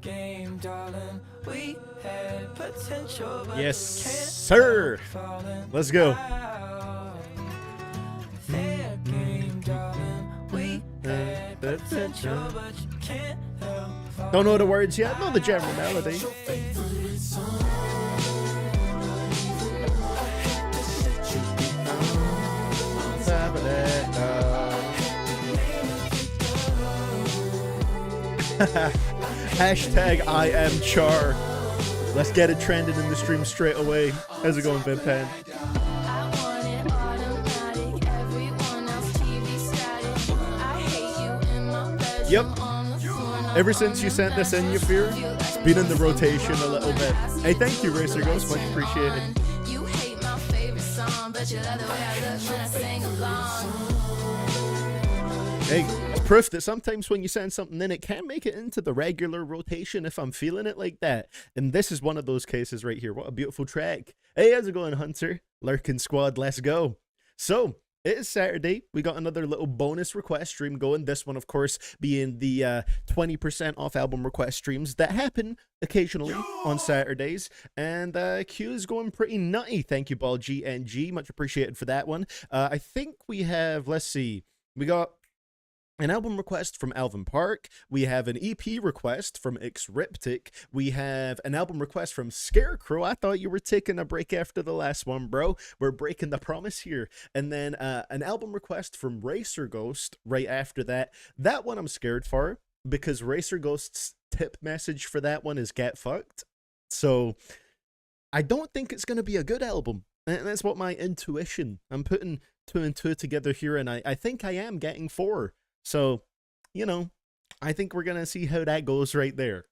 game, darling. We had potential, but yes, sir. Let's go. Fair game, darling. We had potential, but you can't help. Don't know the words yet. Know the general melody. Hashtag I am Char. Let's get it trending in the stream straight away. How's it going, Vimpan? Yep. Ever since you sent this in, you fear, it's been in the rotation a little bit. Hey, thank you, Racer Ghost. Much appreciated. Hey, it's proof that sometimes when you send something in, it can make it into the regular rotation if I'm feeling it like that. And this is one of those cases right here. What a beautiful track. Hey, how's it going, Hunter? Lurking Squad, let's go. So, it is Saturday. We got another little bonus request stream going. This one, of course, being the 20% off album request streams that happen occasionally on Saturdays. And Q is going pretty nutty. Thank you, Ball GNG. Much appreciated for that one. I think we have, let's see, we got an album request from Alvin Park. We have an EP request from Xriptic. We have an album request from Scarecrow. I thought you were taking a break after the last one, bro. We're breaking the promise here. And then an album request from Racer Ghost right after that. That one I'm scared for because Racer Ghost's tip message for that one is get fucked. So I don't think it's going to be a good album. And that's what my intuition. I'm putting 2 and 2 together here, and I think I am getting 4. So, you know, I think we're going to see how that goes right there.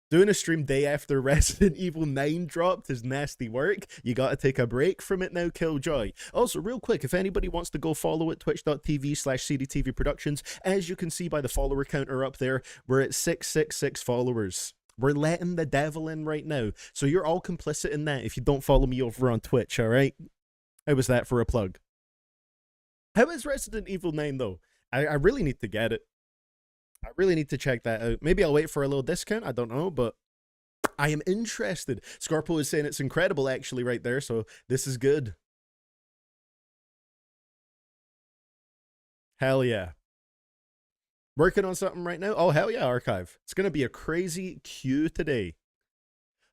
Doing a stream day after Resident Evil 9 dropped is nasty work. You got to take a break from it now, Killjoy. Also, real quick, if anybody wants to go follow it, twitch.tv/CDTVProductions. As you can see by the follower counter up there, we're at 666 followers. We're letting the devil in right now. So you're all complicit in that if you don't follow me over on Twitch, all right? How was that for a plug? How is Resident Evil 9, though? I really need to get it. I really need to check that out. Maybe I'll wait for a little discount. I don't know, but I am interested. Scarpo is saying it's incredible, actually, right there, so this is good. Hell yeah. Working on something right now? Oh, hell yeah, Archive. It's going to be a crazy queue today.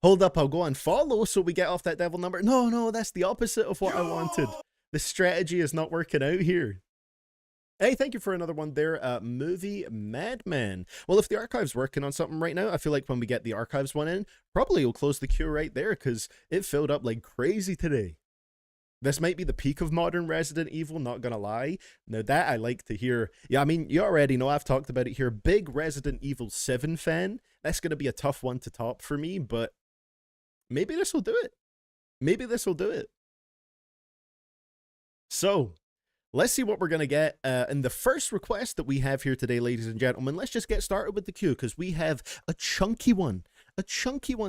Hold up, I'll go and follow so we get off that devil number. No, that's the opposite of what I wanted. The strategy is not working out here. Hey, thank you for another one there, Movie Madman. Well, if the Archive's working on something right now, I feel like when we get the Archives one in, probably we'll close the queue right there because it filled up like crazy today. This might be the peak of modern Resident Evil, not gonna lie. Now that I like to hear. Yeah, I mean, you already know I've talked about it here. Big Resident Evil 7 fan. That's gonna be a tough one to top for me, but maybe this will do it. Maybe this will do it. So, let's see what we're going to get in the first request that we have here today, ladies and gentlemen. Let's just get started with the queue because we have a chunky one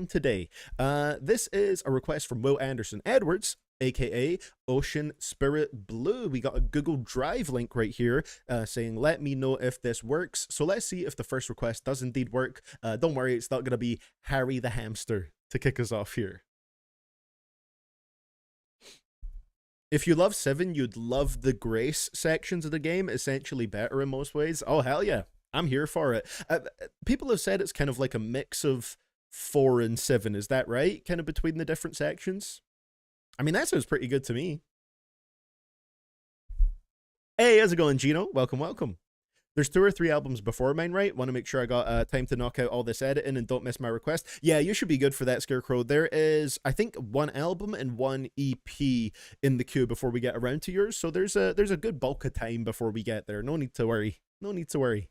today. This is a request from Will Anderson Edwards, aka Ocean Spirit Blue. We got a Google Drive link right here saying, let me know if this works. So let's see if the first request does indeed work. Don't worry, it's not going to be Harry the Hamster to kick us off here. If you love 7, you'd love the Grace sections of the game, essentially better in most ways. Oh, hell yeah. I'm here for it. People have said it's kind of like a mix of 4 and 7. Is that right? Kind of between the different sections? I mean, that sounds pretty good to me. Hey, how's it going, Gino? Welcome, welcome. There's 2 or 3 albums before mine, right? Want to make sure I got time to knock out all this editing and don't miss my request. Yeah, you should be good for that, Scarecrow. There is, I think, 1 album and 1 EP in the queue before we get around to yours. So there's a good bulk of time before we get there. No need to worry. No need to worry.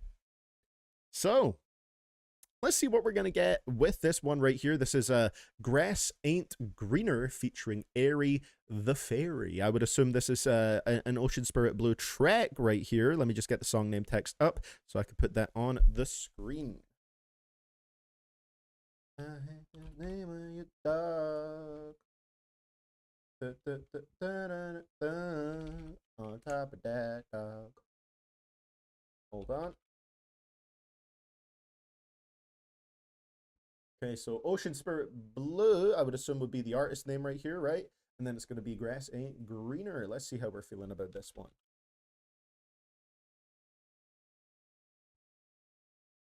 So, let's see what we're going to get with this one right here. This is Grass Ain't Greener featuring Airy the Fairy. I would assume this is an Ocean Spirit Blue track right here. Let me just get the song name text up so I can put that on the screen. I hate the name of your dog. Da, da, da, da, da, da, on top of that dog. Hold on. Okay, so Ocean Spirit Blue, I would assume would be the artist name right here, right? And then it's going to be Grass Ain't Greener. Let's see how we're feeling about this one.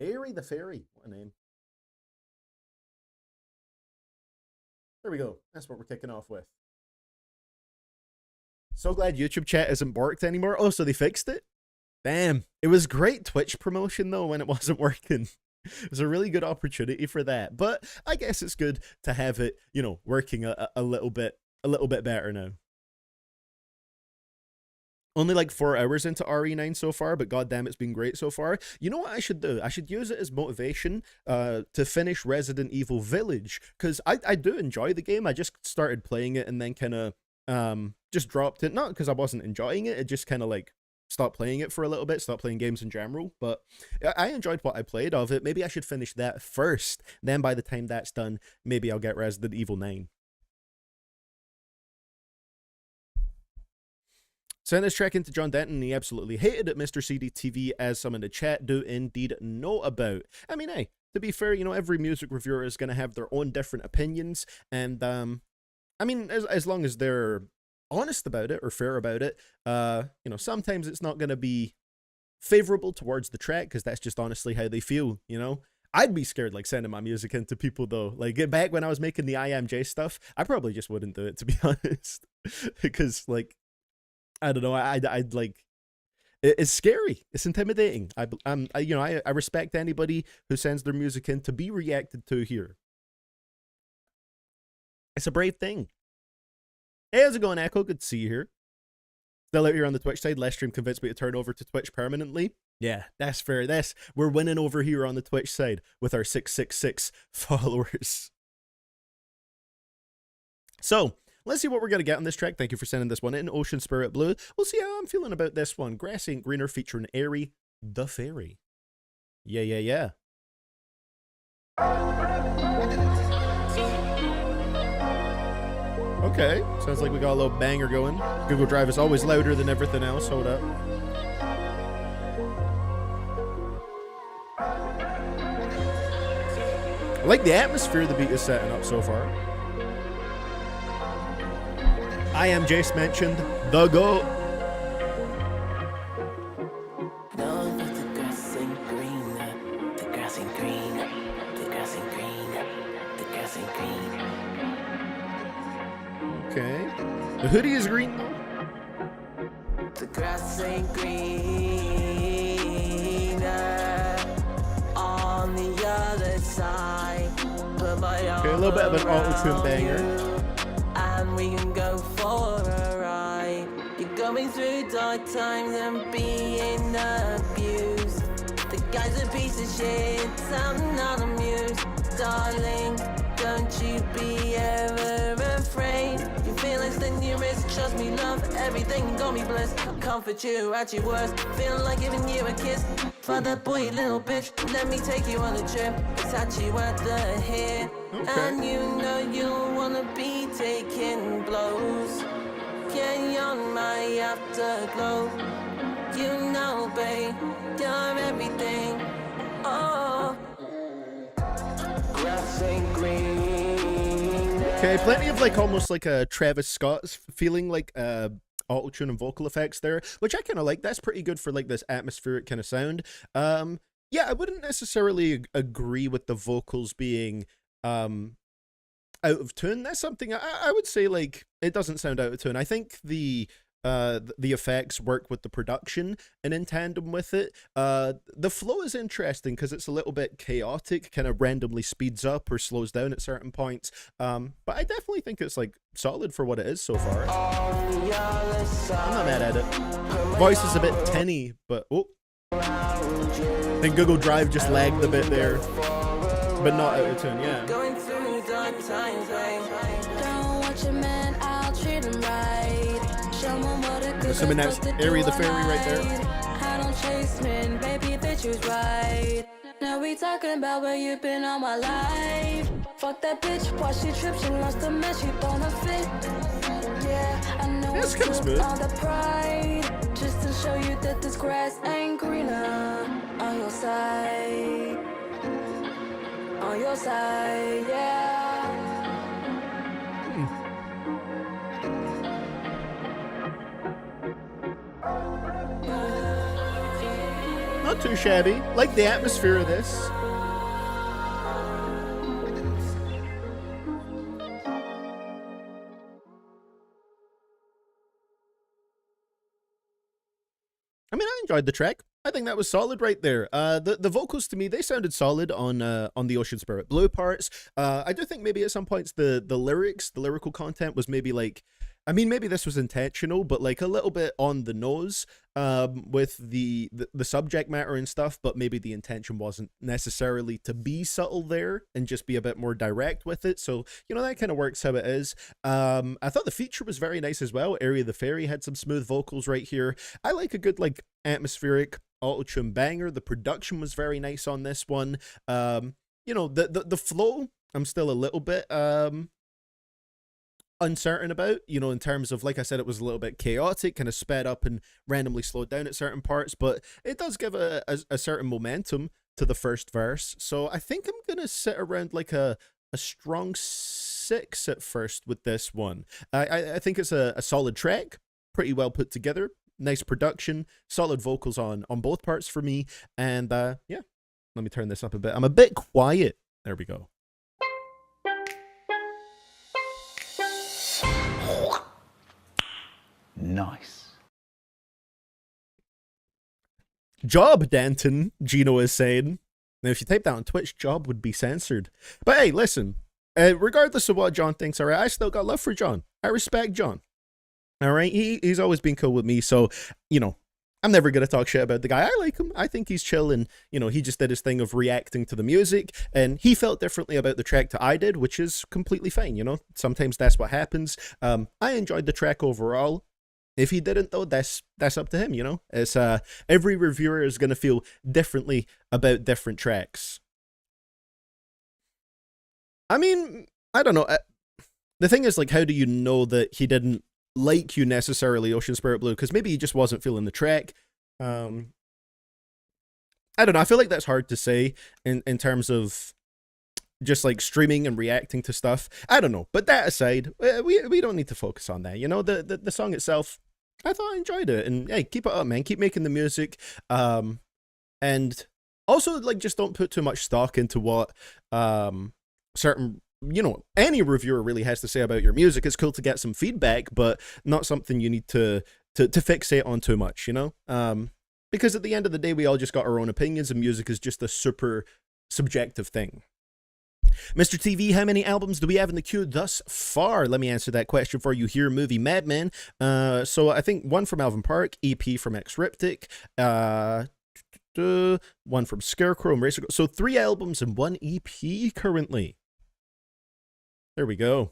Airy the Fairy. What a name. There we go. That's what we're kicking off with. So glad YouTube chat isn't borked anymore. Oh, so they fixed it? Damn. It was great Twitch promotion, though, when it wasn't working. It was a really good opportunity for that. But I guess it's good to have it, you know, working a little bit better now. Only like 4 hours into RE9 so far, but goddamn, it's been great so far. You know what I should do? I should use it as motivation to finish Resident Evil Village, because I do enjoy the game. I just started playing it and then kind of just dropped it. Not because I wasn't enjoying it, it just kind of like stopped playing it for a little bit, stopped playing games in general. But I enjoyed what I played of it. Maybe I should finish that first. Then by the time that's done, maybe I'll get Resident Evil 9. Sent this track into John Denton, and he absolutely hated it. Mr. CDTV, as some in the chat do indeed know about. I mean, hey, to be fair, you know, every music reviewer is going to have their own different opinions, and I mean, as long as they're honest about it or fair about it, you know, sometimes it's not going to be favorable towards the track because that's just honestly how they feel, you know. I'd be scared like sending my music into people though. Like back when I was making the IMJ stuff, I probably just wouldn't do it, to be honest, because like, I don't know. I'd like. It's scary. It's intimidating. You know, I respect anybody who sends their music in to be reacted to here. It's a brave thing. Hey, how's it going, Echo? Good to see you here. Still out here on the Twitch side. Last stream convinced me to turn over to Twitch permanently. Yeah, that's fair. We're winning over here on the Twitch side with our 666 followers. So. Let's see what we're going to get on this track. Thank you for sending this one in, Ocean Spirit Blue. We'll see how I'm feeling about this one. Grass Ain't Greener featuring Airy the Fairy. Yeah, yeah, yeah. Okay, sounds like we got a little banger going. Google Drive is always louder than everything else. Hold up. I like the atmosphere the beat is setting up so far. I am Jace mentioned the GOAT. No, but the grass ain't green, the grass ain't green, the grass ain't green, the grass ain't green. Okay. The hoodie is green though. The grass ain't green on the other side. Okay, a little bit of an auto-tune banger. And we can go for a ride. You're going through dark times and being abused. The guy's a piece of shit, I'm not amused. Darling, don't you be ever afraid. You feel it's the nearest, trust me, love, everything got me blessed. Comfort you at your worst, feel like giving you a kiss. For that boy, little bitch, let me take you on a trip. Touch you at the head. Okay. And you know you don't wanna be taking blows. Get on my afterglow. You know, babe, you're everything. Oh, grass ain't green. Okay, plenty of like almost like a Travis Scott feeling, like auto-tune and vocal effects there, which I kind of like. That's pretty good for like this atmospheric kind of sound. Yeah, I wouldn't necessarily agree with the vocals being out of tune. That's something I would say, like, it doesn't sound out of tune. I think the effects work with the production and in tandem with it. The flow is interesting because it's a little bit chaotic, kind of randomly speeds up or slows down at certain points. But I definitely think it's like solid for what it is so far. I'm not mad at it. Voice is a bit tinny, but oh, I think Google Drive just lagged a bit there, but not out of tune. Yeah. Going through dark times, don't watch a man, I'll treat him right. Show him what a good Assuming that's Airy the Fairy right there. I don't chase men, baby, they choose right. Now we talking about where you've been all my life. Fuck that bitch, why she tripped, she lost the match, she wanna fit. Yeah, I know That's kind of smooth. all the pride, just to show you that this grass ain't greener on your side. On your side, yeah. Not too shabby. Like the atmosphere of this. I mean, I enjoyed the track. I think that was solid right there. The vocals to me, they sounded solid on the Ocean Spirit Blue parts. I do think maybe at some points the lyrics, the lyrical content was maybe like, I mean, maybe this was intentional, but like a little bit on the nose with the subject matter and stuff, but maybe the intention wasn't necessarily to be subtle there and just be a bit more direct with it. So, you know, that kind of works how it is. I thought the feature was very nice as well. Area the Fairy had some smooth vocals right here. I like a good, like, atmospheric auto-tune banger. The production was very nice on this one. You know, the flow, I'm still a little bit uncertain about, you know, in terms of, like I said, it was a little bit chaotic, kind of sped up and randomly slowed down at certain parts, but it does give a certain momentum to the first verse. So I think I'm gonna sit around like a strong 6 at first with this one. I think it's a solid track, pretty well put together, nice production, solid vocals on both parts for me, and yeah, let me turn this up a bit. I'm a bit quiet. There we go. Nice. Job, Danton, Gino is saying. Now, if you type that on Twitch, job would be censored. But hey, listen, regardless of what John thinks, all right, I still got love for John. I respect John. All right, he's always been cool with me, so, you know, I'm never going to talk shit about the guy. I like him. I think he's chill, and, you know, he just did his thing of reacting to the music, and he felt differently about the track to I did, which is completely fine, you know? Sometimes that's what happens. I enjoyed the track overall. If he didn't, though, that's up to him, you know? It's every reviewer is going to feel differently about different tracks. I mean, I don't know. The thing is, like, how do you know that he didn't like you necessarily, Ocean Spirit Blue? Because maybe he just wasn't feeling the track. I don't know. I feel like that's hard to say in terms of just like streaming and reacting to stuff. I don't know. But that aside, we don't need to focus on that. You know, the song itself, I thought I enjoyed it. And hey, keep it up, man. Keep making the music. And also, like, just don't put too much stock into what certain, you know, any reviewer really has to say about your music. It's cool to get some feedback, but not something you need to fixate on too much, you know? Because at the end of the day, we all just got our own opinions, and music is just a super subjective thing. Mr. TV, how many albums do we have in the queue thus far? Let me answer that question for you here, Movie Madman. So I think one from Alvin Park, EP from Xriptic, one from Scarecrow and Racer. So 3 albums and 1 EP currently. There we go.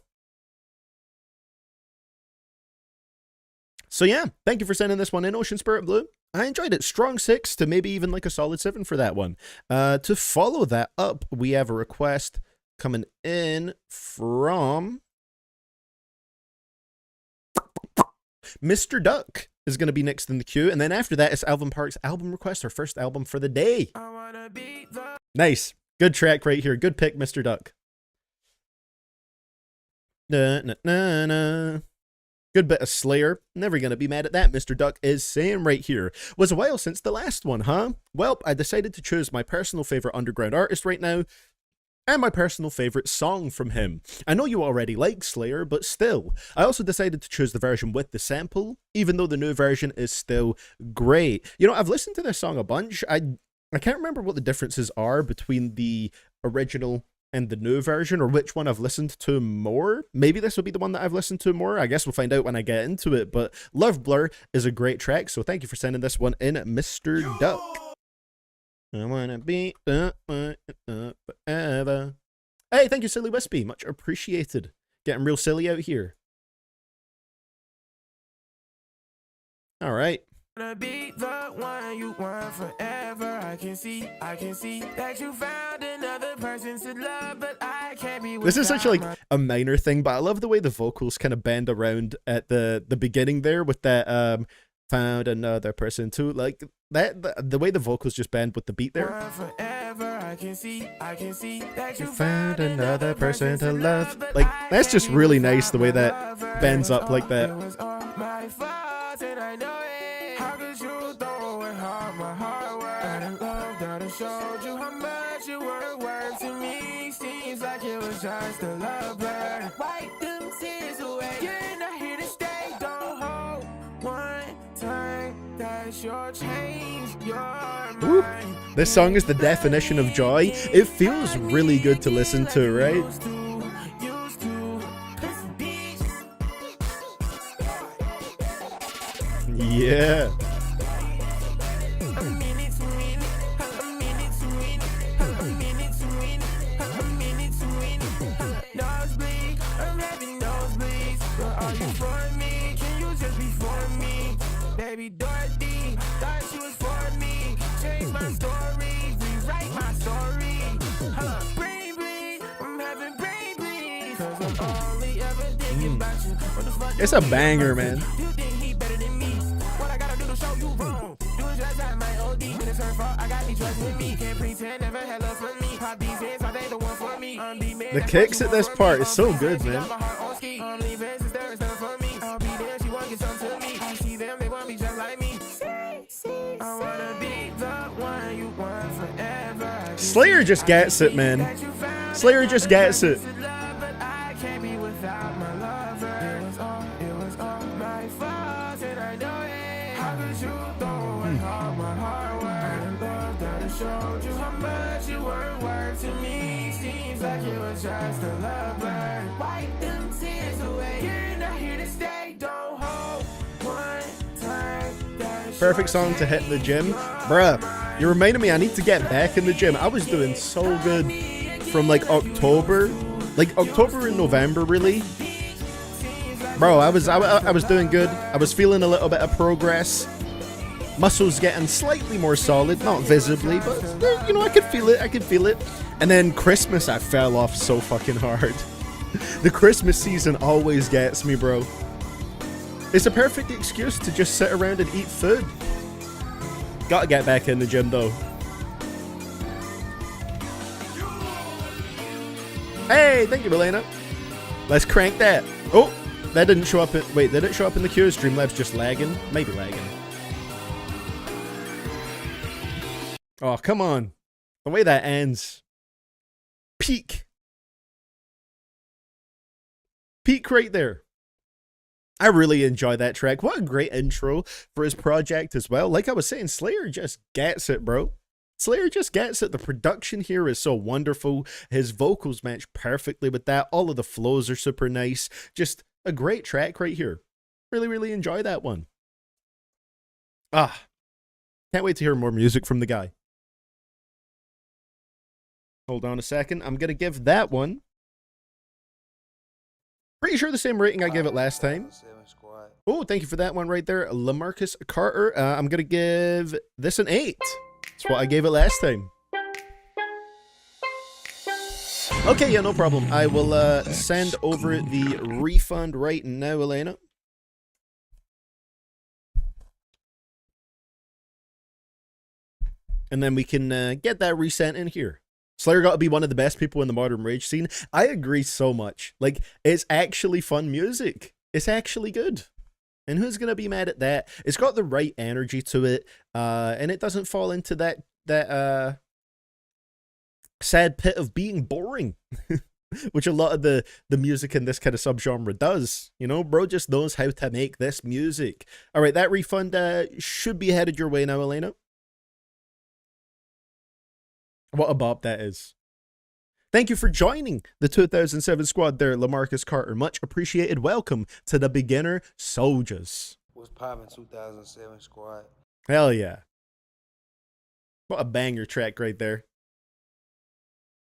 So yeah, thank you for sending this one in, Ocean Spirit Blue. I enjoyed it. Strong 6 to maybe even like a solid 7 for that one. To follow that up, we have a request coming in from Mr. Duck is going to be next in the queue. And then after that, it's Alvin Park's album request, our first album for the day. Nice. Good track right here. Good pick, Mr. Duck. Na, na, na, na. Good bit of Slayer. Never gonna be mad at that, Mr. Duck is saying right here. Was a while since the last one, huh? Well, I decided to choose my personal favorite underground artist right now, and my personal favorite song from him. I know you already like Slayer, but still. I also decided to choose the version with the sample, even though the new version is still great. You know, I've listened to this song a bunch. I can't remember what the differences are between the original and the new version, or which one I've listened to more. Maybe this will be the one that I've listened to more. I guess we'll find out when I get into it, but Love Blur is a great track, so thank you for sending this one in, Mr. Duck. I wanna be forever. Hey, thank you, Silly Wispy. Much appreciated. Getting real silly out here. All right. Be the one you want forever. I can see that you found another person to love, but I can't be. This is such like a minor thing, but I love the way the vocals kind of bend around at the beginning there with that Found another person to like that. The way the vocals just bend with the beat there. Forever, I can see that You found another person to love. Like, that's just really nice the way that bends up like that. It was all my fault, and I know it. How could you throw away all my hard work? And love that I showed you how much you were worth to me. Seems like it was just a love bird. Wipe them tears away. You're not here to stay. Don't hold one time. That's your change. Your Woo. mind. This song is the definition of joy. It feels really good to listen to, right? Used to. Yeah. Nosebleed, I'm having nosebleeds. But are you for me? Can you just be for me? Baby Dorothy, thought she was for me. Change my story, rewrite my story. Brain bleed, I'm having brain bleed. Cause I'm only ever thinking about you. What the fuck? It's a banger, man. You think he better than me? What I gotta do to show you wrong? Do it just like my OD, when it's her fault. I got these trust with me. Can't pretend, never had love for me. Pop these hands, I think the one for me. The kicks at this part is so good, man. I'm leaving since there is none for me. I'll be there, she won't get some to me. I see them, they want me just like me. I wanna be the one you want forever. Slayer just gets it, man. Slayer just gets it. But I can't be without my lover. It was all my fault, and I know it. How could you throw away all my hard work? And love that I showed you how much you were worth to me. Seems like it was just a love bird. Wipe them tears away. You're not here to stay. Don't hold one time. Perfect song to hit in the gym. Bruh, you reminded me I need to get back in the gym. I was doing so good from like October and November, really. Bro, I was doing good. I was feeling a little bit of progress. Muscles getting slightly more solid, not visibly, but you know, I could feel it. And then Christmas, I fell off so fucking hard. The Christmas season always gets me, bro. It's a perfect excuse to just sit around and eat food. Gotta get back in the gym though. Hey, thank you, Elena. Let's crank that. Oh, that didn't show up. Wait, did it show up in the queue? Streamlabs just lagging? Maybe lagging. Oh, come on. The way that ends. Peak. Peak right there. I really enjoy that track. What a great intro for his project as well. Like I was saying, Slayer just gets it, bro. Slayer just gets it. The production here is so wonderful. His vocals match perfectly with that. All of the flows are super nice. Just a great track right here. Really, really enjoy that one. Ah, can't wait to hear more music from the guy. Hold on a second. I'm going to give that one pretty sure the same rating I gave it last time. Oh, thank you for that one right there, LaMarcus Carter. I'm going to give this an 8. That's what I gave it last time. Okay, yeah, no problem. I will send over the refund right now, Elena. And then we can get that resent in here. Slayer got to be one of the best people in the modern rage scene. I agree so much. Like, it's actually fun music. It's actually good. And who's going to be mad at that? It's got the right energy to it. And it doesn't fall into that sad pit of being boring. Which a lot of the music in this kind of subgenre does. You know, bro just knows how to make this music. All right, that refund should be headed your way now, Elena. What a bop that is. Thank you for joining the 2007 squad there, LaMarcus Carter. Much appreciated. Welcome to the beginner soldiers. What's poppin' 2007 squad? Hell yeah. What a banger track right there.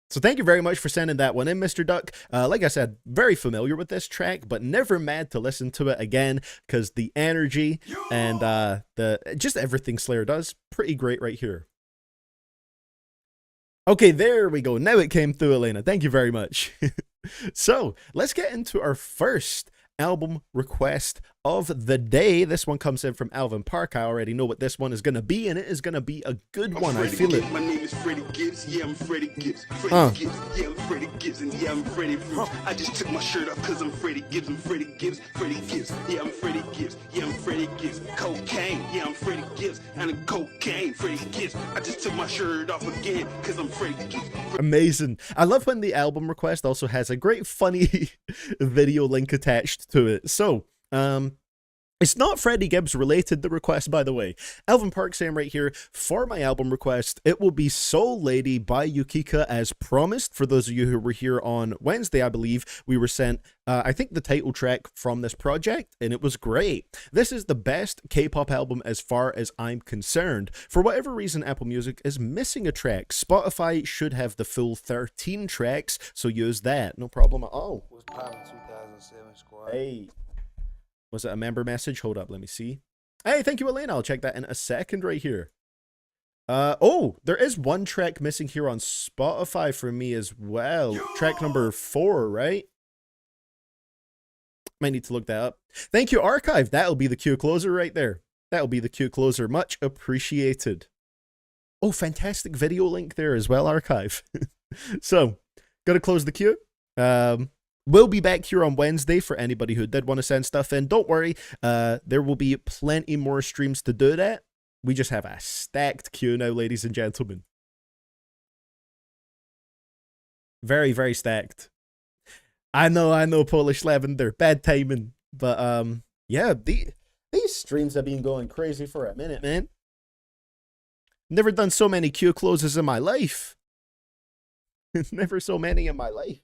So thank you very much for sending that one in, Mr. Duck. Like I said, very familiar with this track, but never mad to listen to it again because the energy and just everything Slayer does, pretty great right here. Okay, there we go. Now it came through, Elena. Thank you very much. So, let's get into our first album request of the day. This one comes in from Alvin Park. I already know what this one is going to be, and it is going to be a good one. I feel it. My name is Freddie Gibbs. Yeah, I'm Freddie Gibbs. Freddie Gibbs. Yeah, I'm Freddie Gibbs. And yeah, I'm Freddie Gibbs. I just took my shirt off because I'm Freddie Gibbs. I'm Freddie Gibbs. Freddie Gibbs. Yeah, I'm Freddie Gibbs. Yeah, I'm Freddie Gibbs. Cocaine. Yeah, I'm Freddie Gibbs. And a cocaine. Freddie Gibbs. I just took my shirt off again because I'm Freddie Gibbs. Amazing. I love when the album request also has a great funny video link attached to it. So, it's not Freddie Gibbs related, the request, by the way. Alvin Park saying right here, for my album request, it will be Soul Lady by Yukika as promised. For those of you who were here on Wednesday, I believe, we were sent, I think, the title track from this project, and it was great. This is the best K-pop album as far as I'm concerned. For whatever reason, Apple Music is missing a track. Spotify should have the full 13 tracks, so use that. No problem at all. Was poppin' 2007 squad. Hey. Was it a member message? Hold up, let me see. Hey, thank you, Elena. I'll check that in a second right here. Oh, there is one track missing here on Spotify for me as well. Track number 4, right? Might need to look that up. Thank you, Archive. That'll be the queue closer right there. That'll be the queue closer. Much appreciated. Oh, fantastic video link there as well, Archive. So, gotta close the queue. We'll be back here on Wednesday for anybody who did want to send stuff in. Don't worry, there will be plenty more streams to do that. We just have a stacked queue now, ladies and gentlemen. Very, very stacked. I know, Polish Lavender. Bad timing. But, yeah, these streams have been going crazy for a minute, man. Never done so many queue closes in my life. Never so many in my life.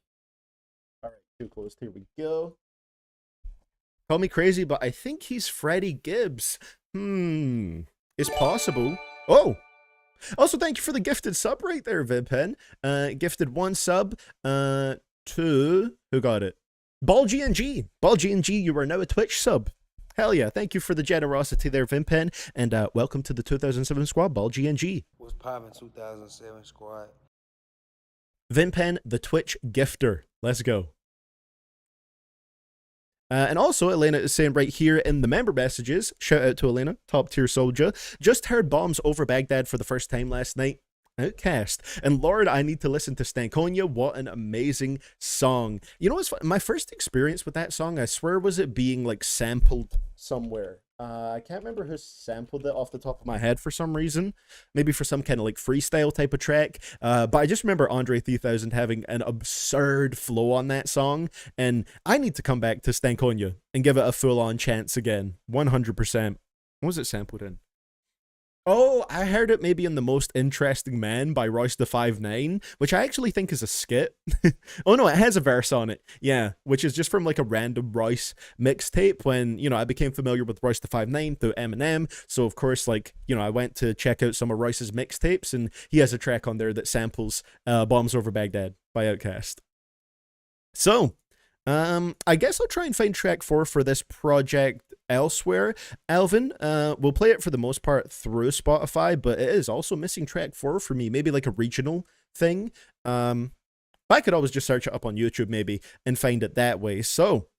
Too close. Here we go. Call me crazy, but I think he's Freddie Gibbs. It's possible. Oh! Also, thank you for the gifted sub right there, Vidpen. Gifted 1 sub to... Who got it? Ball GNG. Ball GNG, you are now a Twitch sub. Hell yeah. Thank you for the generosity there, Vidpen. And welcome to the 2007 squad, Ball GNG. Was poppin' 2007 squad. Vinpen, the Twitch gifter. Let's go. And also, Elena is saying right here in the member messages, shout out to Elena, top tier soldier, just heard Bombs Over Baghdad for the first time last night. Outcast. And Lord, I need to listen to Stankonia. What an amazing song. You know what's my first experience with that song, I swear, was it being like sampled somewhere. I can't remember who sampled it off the top of my head for some reason. Maybe for some kind of like freestyle type of track. But I just remember Andre 3000 having an absurd flow on that song. And I need to come back to Stankonia and give it a full-on chance again. 100%. What was it sampled in? Oh, I heard it maybe in The Most Interesting Man by Royce the 5'9", which I actually think is a skit. Oh no, it has a verse on it. Yeah, which is just from like a random Royce mixtape when, you know, I became familiar with Royce the 5'9" through Eminem. So of course, like, you know, I went to check out some of Royce's mixtapes and he has a track on there that samples Bombs Over Baghdad by Outkast. So, I guess I'll try and find track 4 for this project elsewhere. Alvin, we'll play it for the most part through Spotify, but it is also missing track 4 for me, maybe like a regional thing. But I could always just search it up on YouTube maybe and find it that way. So,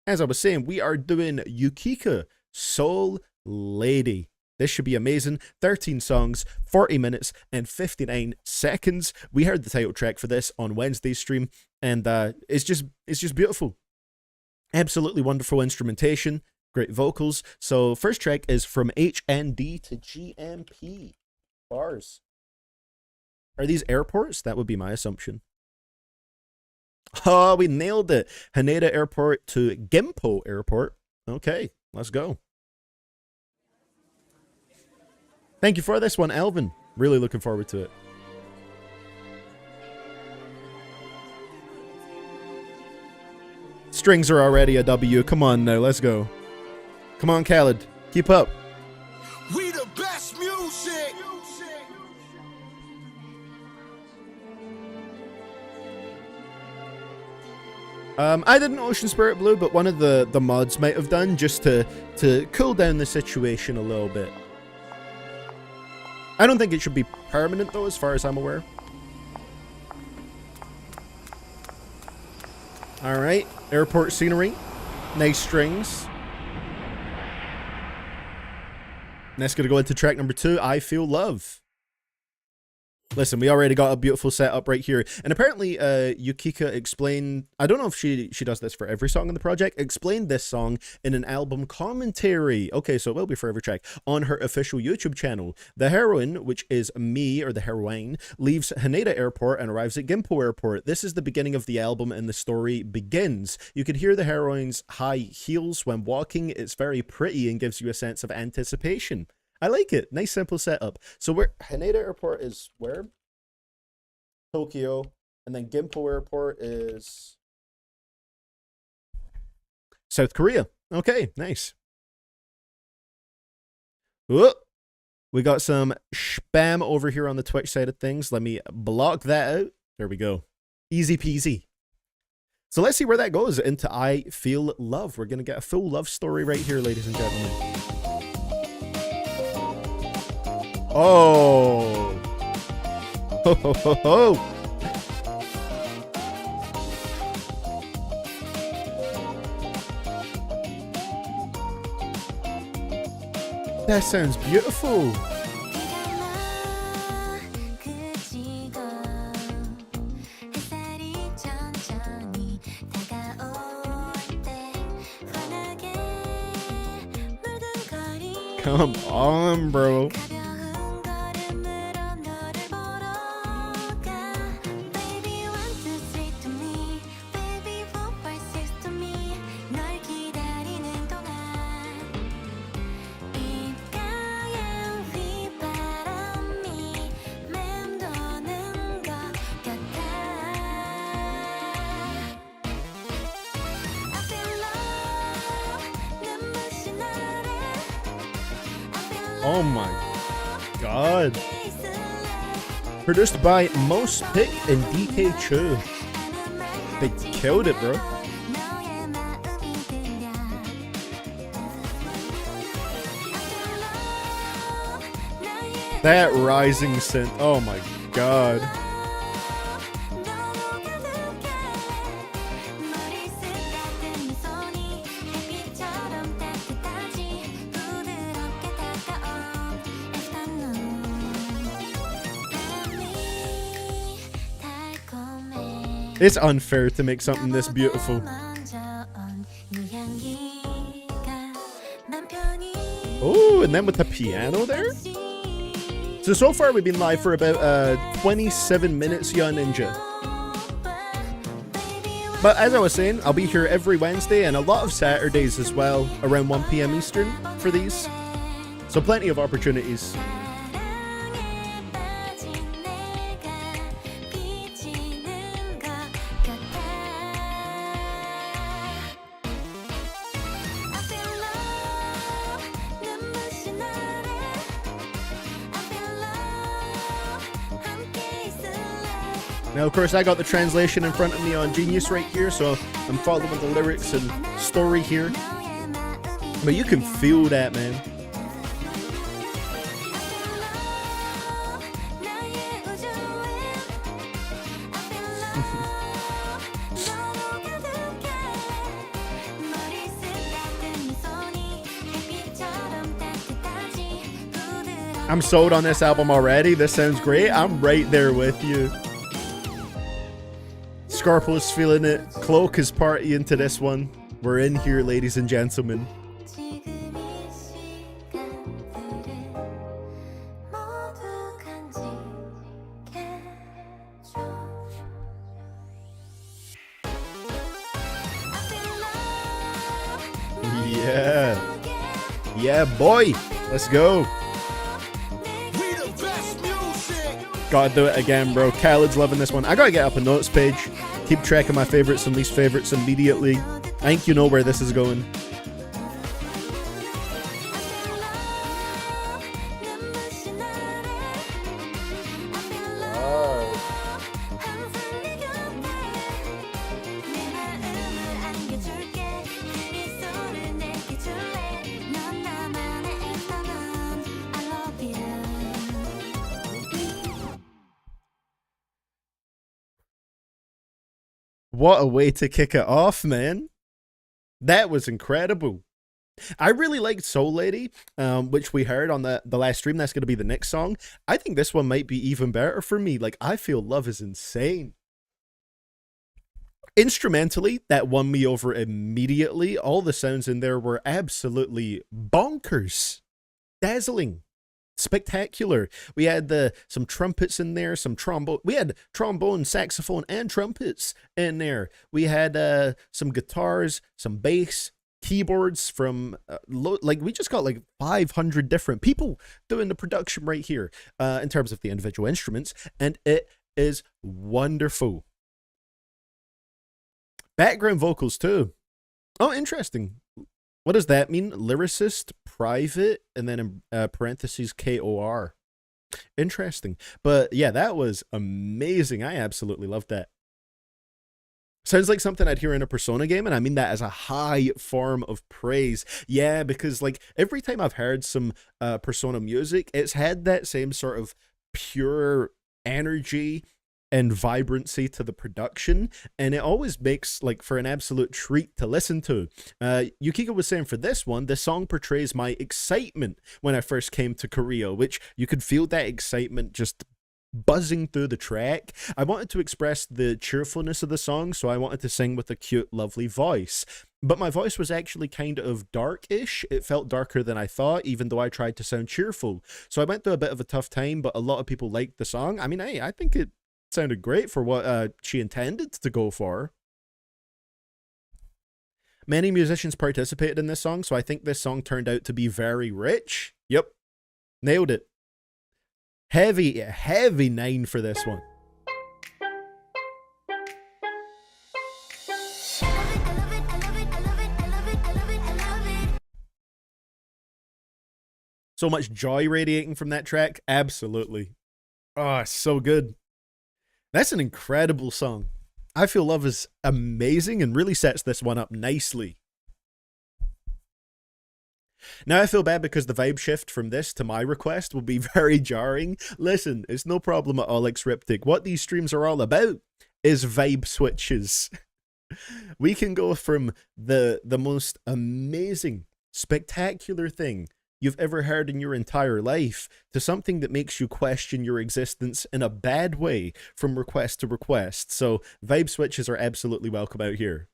as I was saying, we are doing Yukika, Soul Lady. This should be amazing. 13 songs, 40 minutes, and 59 seconds. We heard the title track for this on Wednesday's stream, and it's just beautiful. Absolutely wonderful instrumentation, great vocals. So first track is From HND to GMP. Bars. Are these airports? That would be my assumption. Oh, we nailed it. Haneda Airport to Gimpo Airport. Okay, let's go. Thank you for this one, Alvin. Really looking forward to it. Strings are already a W. Come on now, let's go. Come on, Khaled. Keep up. We the best music. I didn't Ocean Spirit Blue, but one of the mods might have done just to cool down the situation a little bit. I don't think it should be permanent, though, as far as I'm aware. Alright, airport scenery. Nice strings. that's going to go into track number 2, I Feel Love. Listen, we already got a beautiful setup right here. And apparently, Yukika explained, I don't know if she does this for every song in the project, explained this song in an album commentary. Okay, so it will be for every track on her official YouTube channel. The heroine, which is me, or the heroine, leaves Haneda Airport and arrives at Gimpo Airport. This is the beginning of the album and the story begins. You can hear the heroine's high heels when walking. It's very pretty and gives you a sense of anticipation. I like it. Nice, simple setup. So we're Haneda Airport is where? Tokyo. And then Gimpo Airport is South Korea. Okay, nice. Whoa. We got some spam over here on the Twitch side of things. Let me block that out. There we go. Easy peasy. So let's see where that goes into I Feel Love. We're going to get a full love story right here, ladies and gentlemen. Oh, ho, ho, ho, ho. That sounds beautiful. Come on, bro. Oh my god. Produced by Most Pick and DK Chu. They killed it, bro. That rising synth. Oh my god. It's unfair to make something this beautiful. Oh, and then with the piano there? So far we've been live for about 27 minutes, Ya Ninja. But as I was saying, I'll be here every Wednesday and a lot of Saturdays as well, around 1 PM Eastern for these. So plenty of opportunities. Now, of course, I got the translation in front of me on Genius right here, so I'm following the lyrics and story here. But you can feel that, man. I'm sold on this album already. This sounds great. I'm right there with you. Scarpo's feeling it. Cloak is partying to this one. We're in here, ladies and gentlemen. Yeah. Yeah, boy. Let's go. Gotta do it again, bro. Khaled's loving this one. I gotta get up a notes page. Keep track of my favorites and least favorites immediately. I think you know where this is going. What a way to kick it off, man. That was incredible. I really liked Soul Lady, which we heard on the last stream. That's going to be the next song. I think this one might be even better for me. Like, I Feel Love is insane. Instrumentally, that won me over immediately. All the sounds in there were absolutely bonkers, dazzling, spectacular. We had some trumpets in there, some trombone. We had trombone, saxophone, and trumpets in there. We had some guitars, some bass, keyboards from like we just got like 500 different people doing the production right here in terms of the individual instruments, and it is wonderful. Background vocals too. Oh, interesting. What does that mean? Lyricist, private, and then in parentheses KOR. Interesting. But yeah, that was amazing. I absolutely loved that. Sounds like something I'd hear in a Persona game, and I mean that as a high form of praise. Yeah, because like every time I've heard some Persona music, it's had that same sort of pure energy and vibrancy to the production, and it always makes like for an absolute treat to listen to. Yukiko was saying for this one, the song portrays my excitement when I first came to Korea, which you could feel that excitement just buzzing through the track. I wanted to express the cheerfulness of the song, so I wanted to sing with a cute, lovely voice. But my voice was actually kind of dark-ish. It felt darker than I thought, even though I tried to sound cheerful. So I went through a bit of a tough time, but a lot of people liked the song. I mean, I think it sounded great for what she intended to go for. Many musicians participated in this song, so I think this song turned out to be very rich. Yep, nailed it. Heavy 9 for this one. So much joy radiating from that track. Absolutely. Oh, so good. That's an incredible song. I Feel Love is amazing and really sets this one up nicely. Now I feel bad because the vibe shift from this to my request will be very jarring. Listen, it's no problem at all, Xriptic. What these streams are all about is vibe switches. We can go from the most amazing, spectacular thing you've ever heard in your entire life to something that makes you question your existence in a bad way from request to request. So vibe switches are absolutely welcome out here.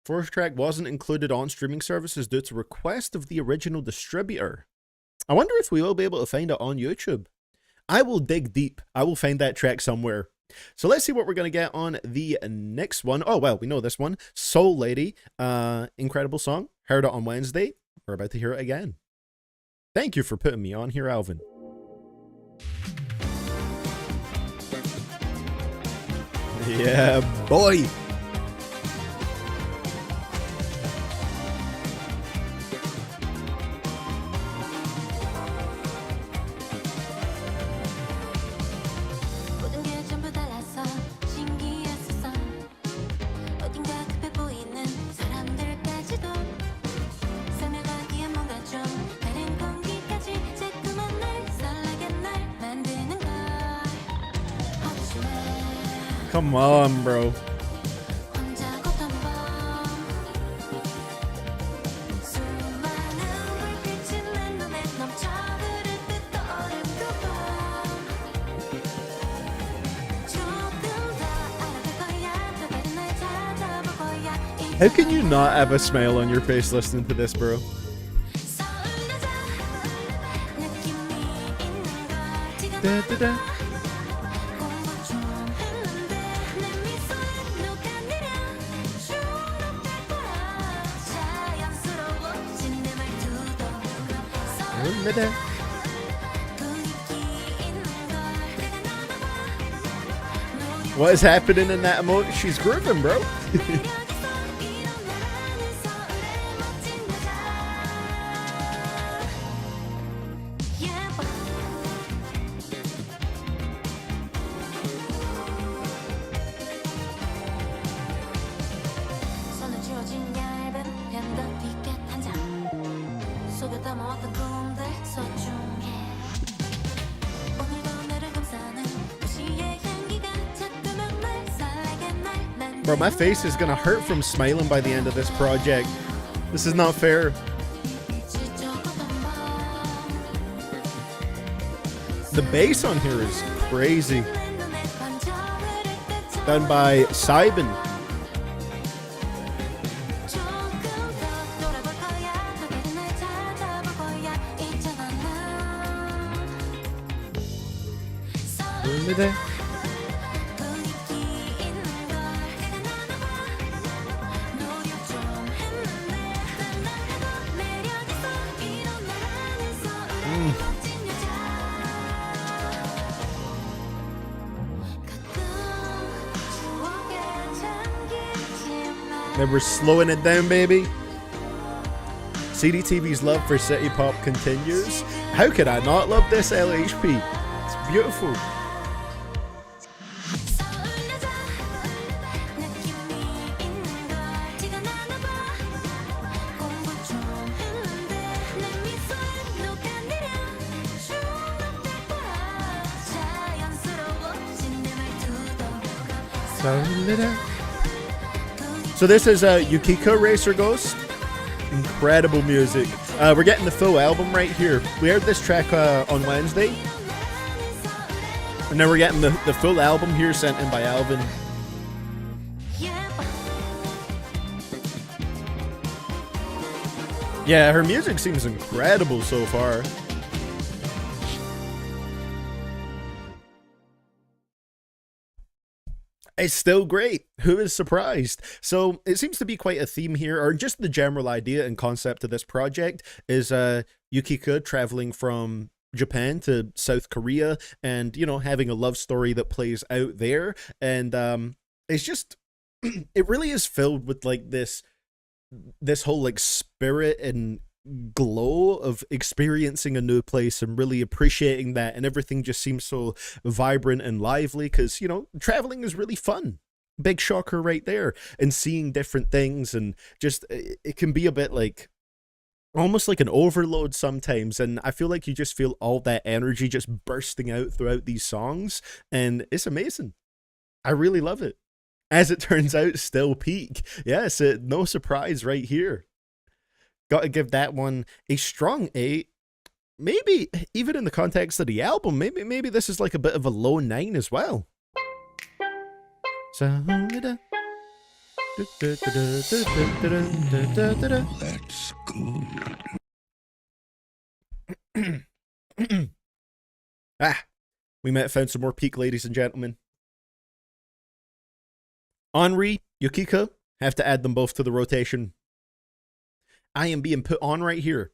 Fourth track wasn't included on streaming services due to request of the original distributor. I wonder if we will be able to find it on YouTube. I will dig deep. I will find that track somewhere. So let's see what we're going to get on the next one. Oh, well, we know this one. Soul Lady. Incredible song. Heard it on Wednesday. We're about to hear it again. Thank you for putting me on here, Alvin. Yeah, boy. Come on, bro. How can you not have a smile on your face listening to this, bro? Da, da, da. What is happening in that emote? She's grooving, bro. Bro, my face is gonna hurt from smiling by the end of this project. This is not fair. The bass on here is crazy. Done by Sybin. Then we're slowing it down, baby. CDTV's love for city pop continues. How could I not love this LHP? It's beautiful. So this is Yukiko Racer Ghost. Incredible music. We're getting the full album right here. We heard this track on Wednesday. And now we're getting the full album here sent in by Alvin. Yeah, her music seems incredible so far. It's still great. Who is surprised? So it seems to be quite a theme here, or just the general idea and concept of this project is Yukiko traveling from Japan to South Korea and, you know, having a love story that plays out there. And it's just, it really is filled with like this whole like spirit and glow of experiencing a new place and really appreciating that, and everything just seems so vibrant and lively because, you know, traveling is really fun. Big shocker right there. And seeing different things, and just it can be a bit like almost like an overload sometimes, and I feel like you just feel all that energy just bursting out throughout these songs, and it's amazing. I really love it. As it turns out, still peak. Yes, no surprise right here. Got to give that one a strong 8. Maybe even in the context of the album, maybe this is like a bit of a low 9 as well. That's good. We might have found some more peak, ladies and gentlemen. Henri, Yukiko, have to add them both to the rotation. I am being put on right here.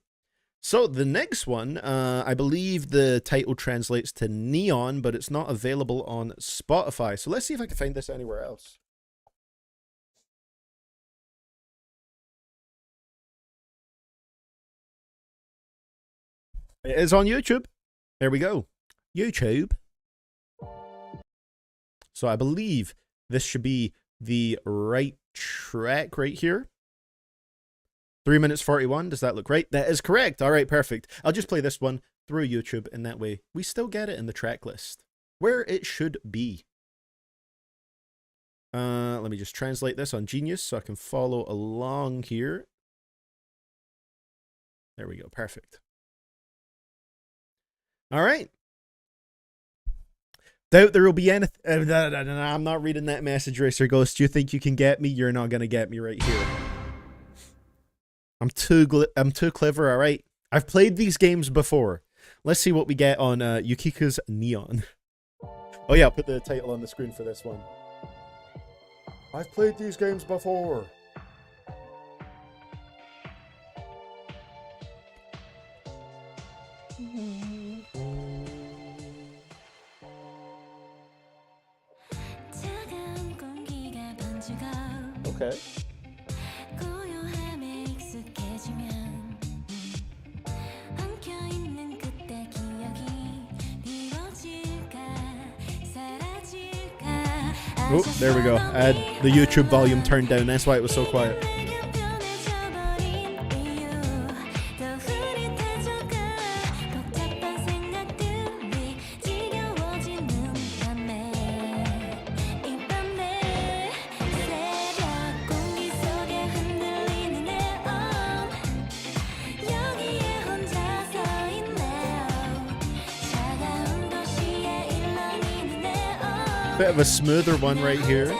So the next one, I believe the title translates to Neon, but it's not available on Spotify. So let's see if I can find this anywhere else. It is on YouTube. There we go. YouTube. So I believe this should be the right track right here. 3 minutes 41. Does that look right? That is correct. All right, perfect. I'll just play this one through YouTube, and that way we still get it in the track list where it should be. Let me just translate this on Genius so I can follow along here. There we go. Perfect. All right. Doubt there will be anything. I'm not reading that message, Racer Ghost. You think you can get me? You're not going to get me right here. I'm too clever, all right? I've played these games before. Let's see what we get on Yukiko's Neon. Oh yeah, I'll put the title on the screen for this one. I've played these games before. Okay. Oh, there we go. I had the YouTube volume turned down. That's why it was so quiet. Bit of a smoother one right here.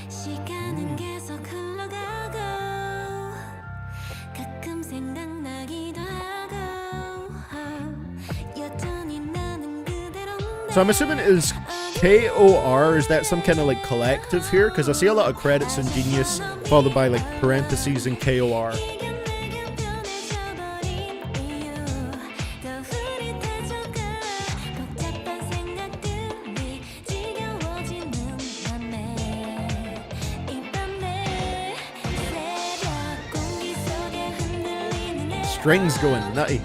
시간은 계속 흘러가고 가끔 생각나기도 하고 여전히 나는 그대로인데. So I'm assuming it is KOR. Is that some kind of like collective here? Because I see a lot of credits in Genius followed by like parentheses and KOR. Strings going nutty.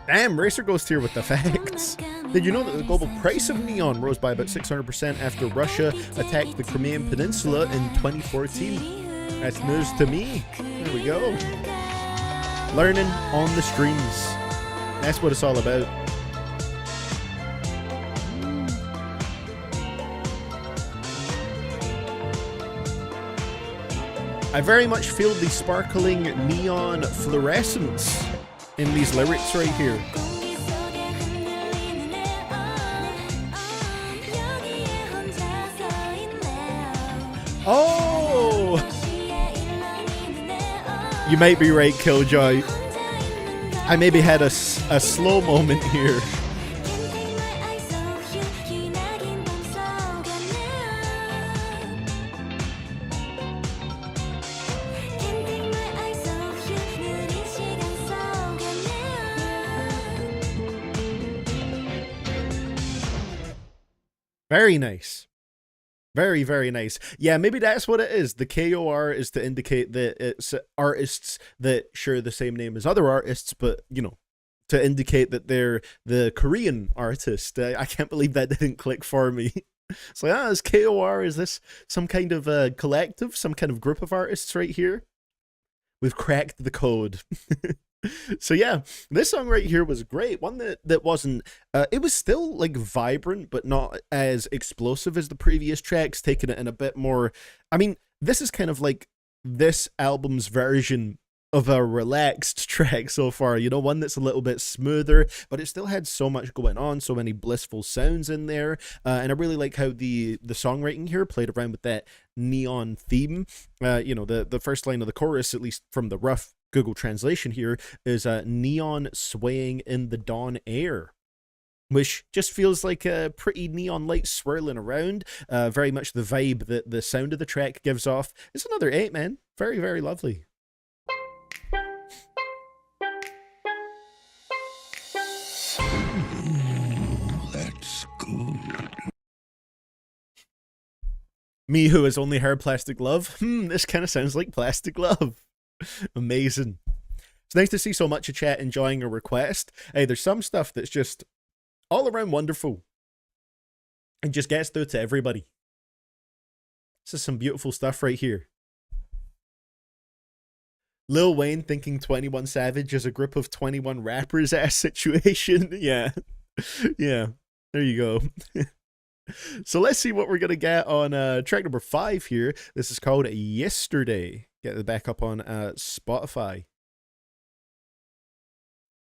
Damn, Racer Ghost here with the facts. Did you know that the global price of neon rose by about 600% after Russia attacked the Crimean Peninsula in 2014? That's news to me. There we go. Learning on the streams. That's what it's all about. I very much feel the sparkling neon fluorescence in these lyrics right here. Oh! You might be right, Killjoy. I maybe had a slow moment here. Very nice. Very, very nice. Yeah, maybe that's what it is. The KOR is to indicate that it's artists that share the same name as other artists, but, you know, to indicate that they're the Korean artist. I can't believe that didn't click for me. It's like, is KOR, is this some kind of collective, some kind of group of artists right here? We've cracked the code. So yeah, this song right here was great. One that wasn't, it was still like vibrant, but not as explosive as the previous tracks, taking it in a bit more, I mean, this is kind of like this album's version of a relaxed track so far, you know, one that's a little bit smoother, but it still had so much going on, so many blissful sounds in there, and I really like how the songwriting here played around with that neon theme. You know, the first line of the chorus, at least from the rough Google translation here, is neon swaying in the dawn air, which just feels like a pretty neon light swirling around, very much the vibe that the sound of the track gives off. It's another 8, man. Very, very lovely. That's good. Me who has only heard Plastic Love. This kind of sounds like Plastic Love. Amazing. It's nice to see so much of chat enjoying a request. Hey, there's some stuff that's just all around wonderful and just gets through to everybody. This is some beautiful stuff right here. Lil Wayne thinking 21 Savage is a group of 21 rappers ass situation. Yeah. Yeah. There you go. So let's see what we're going to get on track number 5 here. This is called Yesterday. Get it back up on Spotify.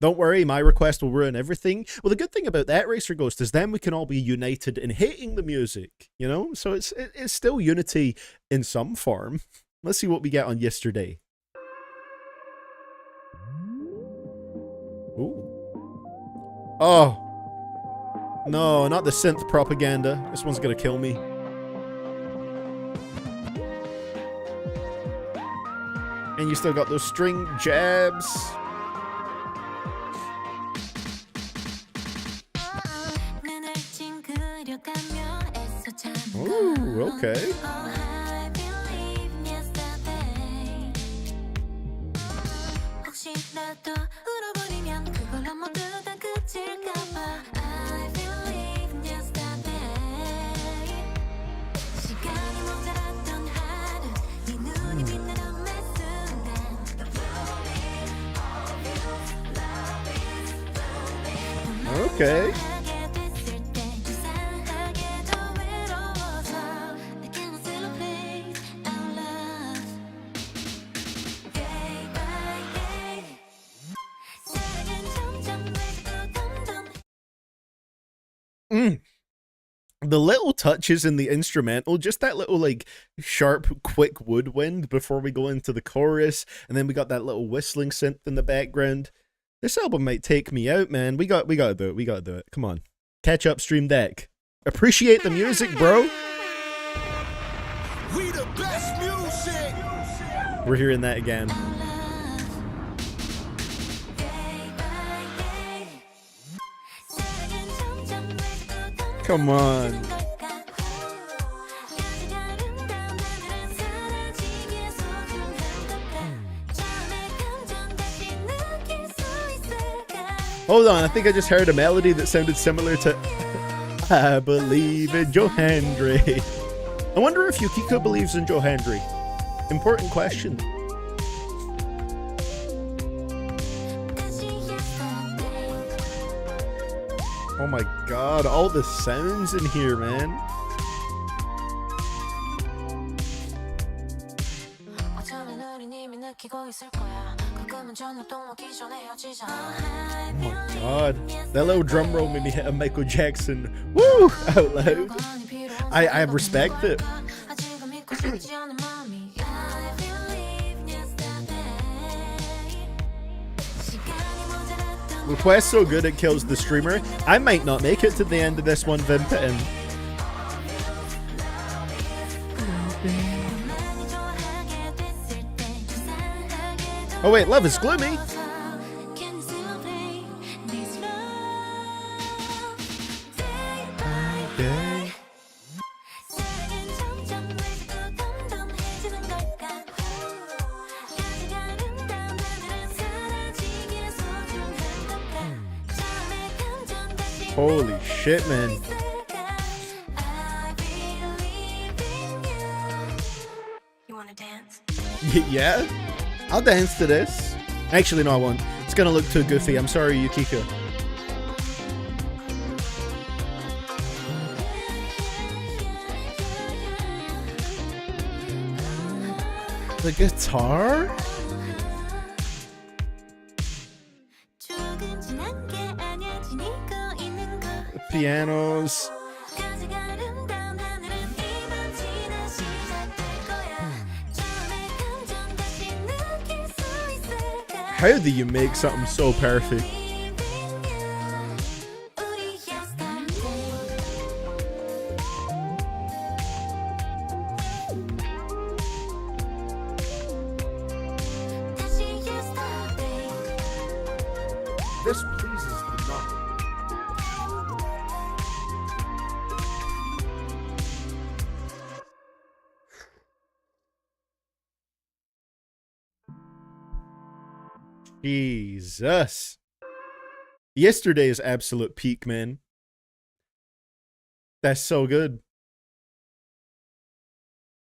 Don't worry, my request will ruin everything. Well, the good thing about that, Racer Ghost, is then we can all be united in hating the music, you know? So it's still unity in some form. Let's see what we get on Yesterday. Ooh. Oh. No, not the synth propaganda. This one's gonna kill me. And you still got those string jabs. 눈을 찡그려가며 애써 참은 Ooh, okay. Oh, I believe yesterday. 혹시라도 울어버리면 그걸로 모두 다 그칠까봐 I believe yesterday. 시간이 모자랐던 하루 네 눈이 빛나던 매 순간 Okay. 하게 됐을 때 이상하게도 외로워서 I cannot celebrate our love. Day by day 사랑은 점점 왜도 덤덤. The little touches in the instrumental, just that little like sharp, quick woodwind before we go into the chorus, and then we got that little whistling synth in the background. This album might take me out, man. We gotta do it. We gotta do it. Come on, catch up, Stream Deck. Appreciate the music, bro. We the best music. We're hearing that again. Come on. Hold on, I think I just heard a melody that sounded similar to I believe in Johandre. I wonder if Yukiko believes in Johandre. Important question. Oh my god, all the sounds in here, man. Oh my god. That little drum roll made me hit a Michael Jackson. Woo! Out loud. I respect it. Request so good it kills the streamer. I might not make it to the end of this one, Vimpin. Oh wait, Love is Gloomy. Holy shit, man. You wanna dance? Yeah? I'll dance to this. Actually, no, I won't. It's gonna look too goofy. I'm sorry, Yukiko. The guitar? The pianos. How do you make something so perfect? This pleases me not. Jesus. Yesterday's absolute peak, man. That's so good.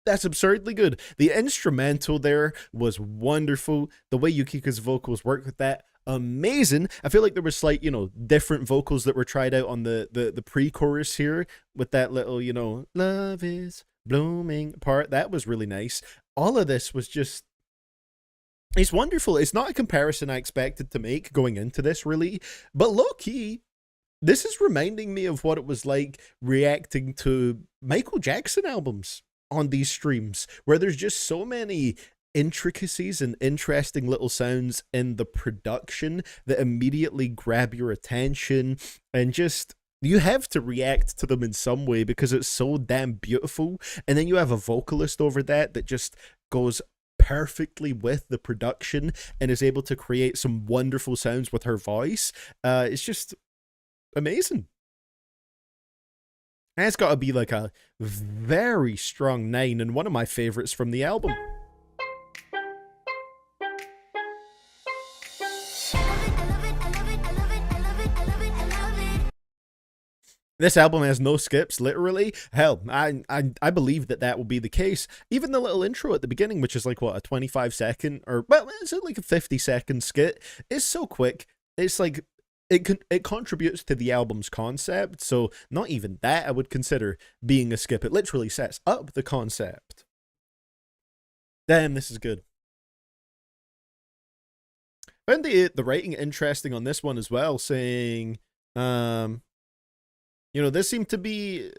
That's absurdly good. The instrumental there was wonderful. The way Yukiko's vocals work with that, amazing. I feel like there was slight, different vocals that were tried out on the pre-chorus here with that little, love is blooming part. That was really nice. All of this was just, it's wonderful. It's not a comparison I expected to make going into this, really, but low-key, this is reminding me of what it was like reacting to Michael Jackson albums on these streams, where there's just so many intricacies and interesting little sounds in the production that immediately grab your attention, and just you have to react to them in some way because it's so damn beautiful. And then you have a vocalist over that just goes perfectly with the production and is able to create some wonderful sounds with her voice. It's just amazing. And it's got to be like a very strong 9 and one of my favorites from the album. This album has no skips, literally. Hell, I believe that will be the case. Even the little intro at the beginning, which is like, what, a 25-second, or, well, is it like a 50-second skit? It's so quick. It's like, it contributes to the album's concept, so not even that I would consider being a skip. It literally sets up the concept. Damn, this is good. I found the writing interesting on this one as well, saying, you know, there seem to be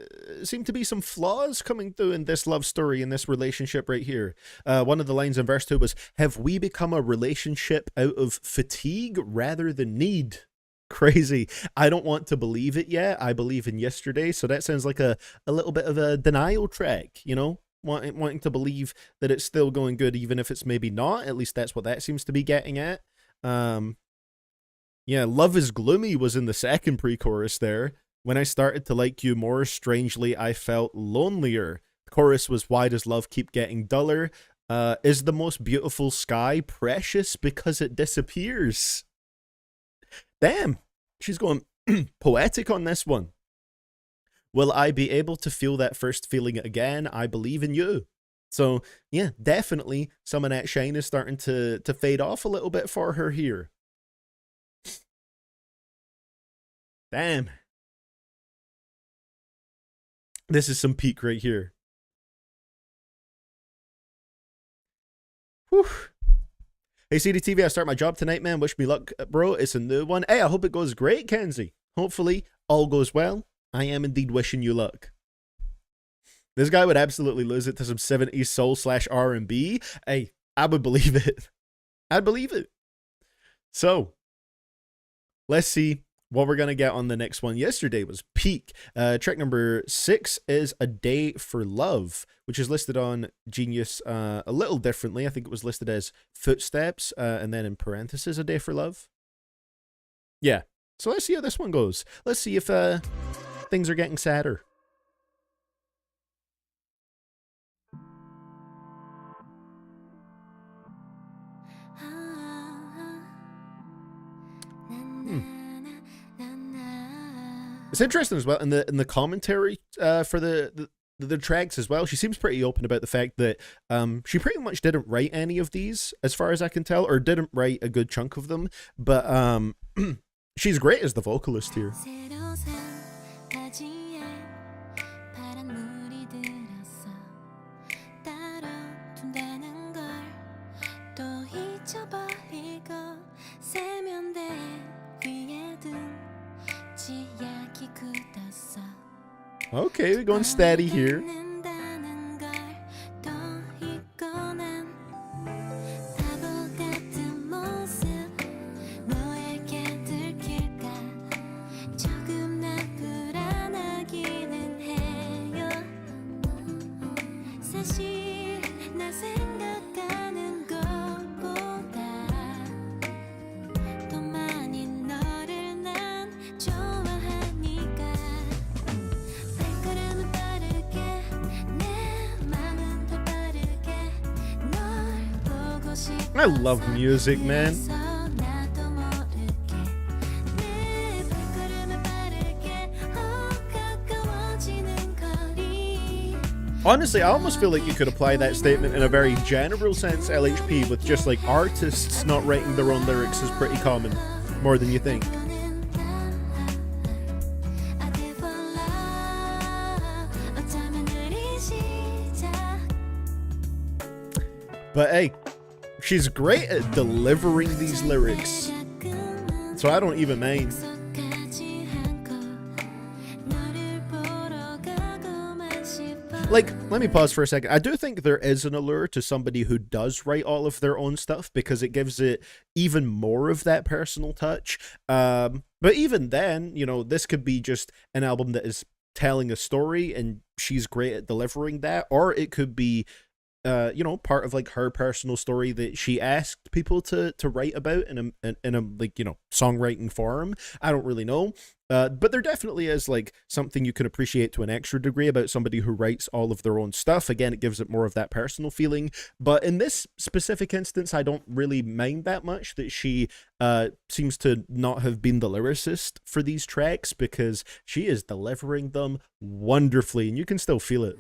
some flaws coming through in this love story, in this relationship right here. One of the lines in verse 2 was, "Have we become a relationship out of fatigue rather than need?" Crazy. I don't want to believe it yet. I believe in yesterday. So that sounds like a little bit of a denial track, you know? Wanting to believe that it's still going good, even if it's maybe not. At least that's what that seems to be getting at. Yeah, "Love is gloomy" was in the second pre-chorus there. "When I started to like you more, strangely I felt lonelier." The chorus was, "Why does love keep getting duller? Is the most beautiful sky precious because it disappears?" Damn, she's going poetic on this one. "Will I be able to feel that first feeling again? I believe in you." So, yeah, definitely some of that shine is starting to fade off a little bit for her here. Damn. This is some peak right here. Whew. "Hey, CDTV, I start my job tonight, man. Wish me luck, bro. It's a new one." Hey, I hope it goes great, Kenzie. Hopefully, all goes well. I am indeed wishing you luck. This guy would absolutely lose it to some 70s soul / R&B. Hey, I would believe it. I'd believe it. So, let's see what we're going to get on the next one. Yesterday was peak. Track number 6 is "A Day for Love," which is listed on Genius a little differently. I think it was listed as "Footsteps," and then in parentheses, "A Day for Love." Yeah. So let's see how this one goes. Let's see if things are getting sadder. It's interesting as well in the commentary for the tracks as well. She seems pretty open about the fact that she pretty much didn't write any of these, as far as I can tell, or didn't write a good chunk of them. But she's great as the vocalist here. Okay, we're going steady here. I love music, man. Honestly, I almost feel like you could apply that statement in a very general sense, LHP, with just like artists not writing their own lyrics is pretty common, more than you think. But hey, she's great at delivering these lyrics, so I don't even mind. Like, let me pause for a second. I do think there is an allure to somebody who does write all of their own stuff, because it gives it even more of that personal touch. But even then, you know, this could be just an album that is telling a story and she's great at delivering that, or it could be you know, part of like her personal story that she asked people to write about in a like, you know, songwriting form. I don't really know. But there definitely is like something you can appreciate to an extra degree about somebody who writes all of their own stuff. Again, it gives it more of that personal feeling. But in this specific instance, I don't really mind that much that she seems to not have been the lyricist for these tracks, because she is delivering them wonderfully and you can still feel it.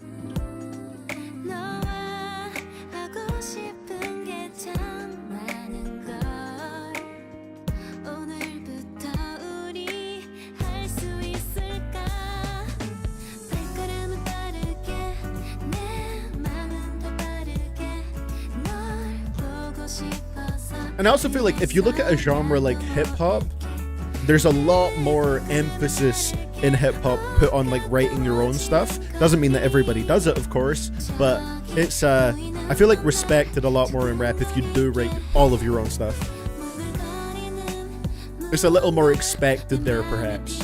너와 하고 싶은 게 참 많은 걸 오늘부터 우리 할 수 있을까 발걸음은 빠르게 내 맘은 더 빠르게 널 보고 싶어서 And I also feel like if you look at a genre like hip-hop, there's a lot more emphasis in hip-hop put on like writing your own stuff. Doesn't mean that everybody does it, of course, but it's I feel like respected a lot more in rap if you do write all of your own stuff. It's a little more expected there, perhaps.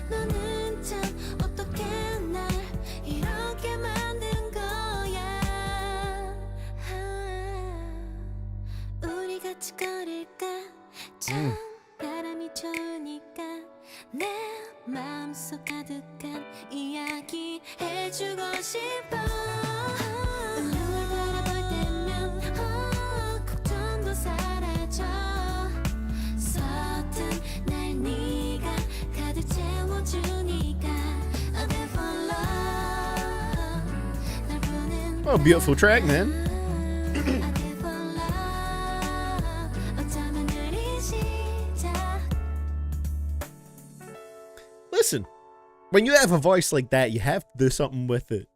너는 참 어떻게 날 이렇게 만든 거야 우리 같이 걸을까 참 바람이 좋으니까 내 마음속 가득한 이야기 해주고 싶어 눈을 바라볼 때면 걱정도 사라져 서툰 날 네가 가득 채워주니까 I live for love 날 보는 Oh, beautiful track, man. I live for love 어쩌면 우리 시작 Listen, when you have a voice like that, you have to do something with it.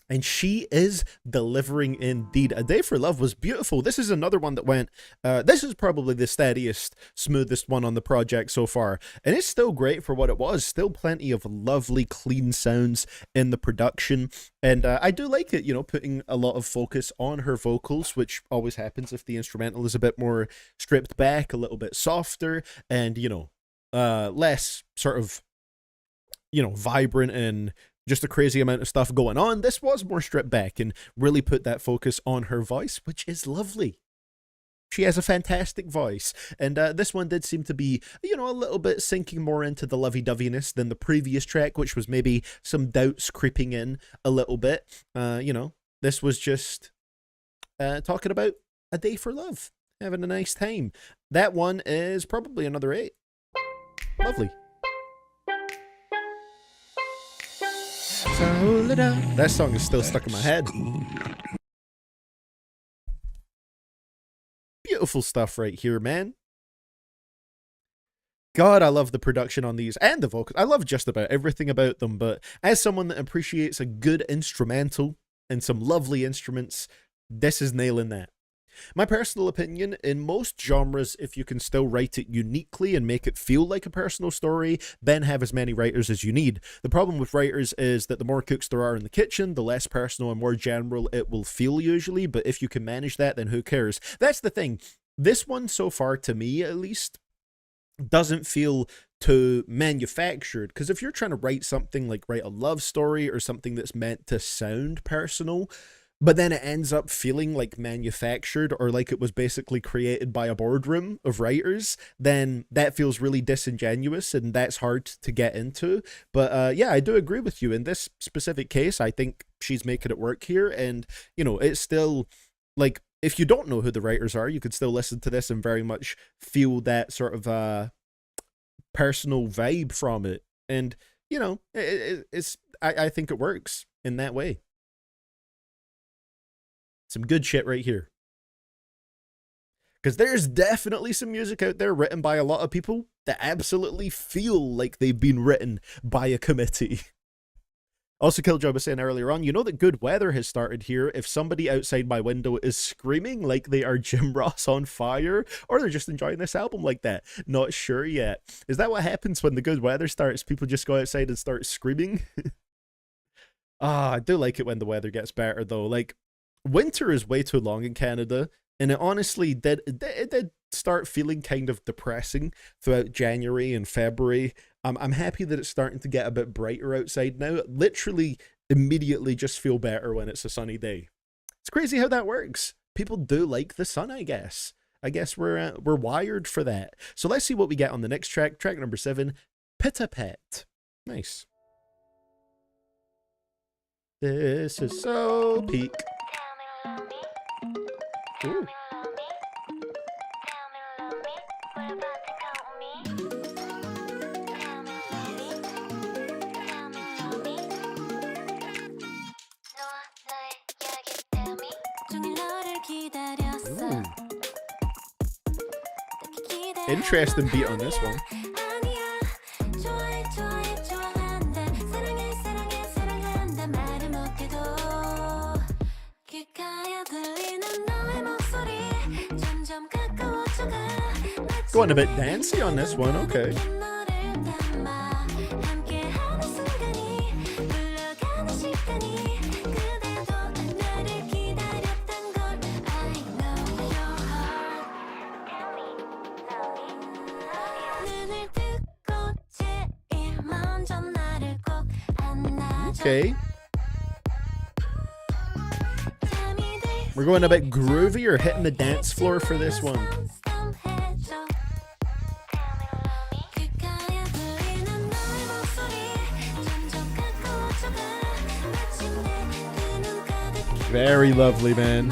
And she is delivering indeed. A Day for Love was beautiful. This is another one that went, this is probably the steadiest, smoothest one on the project so far. And it's still great for what it was. Still plenty of lovely, clean sounds in the production. And I do like it, you know, putting a lot of focus on her vocals, which always happens if the instrumental is a bit more stripped back, a little bit softer, and, you know, less sort of, you know, vibrant and just a crazy amount of stuff going on. This was more stripped back and really put that focus on her voice, which is lovely. She has a fantastic voice, and this one did seem to be, you know, a little bit sinking more into the lovey-doveyness than the previous track, which was maybe some doubts creeping in a little bit. You know, this was just talking about a day for love, having a nice time. That one is probably another 8. Lovely. That song is still stuck in my head. Beautiful stuff right here, man. God, I love the production on these and the vocals. I love just about everything about them, but as someone that appreciates a good instrumental and some lovely instruments, this is nailing that. My personal opinion, in most genres, if you can still write it uniquely and make it feel like a personal story, then have as many writers as you need. The problem with writers is that the more cooks there are in the kitchen, the less personal and more general it will feel usually, but if you can manage that, then who cares? That's the thing. This one so far, to me at least, doesn't feel too manufactured, because if you're trying to write something like write a love story or something that's meant to sound personal, but then it ends up feeling like manufactured or like it was basically created by a boardroom of writers, then that feels really disingenuous and that's hard to get into. But yeah, I do agree with you. In this specific case, I think she's making it work here. And, you know, it's still like, if you don't know who the writers are, you could still listen to this and very much feel that sort of personal vibe from it. And, you know, I think it works in that way. Some good shit right here. Because there's definitely some music out there written by a lot of people that absolutely feel like they've been written by a committee. Also, Killjoy was saying earlier on, you know that good weather has started here if somebody outside my window is screaming like they are Jim Ross on fire, or they're just enjoying this album like that. Not sure yet. Is that what happens when the good weather starts? People just go outside and start screaming? I do like it when the weather gets better, though. Like, winter is way too long in Canada, and it honestly did start feeling kind of depressing throughout January and February. I'm happy that it's starting to get a bit brighter outside now. Literally, immediately just feel better when it's a sunny day. It's crazy how that works. People do like the sun, I guess. I guess we're wired for that. So let's see what we get on the next track. Track number 7, Pitta Pet. Nice. This is so peak. Ooh. Interesting beat on this one. Going a bit dancey on this one, okay. Okay. We're going a bit groovy or hitting the dance floor for this one. Very lovely, man.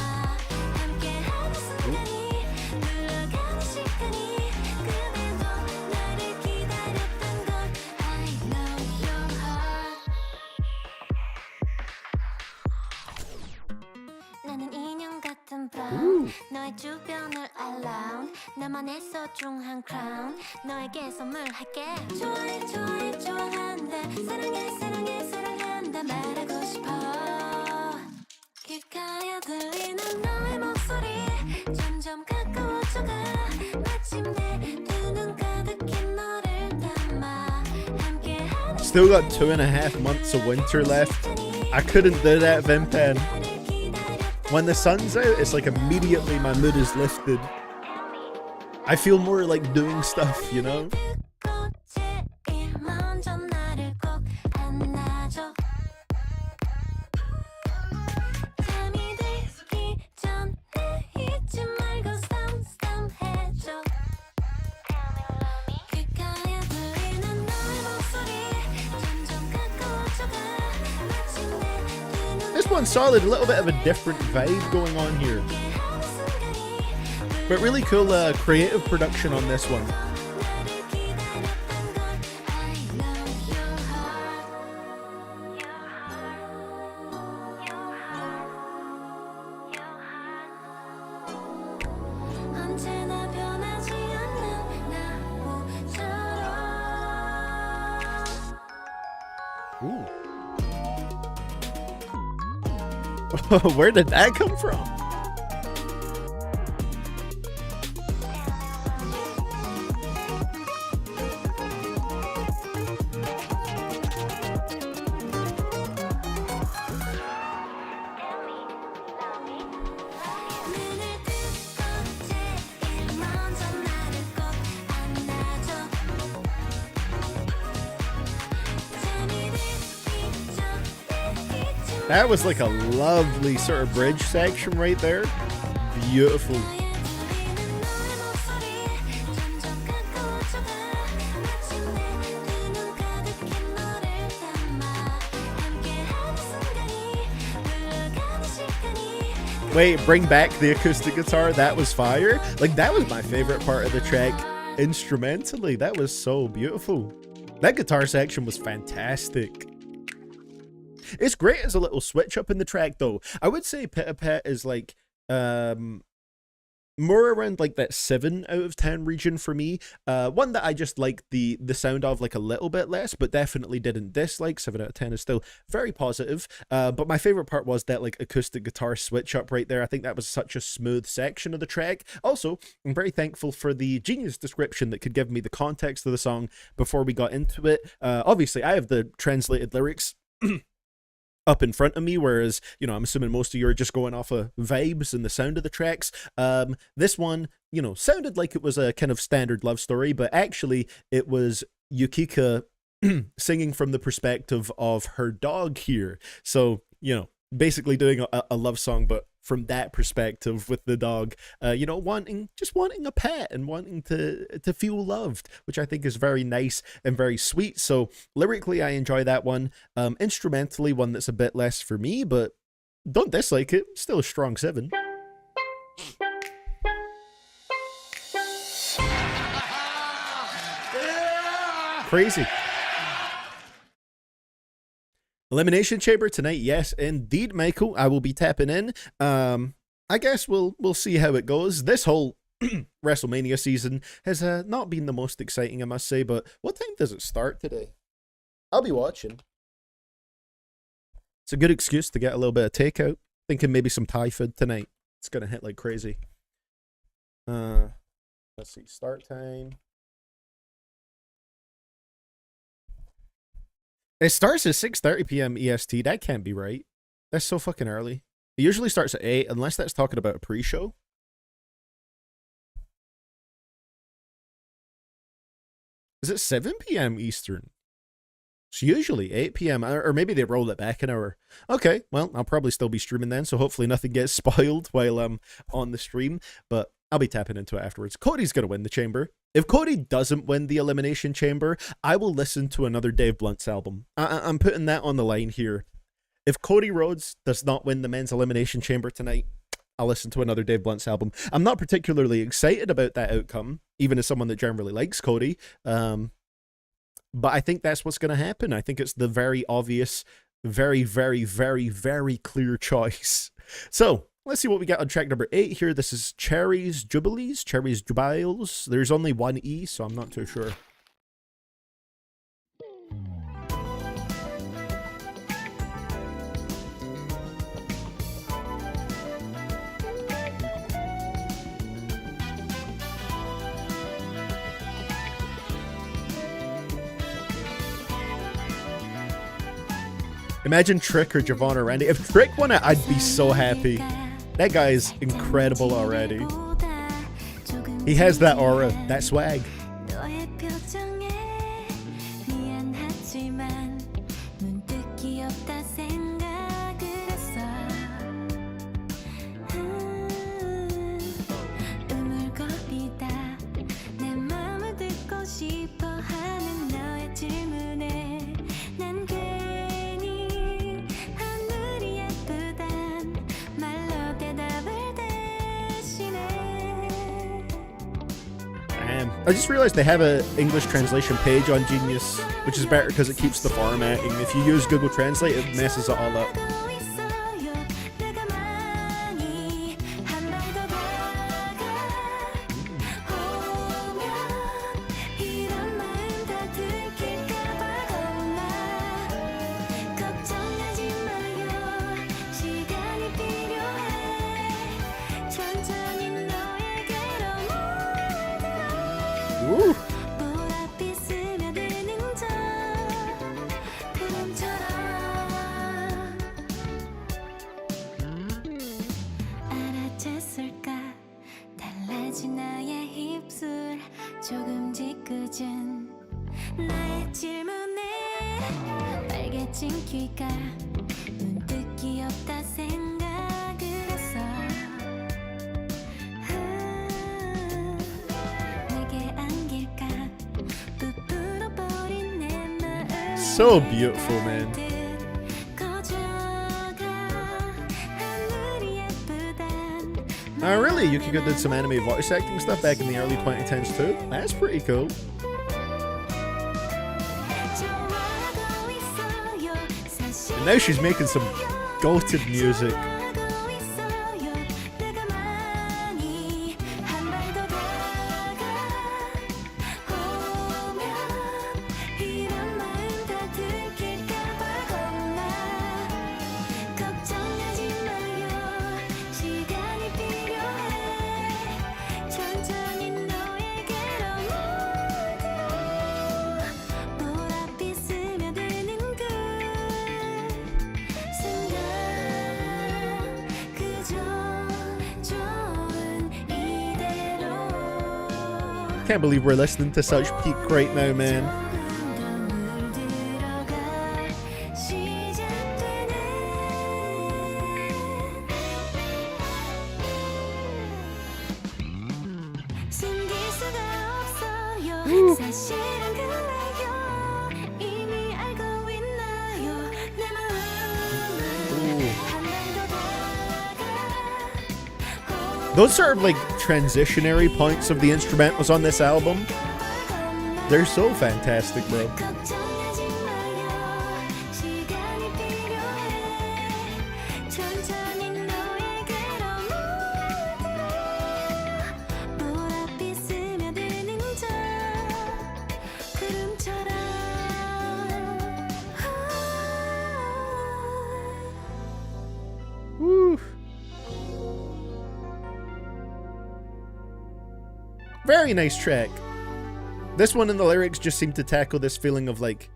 너의 주변을 around 나만의 소중한 crown 너에게 선물할게 좋아해 좋아해 좋아한다 사랑해 사랑해 사랑한다 말하고 싶어 귓가에 들리는 너의 목소리 점점 가까워져가 마침내 두 눈 가득히 너를 담아 함께하는 Still got 2.5 months of winter left. I couldn't do that, Vimpen. When the sun's out, it's like immediately my mood is lifted. I feel more like doing stuff, you know? This one's solid, a little bit of a different vibe going on here. But really cool creative production on this one. Ooh. Where did that come from? That was like a lovely sort of bridge section right there. Beautiful. Wait, bring back the acoustic guitar. That was fire. Like, that was my favorite part of the track instrumentally. That was so beautiful. That guitar section was fantastic. It's great as a little switch up in the track, though. I would say Pitta Pet is like more around like that 7 out of 10 region for me. One that I just like the sound of like a little bit less, but definitely didn't dislike. 7 out of 10 is still very positive. But my favorite part was that like acoustic guitar switch up right there. I think that was such a smooth section of the track. Also, I'm very thankful for the genius description that could give me the context of the song before we got into it. Obviously, I have the translated lyrics up in front of me, whereas, you know, I'm assuming most of you are just going off of vibes and the sound of the tracks. This one, you know, sounded like it was a kind of standard love story, but actually it was Yukika singing from the perspective of her dog here. So, you know, basically doing a love song, but from that perspective with the dog, you know, just wanting a pet and wanting to feel loved, which I think is very nice and very sweet. So lyrically, I enjoy that one. Instrumentally, one that's a bit less for me, but don't dislike it. Still a strong 7. Crazy. Elimination Chamber tonight, yes, indeed, Michael. I will be tapping in. I guess we'll see how it goes. This whole WrestleMania season has not been the most exciting, I must say. But what time does it start today? I'll be watching. It's a good excuse to get a little bit of takeout. Thinking maybe some Thai food tonight. It's gonna hit like crazy. Let's see, start time. It starts at 6:30 p.m. EST. That can't be right. That's so fucking early. It usually starts at 8, unless that's talking about a pre-show. Is it 7 p.m. Eastern? It's usually 8 p.m. Or maybe they roll it back an hour. Okay, well, I'll probably still be streaming then, so hopefully nothing gets spoiled while I'm on the stream. But I'll be tapping into it afterwards. Cody's going to win the chamber. If Cody doesn't win the Elimination Chamber, I will listen to another Dave Blunt's album. I'm putting that on the line here. If Cody Rhodes does not win the Men's Elimination Chamber tonight, I'll listen to another Dave Blunt's album. I'm not particularly excited about that outcome, even as someone that generally likes Cody. But I think that's what's going to happen. I think it's the very obvious, very, very, very, very clear choice. So, let's see what we got on track number 8 here. This is Cherries Jubilees, Cherries Jubiles. There's only one E, so I'm not too sure. Imagine Trick or Javon or Randy. If Trick won it, I'd be so happy. That guy is incredible already. He has that aura, that swag. I just realized they have an English translation page on Genius, which is better because it keeps the formatting. If you use Google Translate, it messes it all up. Woo. So beautiful, man. Really? Yukiko did some anime voice acting stuff back in the early 2010s too? That's pretty cool. And now she's making some goated music. Can't believe we're listening to such peak right now, man. 사실은 그래요 이미 알고 있나요 내 마음을 한번더 다가 Those are like transitionary points of the instrumentals on this album. They're so fantastic, bro. 걱정하지 마요 시간이 필요해 천천히 너에게로 모두 보랏빛 스며드는 저 구름처럼 Woo. Very nice track. This one and the lyrics just seem to tackle this feeling of like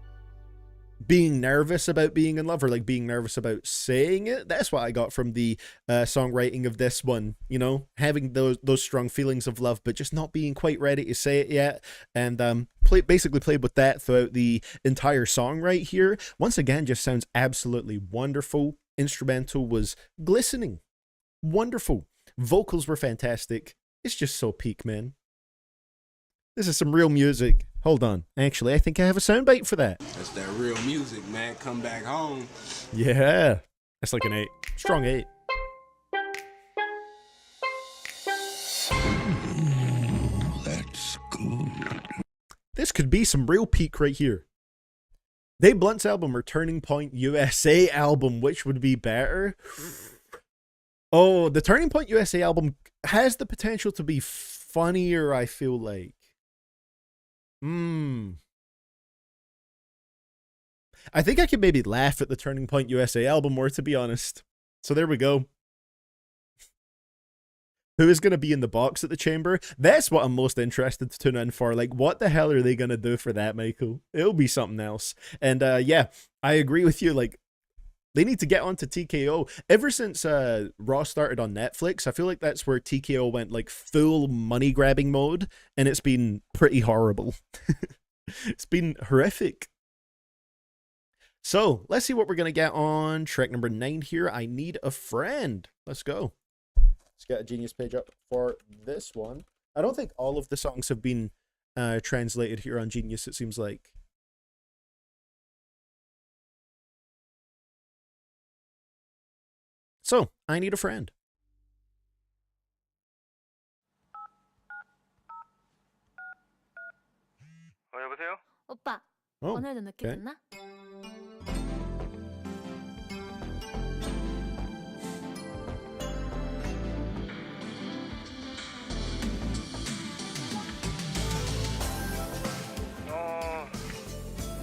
being nervous about being in love, or like being nervous about saying it. That's what I got from the songwriting of this one, you know, having those strong feelings of love but just not being quite ready to say it yet. And basically played with that throughout the entire song right here. Once again, just sounds absolutely wonderful. Instrumental was glistening, wonderful. Vocals were fantastic. It's just so peak, man. This is some real music. Hold on. Actually, I think I have a soundbite for that. That's that real music, man. Come back home. Yeah. That's like an 8. Strong 8. That's good. This could be some real peak right here. They Blunt's album or Turning Point USA album, which would be better? Oh, the Turning Point USA album has the potential to be funnier, I feel like. I think I could maybe laugh at the Turning Point USA album more, to be honest. So there we go. Who is going to be in the box at the chamber? That's what I'm most interested to tune in for. Like, what the hell are they going to do for that, Michael? It'll be something else. And yeah, I agree with you. Like, they need to get onto TKO. Ever since Raw started on Netflix, I feel like that's where TKO went like full money grabbing mode, and it's been pretty horrible. It's been horrific. So let's see what we're gonna get on track number 9 here. I Need a Friend. Let's go. Let's get a Genius page up for this one. I don't think all of the songs have been translated here on Genius, it seems like. So, I Need a Friend. 여보세요? 오빠 Oh, 오늘도 늦게 okay. 잤나?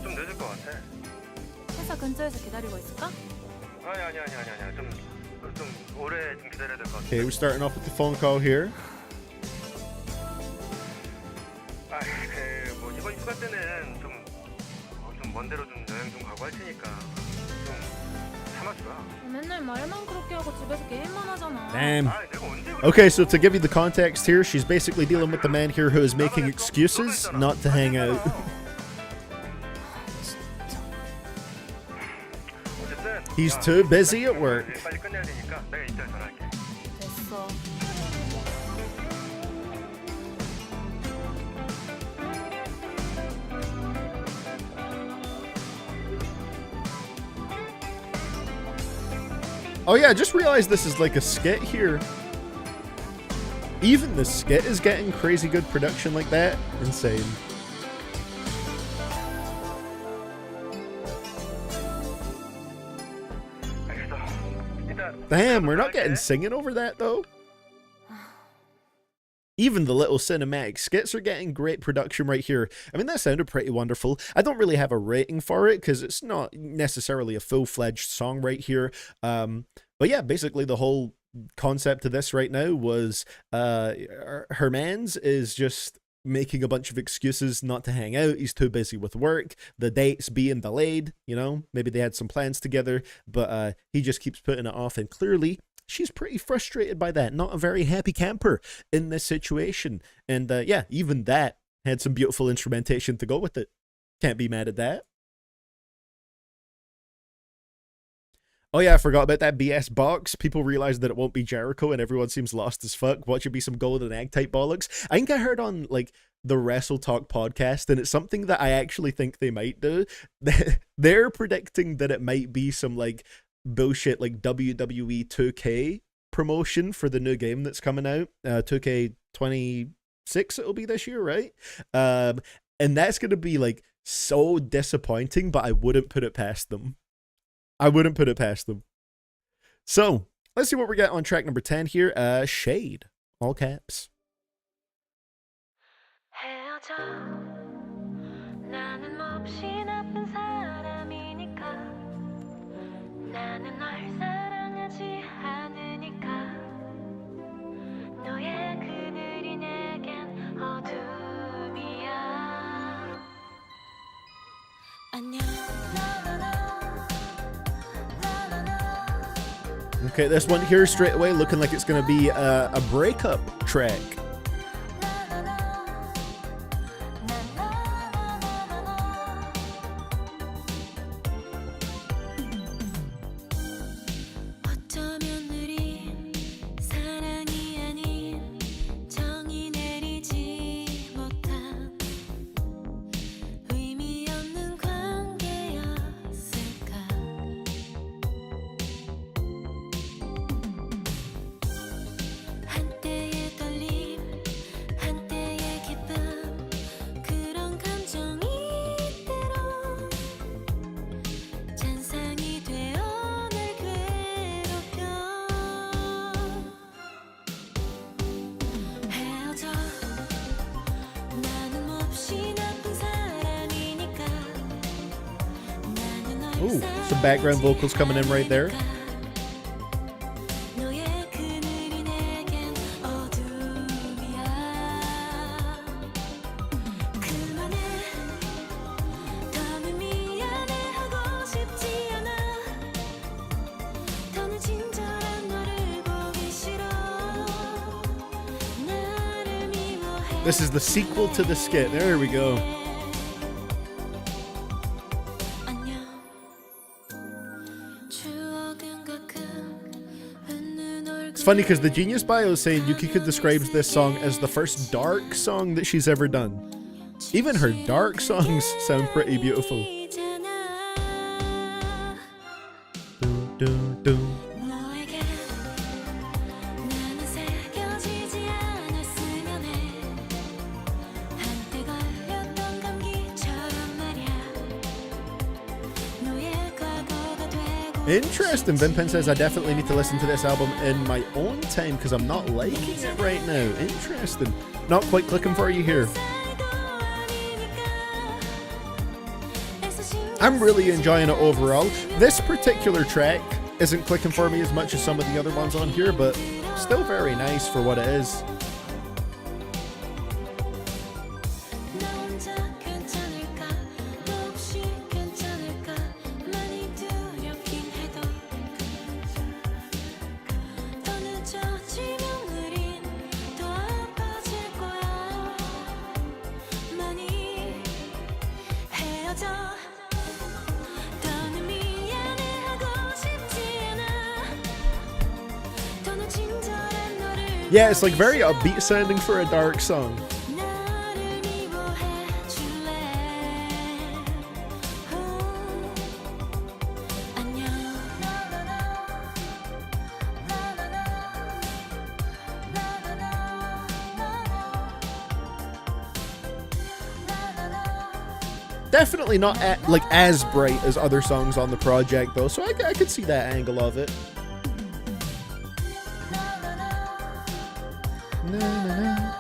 좀 늦을 것 같아. 회사 근처에서 기다리고 있을까? 아니야. 좀 오래 좀 기다려야 될 것 같아. Okay, we're starting off with the phone call here. 뭐 이번 휴가 때는 좀 먼 데로 좀 여행 좀 가고 할 테니까 좀 참아주라. 맨날 말만 그렇게 하고 집에서 게임만 하잖아. Damn. 내가 언제 그래? Okay, so to give you the context here, she's basically dealing with the man here who is making excuses not to hang out. 어쨌든 He's too busy at work. 빨리 끝내야 되니까 내가 이따 전화할게. 됐어. Oh yeah, I just realized this is like a skit here. Even the skit is getting crazy good production like that. Insane. 알겠어. 이따 Damn, we're not getting singing over that though. Even the little cinematic skits are getting great production right here. I mean, that sounded pretty wonderful. I don't really have a rating for it because it's not necessarily a full-fledged song right here. But yeah, basically the whole concept of this right now was her man's is just making a bunch of excuses not to hang out. He's too busy with work. The date's being delayed, you know. Maybe they had some plans together, but he just keeps putting it off. And clearly, she's pretty frustrated by that. Not a very happy camper in this situation. And yeah, even that had some beautiful instrumentation to go with it. Can't be mad at that. Oh yeah, I forgot about that BS box. People realize that it won't be Jericho and everyone seems lost as fuck. What should be some golden egg type bollocks? I think I heard on like the Wrestle Talk podcast, and it's something that I actually think they might do. They're predicting that it might be some like bullshit like WWE 2K promotion for the new game that's coming out. 2K26 it'll be this year, right? And that's gonna be like so disappointing, but I wouldn't put it past them. I wouldn't put it past them. So let's see what we got on track number 10 here. Shade, all caps. 헤어져 나는 몹시 나쁜 사람이니까 나는 널 사랑하지 않으니까 너의 그늘이 내겐 어둠이야 안녕 Okay, this one here straight away looking like it's going to be a breakup track. 어쩌면 우린 사랑이 아닌 정이 내리지 못한 의미 없는 관계였을까 한때의 떨림 한때의 기쁨 그런 감정이 때론 잔상이 되어 날 괴롭혀 헤어져 나는 몹시 나쁜 사람이니까 나는 널 Ooh, some background vocals coming in right there. 너의 그늘이 내겐 어둠이야 그만해 더는 미안해하고 싶지 않아 더는 친절한 너를 보기 싫어 나를 미워해 This is the sequel to the skit. There we go. 안녕 추억은 가끔 웃는 얼굴 It's funny because the Genius bio is saying Yukiko describes this song as the first dark song that she's ever done. Even her dark songs sound pretty beautiful. Dun, dun, dun. 너에게 나는 새겨지지 않았으면 해 한때 걸렸던 감기처럼 말야 너의 과거가 되고 Interesting. Vimpin says I definitely need to listen to this album in my own time because I'm not liking it right now. Interesting. Not quite clicking for you here. I'm really enjoying it overall. This particular track isn't clicking for me as much as some of the other ones on here, but still very nice for what it is. 나 혼자 괜찮을까 너 없이 괜찮을까 많이 두렵긴 해도 더 늦어지면 우린 더 아파질 거야 많이 헤어져 더는 미안해하고 싶지 않아 더는 친절한 너를 Yeah, it's like very upbeat sounding for a dark song. 나를 미워해 줄래 안녕 Definitely not like as bright as other songs on the project though, so I could see that angle of it. Na, na, na.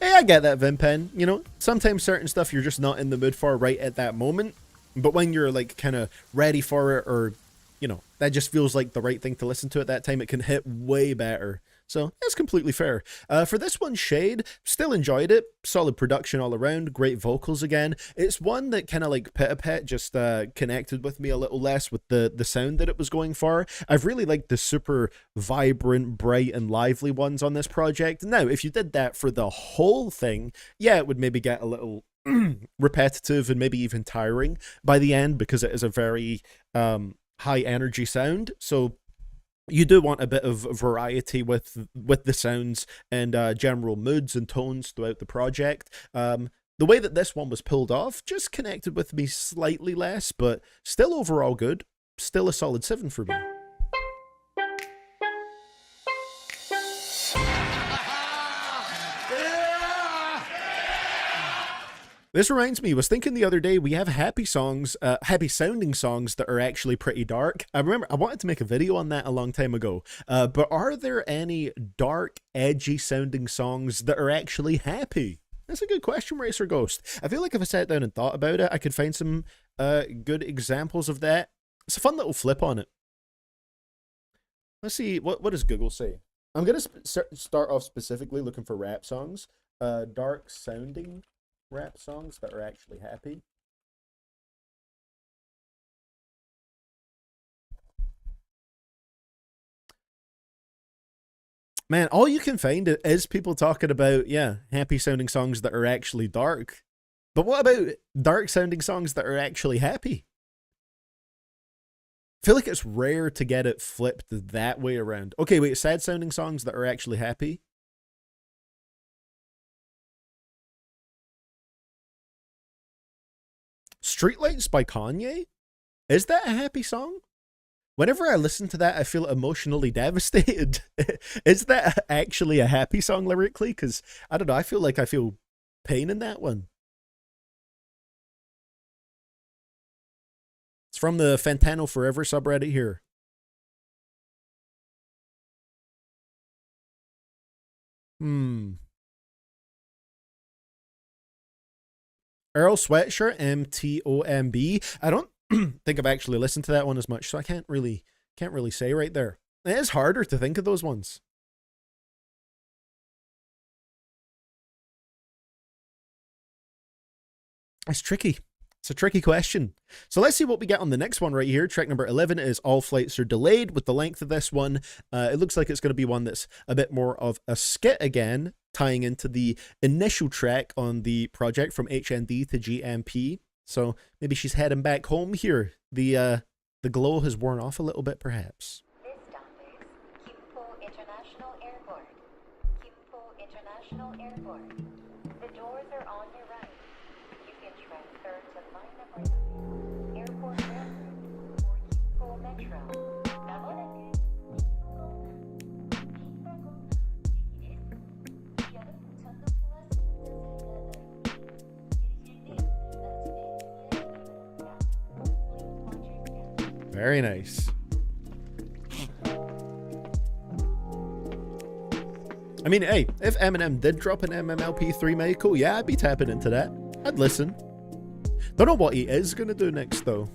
Hey, I get that, Vimpen. You know, sometimes certain stuff you're just not in the mood for right at that moment. But when you're like kind of ready for it, or, you know, that just feels like the right thing to listen to at that time, it can hit way better. So that's completely fair. For this one, Shade, still enjoyed it. Solid production all around, great vocals again. It's one that kind of like Pit just connected with me a little less with the sound that it was going for. I've really liked the super vibrant, bright, and lively ones on this project. Now, if you did that for the whole thing, yeah, it would maybe get a little repetitive and maybe even tiring by the end because it is a very high energy sound. So you do want a bit of variety with the sounds and general moods and tones throughout the project. The way that this one was pulled off just connected with me slightly less, but still overall good. Still a solid 7 for me. This reminds me, I was thinking the other day, we have happy songs, happy sounding songs that are actually pretty dark. I remember I wanted to make a video on that a long time ago, but are there any dark, edgy sounding songs that are actually happy? That's a good question, Racer Ghost. I feel like if I sat down and thought about it, I could find some good examples of that. It's a fun little flip on it. Let's see, what does Google say? I'm going to start off specifically looking for rap songs. Dark sounding rap songs that are actually happy. Man, all you can find is people talking about, yeah, happy sounding songs that are actually dark. But what about dark sounding songs that are actually happy? I feel like it's rare to get it flipped that way around. Okay, wait, sad sounding songs that are actually happy? Streetlights by Kanye? Is that a happy song? Whenever I listen to that, I feel emotionally devastated. Is that actually a happy song lyrically? Because, I don't know, I feel like I feel pain in that one. It's from the Fantano Forever subreddit here. Earl Sweatshirt, MTOMB. I don't think I've actually listened to that one as much, so I can't really say right there. It is harder to think of those ones. It's tricky. It's a tricky question. So let's see what we get on the next one right here. Track number 11 is All Flights Are Delayed. With the length of this one, it looks like it's going to be one that's a bit more of a skit again, tying into the initial track on the project from HND to GMP. So maybe she's heading back home here. The glow has worn off a little bit, perhaps. This stop is Gimpo International Airport. Gimpo International Airport. The doors are on your right. You can transfer to line number 3, Airport Railroad or Gimpo Metro. Very nice. I mean, hey, if Eminem did drop an MMLP3 Michael, yeah, I'd be tapping into that. I'd listen. Don't know what he is gonna do next, though.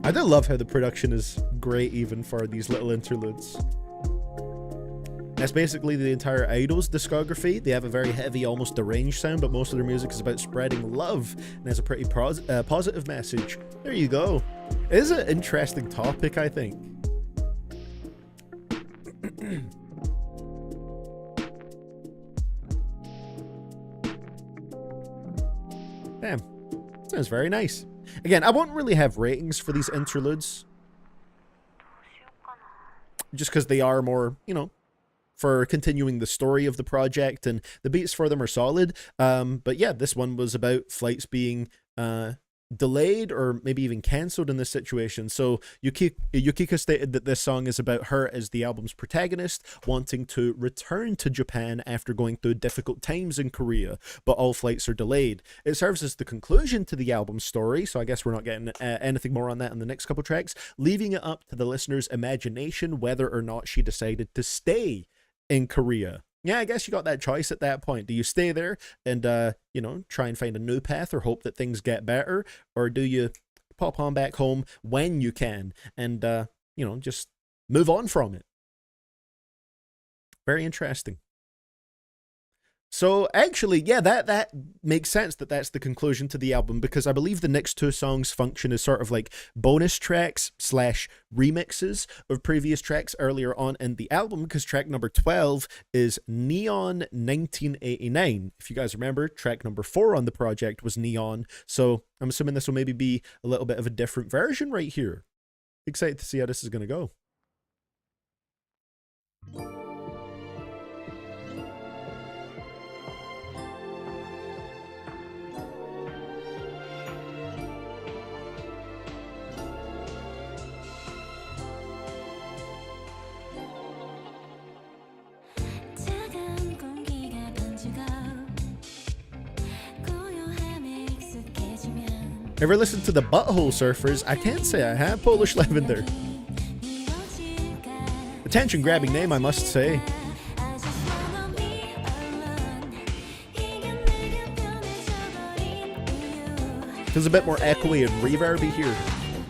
I do love how the production is great even for these little interludes. That's basically the entire Idol's discography. They have a very heavy, almost deranged sound, but most of their music is about spreading love and has a pretty positive message. There you go. It is an interesting topic, I think. Damn. Sounds very nice. Again, I won't really have ratings for these interludes. Just because they are more, you know, for continuing the story of the project, and the beats for them are solid. But yeah, this one was about flights being delayed or maybe even cancelled in this situation. So Yukika stated that this song is about her as the album's protagonist wanting to return to Japan after going through difficult times in Korea, but all flights are delayed. It serves as the conclusion to the album's story, so I guess we're not getting anything more on that in the next couple tracks, leaving it up to the listener's imagination whether or not she decided to stay in Korea. yeah, I guess you got that choice at that point. Do you stay there and, you know, try and find a new path or hope that things get better? Or do you pop on back home when you can and, you know, just move on from it? Very interesting. So actually, yeah, that makes sense that that's the conclusion to the album, because I believe the next two songs function as sort of like bonus tracks / remixes of previous tracks earlier on in the album, because track number 12 is Neon 1989. If you guys remember, track number 4 on the project was Neon, so I'm assuming this will maybe be a little bit of a different version right here. Excited to see how this is going to go. 작은 공기가 번지고 고요함에 익숙해지면 Ever listen to the Butthole Surfers? I can't say I have. Polish Lavender. Attention grabbing name, I must say. I just wanna be alone. 이게 내게 변해져버린 이유. Feels a bit more echoey and reverby here.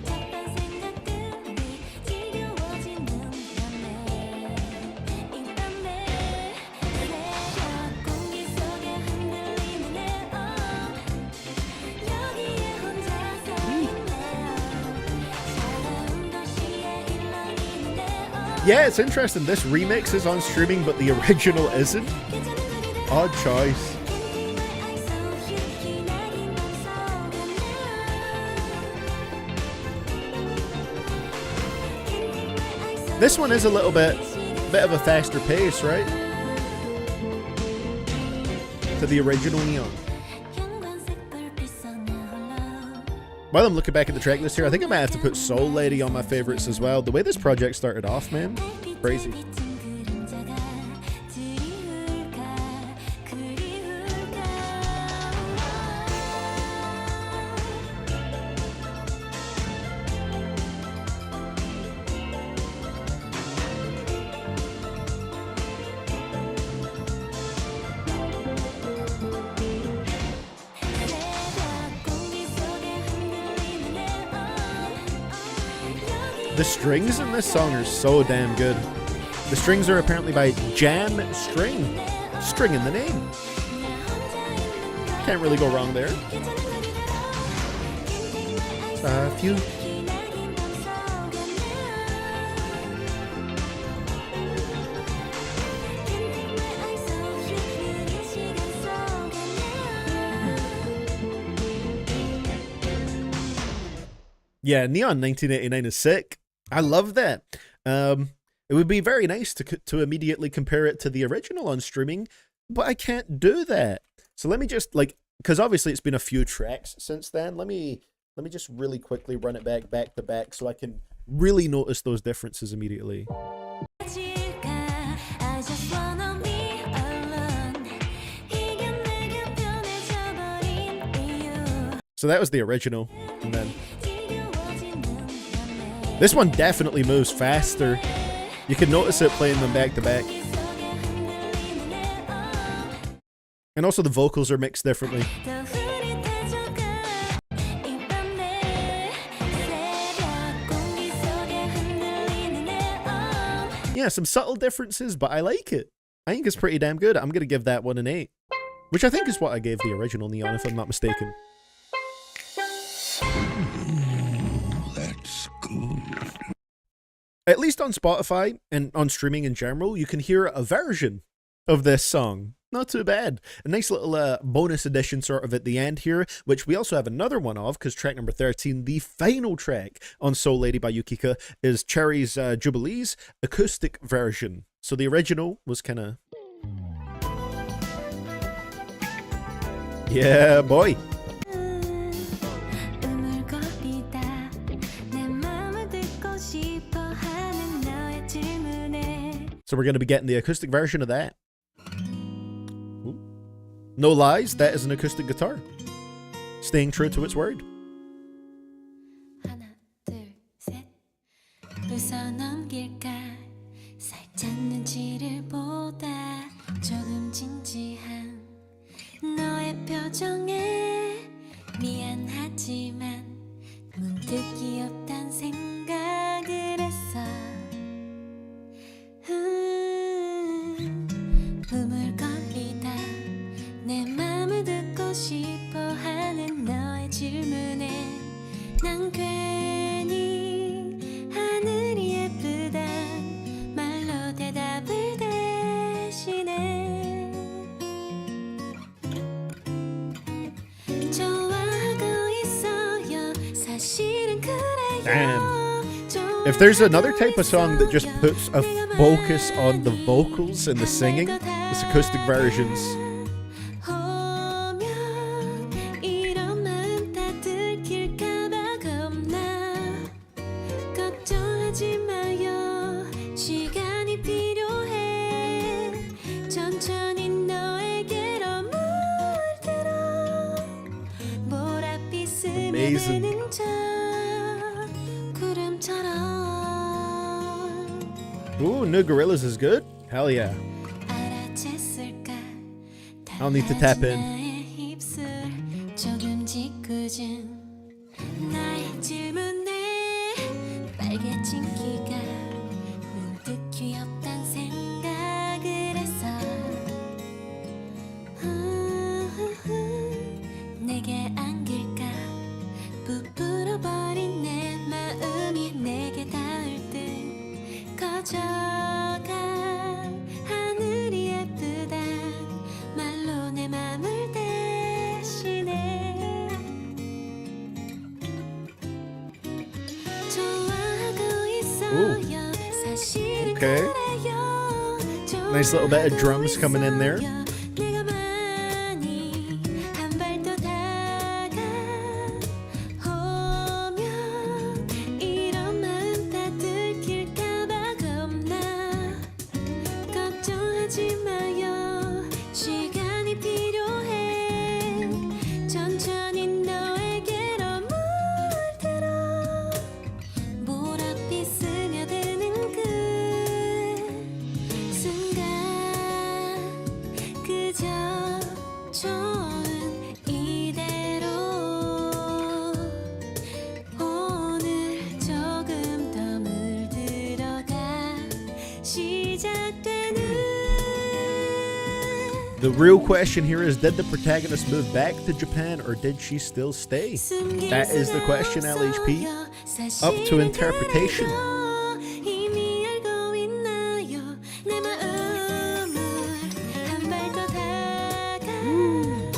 착한 생각들이 지겨워지는 밤에 이 밤에 새벽 공기 속에 흔들리는 네온 여기에 혼자서 있네요. 차가운 도시에 일렁이는 네온 Yeah, it's interesting. This remix is on streaming, but the original isn't. Odd choice. This one is a little bit of a faster pace, right? To the original Neon. While I'm looking back at the track list here, I think I might have to put Soul Lady on my favorites as well. The way this project started off, man, crazy. The strings in this song are so damn good. The strings are apparently by Jam String. String in the name. Can't really go wrong there. A few. Yeah, Neon 1989 is sick. I love that. It would be very nice to immediately compare it to the original on streaming, but I can't do that. So let me just, like, because obviously it's been a few tracks since then. Let me just really quickly run it back to back so I can really notice those differences immediately. I just wanna be alone. 이게 내게 변해져버린 이유. So that was the original, and then this one definitely moves faster. You can notice it playing them back to back. And also the vocals are mixed differently. Yeah, some subtle differences, but I like it. I think it's pretty damn good. I'm going to give that one an 8. Which I think is what I gave the original Neon, if I'm not mistaken. That's good. At least on Spotify and on streaming in general, you can hear a version of this song. Not too bad. A nice little bonus edition sort of at the end here, which we also have another one of, because track number 13, the final track on Soul Lady by Yukika, is Cherry's Jubilee's acoustic version. So the original was kind of... Yeah, boy. So we're going to be getting the acoustic version of that. Ooh. No lies, that is an acoustic guitar. Staying true to its word. 하나, 둘, 셋. 웃어 넘길까? 살짝 눈치를 보다 표정에 미안하지만 문득 귀엽단 생각을 했어. 우물거리다 내 맘을 듣고 싶어 하는 너의 질문에 난 괜히 하늘이 예쁘단 말로 대답을 대신해. 좋아하고 있어요 사실은 그래요. Damn. If there's another type of song that just puts a focus on the vocals and the singing, it's acoustic versions. 이런 마음 다 들킬까봐 겁나. 걱정하지 마요 시간이 필요해. 천천히 너에게로 물들어. 보랏빛 스며드는 저 구름처럼. Ooh, New Gorillas is good? Hell yeah. 알아챘을까? I'll need to tap in. 나의 입술 조금 짓궂은 나의 질문에 빨개진 귀가 문득 귀엽단 생각을 했어. 내게 안길까 부풀어버린 내 마음이 내게 닿을 듯 커져가. 하늘이 예쁘단 말로 내 맘을 대신해. 좋아하고 있어요 사실은 Okay. 그래요. Nice little bit of drums coming in there. 내가 많이 한 발 더 다가오면 이런 마음 다 들킬까봐 겁나. 걱정하지 마요 시간이 필요해. 천천히 너에게로 물들어. 보랏빛 스며드는 그 순간 그저 좋은 이대로. 오늘 조금 더 물들어가 시작되는. The real question here is, did the protagonist move back to Japan or did she still stay? That is the question, LHP. Up to interpretation. 이미 알고 있나요 내 마음을 한 발 더 다가오면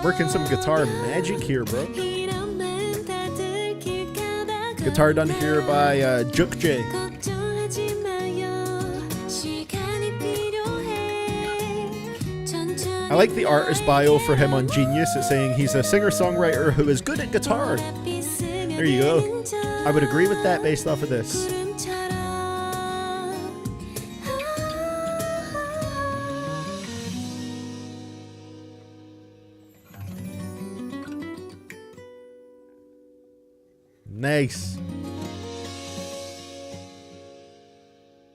Working some guitar magic here, bro. 이런 마음 다 들킬까봐 Guitar done here by Juk J. 걱정하지 마요 시간이 필요해. 천천히 I like the artist bio for him on Genius. It's saying he's a singer-songwriter who is good at guitar. There you go. I would agree with that based off of this. Nice.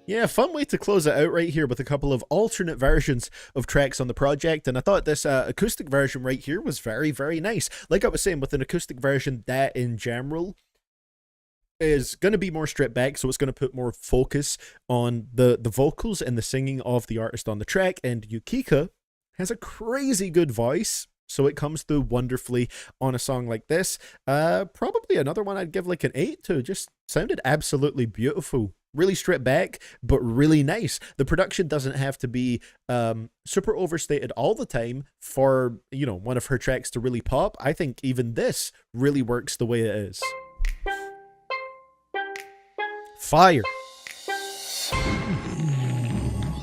Yeah, fun way to close it out right here with a couple of alternate versions of tracks on the project, and I thought this acoustic version right here was very, very nice. Like I was saying, with an acoustic version, that in general is going to be more stripped back, so it's going to put more focus on the vocals and the singing of the artist on the track, and Yukika has a crazy good voice, so it comes through wonderfully on a song like this. Probably another one I'd give like an 8 to. Just sounded absolutely beautiful. Really stripped back, but really nice. The production doesn't have to be super overstated all the time for, you know, one of her tracks to really pop. I think even this really works the way it is. Fire.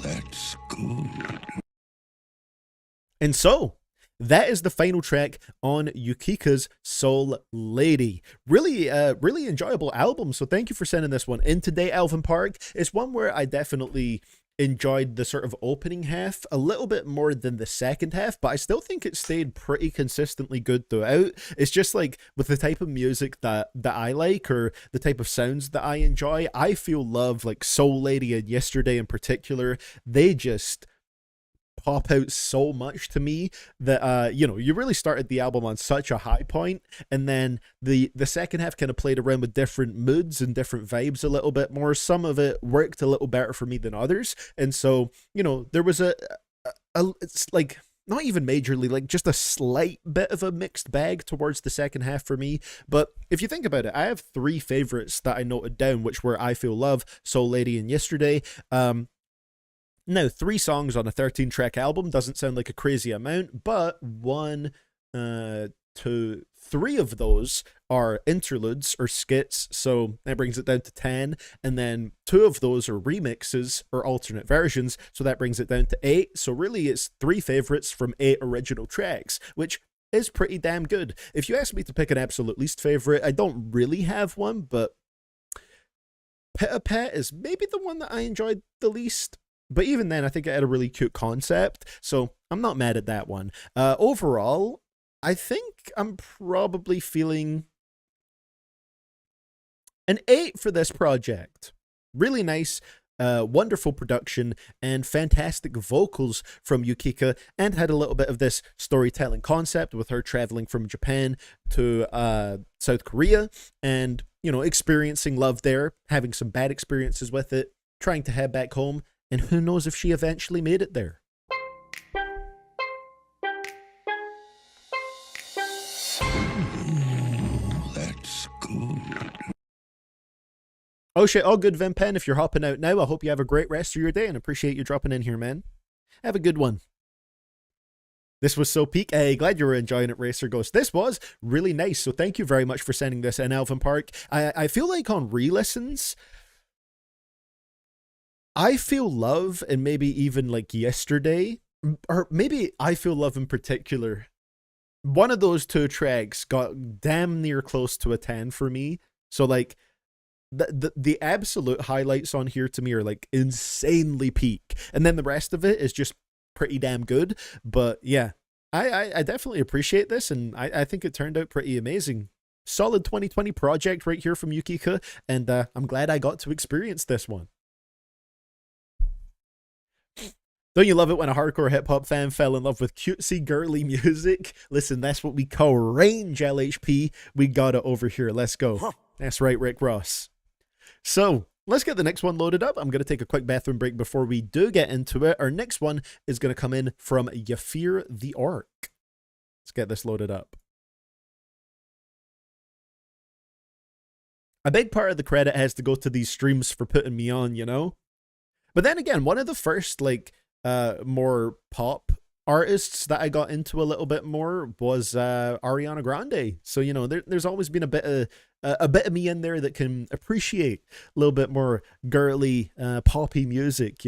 That's good. And so, that is the final track on Yukika's Soul Lady. Really, really enjoyable album. So thank you for sending this one in today, Alvin Park. It's one where I definitely enjoyed the sort of opening half a little bit more than the second half, but I still think it stayed pretty consistently good throughout. It's just like with the type of music that I like, or the type of sounds that I enjoy, I feel love like Soul Lady and Yesterday in particular. They just pop out so much to me that you really started the album on such a high point, and then the second half kind of played around with different moods and different vibes a little bit more. Some of it worked a little better for me than others, and so there was it's like not even majorly, like just a slight bit of a mixed bag towards the second half for me. But if you think about it, I have 3 favorites that I noted down, which were I Feel Love, Soul Lady, and Yesterday. Now, 3 songs on a 13-track album doesn't sound like a crazy amount, but 1, 2, 3 of those are interludes or skits, so that brings it down to 10, and then 2 of those are remixes or alternate versions, so that brings it down to 8. So really it's 3 favorites from 8 original tracks, which is pretty damn good. If you ask me to pick an absolute least favorite, I don't really have one, but Pitta Pet is maybe the one that I enjoyed the least. But even then, I think it had a really cute concept, so I'm not mad at that one. Overall, I think I'm probably feeling an 8 for this project. Really nice, wonderful production, and fantastic vocals from Yukika, and had a little bit of this storytelling concept with her traveling from Japan to South Korea, and, experiencing love there, having some bad experiences with it, trying to head back home, and who knows if she eventually made it there. That's good. Oh shit, all good, Vimpen. If you're hopping out now, I hope you have a great rest of your day and appreciate you dropping in here, man. Have a good one. This was so peak. Hey, glad you were enjoying it, Racer Ghost. This was really nice, so thank you very much for sending this in, Alvin Park. I feel like on re-listens, I Feel Love, and maybe even like Yesterday, or maybe I Feel Love in particular, one of those 2 tracks got damn near close to a 10 for me. So like the absolute highlights on here to me are like insanely peak, and then the rest of it is just pretty damn good. But yeah, I definitely appreciate this, and I think it turned out pretty amazing. Solid 2020 project right here from Yukika, and I'm glad I got to experience this one. Don't you love it when a hardcore hip-hop fan fell in love with cutesy girly music? Listen, that's what we call range, LHP. We got it over here. Let's go. That's right, Rick Ross. So, let's get the next one loaded up. I'm going to take a quick bathroom break before we do get into it. Our next one is going to come in from Yafir the Ark. Let's get this loaded up. A big part of the credit has to go to these streams for putting me on, But then again, one of the first, more pop artists that I got into a little bit more was Ariana Grande. So there's always been a bit of me in there that can appreciate a little bit more girly poppy music.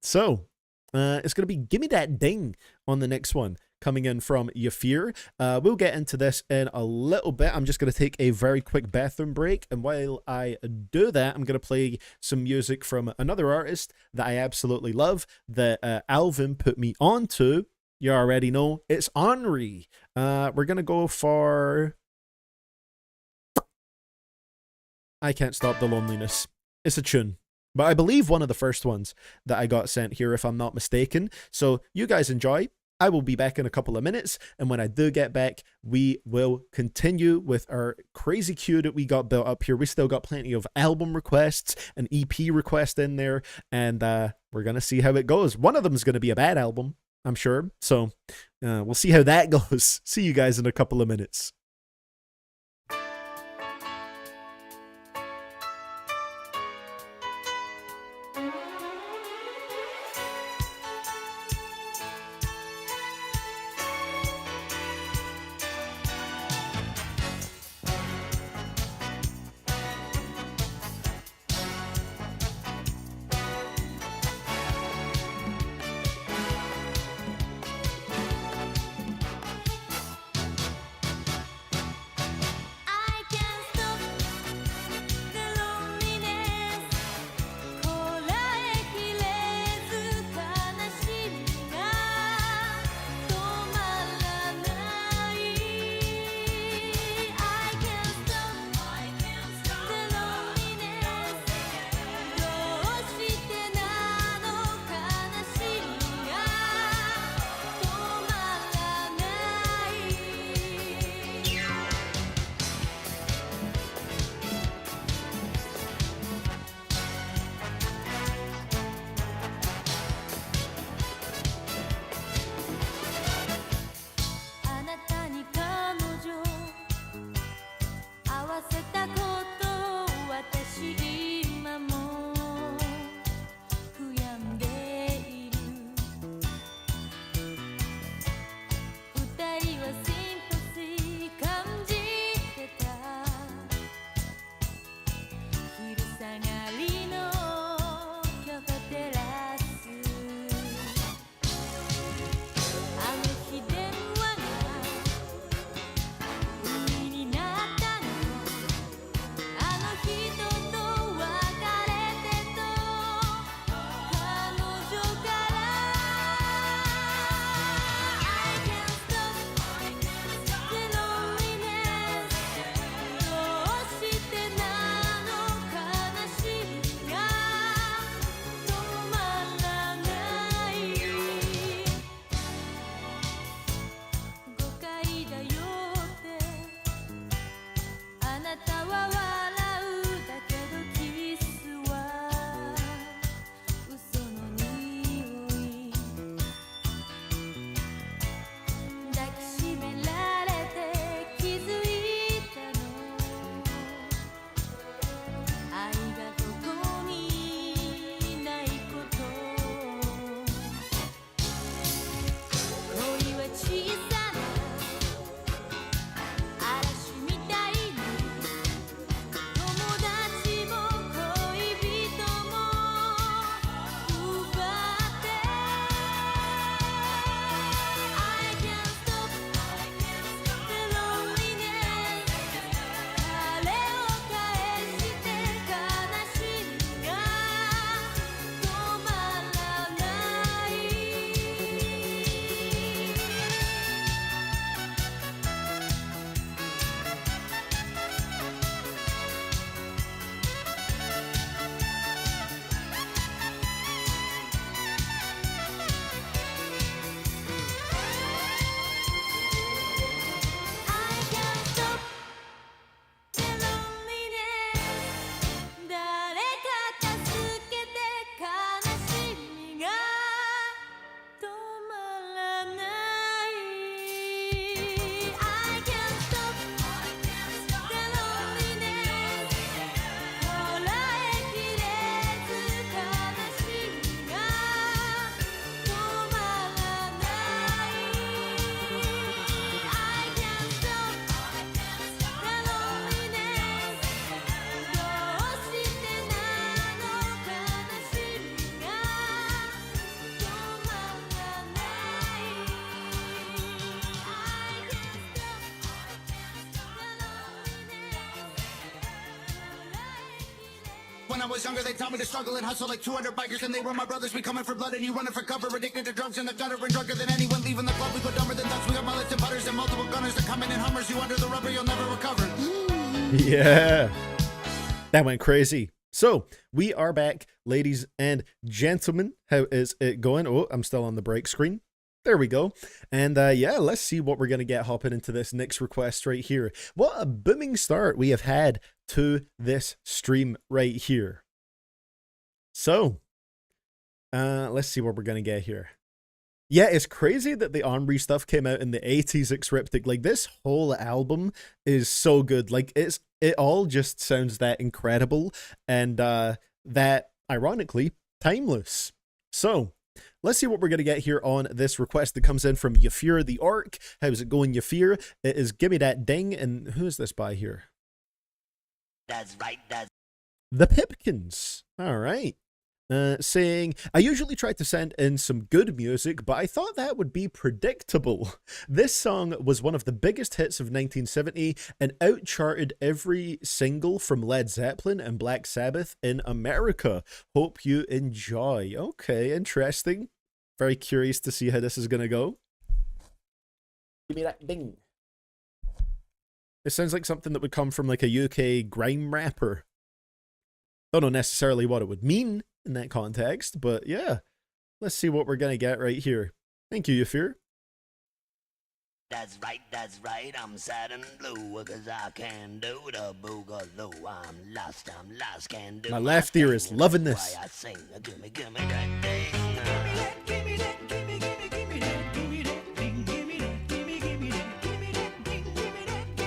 So it's gonna be Gimme That Ding on the next one, coming in from Yafir. We'll get into this in a little bit. I'm just going to take a very quick bathroom break, and while I do that, I'm going to play some music from another artist that I absolutely love, that Alvin put me onto. You already know, it's Henri. We're going to go for I Can't Stop the Loneliness. It's a tune, but I believe one of the first ones that I got sent here, if I'm not mistaken. So you guys enjoy. I will be back in a couple of minutes, and when I do get back, we will continue with our crazy queue that we got built up here. We still got plenty of album requests and EP requests in there, and we're going to see how it goes. One of them is going to be a bad album, I'm sure, so we'll see how that goes. See you guys in a couple of minutes. When I was younger, they taught me to struggle and hustle like 200 bikers, and they were my brothers. We coming for blood and you running for cover. Addicted to drugs in the gutter and drunker than anyone. Leaving the club, we go dumber than ducks. We got mullets and butters and multiple gunners that coming in Hummers. You under the rubber, you'll never recover. Yeah. That went crazy. So, we are back, ladies and gentlemen. How is it going? Oh, I'm still on the break screen. There we go. And yeah, let's see what we're going to get hopping into this next request right here. What a booming start we have had to this stream right here. So, let's see what we're going to get here. Yeah, it's crazy that the Omri stuff came out in the 80s Ecryptic. Like, this whole album is so good. Like, it all just sounds that incredible and that, ironically, timeless. So, let's see what we're going to get here on this request that comes in from Yafir the Orc. How's it going, Yafir? It is Gimme That Ding. And who is this by here? That's right, that's... The Pipkins. All right. Saying, I usually try to send in some good music, but I thought that would be predictable. This song was one of the biggest hits of 1970 and outcharted every single from Led Zeppelin and Black Sabbath in America. Hope you enjoy. Okay, interesting. Very curious to see how this is going to go. Give me that ding. It sounds like something that would come from like a UK grime rapper. Don't know necessarily what it would mean in that context, but yeah, let's see what we're gonna get right here. Thank you, Yafir. That's right, I'm sad and blue, cause I can do the boogaloo. I'm lost, can do my left ear is loving this. I sing, gimme that thing.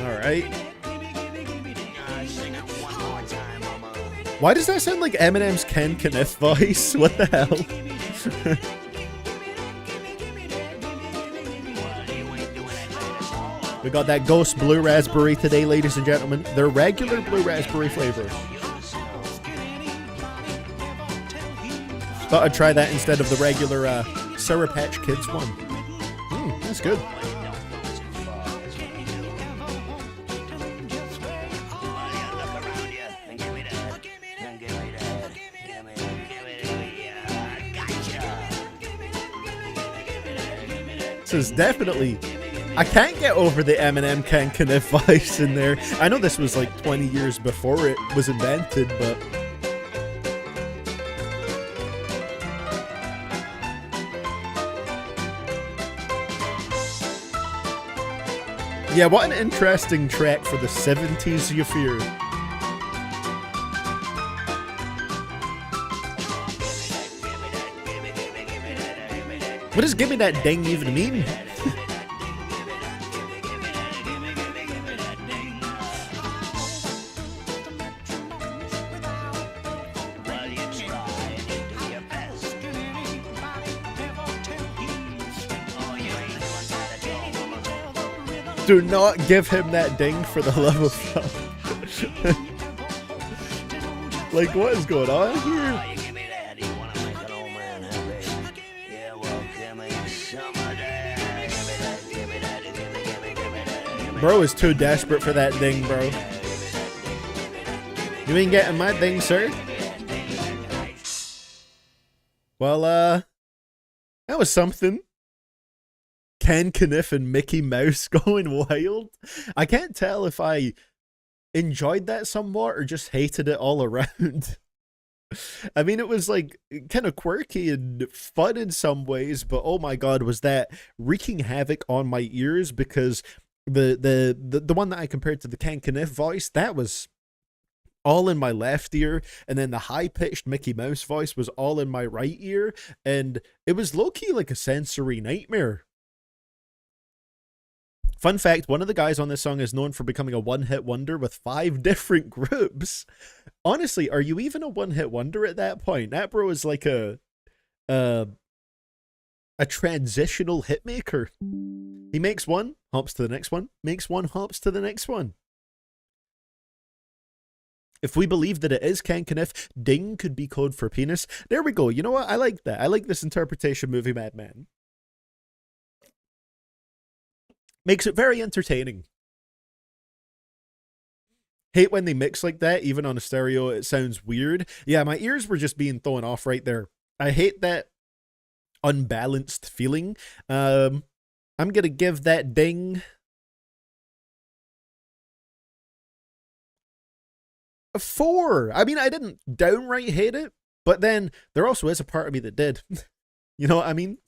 Alright. Why does that sound like Eminem's Ken Kniff voice? What the hell? We got that Ghost Blue Raspberry today, ladies and gentlemen. They're regular Blue Raspberry flavors. Thought I'd try that instead of the regular Sour Patch Kids one. That's good. This is definitely... I can't get over the Eminem Ken Kniff voice in there. I know this was like 20 years before it was invented, but... yeah, what an interesting track for the 70s, Yafir. What does Gimme That Ding even mean? Do not give him that ding for the love of God. Like, what is going on here? Bro is too desperate for that ding, bro. You ain't getting my ding, sir. Well, that was something. Ken Kniff and Mickey Mouse going wild. I can't tell if I enjoyed that somewhat or just hated it all around. I mean, it was like kind of quirky and fun in some ways, but oh my god, was that wreaking havoc on my ears, because the one that I compared to the Ken Kniff voice, that was all in my left ear, and then the high-pitched Mickey Mouse voice was all in my right ear, and it was low-key like a sensory nightmare. Fun fact, one of the guys on this song is known for becoming a one-hit wonder with 5 different groups. Honestly, are you even a one-hit wonder at that point? That bro is like a transitional hitmaker. He makes one, hops to the next one, makes one, hops to the next one. If we believe that it is Ken Kniff, ding could be code for penis. There we go. You know what? I like that. I like this interpretation, Movie Madman. Makes it very entertaining. Hate when they mix like that, even on a stereo, it sounds weird. Yeah, my ears were just being thrown off right there. I hate that unbalanced feeling. I'm gonna give that ding a 4. I mean, I didn't downright hate it, but then there also is a part of me that did. You know what I mean?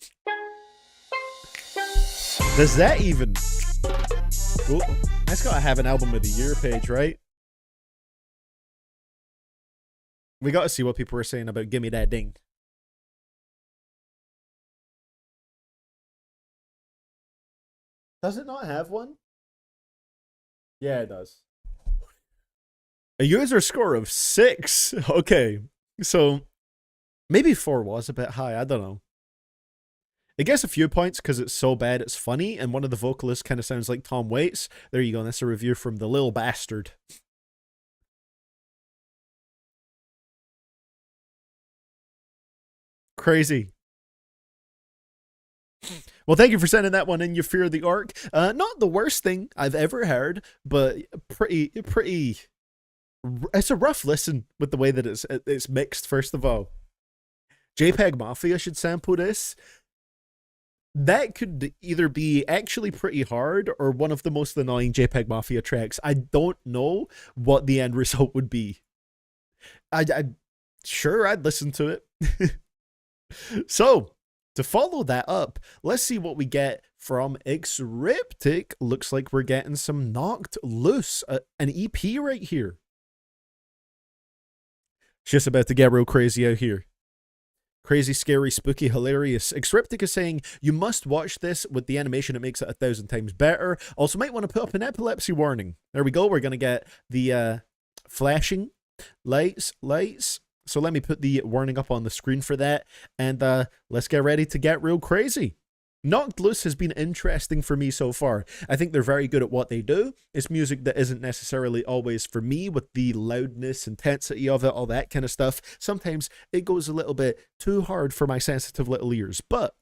Does that even... Oh, that's gotta have an album of the year page, right? We gotta see what people were saying about Gimme That Ding. Does it not have one? Yeah, it does. A user score of 6. Okay, so maybe 4 was a bit high. I don't know. It gets a few points because it's so bad it's funny, and one of the vocalists kind of sounds like Tom Waits. There you go. That's a review from the Lil Bastard. Crazy. Well, thank you for sending that one in, You Fear the Arc. Not the worst thing I've ever heard, but pretty. It's a rough listen with the way that it's mixed. First of all, JPEG Mafia should sample this. That could either be actually pretty hard or one of the most annoying JPEG Mafia tracks. I don't know what the end result would be. Sure, I'd listen to it. So, to follow that up, let's see what we get from Xriptic. Looks like we're getting some Knocked Loose, an EP right here. It's just about to get real crazy out here. Crazy, scary, spooky, hilarious. Xriptic is saying, you must watch this. With the animation, it makes it 1,000 times better. Also, might want to put up an epilepsy warning. There we go. We're going to get the flashing lights. So let me put the warning up on the screen for that. And let's get ready to get real crazy. Knocked Loose has been interesting for me so far. I think they're very good at what they do. It's music that isn't necessarily always for me, with the loudness, intensity of it, all that kind of stuff. Sometimes it goes a little bit too hard for my sensitive little ears, but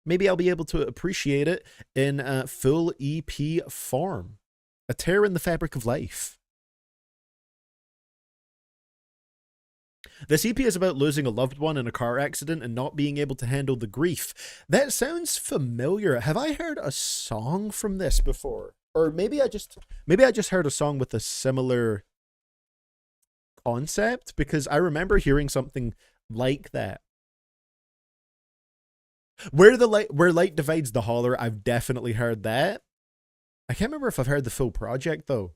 maybe I'll be able to appreciate it in full EP form. A tear in the fabric of life. This EP is about losing a loved one in a car accident and not being able to handle the grief. That sounds familiar. Have I heard a song from this before? Or maybe I just heard a song with a similar concept, because I remember hearing something like that. Where light divides the holler, I've definitely heard that. I can't remember if I've heard the full project though.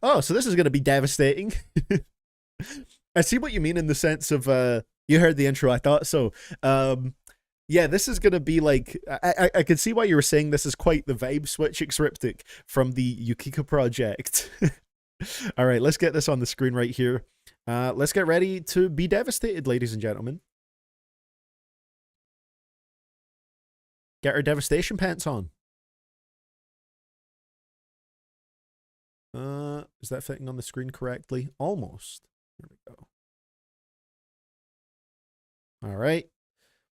Oh, so this is going to be devastating. I see what you mean in the sense of, you heard the intro, I thought so. Yeah, this is going to be like, I can see why you were saying this is quite the vibe switch, Xriptic, from the Yukika project. All right, let's get this on the screen right here. Let's get ready to be devastated, ladies and gentlemen. Get our devastation pants on. Is that fitting on the screen correctly? Almost. There we go. All right.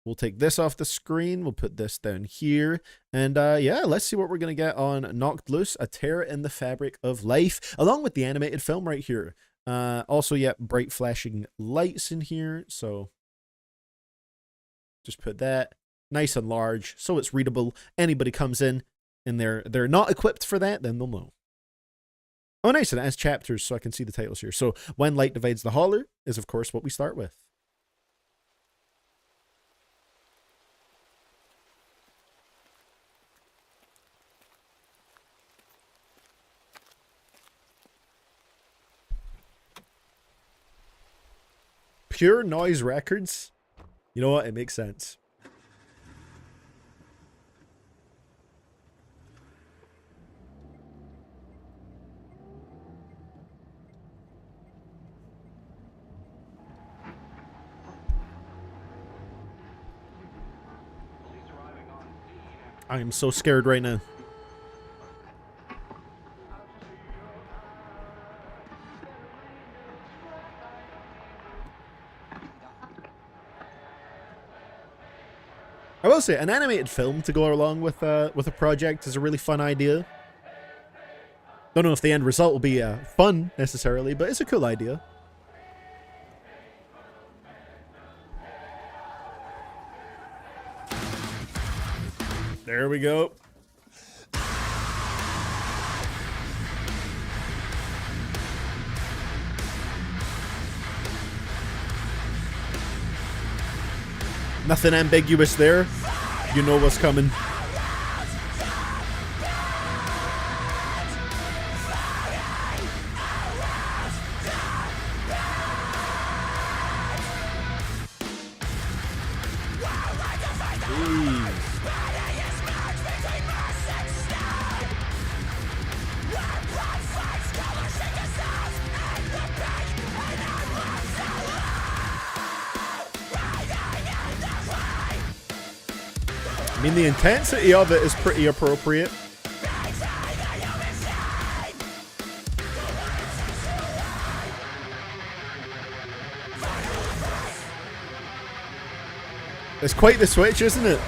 We'll take this off the screen. We'll put this down here. And yeah, let's see what we're going to get on Knocked Loose, A Tear in the Fabric of Life, along with the animated film right here. Also, yeah, bright flashing lights in here. So just put that nice and large so it's readable. Anybody comes in and they're not equipped for that, then they'll know. Oh, nice. And it has chapters so I can see the titles here. So When Light Divides the Holler is, of course, what we start with. Pure Noise Records. You know what? It makes sense. I am so scared right now. I will say, an animated film to go along with a project is a really fun idea. Don't know if the end result will be fun necessarily, but it's a cool idea. There we go. Nothing ambiguous there. You know what's coming. I mean, the intensity of it is pretty appropriate. It's quite the switch, isn't it?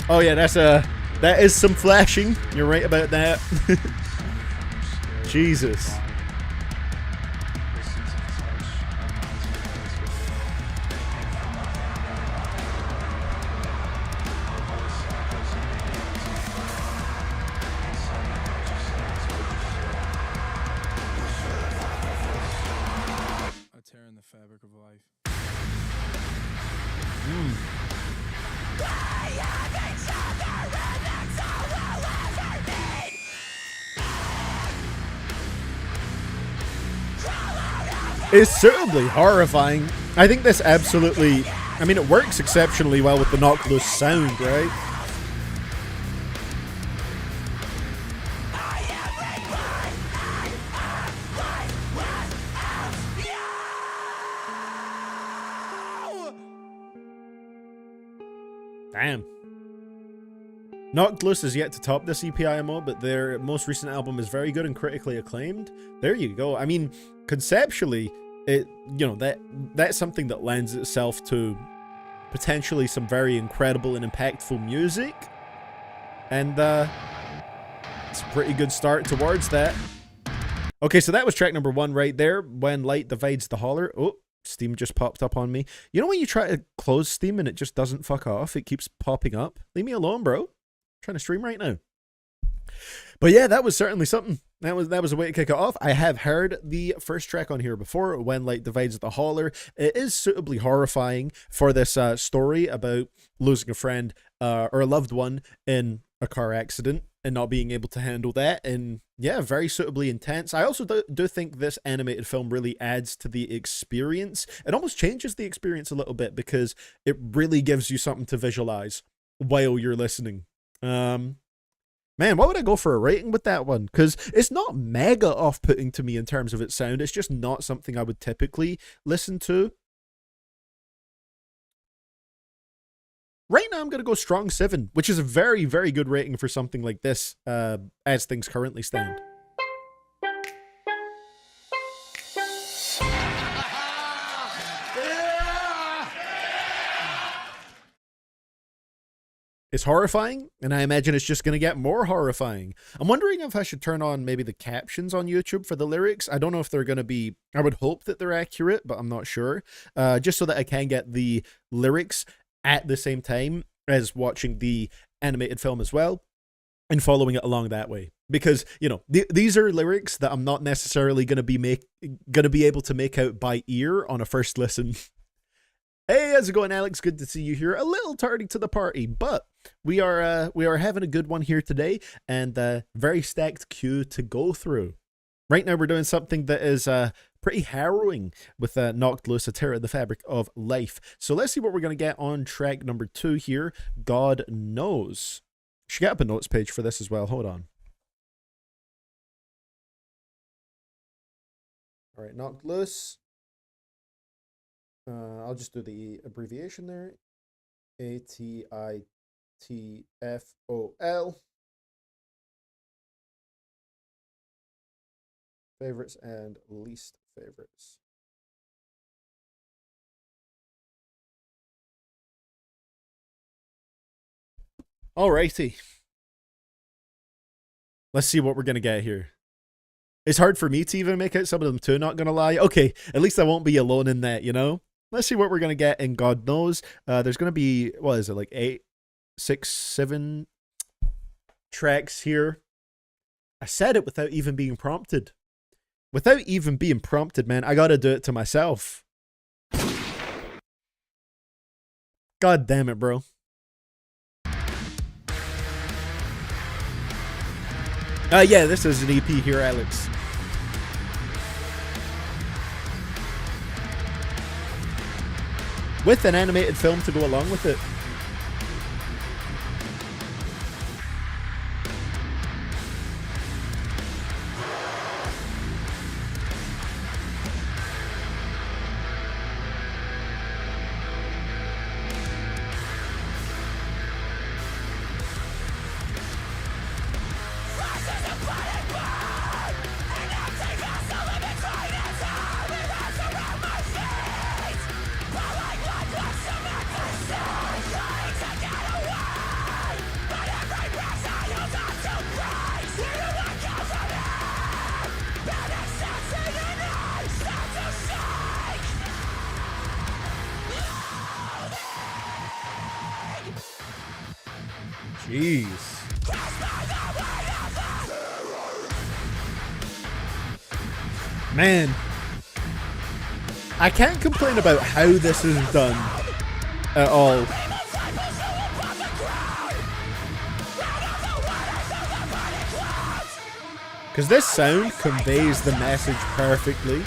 Oh yeah, that is some flashing. You're right about that. Jesus. A tear in the fabric of life. It's suitably horrifying. I think this absolutely, I mean, it works exceptionally well with the knock loose sound, right? Damn. Knocked Loose is yet to top this EPIMO, but their most recent album is very good and critically acclaimed. There you go. I mean, conceptually, it, you know, that's something that lends itself to potentially some very incredible and impactful music. And it's a pretty good start towards that. Okay, so that was track number 1 right there, When Light Divides the Holler. Oh, Steam just popped up on me. You know when you try to close Steam and it just doesn't fuck off? It keeps popping up. Leave me alone, bro. I'm trying to stream right now. But yeah, that was certainly something. That was a way to kick it off. I have heard the first track on here before, When Light Divides the Holler. It is suitably horrifying for this story about losing a friend or a loved one in a car accident and not being able to handle that. And yeah, very suitably intense. I also do think this animated film really adds to the experience. It almost changes the experience a little bit because it really gives you something to visualize while you're listening. Man, what would I go for a rating with that one? Because it's not mega off-putting to me in terms of its sound. It's just not something I would typically listen to. Right now, I'm going to go strong 7, which is a very, very good rating for something like this, as things currently stand. It's horrifying, and I imagine it's just going to get more horrifying. I'm wondering if I should turn on maybe the captions on YouTube for the lyrics. I don't know if they're going to be, I would hope that they're accurate, but I'm not sure. Just so that I can get the lyrics at the same time as watching the animated film as well, and following it along that way. Because, you know, these are lyrics that I'm not necessarily going to be able to make out by ear on a first listen. Hey, how's it going, Alex? Good to see you here. A little tardy to the party, but we are having a good one here today, and very stacked queue to go through. Right now, we're doing something that is pretty harrowing with Knocked Loose, A Tear in the Fabric of Life. So let's see what we're going to get on track number 2 here. God Knows. Should get up a notes page for this as well. Hold on. All right, Knocked Loose. I'll just do the abbreviation there. ATITFOL. Favorites and least favorites. Alrighty. Let's see what we're gonna get here. It's hard for me to even make out some of them too, not gonna lie. Okay, at least I won't be alone in that, you know? Let's see what we're gonna get, and God knows. There's gonna be, what is it, like 8, 6, 7 tracks here. I said it without even being prompted. Without even being prompted, man. I gotta do it to myself. God damn it, bro. Yeah, this is an EP here, Alex. With an animated film to go along with it. Jeez. Man. I can't complain about how this is done at all. Because this sound conveys the message perfectly.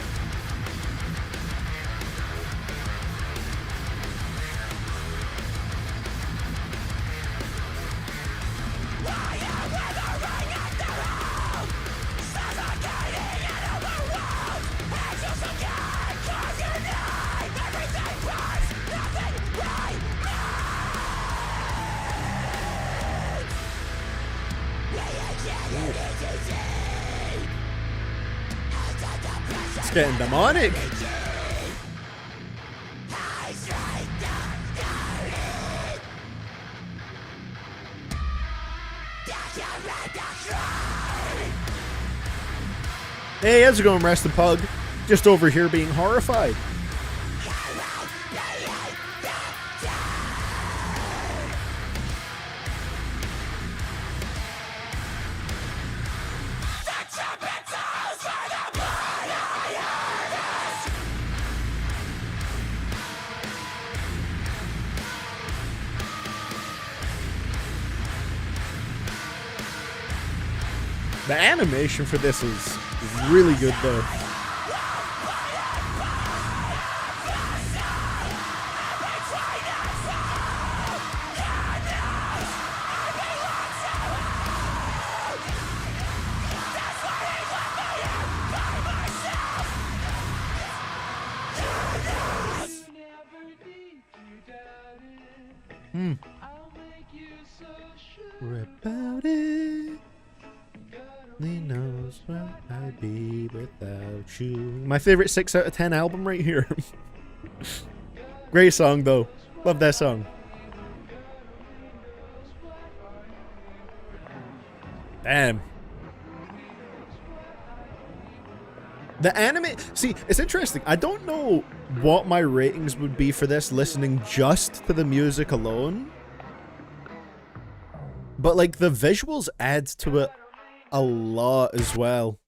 It's getting demonic. Hey, how's it going, Resting Pug? Just over here being horrified. The animation for this is really good though. About it. He knows where I'd be without you. My favorite 6 out of 10 album right here. Great song though. Love that song. Damn. The anime, see, it's interesting. I don't know what my ratings would be for this listening just to the music alone. But like the visuals add to it a lot as well.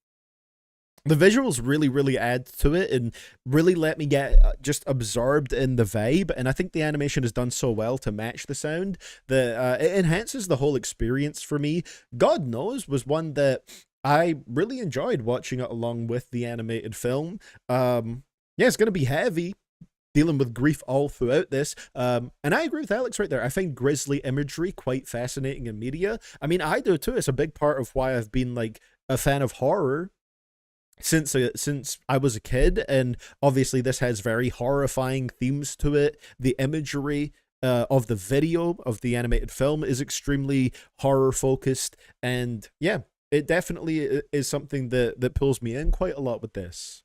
The visuals really add to it and really let me get just absorbed in the vibe, and I think the animation is done so well to match the sound that it enhances the whole experience for me. God Knows was one that I really enjoyed watching it along with the animated film. Yeah, it's going to be heavy, dealing with grief all throughout this. And I agree with Alex right there. I find grisly imagery quite fascinating in media. I mean, I do too. It's a big part of why I've been like a fan of horror. since I was a kid, and obviously this has very horrifying themes to it. The imagery of the video of the animated film is extremely horror focused, and yeah, it definitely is something that pulls me in quite a lot with this.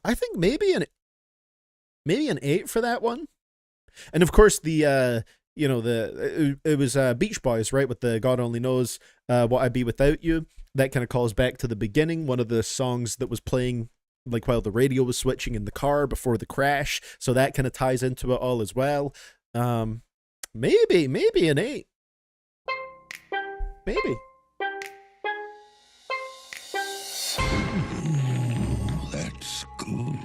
I think maybe an 8 for that one. And of course the it was Beach Boys, right, with the God Only Knows What I'd Be Without You. That kind of calls back to the beginning, one of the songs that was playing like while the radio was switching in the car before the crash, so that kind of ties into it all as well. Maybe an 8. Maybe. That's good.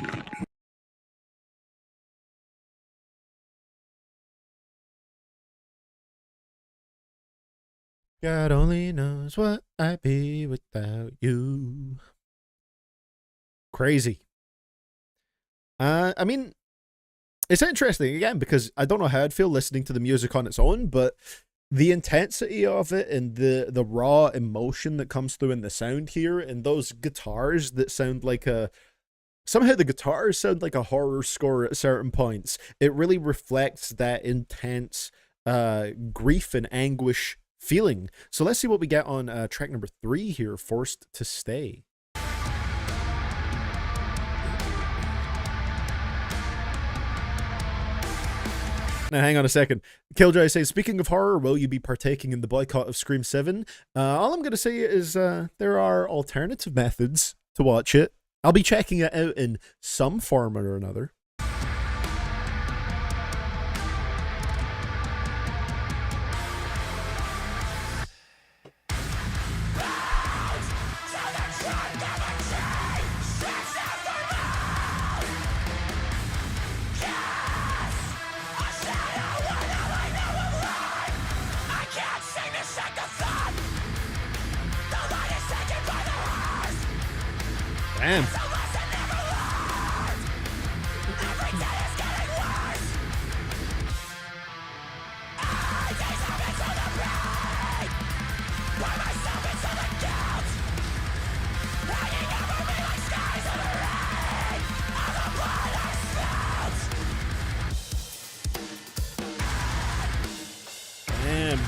God only knows what I'd be without you. Crazy. I mean, it's interesting again because I don't know how I'd feel listening to the music on its own, but the intensity of it and the raw emotion that comes through in the sound here, and those guitars that sound like somehow the guitars sound like a horror score at certain points. It really reflects that intense grief and anguish feeling. So let's see what we get on track number 3 here, Forced to Stay. Now, hang on a second. Killjoy says, speaking of horror, will you be partaking in the boycott of Scream 7? All I'm going to say is there are alternative methods to watch it. I'll be checking it out in some form or another. Damn. Damn.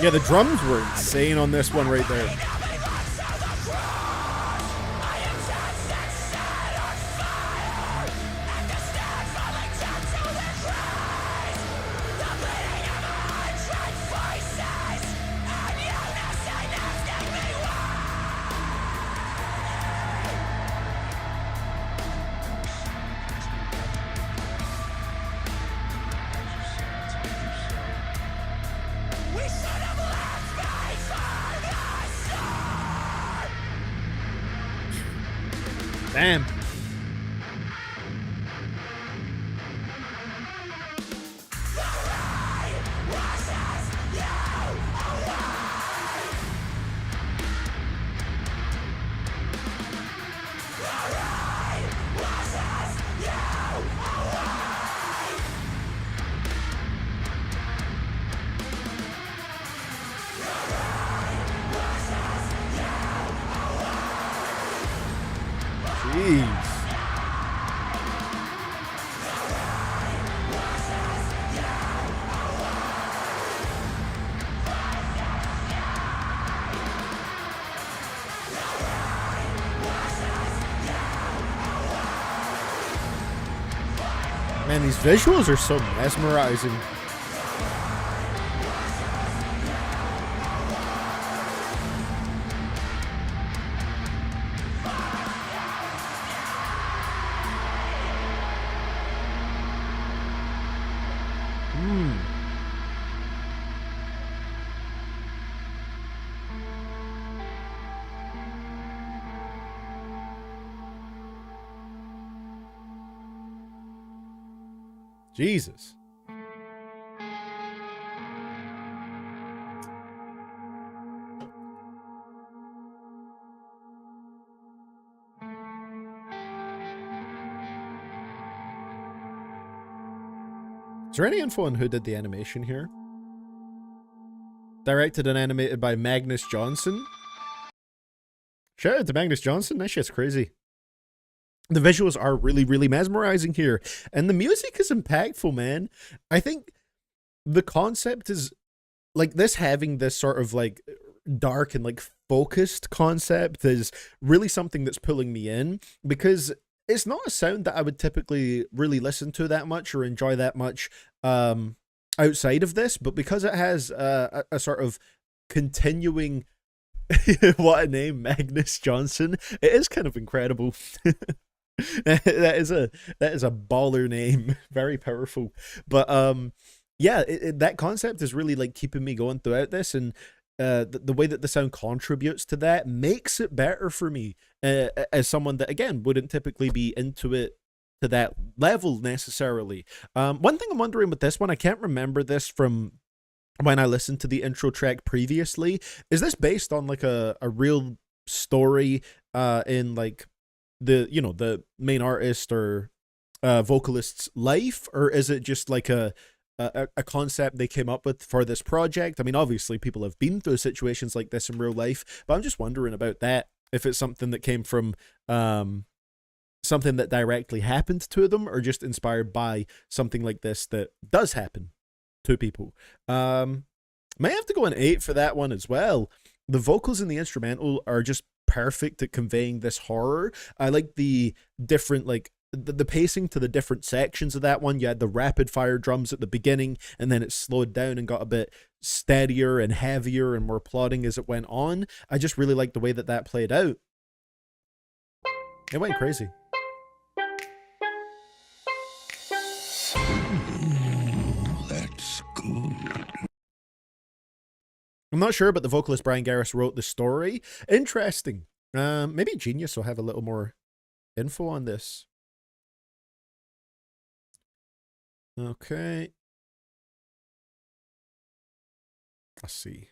Yeah, the drums were insane on this one right there. Damn. Jeez. Man, these visuals are so mesmerizing. Jesus. Is there any info on who did the animation here? Directed and animated by Magnus Johnson. Shout out to Magnus Johnson. That shit's crazy. The visuals are really, really mesmerizing here. And the music is impactful, man. I think the concept is like this, having this sort of like dark and like focused concept is really something that's pulling me in, because it's not a sound that I would typically really listen to that much or enjoy that much outside of this, but because it has a sort of continuing what a name, Magnus Johnson, it is kind of incredible. that is a baller name, very powerful. But yeah, that concept is really like keeping me going throughout this, and the way that the sound contributes to that makes it better for me as someone that, again, wouldn't typically be into it to that level necessarily. One thing I'm wondering with this one, I can't remember this from when I listened to the intro track previously. Is this based on like a real story in like the main artist or vocalist's life, or is it just like a concept they came up with for this project? I mean, obviously people have been through situations like this in real life, but I'm just wondering about that, if it's something that came from something that directly happened to them, or just inspired by something like this that does happen to people. May have to go an 8 for that one as well. The vocals in the instrumental are just perfect at conveying this horror. I like the different, like, the pacing to the different sections of that one. You had the rapid fire drums at the beginning, and then it slowed down and got a bit steadier and heavier and more plodding as it went on. I just really like the way that that played out. It went crazy. That's good. I'm not sure, but the vocalist Brian Garris wrote the story. Interesting. Maybe Genius will have a little more info on this. Okay. Let's see.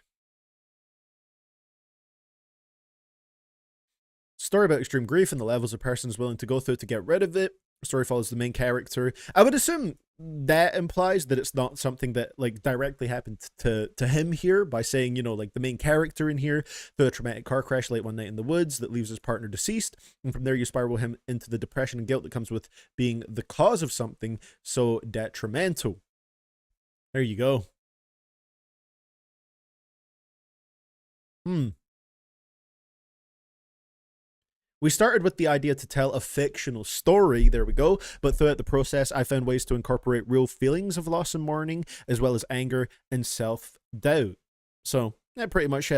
Story about extreme grief and the levels a person is willing to go through to get rid of it. The story follows the main character. I would assume that implies that it's not something that like directly happened to him here, by saying, you know, like the main character in here through a traumatic car crash late one night in the woods that leaves his partner deceased, and from there you spiral him into the depression and guilt that comes with being the cause of something so detrimental. There you go. We started with the idea to tell a fictional story, there we go, but throughout the process I found ways to incorporate real feelings of loss and mourning, as well as anger and self-doubt. So that pretty much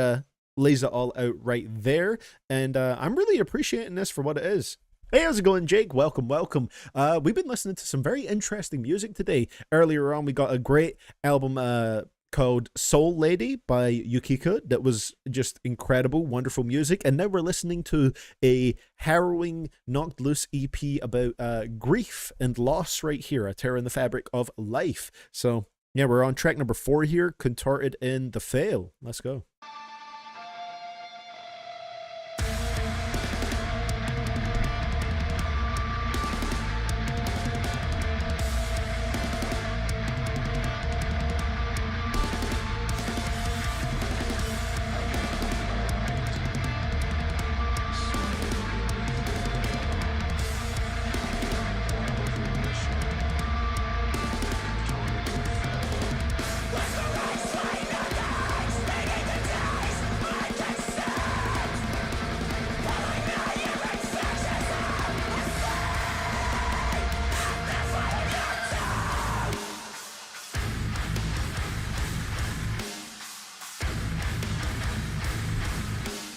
lays it all out right there, and I'm really appreciating this for what it is. Hey, how's it going, Jake? Welcome, welcome. We've been listening to some very interesting music today. Earlier on we got a great album called Soul Lady by Yukiko that was just incredible, wonderful music, and now we're listening to a harrowing Knocked Loose EP about grief and loss right here, A Tear in the Fabric of Life. So yeah, we're on track number 4 here, Contorted in the Fail. Let's go.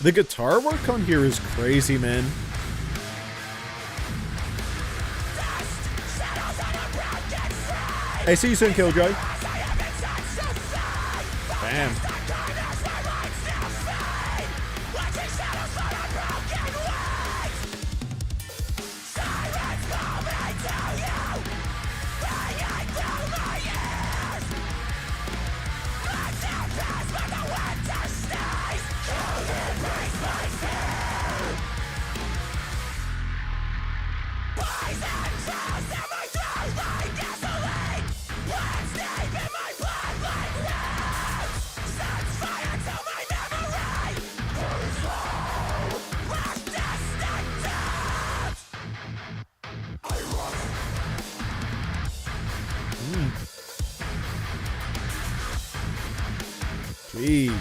The guitar work on here is crazy, man. Hey, see you soon, Killjoy. Damn. Jeez.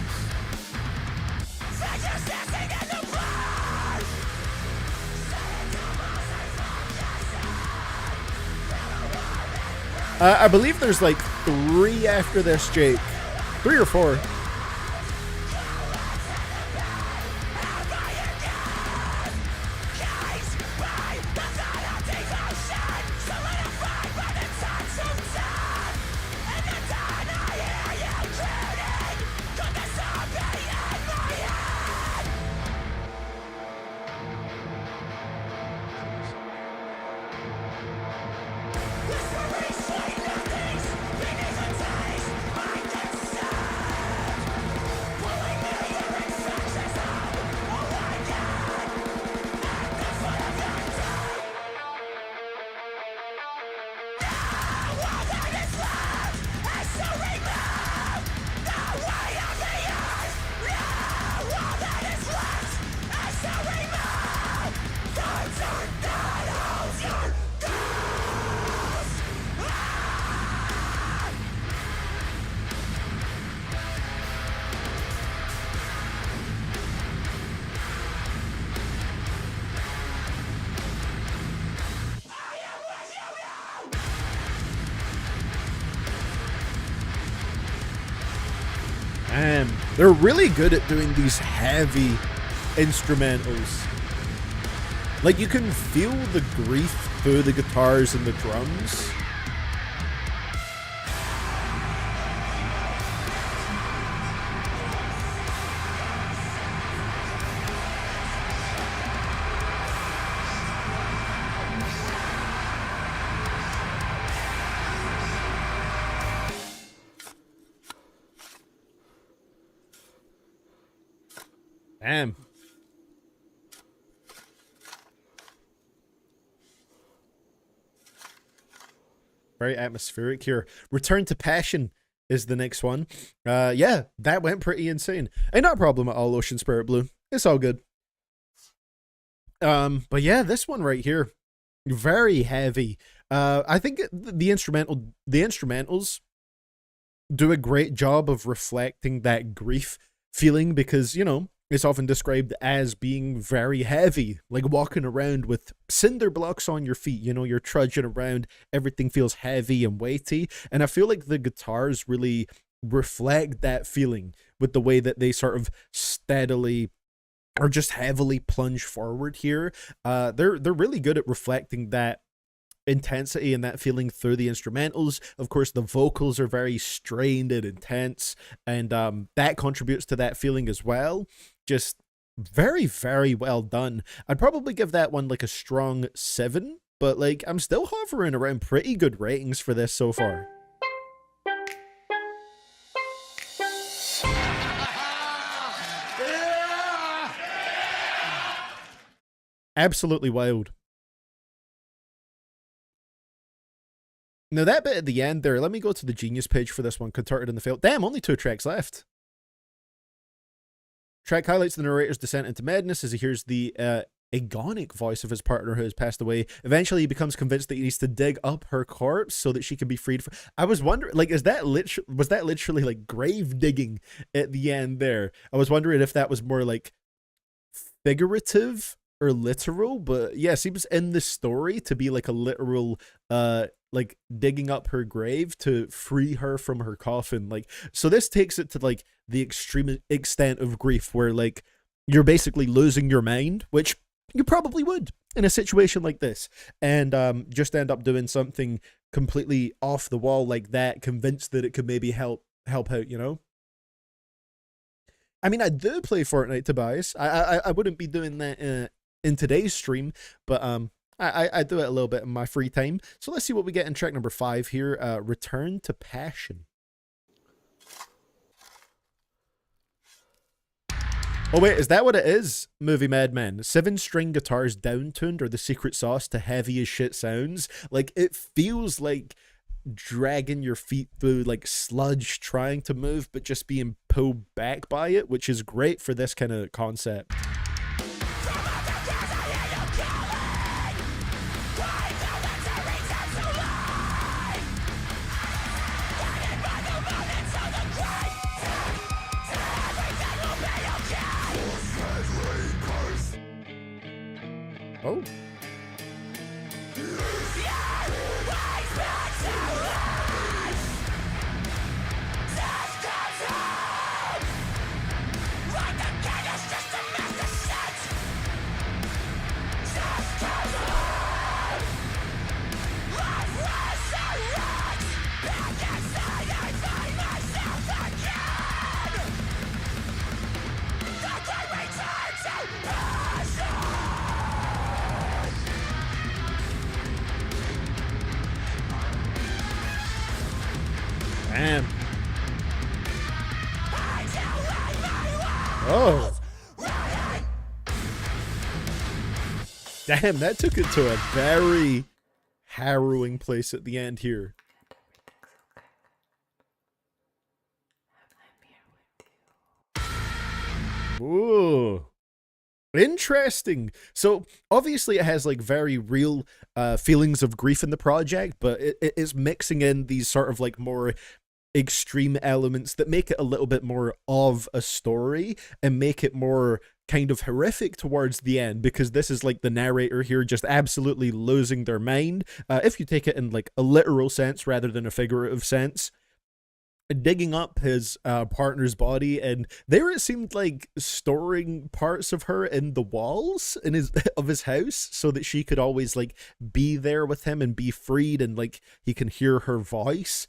I believe there's like 3 after this, Jake. 3 or 4. They're really good at doing these heavy instrumentals. Like, you can feel the grief through the guitars and the drums. Damn. Very atmospheric here. Return to Passion is the next one. Yeah, that went pretty insane. Ain't not a problem at all, Ocean Spirit Blue. It's all good. But yeah, this one right here, very heavy. I think the instrumentals do a great job of reflecting that grief feeling, because, you know, it's often described as being very heavy, like walking around with cinder blocks on your feet. You know, you're trudging around, everything feels heavy and weighty. And I feel like the guitars really reflect that feeling with the way that they sort of steadily or just heavily plunge forward here. They're really good at reflecting that intensity and that feeling through the instrumentals. Of course, the vocals are very strained and intense, and that contributes to that feeling as well. Just very, very well done. I'd probably give that one like a strong 7, but like I'm still hovering around pretty good ratings for this so far. Absolutely wild. Now that bit at the end there, let me go to the Genius page for this one, Contorted in the Field. Damn, only 2 tracks left. Track highlights the narrator's descent into madness as he hears the agonic voice of his partner who has passed away. Eventually, he becomes convinced that he needs to dig up her corpse so that she can be freed. I was wondering, like, was that literally like grave digging at the end there? I was wondering if that was more like figurative or literal, but yeah, seems in the story to be like a literal, like digging up her grave to free her from her coffin. Like, so this takes it to like the extreme extent of grief where like you're basically losing your mind, which you probably would in a situation like this, and just end up doing something completely off the wall like that, convinced that it could maybe help out, you know? I mean, I do play Fortnite, Tobias. I wouldn't be doing that in today's stream, but I do it a little bit in my free time. So let's see what we get in track number 5 here. Return to Passion. Oh wait, is that what it is? Movie Madman. 7-string guitars downtuned are the secret sauce to heavy as shit sounds. Like, it feels like dragging your feet through like sludge trying to move, but just being pulled back by it, which is great for this kind of concept. Oh. Damn. Oh. Damn, that took it to a very harrowing place at the end here. Ooh. Interesting. So obviously it has like very real feelings of grief in the project, but it is mixing in these sort of like more extreme elements that make it a little bit more of a story and make it more kind of horrific towards the end, because this is like the narrator here just absolutely losing their mind, if you take it in like a literal sense rather than a figurative sense, digging up his partner's body, and there it seemed like storing parts of her in the walls in his house so that she could always like be there with him and be freed, and like he can hear her voice.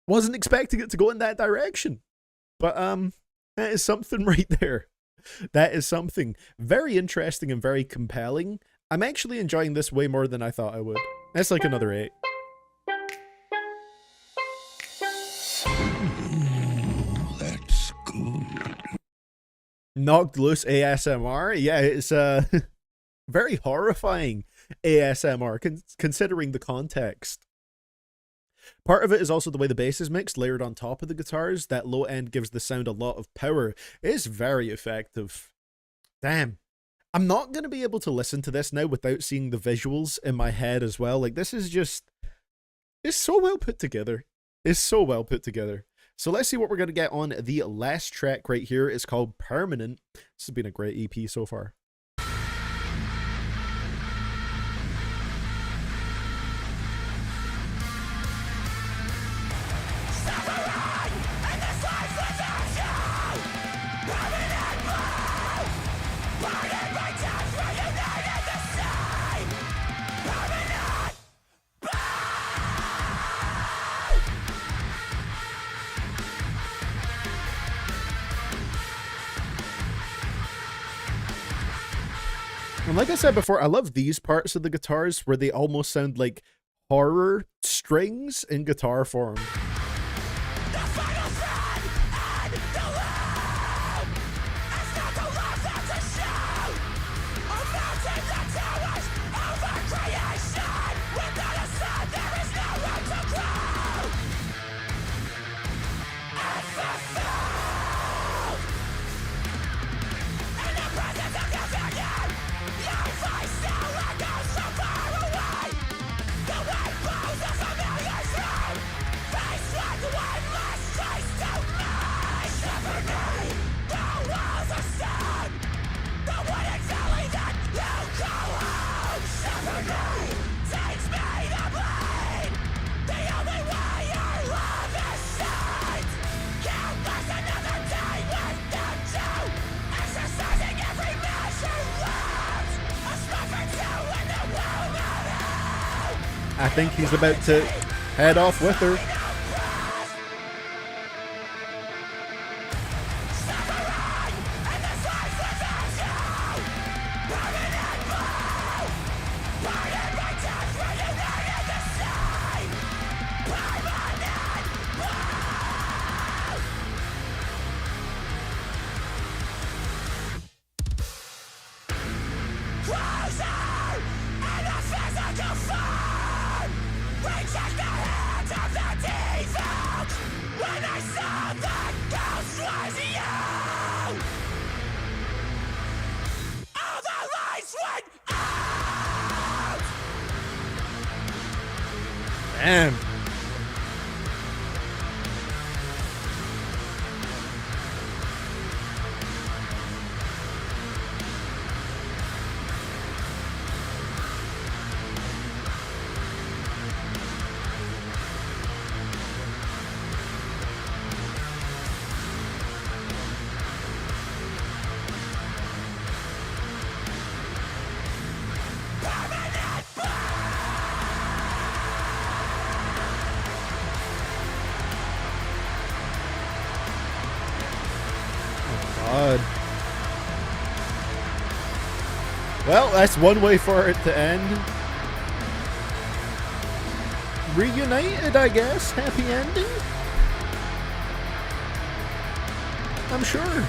Wasn't expecting it to go in that direction, but that is something right there. That is something very interesting and very compelling. I'm actually enjoying this way more than I thought I would. That's like another 8. That's good. Knocked Loose ASMR. Yeah, it's very horrifying ASMR considering the context. Part of it is also the way the bass is mixed, layered on top of the guitars. That low end gives the sound a lot of power. It's very effective. Damn. I'm not going to be able to listen to this now without seeing the visuals in my head as well. Like, this is just... It's so well put together. It's so well put together. So let's see what we're going to get on the last track right here. It's called Permanent. This has been a great EP so far. And like I said before, I love these parts of the guitars where they almost sound like horror strings in guitar form. I think he's about to head off with her. Damn. God. Well, that's one way for it to end. Reunited, I guess. Happy ending? I'm sure.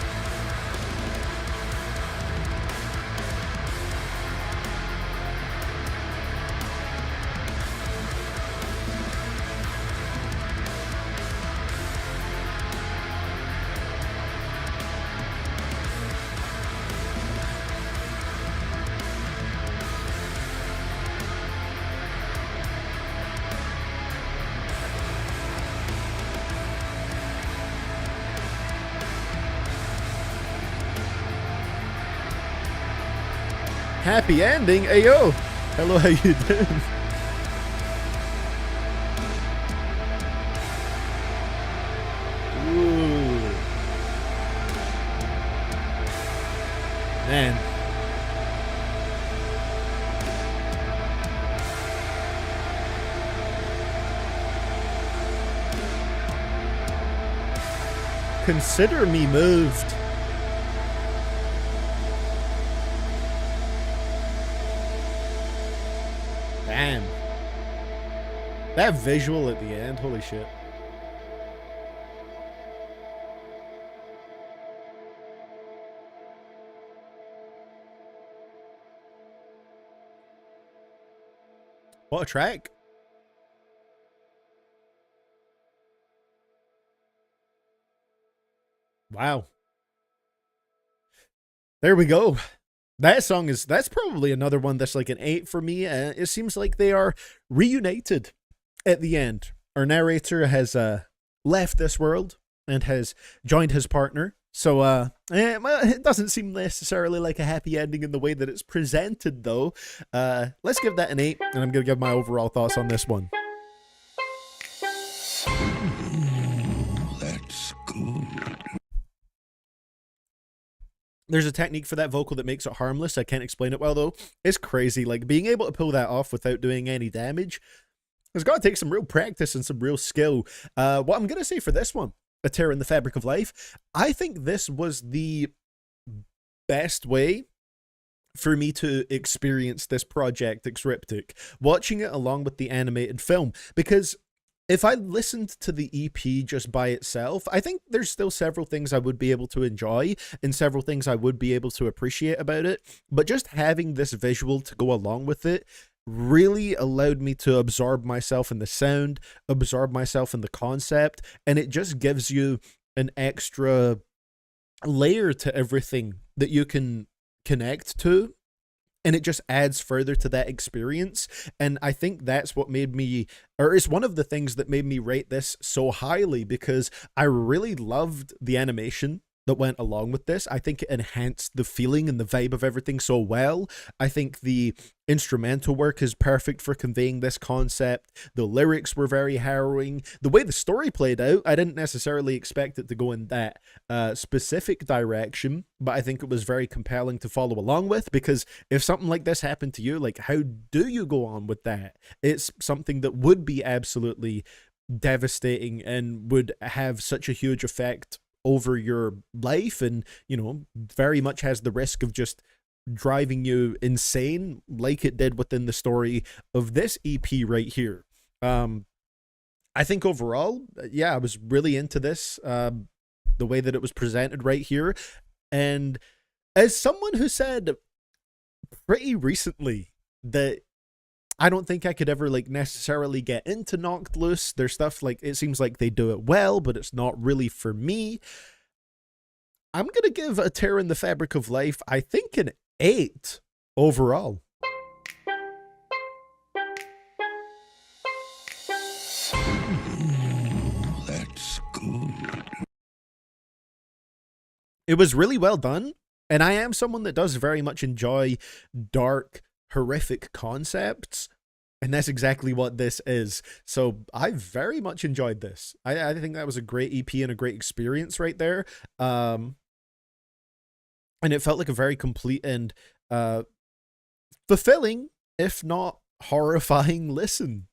Happy ending? Ayo! Hello, how you doing? Ooh. Man. Consider me moved. Damn. That visual at the end, holy shit. What a track. Wow. There we go. That song is, that's probably another one that's like an 8 for me. It seems like they are reunited at the end. Our narrator has left this world and has joined his partner. So well, it doesn't seem necessarily like a happy ending in the way that it's presented, though. Let's give that an 8, and I'm going to give my overall thoughts on this one. That's good. There's a technique for that vocal that makes it harmless. I can't explain it well, though. It's crazy. Like, being able to pull that off without doing any damage, it's got to take some real practice and some real skill. What I'm going to say for this one, A Tear in the Fabric of Life, I think this was the best way for me to experience this project, Xriptic, watching it along with the animated film, because if I listened to the EP just by itself, I think there's still several things I would be able to enjoy and several things I would be able to appreciate about it. But just having this visual to go along with it really allowed me to absorb myself in the sound, absorb myself in the concept, and it just gives you an extra layer to everything that you can connect to. And it just adds further to that experience. And I think that's what made me, or it's one of the things that made me rate this so highly, because I really loved the animation that went along with this. I think it enhanced the feeling and the vibe of everything so well. I think the instrumental work is perfect for conveying this concept. The lyrics were very harrowing. The way the story played out, I didn't necessarily expect it to go in that specific direction, but I think it was very compelling to follow along with, because if something like this happened to you, like, how do you go on with that? It's something that would be absolutely devastating and would have such a huge effect over your life, and, you know, very much has the risk of just driving you insane, like it did within the story of this EP right here. I think overall, yeah, I was really into this, the way that it was presented right here. And as someone who said pretty recently that I don't think I could ever, like, necessarily get into Knocked Loose. Their stuff, like, it seems like they do it well, but it's not really for me. I'm going to give A Tear in the Fabric of Life, I think, an 8 overall. That's good. It was really well done, and I am someone that does very much enjoy dark, horrific concepts, and that's exactly what this is. So I very much enjoyed this. I think that was a great EP and a great experience right there. And it felt like a very complete and fulfilling, if not horrifying, listen.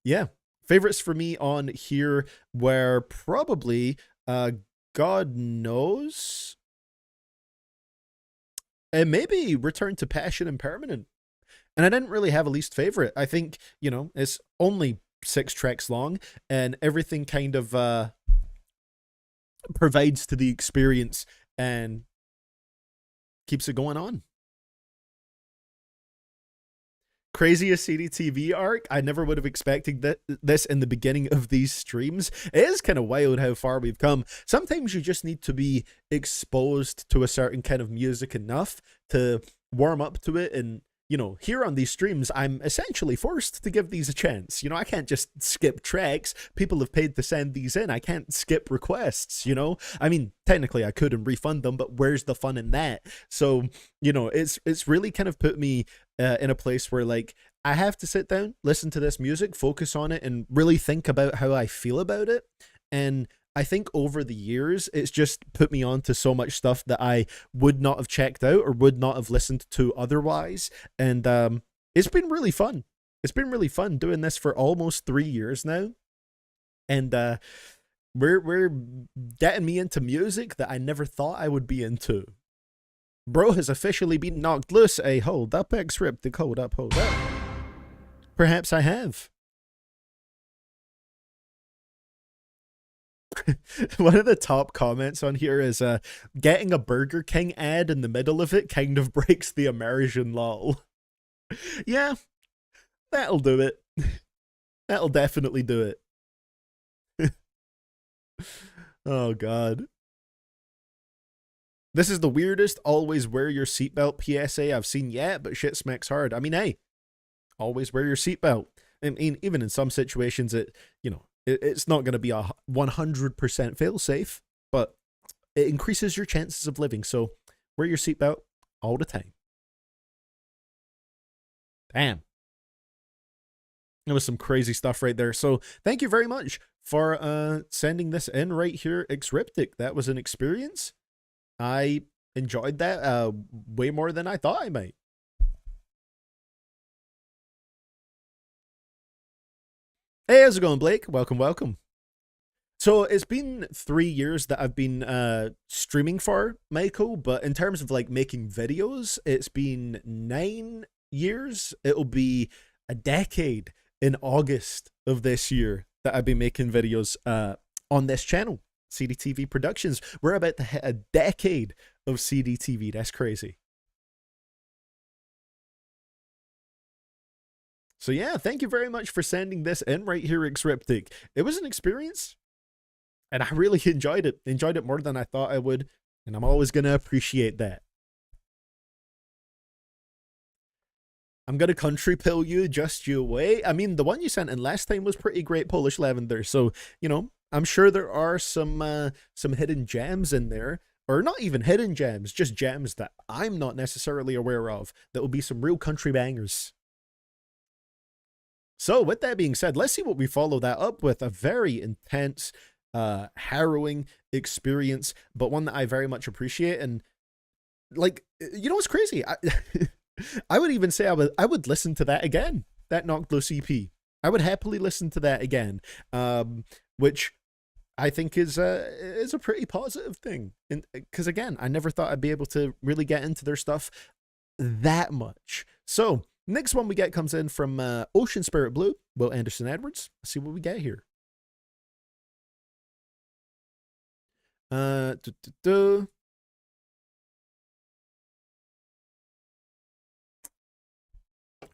Yeah. Favorites for me on here were probably God Knows. and maybe Return to Passion and Permanent. And I didn't really have a least favorite. I think, you know, it's only 6 tracks long, and everything kind of provides to the experience and keeps it going on. Craziest CDTV arc. I never would have expected this in the beginning of these streams. It is kind of wild how far we've come. Sometimes you just need to be exposed to a certain kind of music enough to warm up to it. And, you know, here on these streams, I'm essentially forced to give these a chance. You know, I can't just skip tracks. People have paid to send these in. I can't skip requests, you know? I mean, technically I could and refund them, but where's the fun in that? So, you know, it's really kind of put me in a place where, like, I have to sit down, listen to this music, focus on it, and really think about how I feel about it. And I think over the years, it's just put me on to so much stuff that I would not have checked out or would not have listened to otherwise. And it's been really fun. It's been really fun doing this for almost 3 years now. And we're getting me into music that I never thought I would be into. Bro has officially been knocked loose. A hold up, Xryptic. Hold up. Perhaps I have. One of the top comments on here is getting a Burger King ad in the middle of it kind of breaks the immersion, lol. Yeah, that'll do it. That'll definitely do it. Oh god. This is the weirdest always wear your seatbelt PSA I've seen yet, but shit smacks hard. I mean, hey, always wear your seatbelt. I mean, even in some situations, it's not going to be a 100% fail safe, but it increases your chances of living. So wear your seatbelt all the time. Damn. There was some crazy stuff right there. So thank you very much for sending this in right here, Xryptic. That was an experience. I enjoyed that way more than I thought I might. Hey, how's it going, Blake? Welcome. So it's been 3 years that I've been streaming for, Michael, but in terms of like making videos, it's been 9 years. It'll be a decade in August of this year that I've been making videos on this channel, CDTV Productions. We're about to hit a decade of CDTV. That's crazy. So yeah, thank you very much for sending this in right here, Xryptic. It was an experience, and I really enjoyed it. Enjoyed it more than I thought I would, and I'm always going to appreciate that. I'm going to country pill you just you away. I mean, the one you sent in last time was pretty great, Polish Lavender. So, you know, I'm sure there are some hidden gems in there. Or not even hidden gems, just gems that I'm not necessarily aware of. That will be some real country bangers. So with that being said, let's see what we follow that up with. A very intense, harrowing experience, but one that I very much appreciate. And like, you know what's crazy? I would even say I would listen to that again. That Knocked Loose EP. I would happily listen to that again, which I think is a pretty positive thing. Because again, I never thought I'd be able to really get into their stuff that much. So next one we get comes in from Ocean Spirit Blue, Will Anderson Edwards. Let's see what we get here.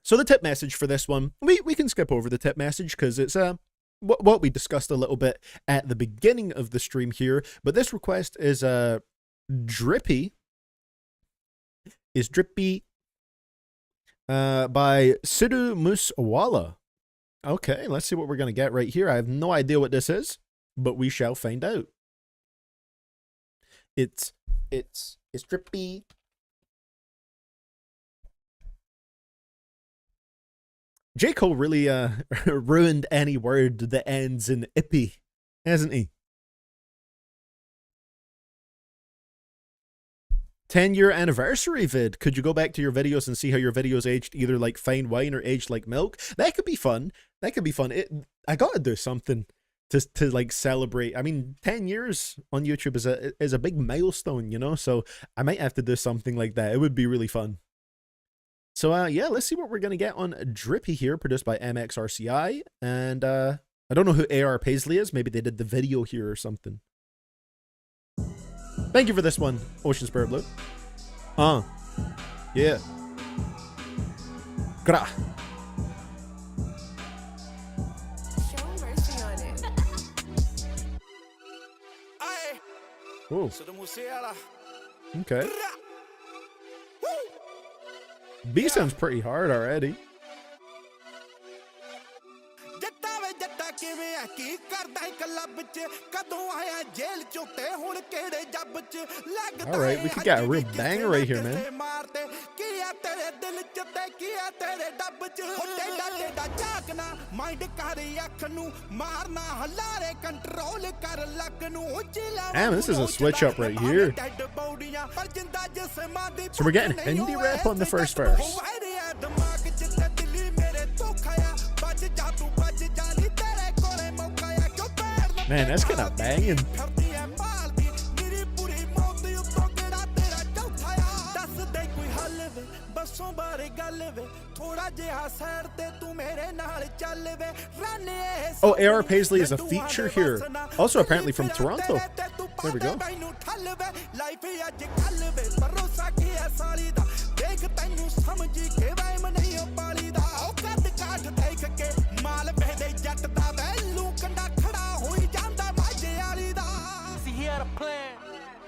So the tip message for this one, we can skip over the tip message because it's what we discussed a little bit at the beginning of the stream here. But this request is Drippy. Is Drippy by Sidhu Muswala. Okay, let's see what we're going to get right here. I have no idea what this is, but we shall find out. It's Drippy. J. Cole really ruined any word that ends in ippy, hasn't he? 10-year anniversary vid. Could you go back to your videos and see how your videos aged either like fine wine or aged like milk? That could be fun. That could be fun. I gotta do something. to like celebrate. I mean, 10 years on YouTube is a big milestone, you know? So I might have to do something like that. It would be really fun. So yeah, let's see what we're gonna get on Drippy here, produced by MXRCI. And I don't know who AR Paisley is. Maybe they did the video here or something. Thank you for this one, Ocean Spirit Blue. Yeah. Gra. Show mercy on it. Ooh. Okay. B sounds pretty hard already. Alright, we could get a real banger right here, man. Damn, this is a switch up right here. So we're getting Hindi rap on the first verse. Man, that's kind of banging. Oh, AR Paisley is a feature here. Also apparently from Toronto. There we go.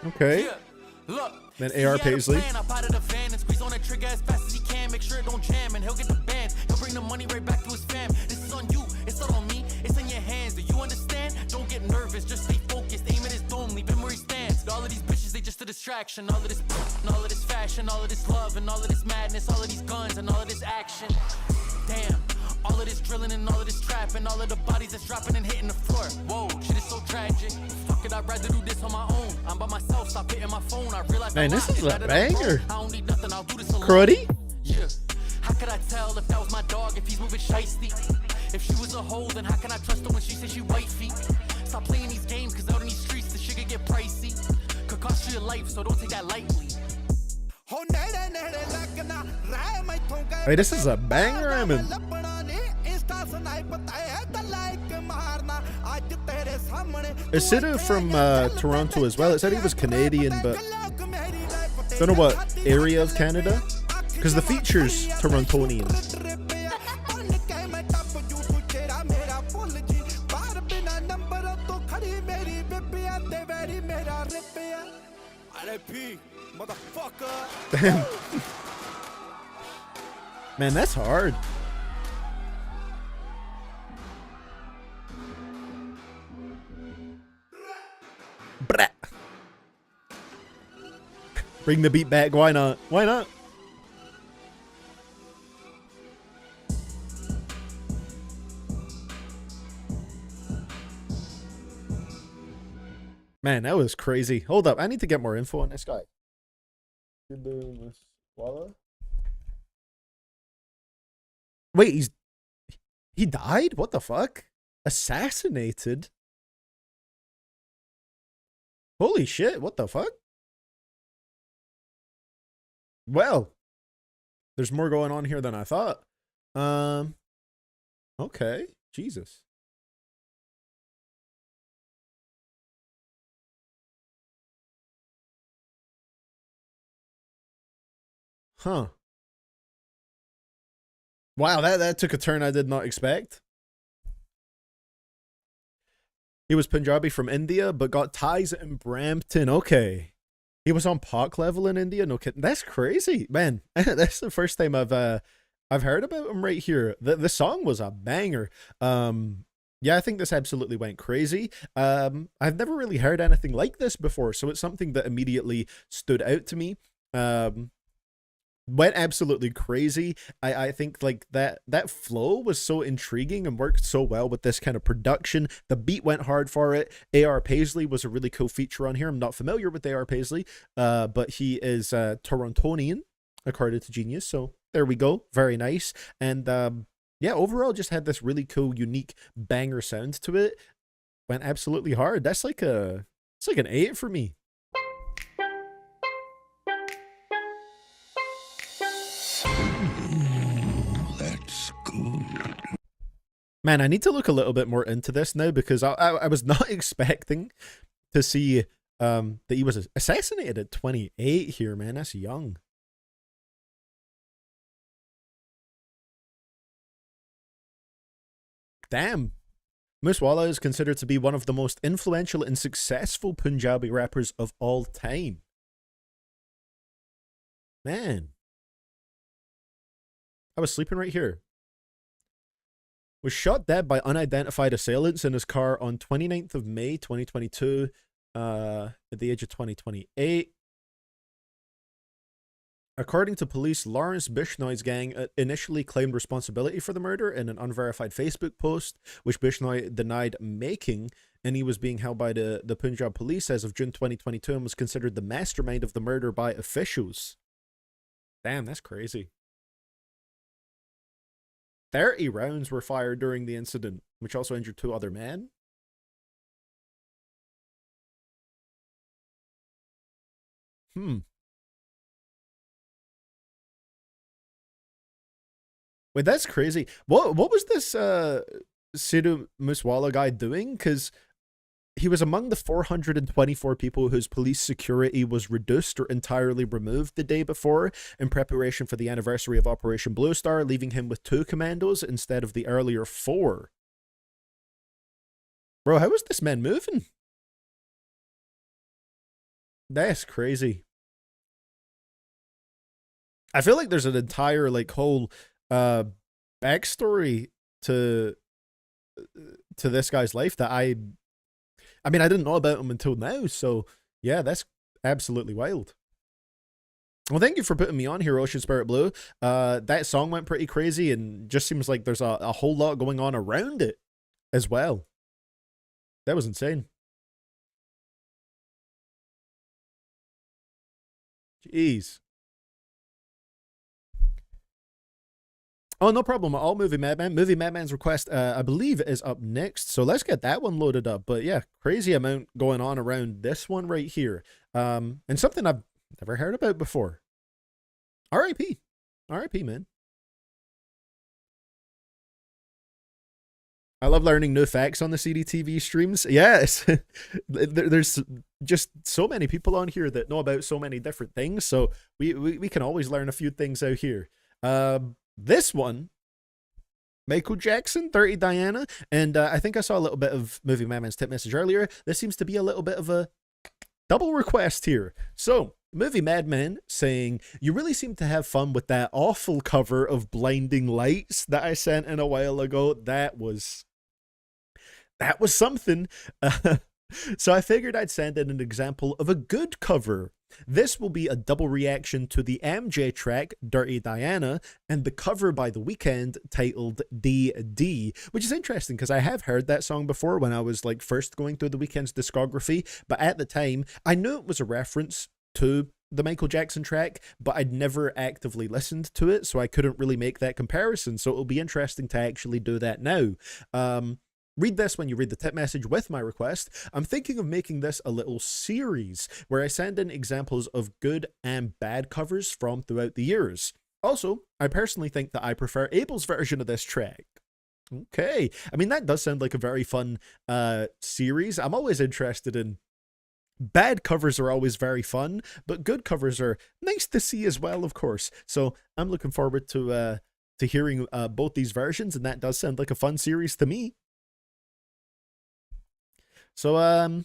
Okay. Look, then AR Paisley. Make sure it don't jam and he'll get the bands. He'll bring the money right back to his fam. This is on you, it's not on me, it's in your hands. Do you understand? Don't get nervous, just stay focused. Aim at his dome, leave him where he stands. All of these bitches, they just a distraction. All of this and all of this fashion, all of this love and all of this madness, all of these guns and all of this action. Damn. All of this drilling and all of this trapping, all of the bodies that's dropping and hitting the floor. Whoa, shit is so tragic. Fuck it, I'd rather do this on my own. I'm by myself, stop hitting my phone. I realize man, this is a banger. I don't need nothing, I'll do this alone. Cruddy? Yeah. How could I tell if that was my dog, if he's moving shiesty? If she was a hoe, then how can I trust her when she says she wifey? Stop playing these games, cause out in these streets, the shit could get pricey. Could cost you your life, so don't take that lightly. Hey, this is a banger, I mean. Is Sidhu from Toronto as well? It said he was Canadian, but don't know what area of Canada. Because the feature's Torontonian. Damn. Man, that's hard. Brat. Bring the beat back. Why not? Why not? Man, that was crazy. Hold up. I need to get more info on this guy. Wait, he died? What the fuck? Assassinated? Holy shit, what the fuck? Well, there's more going on here than I thought. Okay. Jesus. Huh. Wow, that took a turn I did not expect. He was Punjabi from India, but got ties in Brampton. Okay. He was on POC level in India? No kidding. That's crazy. Man, that's the first time I've heard about him right here. The song was a banger. Yeah, I think this absolutely went crazy. I've never really heard anything like this before, so it's something that immediately stood out to me. Went absolutely crazy. I think like that flow was so intriguing and worked so well with this kind of production. The beat went hard for it. AR Paisley was a really cool feature on here. I'm not familiar with AR Paisley, but he is Torontonian, according to Genius. So there we go. Very nice. And yeah, overall just had this really cool, unique banger sound to it. went absolutely hard. That's like it's like an 8 for me. That's good. Man, I need to look a little bit more into this now because I was not expecting to see that he was assassinated at 28 here, man. That's young. Damn. Moosewala is considered to be one of the most influential and successful Punjabi rappers of all time. Man. I was sleeping right here. Was shot dead by unidentified assailants in his car on 29th of May, 2022, at the age of 28. According to police, Lawrence Bishnoi's gang initially claimed responsibility for the murder in an unverified Facebook post, which Bishnoi denied making, and he was being held by the Punjab police as of June 2022 and was considered the mastermind of the murder by officials. Damn, that's crazy. 30 rounds were fired during the incident, which also injured 2 other men. Wait, that's crazy. What was this Sidhu Moosewala guy doing? Because he was among the 424 people whose police security was reduced or entirely removed the day before in preparation for the anniversary of Operation Blue Star, leaving him with 2 commandos instead of the earlier 4. Bro, how is this man moving? That's crazy. I feel like there's an entire like whole backstory to this guy's life that I mean, I didn't know about him until now, so yeah, that's absolutely wild. Well, thank you for putting me on here, Ocean Spirit Blue. That song went pretty crazy and just seems like there's a whole lot going on around it as well. That was insane. Jeez. Oh, no problem at all, Movie Madman. Movie Madman's request, I believe, is up next. So let's get that one loaded up. But yeah, crazy amount going on around this one right here. And something I've never heard about before. R.I.P. R.I.P., man. I love learning new facts on the CDTV streams. Yes, there's just so many people on here that know about so many different things. So we can always learn a few things out here. This one, Michael Jackson, Dirty Diana, and I think I saw a little bit of Movie Madman's tip message earlier. This seems to be a little bit of a double request here. So, Movie Madman saying, you really seem to have fun with that awful cover of Blinding Lights that I sent in a while ago. That was something. So I figured I'd send in an example of a good cover. This will be a double reaction to the MJ track, Dirty Diana, and the cover by The Weeknd titled DD, which is interesting because I have heard that song before when I was like first going through The Weeknd's discography, but at the time, I knew it was a reference to the Michael Jackson track, but I'd never actively listened to it, so I couldn't really make that comparison, so it'll be interesting to actually do that now. Read this when you read the tip message with my request. I'm thinking of making this a little series where I send in examples of good and bad covers from throughout the years. Also, I personally think that I prefer Abel's version of this track. Okay. I mean, that does sound like a very fun series. I'm always interested in bad covers are always very fun, but good covers are nice to see as well, of course. So I'm looking forward to hearing both these versions, and that does sound like a fun series to me. So,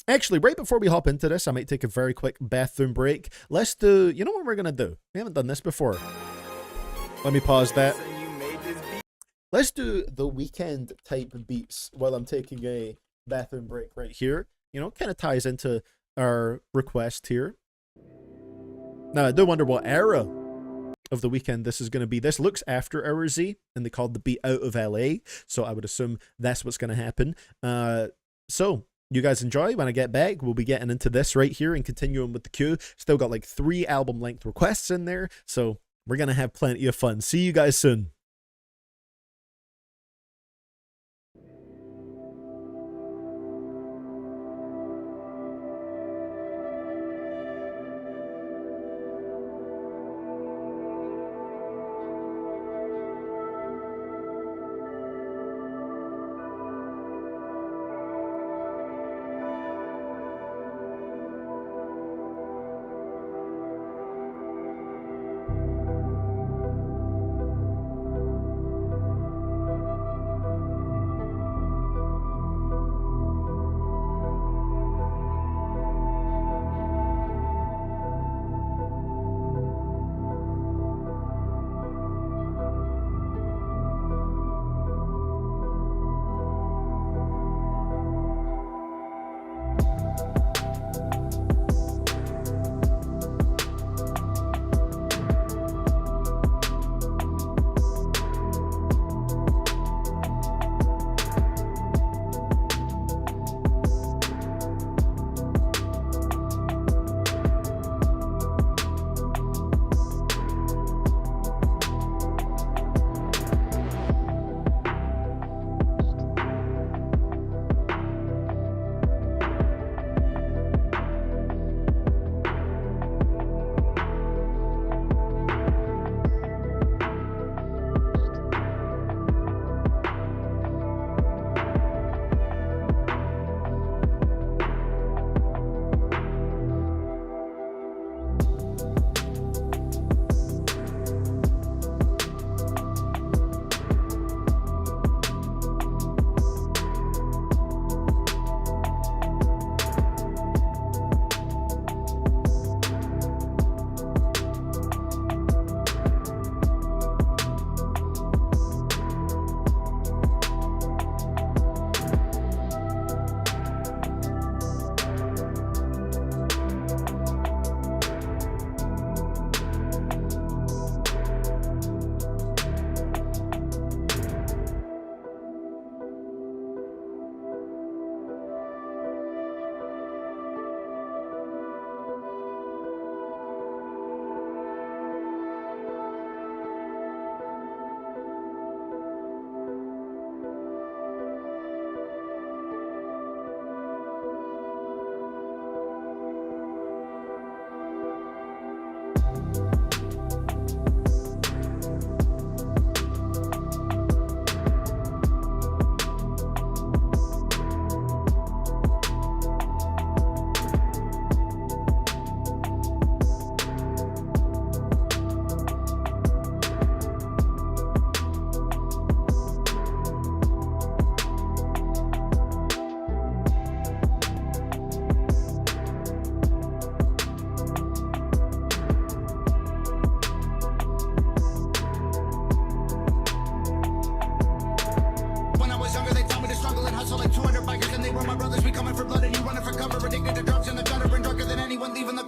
actually, right before we hop into this, I might take a very quick bathroom break. Let's do, you know what we're going to do? We haven't done this before. Let me pause that. Let's do The Weeknd type beats while I'm taking a bathroom break right here. You know, kind of ties into our request here. Now, I do wonder what era of The Weeknd this is going to be. This looks after Hour Z, and they called the beat Out of LA, so I would assume that's what's going to happen. So, you guys enjoy. When I get back, we'll be getting into this right here and continuing with the queue. Still got like 3 album length requests in there, so we're going to have plenty of fun. See you guys soon.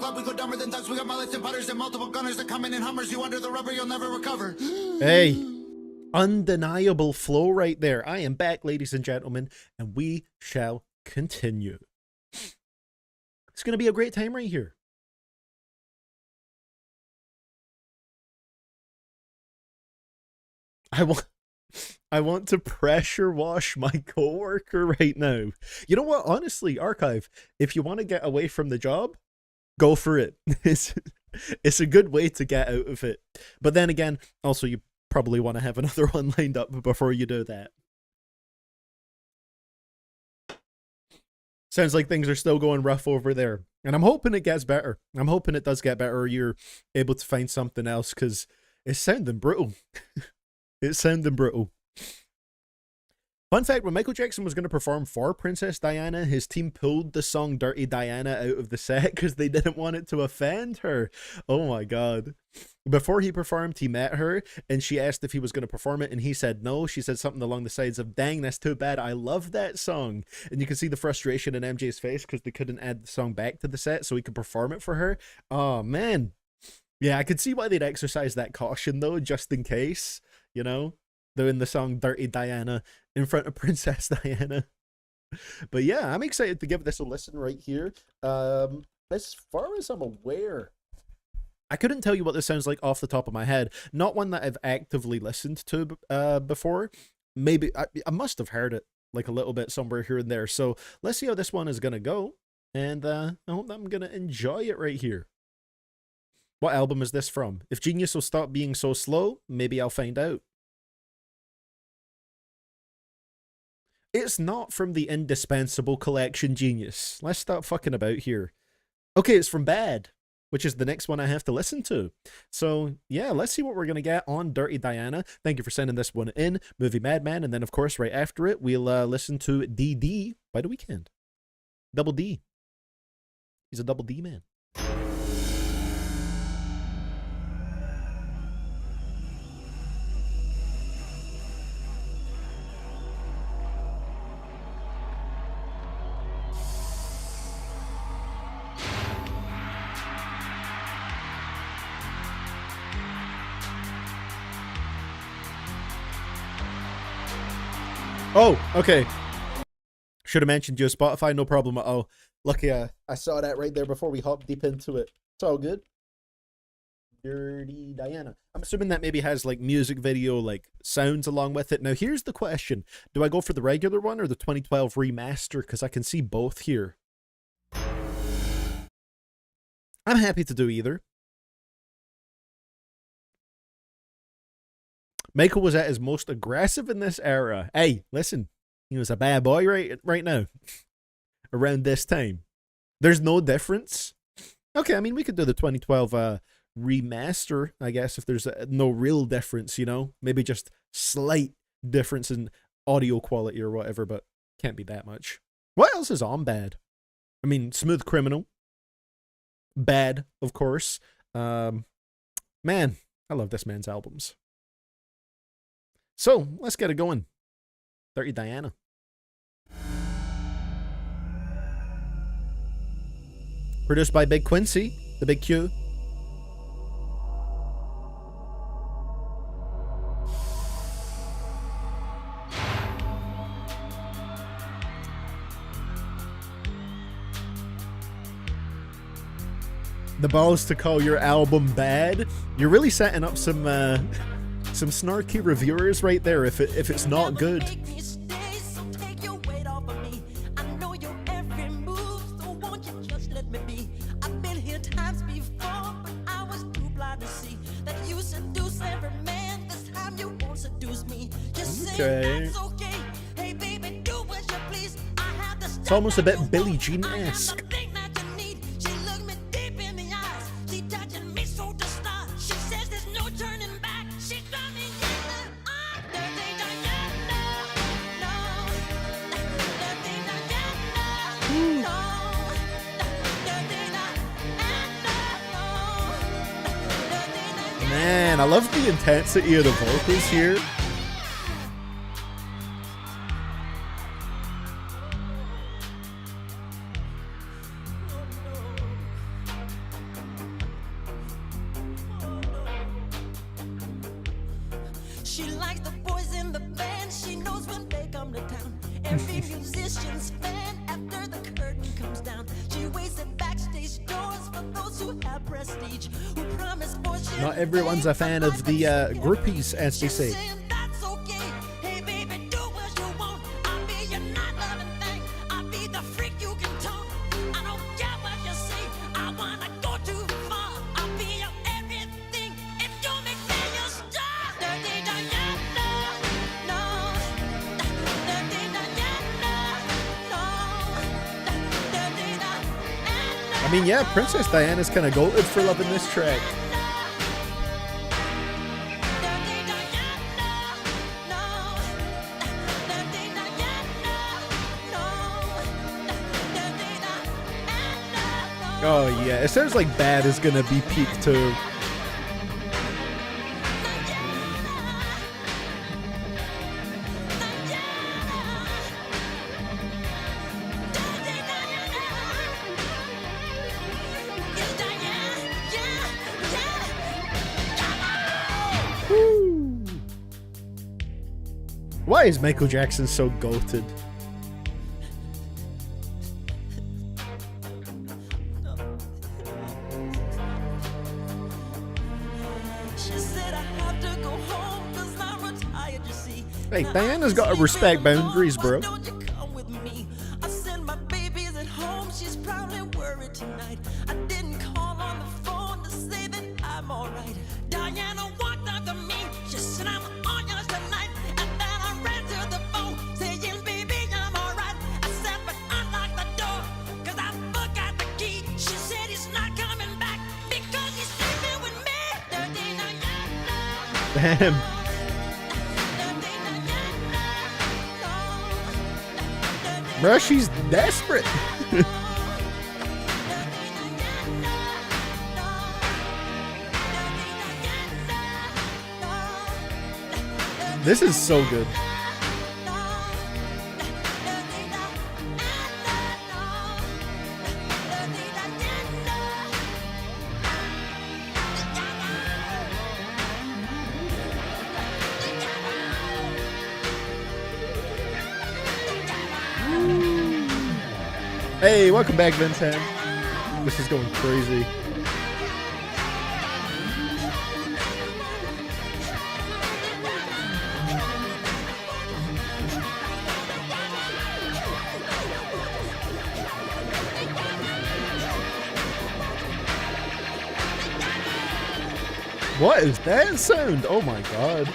club, we go dumber than thugs. We got mullets and putters and multiple gunners that coming in Hummers. You under the rubber, you'll never recover. Hey, undeniable flow right there. I am back, ladies and gentlemen, and we shall continue. It's going to be a great time right here. I want to pressure wash my coworker right now. You know what? Honestly, Archive, if you want to get away from the job, go for it. It's a good way to get out of it. But then again, also you probably want to have another one lined up before you do that. Sounds like things are still going rough over there. And I'm hoping it gets better. I'm hoping it does get better, or you're able to find something else, because it's sounding brutal. It's sounding brutal. Fun fact, when Michael Jackson was going to perform for Princess Diana, his team pulled the song Dirty Diana out of the set because they didn't want it to offend her. Oh my god. Before he performed, he met her, and she asked if he was going to perform it, and he said no. She said something along the sides of, dang, that's too bad. I love that song. And you can see the frustration in MJ's face because they couldn't add the song back to the set so he could perform it for her. Oh, man. Yeah, I could see why they'd exercise that caution, though, just in case, you know, doing the song Dirty Diana in front of Princess Diana. But yeah, I'm excited to give this a listen right here. As far as I'm aware, I couldn't tell you what this sounds like off the top of my head. Not one that I've actively listened to before. Maybe I must have heard it like a little bit somewhere here and there. So let's see how this one is going to go. And I hope I'm going to enjoy it right here. What album is this from? If Genius will stop being so slow, maybe I'll find out. It's not from the Indispensable Collection, Genius. Let's stop fucking about here. Okay, it's from Bad, which is the next one I have to listen to. So, yeah, let's see what we're going to get on Dirty Diana. Thank you for sending this one in, Movie Madman. And then, of course, right after it, we'll listen to DD by The Weeknd. Double D. He's a double D man. Oh, okay. Should have mentioned you Spotify, no problem at all. Lucky I saw that right there before we hopped deep into it. It's all good. Dirty Diana. I'm assuming that maybe has like music video, like sounds along with it. Now here's the question. Do I go for the regular one or the 2012 remaster? Because I can see both here. I'm happy to do either. Michael was at his most aggressive in this era. Hey, listen, he was a bad boy right now. Around this time. There's no difference. Okay, I mean, we could do the 2012 remaster, I guess, if there's no real difference, you know? Maybe just slight difference in audio quality or whatever, but can't be that much. What else is on Bad? I mean, Smooth Criminal. Bad, of course. Man, I love this man's albums. So, let's get it going. Dirty Diana. Produced by Big Quincy, the Big Q. The balls to call your album bad. You're really setting up some snarky reviewers right there if it's not good. Okay. It's almost a bit Billie Jean-esque. Man, I love the intensity of the vocals here. She likes the boys in the band. She knows when they come to town. Every musician's fan after the curtain comes down. She waits at backstage doors for those who have prestige. Who promise fortune. Not everyone's a fan of the groupies, as they say. That's okay. Hey baby, do what you want. I'll be your not loving thing. I'll be the freak you can talk. I don't care what you say. I wanna go too far. I'll be your everything. If you make me your star. Dirty Diana, no. Dirty Diana, no. Dirty Diana. I mean, yeah, Princess Diana's kind of goated for loving this track. Oh yeah, it sounds like Bad is gonna be peak too. Woo. Why is Michael Jackson so goated? She said I have to go home 'cause I'm retired, you see. Hey, Diana's got to respect boundaries, bro. Don't you come with me? I said my baby's at home. She's probably worried tonight. I didn't call on the phone to say that I'm alright. Diana walked up to me. She said I'm on yours tonight. And then I ran to the phone saying, baby, I'm alright. I said, but unlock the door 'cause I forgot the key. She said he's not coming back because he's sleeping with me. Dirty Diana. Damn. Bro, she's desperate. This is so good. Hey, welcome back, Vincent. This is going crazy. What is that sound? Oh my god.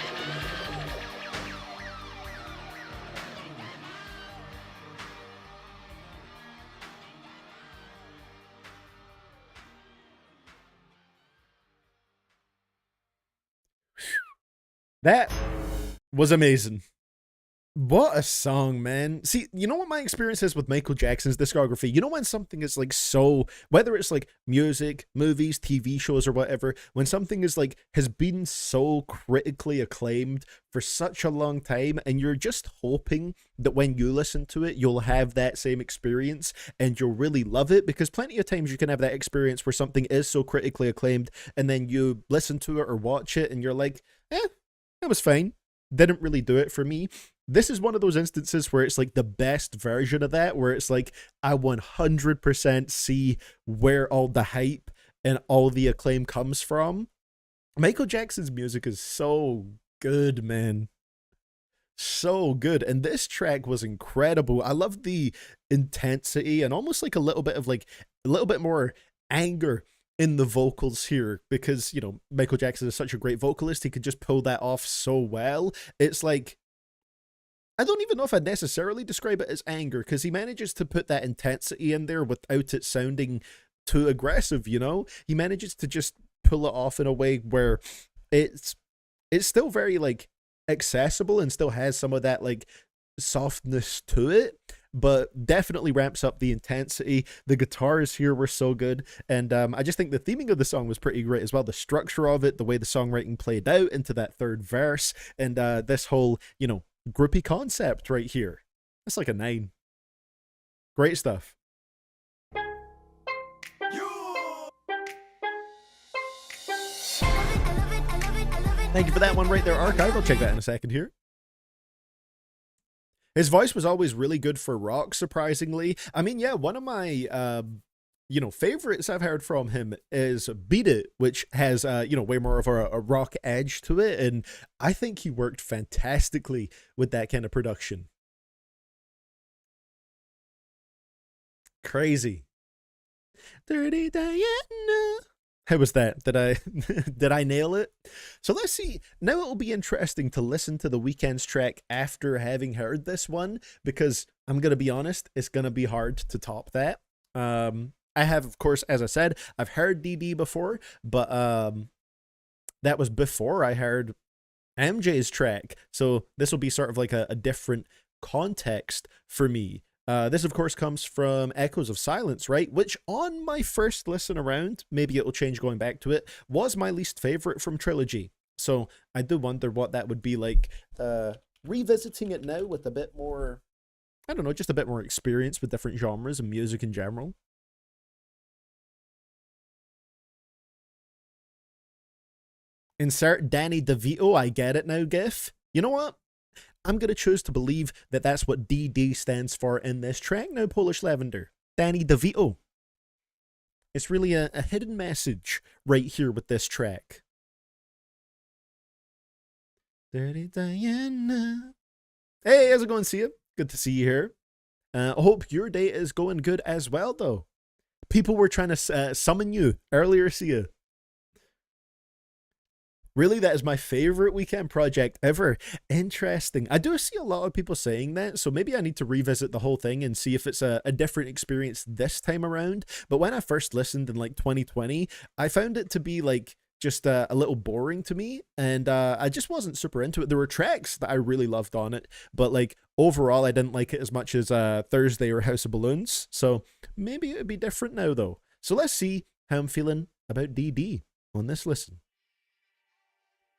That was amazing. What a song, man. See, you know what my experience is with Michael Jackson's discography? You know when something is like so, whether it's like music, movies, TV shows or whatever, when something is like, has been so critically acclaimed for such a long time and you're just hoping that when you listen to it, you'll have that same experience and you'll really love it, because plenty of times you can have that experience where something is so critically acclaimed and then you listen to it or watch it and you're like, it was fine. Didn't really do it for me. This is one of those instances where it's like the best version of that, where it's like, I 100% see where all the hype and all the acclaim comes from. Michael Jackson's music is so good, man. So good. And this track was incredible. I love the intensity and almost like a little bit of like, a little bit more anger in the vocals here, because, you know, Michael Jackson is such a great vocalist. He could just pull that off so well. It's like, I don't even know if I'd necessarily describe it as anger, because he manages to put that intensity in there without it sounding too aggressive, you know? He manages to just pull it off in a way where it's still very, like, accessible and still has some of that, like, softness to it, but definitely ramps up the intensity. The guitars here were so good, and I just think the theming of the song was pretty great as well. The structure of it, the way the songwriting played out into that third verse, and this whole, you know, groupie concept right here. That's like a 9. Great stuff. I love it, I love it, I love it, I love it. Thank you for that one right there, Archive. I'll check that in a second here. His voice was always really good for rock, surprisingly. I mean, yeah, one of my, favorites I've heard from him is Beat It, which has, way more of a rock edge to it. And I think he worked fantastically with that kind of production. Crazy. Dirty Diana. How was that? Did I nail it? So let's see. Now it'll be interesting to listen to the Weeknd's track after having heard this one, because I'm going to be honest, it's going to be hard to top that. I have, of course, as I said, I've heard DD before, but that was before I heard MJ's track. So this will be sort of like a different context for me. This, of course, comes from Echoes of Silence, right? Which, on my first listen around, maybe it'll change going back to it, was my least favorite from Trilogy. So I do wonder what that would be like revisiting it now with a bit more, I don't know, just a bit more experience with different genres and music in general. Insert Danny DeVito, I get it now, gif. You know what? I'm going to choose to believe that that's what DD stands for in this track now, Polish Lavender. Danny DeVito. It's really a hidden message right here with this track. Dirty Diana. Hey, how's it going, see you? Good to see you here. I hope your day is going good as well, though. People were trying to summon you earlier, see you. Really, that is my favorite Weeknd project ever. Interesting. I do see a lot of people saying that, so maybe I need to revisit the whole thing and see if it's a different experience this time around. But when I first listened in like 2020, I found it to be like just a little boring to me, and I just wasn't super into it. There were tracks that I really loved on it, but like overall, I didn't like it as much as Thursday or House of Balloons. So maybe it would be different now, though. So let's see how I'm feeling about DD on this listen.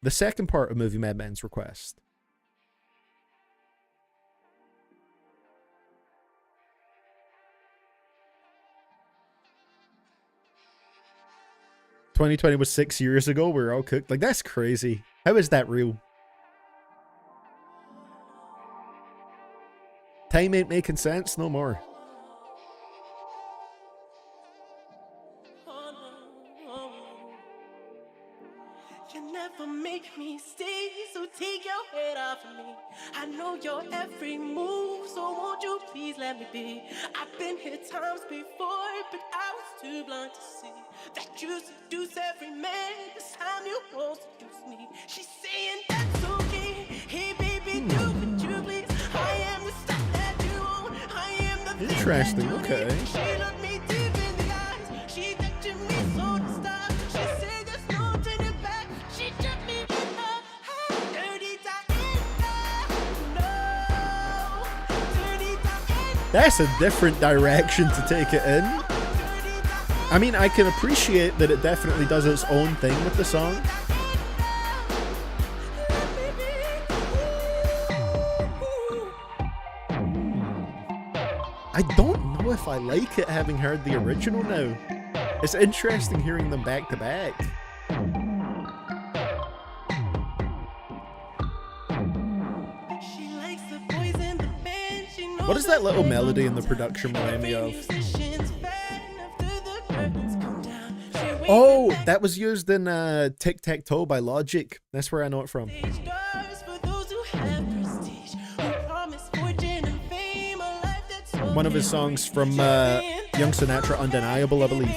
The second part of Movie Madman's request. "2020 was 6 years ago. We were all cooked." Like, that's crazy. How is that real? Time ain't making sense no more. Make me stay, so take your head off of me. I know your every move, so won't you please let me be? I've been here times before, but I was too blind to see that you seduce every man. This time you won't seduce me. She's saying that's okay. Hey baby, do what you please. I am the stuff that you want. I am the Interesting, okay. She looked me deep in the eyes. She touching me so to stop. She said there's no turning back. She took me. That's a different direction to take it in. I mean, I can appreciate that it definitely does its own thing with the song. I don't know if I like it having heard the original now. It's interesting hearing them back to back. What does that little melody in the production remind me of? Oh, that was used in Tic Tac Toe by Logic. That's where I know it from. One of his songs from Young Sinatra, Undeniable, I believe.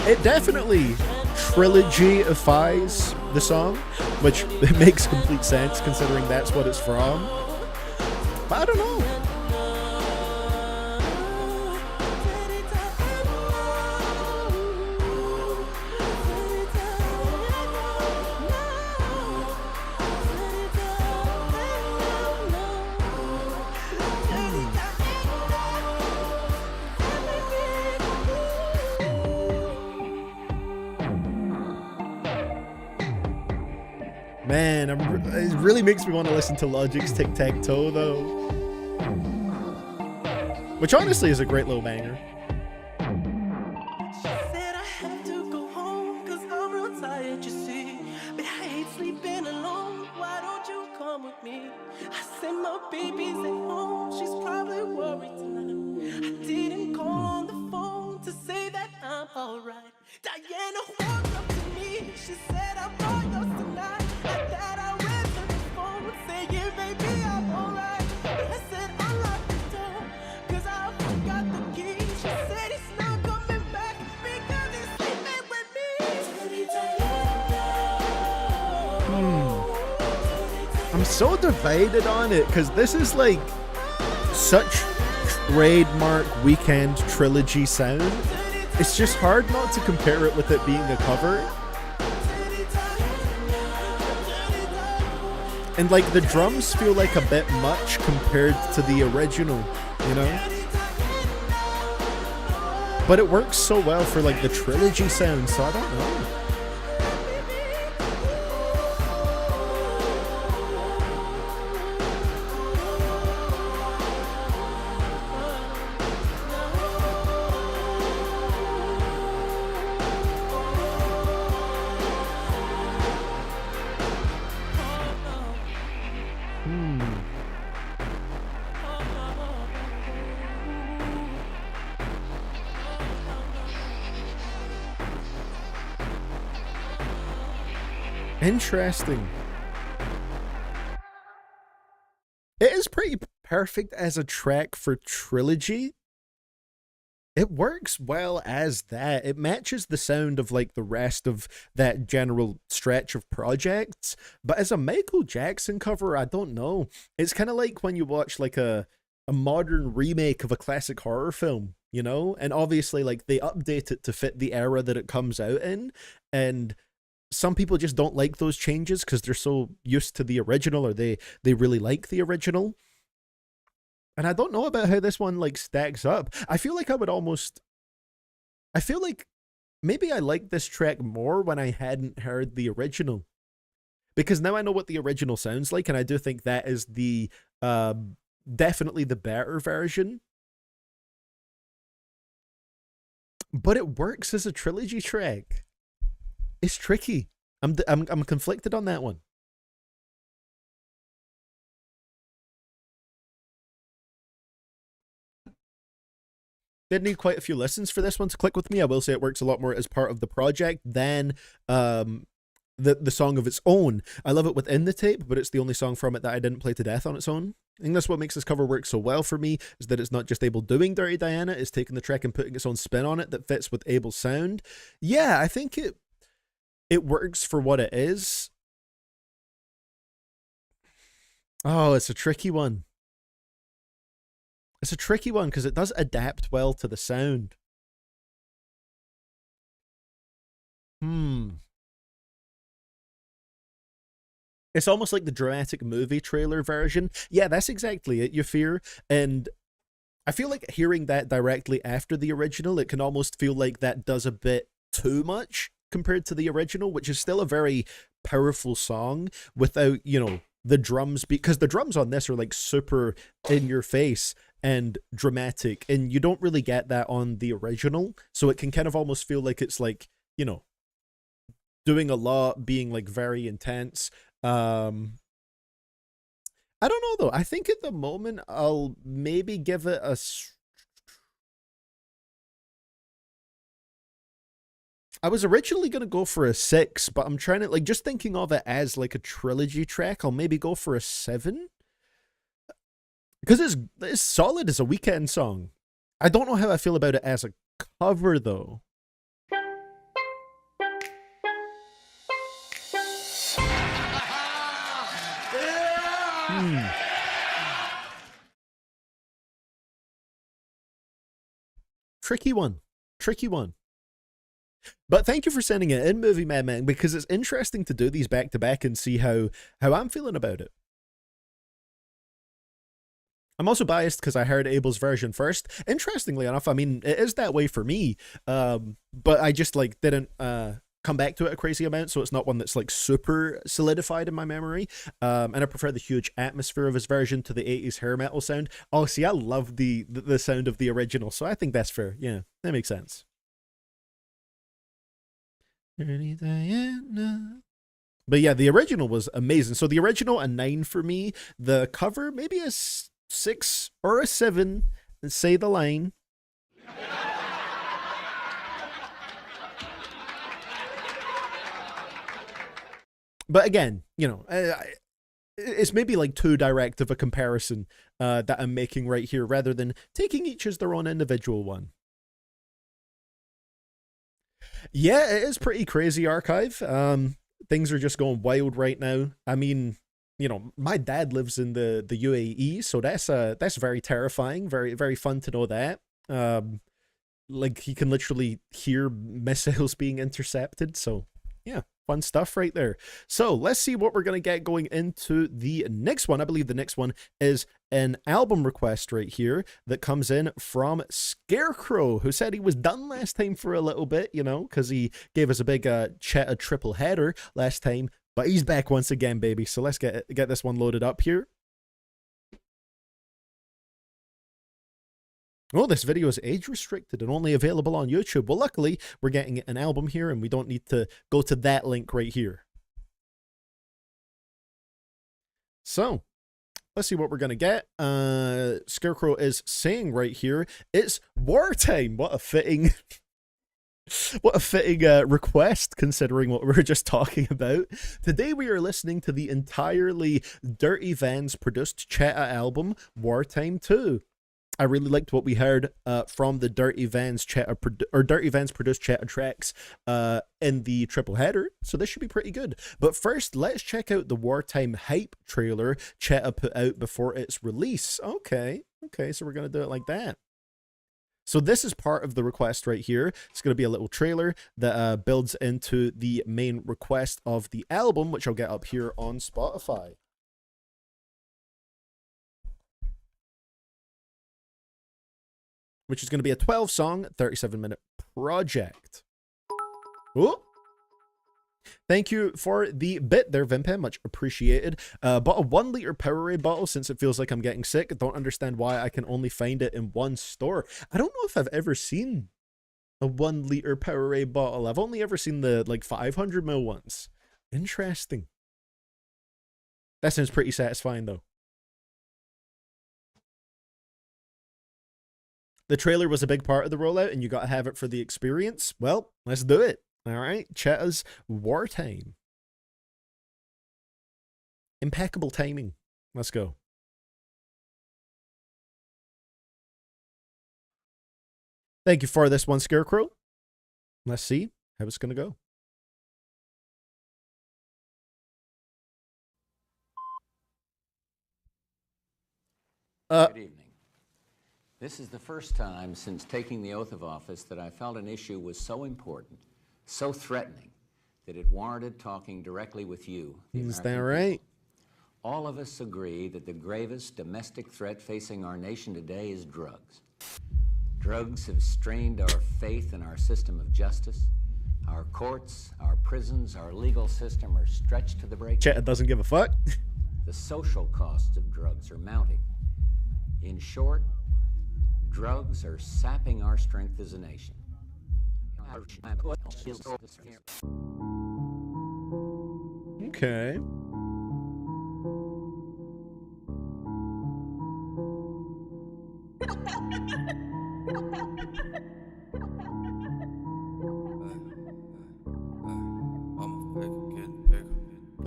It definitely trilogy-ifies the song, which it makes complete sense considering that's what it's from. But I don't know. Man, it really makes me want to listen to Logic's Tic Tac Toe though. Which honestly is a great little banger. Said I have to go home, cause I'm real tired, you see. But I hate sleeping alone, why don't you come with me? I said my baby's at home, she's probably worried tonight. I didn't call on the phone to say that I'm alright. Diana walked up to me, she said I'm all yours tonight. At that I ran to the phone, saying baby I'm alright. But I said unlock the door, cause I forgot the key. She said he's not coming back because he's sleeping with me. I'm so divided on it because this is like such trademark Weekend trilogy sound. It's just hard not to compare it with it being a cover. And like the drums feel like a bit much compared to the original, you know? But it works so well for like the trilogy sound, so I don't know. Interesting. It is pretty perfect as a track for trilogy. It works well as that. It matches the sound of like the rest of that general stretch of projects. But as a Michael Jackson cover, I don't know. It's kind of like when you watch like a modern remake of a classic horror film, you know? And obviously like they update it to fit the era that it comes out in. And some people just don't like those changes because they're so used to the original, or they really like the original. And I don't know about how this one like stacks up. I feel like maybe I like this track more when I hadn't heard the original. Because now I know what the original sounds like, and I do think that is the definitely the better version. But it works as a trilogy track. It's tricky. I'm conflicted on that one. Did need quite a few listens for this one to click with me. I will say it works a lot more as part of the project than the song of its own. I love it within the tape, but it's the only song from it that I didn't play to death on its own. I think that's what makes this cover work so well for me, is that it's not just Abel doing Dirty Diana, it's taking the track and putting its own spin on it that fits with Abel's sound. Yeah, I think it works for what it is. Oh, it's a tricky one. It's a tricky one because it does adapt well to the sound. It's almost like the dramatic movie trailer version. Yeah, that's exactly it, you fear. And I feel like hearing that directly after the original, it can almost feel like that does a bit too much compared to the original, which is still a very powerful song without, you know, the drums, because the drums on this are like super in your face and dramatic, and you don't really get that on the original. So it can kind of almost feel like it's like, you know, doing a lot, being like very intense. I don't know though. I think at the moment I'll maybe give it a I was originally going to go for a 6, but I'm trying to, like, just thinking of it as, like, a trilogy track, I'll maybe go for a 7. Because it's solid as a Weekend song. I don't know how I feel about it as a cover, though. Tricky one. Tricky one. But thank you for sending it in, Movie Madman, because it's interesting to do these back to back and see how I'm feeling about it. I'm also biased because I heard Abel's version first. Interestingly enough, I mean, it is that way for me, but I just like didn't come back to it a crazy amount, so it's not one that's like super solidified in my memory. And I prefer the huge atmosphere of his version to the 80s hair metal sound. Oh, see, I love the sound of the original, so I think that's fair. Yeah, that makes sense. But yeah, the original was amazing. So the original, a 9 for me. The cover, maybe a 6 or a 7. And say the line. But again, you know, it's maybe like too direct of a comparison that I'm making right here, rather than taking each as their own individual one. Yeah, it is pretty crazy, Archive. Things are just going wild right now. I mean, you know, my dad lives in the UAE, so that's very terrifying, very, very fun to know that. Like, he can literally hear missiles being intercepted, so yeah, fun stuff right there. So let's see what we're going to get going into the next one. I believe the next one is an album request right here that comes in from Scarecrow, who said he was done last time for a little bit, you know, because he gave us a big Chetta triple header last time, but he's back once again, baby. So let's get this one loaded up here. Oh, this video is age restricted and only available on YouTube. Well, luckily, we're getting an album here and we don't need to go to that link right here. So, let's see what we're going to get. Scarecrow is saying right here, it's wartime. What a fitting... What a fitting request, considering what we were just talking about. Today we are listening to the entirely Dirty Vans produced Chetta album, Wartime 2. I really liked what we heard from the Dirty Vans produced Chetta tracks in the triple header, so this should be pretty good. But first, let's check out the Wartime Hype trailer Chetta put out before its release. Okay, so we're going to do it like that. So this is part of the request right here. It's going to be a little trailer that builds into the main request of the album, which I'll get up here on Spotify. Which is going to be a 12-song, 37-minute project. Oh! Thank you for the bit there, Vimpen. Much appreciated. Bought a 1-liter Powerade bottle since it feels like I'm getting sick. I don't understand why I can only find it in one store. I don't know if I've ever seen a 1-liter Powerade bottle. I've only ever seen the, like, 500ml ones. Interesting. That sounds pretty satisfying, though. The trailer was a big part of the rollout, and you got to have it for the experience. Well, let's do it. All right, Chetta's Wartime. Impeccable timing. Let's go. Thank you for this one, Scarecrow. Let's see how it's going to go. Good evening. This is the first time since taking the oath of office that I felt an issue was so important, so threatening, that it warranted talking directly with you. Is that right? All of us agree that the gravest domestic threat facing our nation today is drugs. Drugs have strained our faith in our system of justice. Our courts, our prisons, our legal system are stretched to the break. Chetta doesn't give a fuck. The social costs of drugs are mounting. In short, drugs are sapping our strength as a nation. Okay.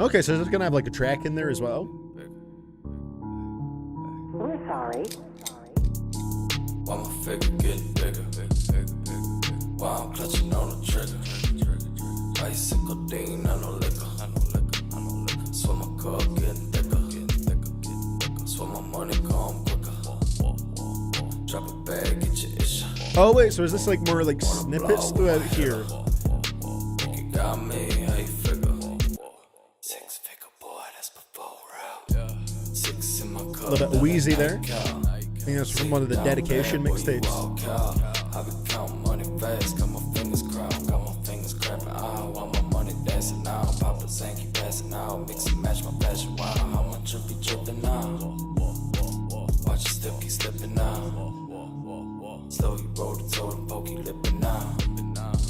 Okay, so it's gonna have like a track in there as well. We're sorry. Why my figure getting bigger? Why I'm clutching on the trigger? Bicycle dean, I know liquor. So my cup getting thicker. So my money come quicker. Drop a bag, get your issue. Oh wait, so is this like more like snippets throughout here? You got me, how you figure? 6-figure boy, that's before round. 6 in my cup. A little bit wheezy there. I think that's from one of the dedication mixtapes. I be counting money fast, got my fingers crowned, got my fingers is crapping out. While my money dancing out. Papa Zan keep passing out. Mix and match my passion. Wow, how much be dripping out. Watch your step keep slipping out. Slow you roll the toe and pokey lipping out.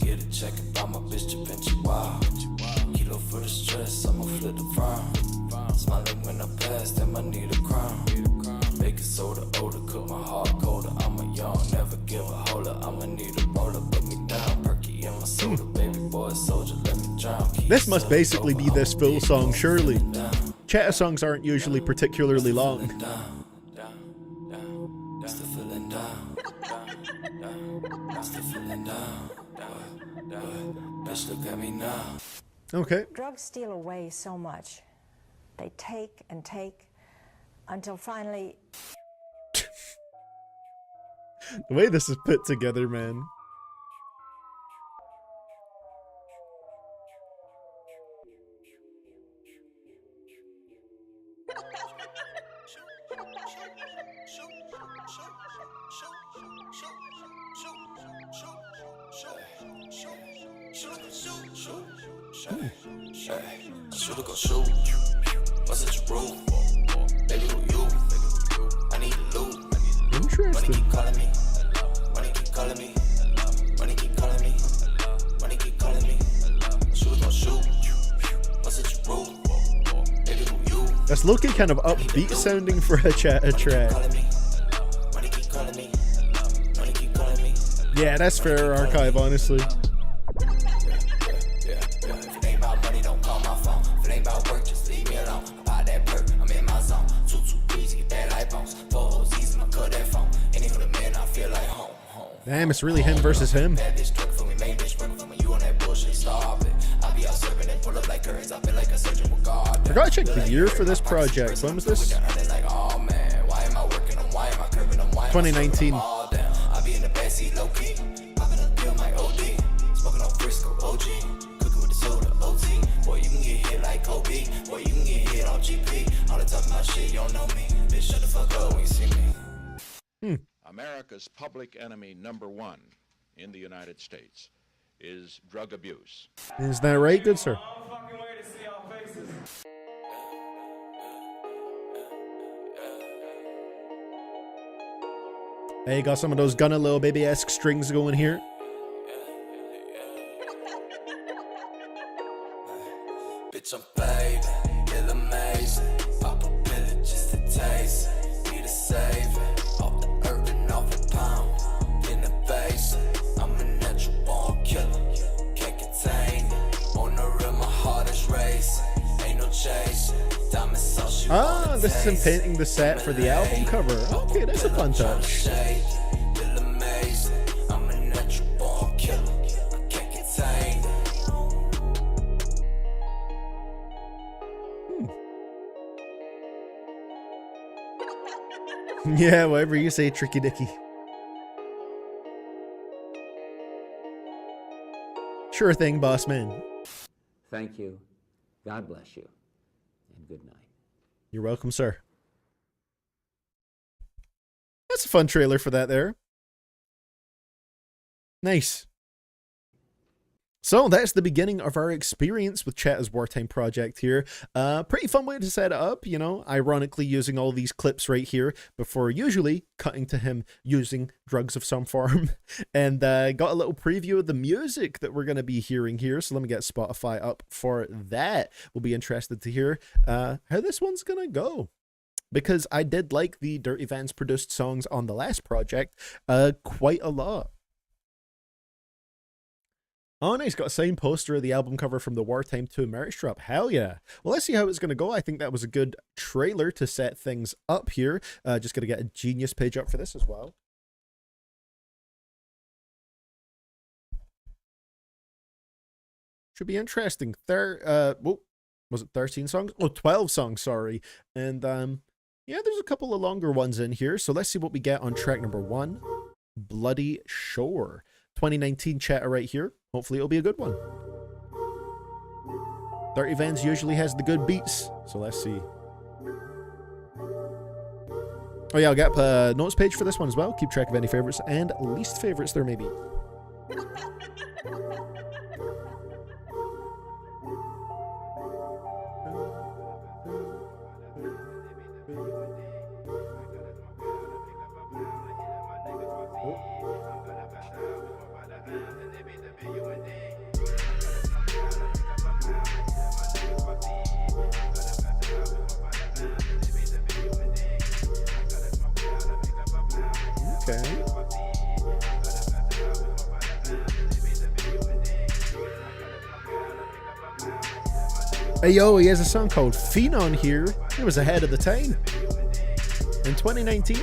Get a check and buy my bitch to pinch you out. Kilo for the stress, I'ma flip the frown. Smiling when I pass, then I need a crown. Make it soda odor, cook my heart colder. I'm a young, never give a holder. I'ma need a roller, put me down. Perky in my soda, baby boy soldier, let me drown. This must basically be this full song, surely. Chetta songs aren't usually particularly long. Still feeling down. Still feeling down. Bitch, look at me now. Okay. Drugs steal away so much. They take and take until finally. The way this is put together, man. Shooter go shoot. What's at your room? Baby, who you? I need a loot. Interesting. Money keep calling me. Money keep calling me. Money keep calling me. Money keep calling me. Shooter go shoot. What's at your room? Baby, who you? That's looking kind of upbeat sounding for a Chetta track. Money keep calling me. Money keep calling me. Yeah, that's fair, Archive, honestly. Damn, it's really him versus him. Forgot to check the year for this project. When was this? 2019. America's public enemy #1 in the United States is drug abuse. Is that right, good sir? Hey, got some of those Gunna Lil Baby-esque strings going here. Bitch, I'm baby, feel amazing. Pop a pill just to taste it. Need a saving. Off the earth and off the pound. In the face, I'm a natural born killer. Can't contain it. On the rim, my heart is racing. Ain't no chasing. Diamond sauce, you Ah, this is him painting the set for the album cover. Okay, that's a fun touch. feel amazing. I'm a natural born killer. I can't contain it. Yeah, whatever you say, Tricky Dicky. Sure thing, boss man. Thank you. God bless you. And good night. You're welcome, sir. That's a fun trailer for that there. Nice. So that's the beginning of our experience with Chetta's Wartime project here. Pretty fun way to set it up, you know, ironically using all these clips right here before usually cutting to him using drugs of some form. And got a little preview of the music that we're going to be hearing here. So let me get Spotify up for that. We'll be interested to hear how this one's going to go. Because I did like the Dirty Vans produced songs on the last project quite a lot. Oh, nice. Got a signed poster of the album cover from the Wartime 2 merch drop. Hell yeah. Well, let's see how it's going to go. I think that was a good trailer to set things up here. Just going to get a Genius page up for this as well. Should be interesting. Was it 13 songs? Oh, 12 songs, sorry. And yeah, there's a couple of longer ones in here. So let's see what we get on track number 1. Bloody Shore. 2019 Chetta right here. Hopefully it'll be a good one. Dirty Vans usually has the good beats, so let's see. Oh yeah, I'll get up a notes page for this one as well. Keep track of any favorites and least favorites there may be. Hey yo, he has a song called Phenon here. It was ahead of the time. In 2019.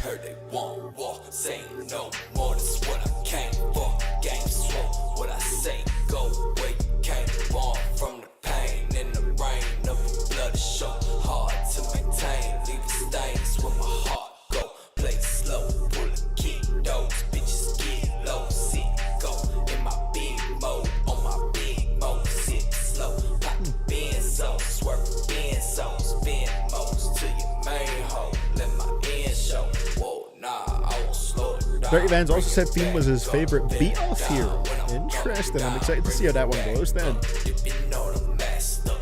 Heard they won't walk, say no more, this is what I came for. Game slow, what I say, go away, came born from the pain in the rain of the blood is so hard to maintain, leave stains where my heart go, play slow, pull a key, those bitches get low, see, go in my big mode, on my big mode, sit slow, pop the benzo, swerve the benzo, spin modes to your main hole, let my end show, whoa, nah, I won't slow it down. Dirty Vans also said Theme was his favorite beat off here. Interesting. I'm excited to see how that one goes then. If you know the master,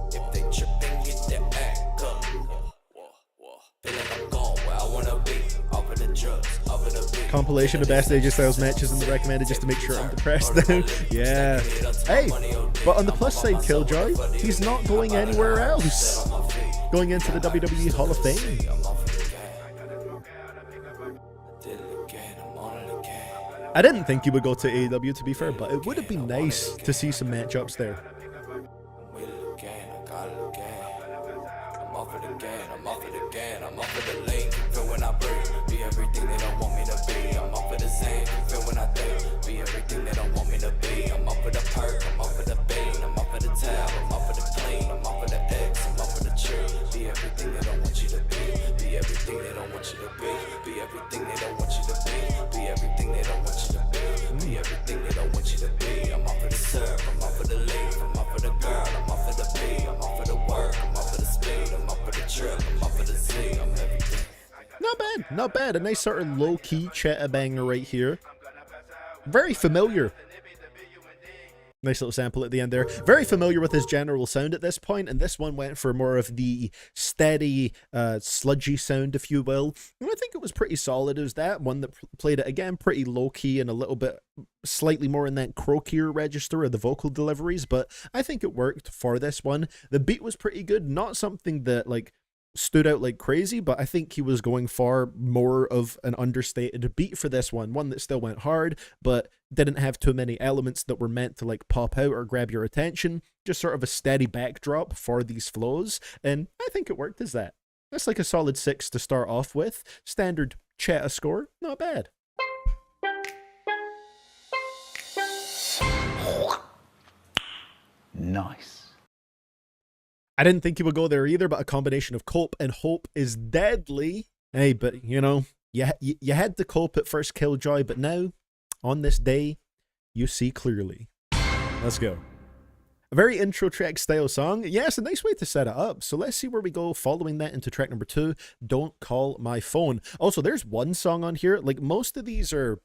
if they tripping, get their act up. Feel like I'm going where I wanna be. Off of the drugs, off of the beat. Compilation of best AJ Styles matches in the recommended just to make sure I'm depressed now. Yeah. Hey, but on the plus side, Killjoy, he's not going anywhere else. Going into the WWE Hall of Fame. I didn't think he would go to AEW, to be fair, but it would have been nice to see some matchups there. I'm off it again, I'm off it again, I'm off of the lane, feel when I breathe, be everything they don't want me to be, I'm off of the Zen, feel when I think, be everything they don't want me to be, I'm off of the perk, I'm off of the bean, I'm off of the tab, I'm off of the clean, I'm off of the X, I'm off of the tree, be everything they don't want you to be everything they don't want you to be everything they don't want you to be everything they don't want you to be everything they don't want you to be, I'm off of the syrup, I'm off of the leaf, I'm off of the girl, I'm off of the beat, I'm off of the work, I'm off of the speed, I'm off of the trip, I'm off of the Z, I'm everything. Not bad, not bad. A nice sort of low-key cheddar banger right here. Very familiar. Nice little sample at the end there. Very familiar with his general sound at this point, and this one went for more of the steady, sludgy sound, if you will. And I think it was pretty solid. It was that one that played it, again, pretty low-key and a little bit slightly more in that croakier register of the vocal deliveries, but I think it worked for this one. The beat was pretty good. Not something that, like, stood out like crazy, but I think he was going for more of an understated beat for this one that still went hard, but didn't have too many elements that were meant to like pop out or grab your attention, just sort of a steady backdrop for these flows, and I think it worked as that. That's like a solid 6 to start off with. Standard Cheta score, not bad. Nice. I didn't think he would go there either, but a combination of cope and hope is deadly. Hey, but you know, you had to cope at first, Killjoy, but now, on this day, you see clearly. Let's go. A very intro track style song. Yeah, it's a nice way to set it up. So let's see where we go following that into track number 2, Don't Call My Phone. Also, there's one song on here. Like, most of these are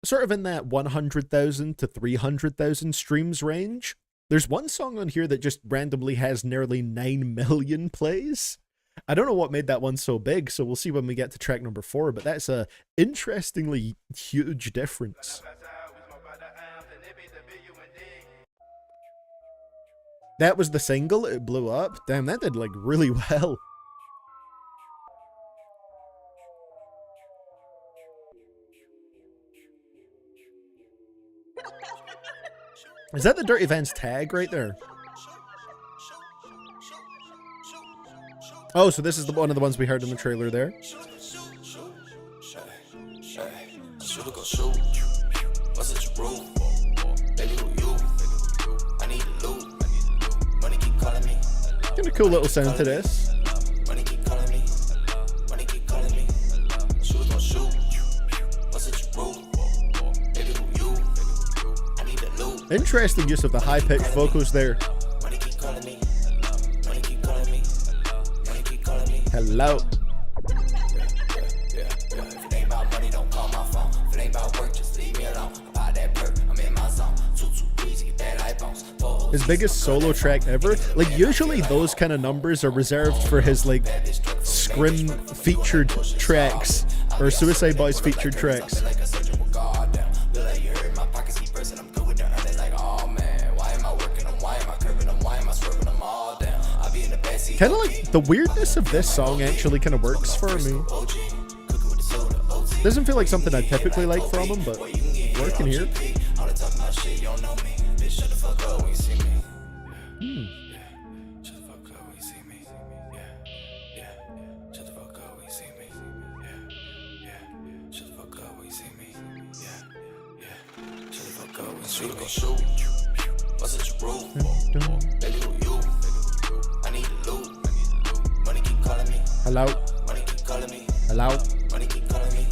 sort of in that 100,000 to 300,000 streams range. There's one song on here that just randomly has nearly 9 million plays. I don't know what made that one so big, so we'll see when we get to track number 4, but that's a interestingly huge difference. That was the single, it blew up. Damn, that did like really well. Is that the Dirty Vans tag right there? Oh, so this is one of the ones we heard in the trailer there. Kind of cool little sound to this. Interesting use of the high-pitched vocals there. Hello. His biggest solo track ever. Like, usually those kind of numbers are reserved for his, like, Scrim featured tracks, or Suicide Boys featured tracks. Kind of like the weirdness of this song actually kind of works for me. Doesn't feel like something I typically like from him, but working here. All the talking about shit, you don't know me. Bitch, shut the fuck up when you see me. Shut the fuck up when you see me. Yeah. Shut the fuck up when you see me. Yeah. Shut the fuck up when you see me. Yeah. Shut the fuck up when you see me. Shoot. What's it your rule? Baby, who you? I need the loot. Money keep calling me. Hello. Money keep calling me. Hello. Money keep calling me.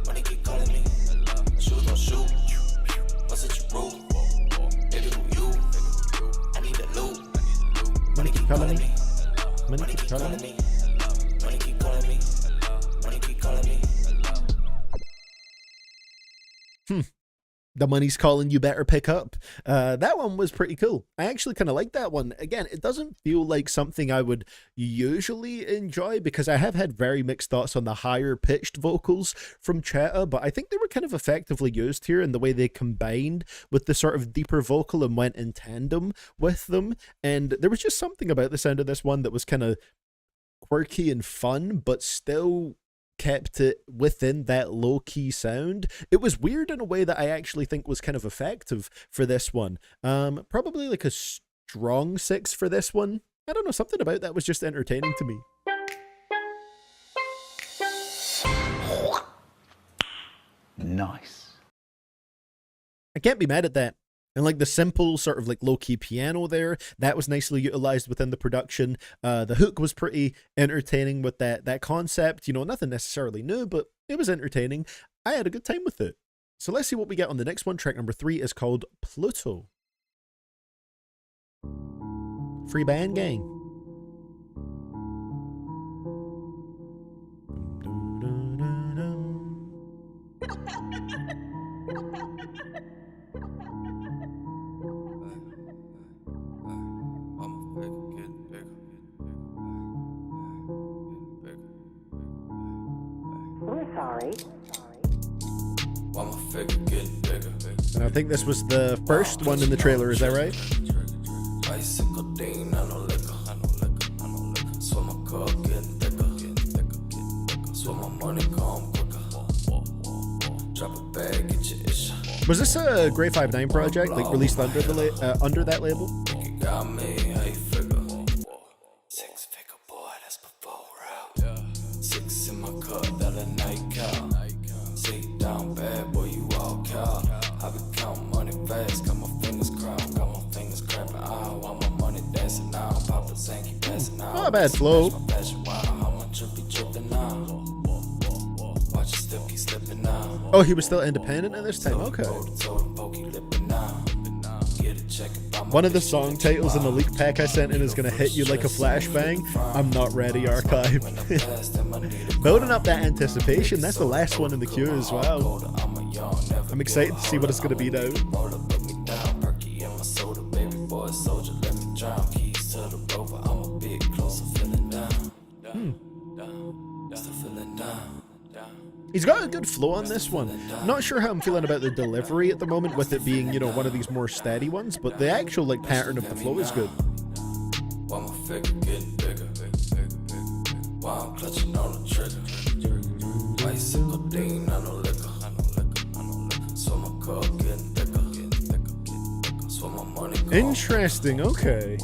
Money keep calling me. Shoot, don't shoot. What's it your rule? Baby, who you? I need the loot. Money keep calling me. Money keep calling me. Money keep calling me. Money keep calling me. The money's calling, you better pick up. That one was pretty cool. I actually kind of like that one. Again, it doesn't feel like something I would usually enjoy because I have had very mixed thoughts on the higher pitched vocals from Chetta, but I think they were kind of effectively used here in the way they combined with the sort of deeper vocal and went in tandem with them. And there was just something about the sound of this one that was kind of quirky and fun, but still kept it within that low-key sound. It was weird in a way that I actually think was kind of effective for this one. Probably like a strong 6 for this one. I don't know, something about that was just entertaining to me. Nice. I can't be mad at that. And like the simple sort of like low-key piano there, that was nicely utilized within the production. The hook was pretty entertaining with that concept. You know, nothing necessarily new, but it was entertaining. I had a good time with it. So let's see what we get on the next one. Track number 3 is called Pluto. Free band gang. We're sorry. And I think this was the first one in the trailer, is that right? Was this a Grey 5'9" project, like released under the under that label? Not a bad flow. Oh, he was still independent at this time? Okay. One of the song titles in the leak pack I sent in is going to hit you like a flashbang. I'm not ready, archive. Building up that anticipation. That's the last one in the queue as well. I'm excited to see what it's going to be now. He's got a good flow on this one. Not sure how I'm feeling about the delivery at the moment with it being, you know, one of these more steady ones, but the actual like pattern of the flow is good. Interesting, okay.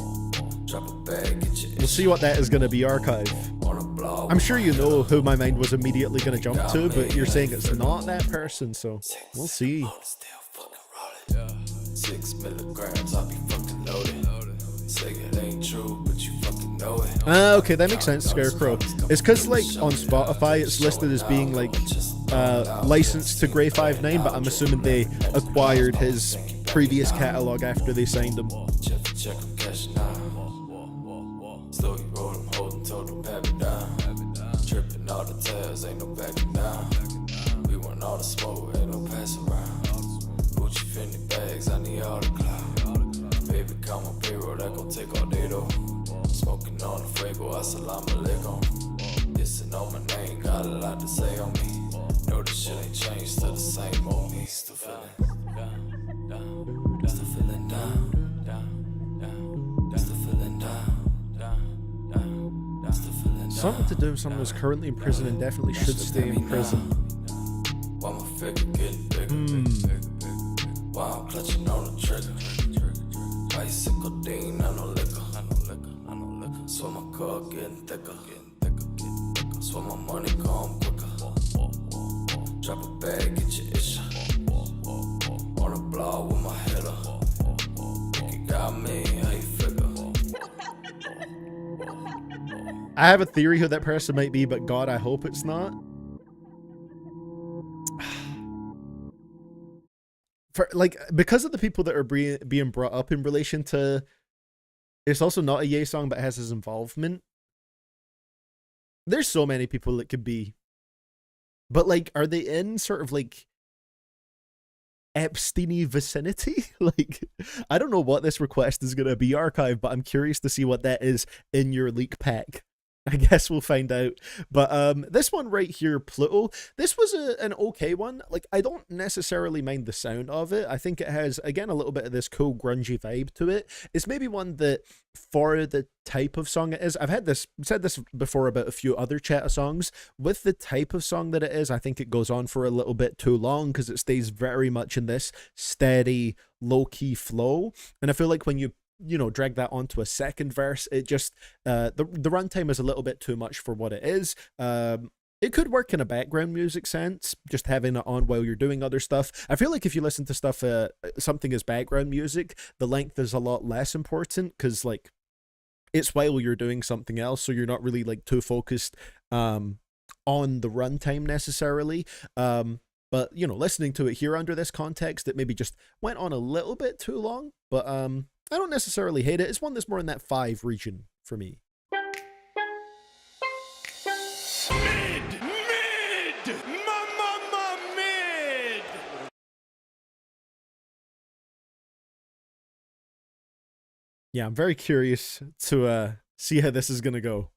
We'll see what that is going to be, archive. I'm sure you know who my mind was immediately going to jump to, but you're saying it's not that person, so we'll see. 6 milligrams, I'll be fucking loaded. Say it ain't true, but you fucking know it. Okay, that makes sense, Scarecrow. It's because, like, on Spotify, it's listed as being, like, licensed to Grey 5'9", but I'm assuming they acquired his previous catalog after they signed him. Check him cashing out. Slowly roll him, hold him, told him, pat me down. Tripping all the tails, ain't no backing down. We want all the smoke, ain't no pass around. Gucci Fendi bags, I need all the clout. Baby, count my payroll, that gon' take all day though. Smoking on the Fuego, assalamu alaikum. Dissing on my name, got a lot to say on me. Know this shit ain't changed, still the same old me. Still feeling down, still feeling down. Something to do with someone who's currently in prison and definitely should stay in prison. figure, getting bigger. While I'm clutching on the trigger. Bicycle Dean, I know liquor. So my car getting thicker. So my money come quicker. Drop a bag, get your issue. On the block with my header. You got me, how you figure? I have a theory who that person might be, but God, I hope it's not. For like, because of the people that are being brought up in relation to, it's also not a Ye song, but has his involvement. There's so many people it could be, but like, are they in sort of like Epstein-y vicinity? Like, I don't know what this request is going to be archived, but I'm curious to see what that is in your leak pack. I guess we'll find out. But this one right here, Pluto, this was an okay one. Like, I don't necessarily mind the sound of it. I think it has, again, a little bit of this cool grungy vibe to it. It's maybe one that, for the type of song it is, I've said this before about a few other Chetta songs. With the type of song that it is, I think it goes on for a little bit too long because it stays very much in this steady, low-key flow. And I feel like when you drag that onto a second verse, it just, the runtime is a little bit too much for what it is. It could work in a background music sense, just having it on while you're doing other stuff. I feel like if you listen to stuff, something as background music, the length is a lot less important because, like, it's while you're doing something else, so you're not really, like, too focused on the runtime necessarily. But, listening to it here under this context, it maybe just went on a little bit too long, but I don't necessarily hate it. It's one that's more in that 5 region for me. Mid! Yeah, I'm very curious to see how this is going to go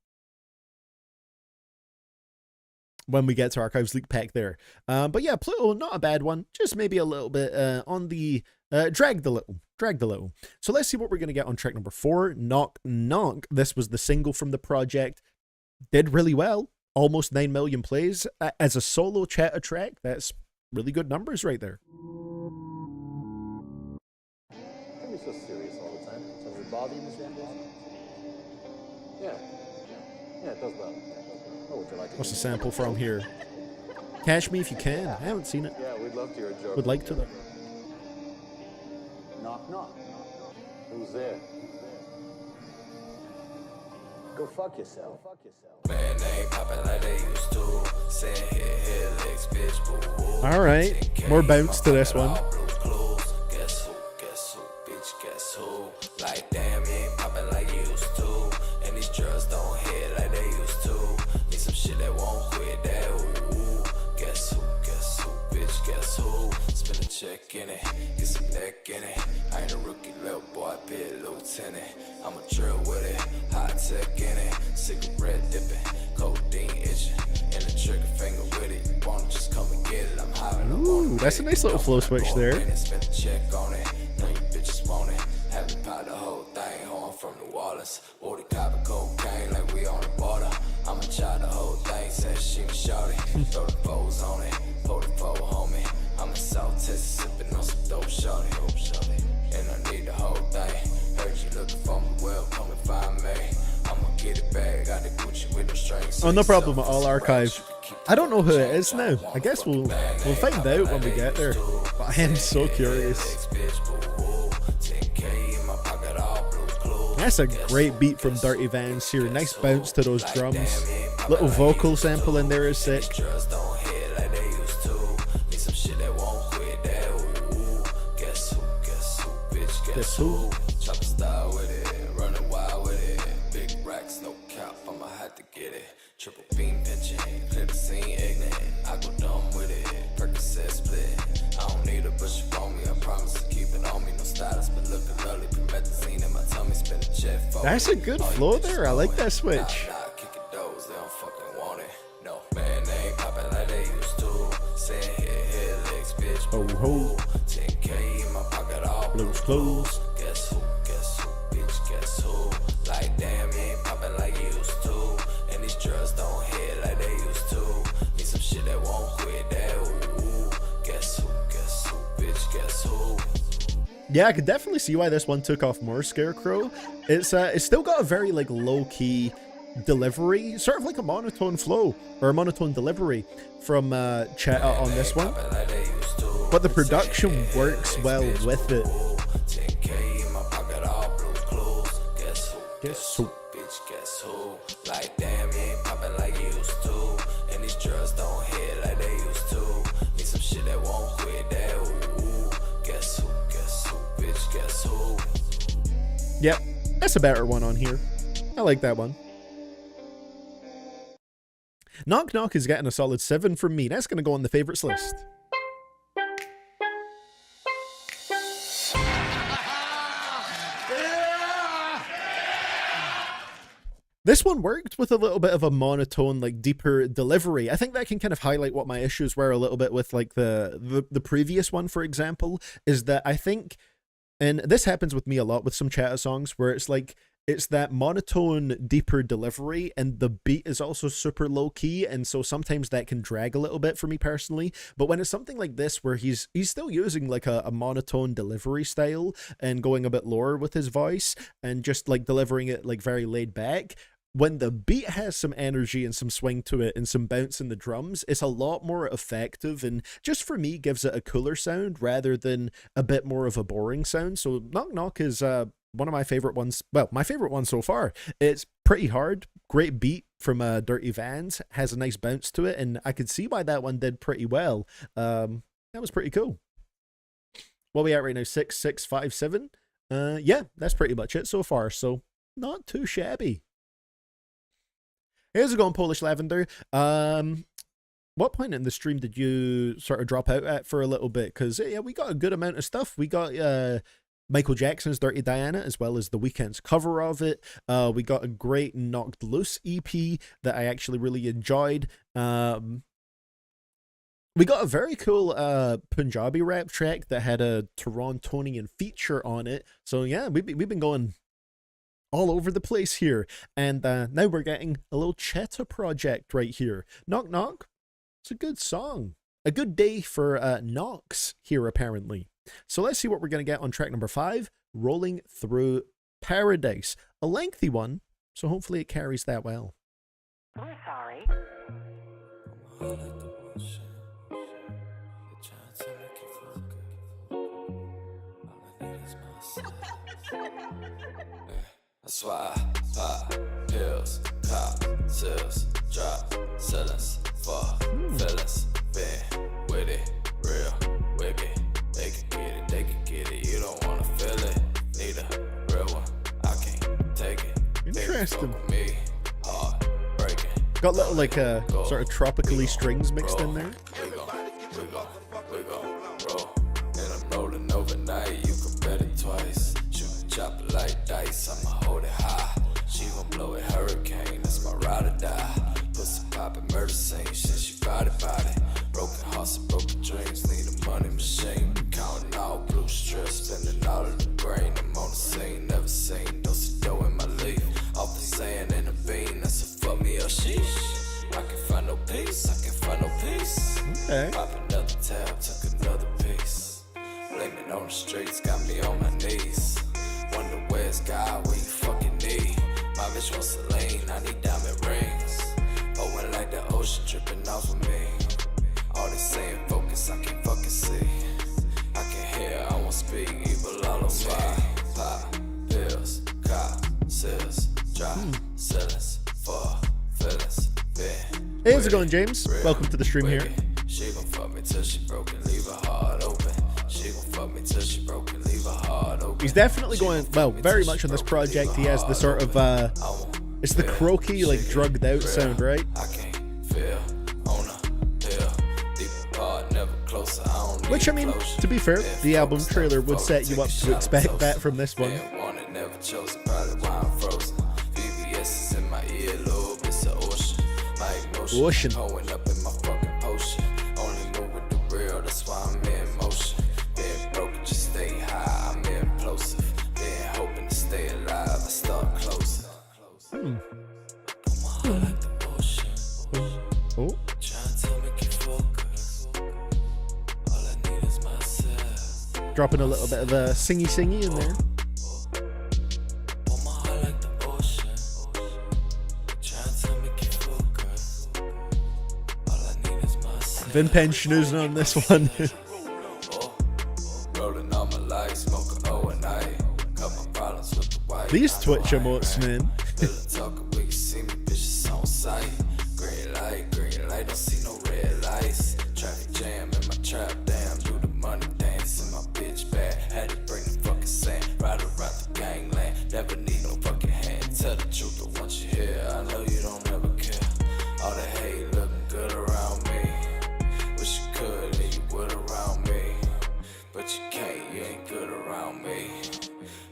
when we get to Archives leak pack there. But yeah, Pluto, not a bad one. Just maybe a little bit on the dragged a little. So let's see what we're going to get on track number 4, Knock Knock. This was the single from the project. Did really well. Almost 9 million plays. As a solo Chetta track, that's really good numbers right there. Don't be so serious all the time. Does it bother you, Miss Andrews? Yeah, it does bother me. Oh, would you like to What's the sample from here? Catch Me If You Can. I haven't seen it. Yeah, we'd love to hear a joke. Would like to though. Knock, knock. Who's there? Go fuck yourself. Man, they ain't popping like they used to. Saying hit legs, bitch, boo. All right, more bounce to this one. Guess who, bitch, guess who? Like, damn, you ain't popping like you used to. And these drugs don't hit like they used to. Need some shit that won't quit that, ooh. Guess who, bitch, guess who? Spin a check in it, get some neck in it. I ain't a rookie, little boy, be a lieutenant. I'm a drill with it, high tech in it. Cigarette dipping, codeine itching. And the trigger finger with it. You wanna just come and get it, I'm high. Ooh, that's a nice little flow switch there. Spin a check on it, know you bitches want it. Haven't popped the whole thing, home from New Orleans. Or the copper cocaine like we on the border. I'ma try the whole thing, said she was shorty. Throw the foes on it, pull the foe homie. I'm in South Texas, sipping on some dope shorty. And I need the whole thing. Heard you looking for me, well, come and find me. I'ma get it back, got the Gucci with the strings. Oh, no problem at all, Archive. I don't know who it is now. I guess we'll find out when we get there. But I am so curious. That's a great beat from Dirty Vans here. Nice bounce to those drums. Little vocal sample in there is sick. Guess who? Chop a style with it, running wild with it. Big racks, no cap, I'ma have to get it. Triple beam pinching, clear the scene ignorant. I go dumb with it, Percocet split. I don't need a bush on me, I promise to keep it on me. No stylist, but looking lovely. Promethazine in my tummy, spin a check for That's a good flow there. I like that switch. Kicking doors, they don't fucking want it. No, man, they ain't popping like they used to. Saying hit legs, bitch. Oh, ho. 10K in my pocket, all Blues clothes. Guess who, bitch, guess who? Like, damn, you ain't popping like you used to. And these drugs don't hit like they used to. Need some shit that won't quit that, ooh. Yeah, I could definitely see why this one took off more, Scarecrow. It's still got a very like low-key delivery, sort of like a monotone flow or a monotone delivery from Chet on this one, but the production works well with it. Guess who? Bitch, guess who? Like damn, you ain't poppin' like you used to. And these drugs don't hit like they used to. Need some shit that won't quit. That ooh. Guess who? Guess who? Bitch, guess who? Yep, that's a better one on here. I like that one. Knock Knock is getting a solid 7 from me. That's going to go on the favorites list. This one worked with a little bit of a monotone, like deeper delivery. I think that can kind of highlight what my issues were a little bit with like the previous one, for example, is that I think, and this happens with me a lot with some Chatta songs, where it's like, it's that monotone, deeper delivery, and the beat is also super low key, and so sometimes that can drag a little bit for me personally. But when it's something like this, where he's still using like a monotone delivery style and going a bit lower with his voice and just like delivering it like very laid back, when the beat has some energy and some swing to it and some bounce in the drums, it's a lot more effective and just for me gives it a cooler sound rather than a bit more of a boring sound. So Knock Knock is one of my favorite ones. Well, my favorite one so far. It's pretty hard, great beat from Dirty Vans, has a nice bounce to it, and I could see why that one did pretty well. That was pretty cool. What are we at right now? 6, 6, 5, 7. Yeah, that's pretty much it so far. So not too shabby. Here's a going Polish Lavender. What point in the stream did you sort of drop out at for a little bit? Because yeah, we got a good amount of stuff. We got Michael Jackson's Dirty Diana, as well as The Weeknd's cover of it. We got a great Knocked Loose EP that I actually really enjoyed. We got a very cool Punjabi rap track that had a Torontonian feature on it. So yeah, we've been going all over the place here, and now we're getting a little Cheetah project right here. Knock Knock, it's a good song, a good day for knocks here apparently. So let's see what we're going to get on track number 5, Rolling Through Paradise, a lengthy one, so hopefully it carries that well. We're sorry. That's why I pop pills, cop, sales, drop, sellers, for fellas, been with it, real, with it, they can get it, they can get it, you don't wanna feel it, need a real one, I can't take it, interesting. Me, hard breaking, got a little like sort of tropically strings mixed in there. We go, roll, and I'm rolling overnight, you can bet it twice. Chop it like dice, I'ma hold it high. She gon' blow it hurricane, that's my ride or die. Pussy poppin', murder scene, shit, she body. Broken hearts and broken dreams, need a money machine. Counting all blue strips, spending all of the grain. I'm on the scene, never seen dose of dough in my leaf. Off the sand in a bean, that's a fuck me up, sheesh. I can find no peace, I can find no peace. Okay. Pop another tab, took another piece. Blaming on the streets, got me on my knees. Wonder where's God, what you fucking need. My bitch wants to lean, I need diamond rings. Blowing like the ocean dripping off of me. All they saying focus, I can't fucking see. I can hear, I won't speak, evil all of me. Pop, pills, cop, sales, drop, sellers, for feelings, been. Hey, how's it going, James? Welcome to the stream here. She gon' fuck me till she broken, leave her heart open. She gon' fuck me till she broken, leave her heart open. He's definitely going, well, very much on this project. He has the sort of, it's the croaky, like, drugged out sound, right? I can't feel on a pill. Deep apart, never closer. I don't Which, I mean, to be fair, the album trailer would set you up to expect that from this one. Wanted, never chosen, probably why I'm frozen. VVS is in my ear, little bits of ocean. My emotion pouring up in my fucking potion. Only move with the real, that's why I'm in motion. Being broken, just stay high, I'm implosive. Being hoping to stay alive, I start closing. Oh. Trying to make you focus. All I need is myself. Dropping a little bit of a singy in there. Vin Penn schnoozing on this one. These Twitch emotes, man. Don't see no red lights. Traffic jam in my trap, damn. Do the money dance in my bitch bag. Had to bring the fucking sand. Ride around the gangland. Never need no fucking hand. Tell the truth, but once you hear, I know you don't ever care. All the hate looking good around me. Wish you could, leave you would around me. But you can't, you ain't good around me.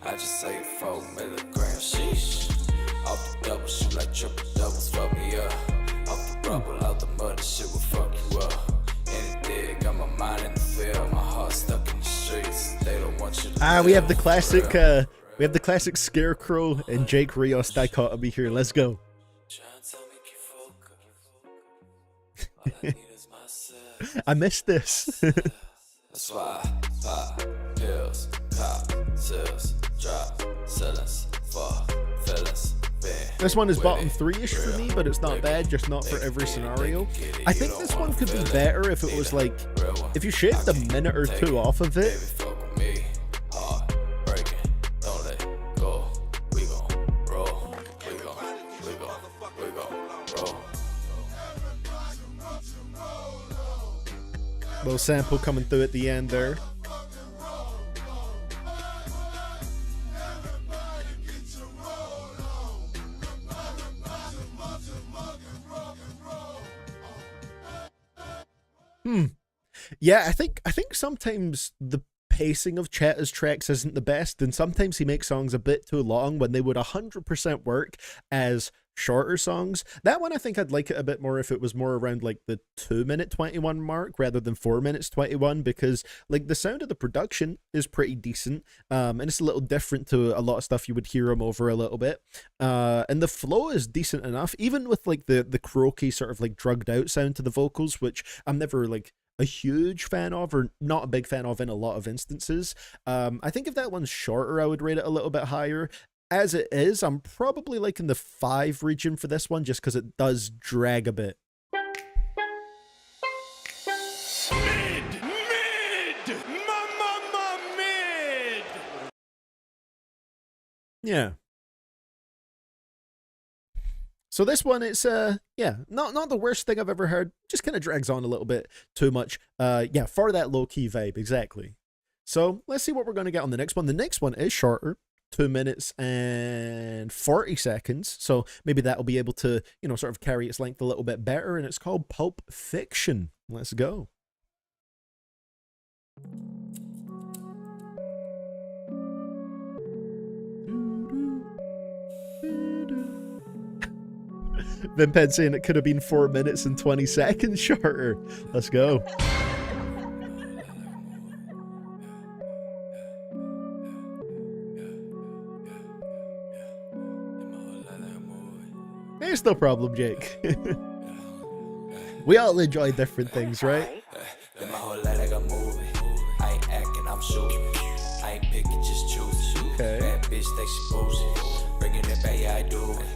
I just say 4 milligrams, sheesh. Off the double, shoot like triple doubles, fuck me up. Off the rubble, out the mud, this shit will fuck you up. Any dig, got my mind in the field, my heart stuck in the streets. They don't want you to we have the classic Scarecrow and Jake Rios dichotomy here. Let's go. I missed this. That's why pop pills, cop sales, drop sellers, fuck fellas. This one is bottom 3-ish for me, but it's not bad, just not for every scenario. I think this one could be better if it was like, if you shaved a minute or 2 off of it. Little sample coming through at the end there. Yeah, I think sometimes the pacing of Chetta's tracks isn't the best, and sometimes he makes songs a bit too long when they would 100% work as shorter songs. That one, I think I'd like it a bit more if it was more around like the 2-minute 21 mark rather than 4 minutes 21, because like the sound of the production is pretty decent, and it's a little different to a lot of stuff you would hear him over a little bit, and the flow is decent enough, even with like the croaky sort of like drugged out sound to the vocals, which I'm never like a huge fan of, or not a big fan of in a lot of instances. I think if that one's shorter, I would rate it a little bit higher. As it is, I'm probably like in the 5 region for this one, just because it does drag a bit. Mid! Yeah. So this one, it's yeah, not the worst thing I've ever heard. Just kind of drags on a little bit too much. Yeah, for that low-key vibe, exactly. So let's see what we're going to get on the next one. The next one is shorter, 2 minutes and 40 seconds. So maybe that'll be able to, you know, sort of carry its length a little bit better. And it's called Pulp Fiction. Let's go. Vin Penn saying it could have been 4 minutes and 20 seconds shorter. Let's go. There's no problem, Jake. We all enjoy different things, right? Live my whole life like a movie. I ain't acting, I'm shooting. I ain't picking, just choosing. Okay. Bad bitch think she bougie. Bringing it back, yeah, I do it.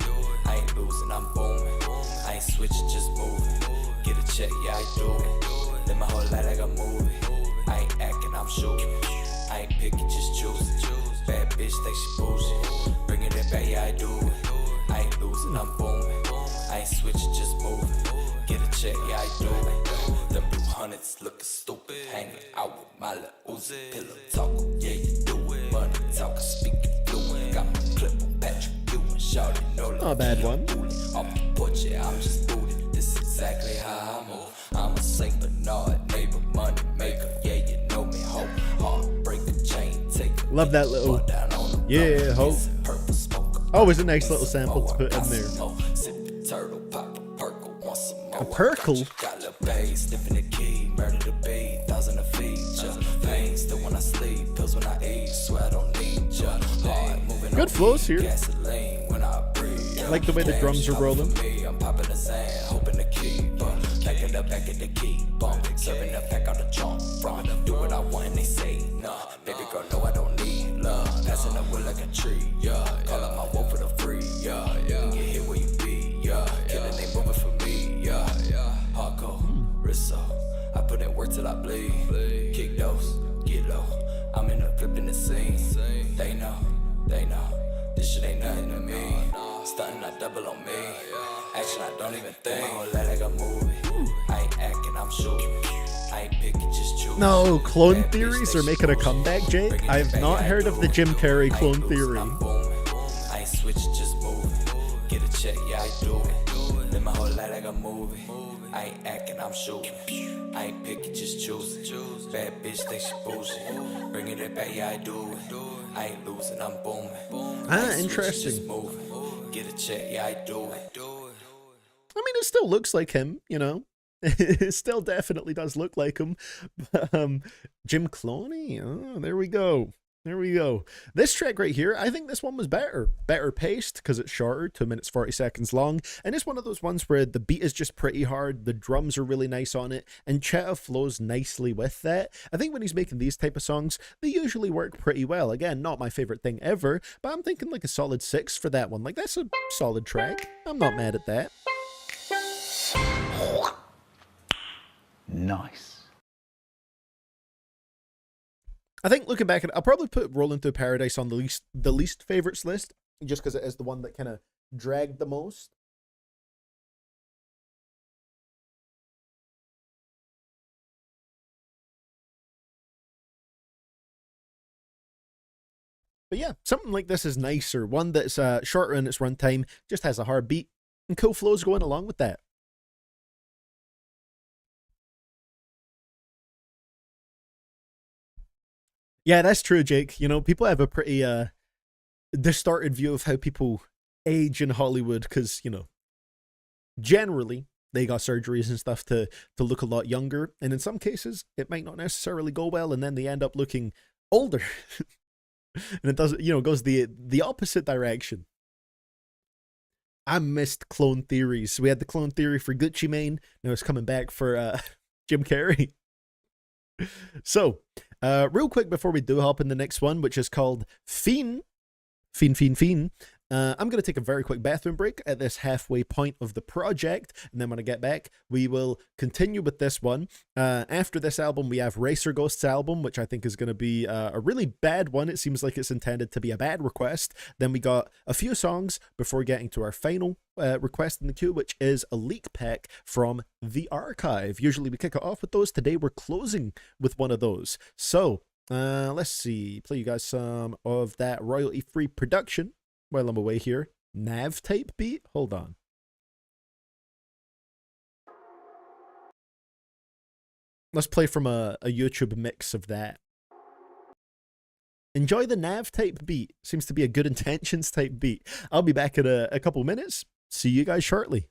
I ain't losing, I'm booming. I ain't switching, just moving. Get a check, yeah, I do it. Live my whole life like a movie. I ain't acting, I'm shooting. I ain't picking, just choosing. Bad bitch think she bougie. Bringing it back, yeah, I do it. I ain't losing, I'm booming. I ain't switching, just moving. Get a check, yeah, I do it. Them blue hundreds looking stupid. Hanging out with my little Uzi. Pillow talk, yeah, you do it. Money talk, speaking fluent. Got my clip on Patrick Ewing. Shout it, no love. Not a bad one. Off the porch, yeah, I'm just booted. This is exactly how I move. I'm a Saint Bernard, neighbor, money maker. Yeah, you know me, ho. Heartbreaker, chain taker. Love that little, yeah, ho. Always a nice little sample to put in there. A Perkle? Got little bass, sniffing the key, murder the beat, 1,000 a feature. Pain still when I sleep, pills when I eat, swear I don't need ya. Hard moving. Good flows here. Gasoline when I breathe. I like the way the drums are rolling. I'm popping the sand, hoping to keep back in the back of the key, serving the pack out the trunk. From do what I want and they say nah. till I bleed. Kick those, get low. I'm in the flipping the scene. They know, this shit ain't nothing to me. Stunting, I double on me. Action, I don't even think. My whole life like a movie. I ain't acting, I'm shooting. I ain't picking, just choose. No, clone theories are making a comeback, Jake. I have not heard of the Jim Carrey clone theory. I ain't switching, just moving. Get a check, yeah, I do it. Live my whole life like a movie. I ain't acting, I'm shooting. I ain't picking, just choosing. Bad bitch, think she bougie. Bringing it back, yeah, I do it. I ain't losing, I'm booming. Interesting. Just moving. Get a check, yeah, I do it. I mean, it still looks like him, you know. It still definitely does look like him. Jim Clooney. Oh, there we go. There we go. This track right here, I think this one was better. Better paced because it's shorter, 2 minutes 40 seconds long. And it's one of those ones where the beat is just pretty hard. The drums are really nice on it. And Chetta flows nicely with that. I think when he's making these type of songs, they usually work pretty well. Again, not my favorite thing ever, but I'm thinking like a solid 6 for that one. Like, that's a solid track. I'm not mad at that. Nice. I think looking back at it, I'll probably put Rolling Through Paradise on the least favorites list, just because it is the one that kind of dragged the most. But yeah, something like this is nicer. One that's shorter in its runtime, just has a hard beat, and cool flows going along with that. Yeah, that's true, Jake. You know, people have a pretty distorted view of how people age in Hollywood because, you know, generally they got surgeries and stuff to look a lot younger. And in some cases, it might not necessarily go well, and then they end up looking older. And it doesn't, you know, goes the opposite direction. I missed clone theories. We had the clone theory for Gucci Mane. Now it's coming back for Jim Carrey. So, real quick before we do hop in the next one, which is called Fiend. I'm going to take a very quick bathroom break at this halfway point of the project, and then when I get back, we will continue with this one. After this album, we have Racer Ghost's album, which I think is going to be a really bad one. It seems like it's intended to be a bad request. Then we got a few songs before getting to our final request in the queue, which is a leak pack from the archive. Usually we kick it off with those. Today we're closing with one of those. So, let's see. Play you guys some of that royalty-free production while I'm away here. Nav type beat? Hold on. Let's play from a YouTube mix of that. Enjoy the Nav type beat. Seems to be a good intentions type beat. I'll be back in a couple minutes. See you guys shortly.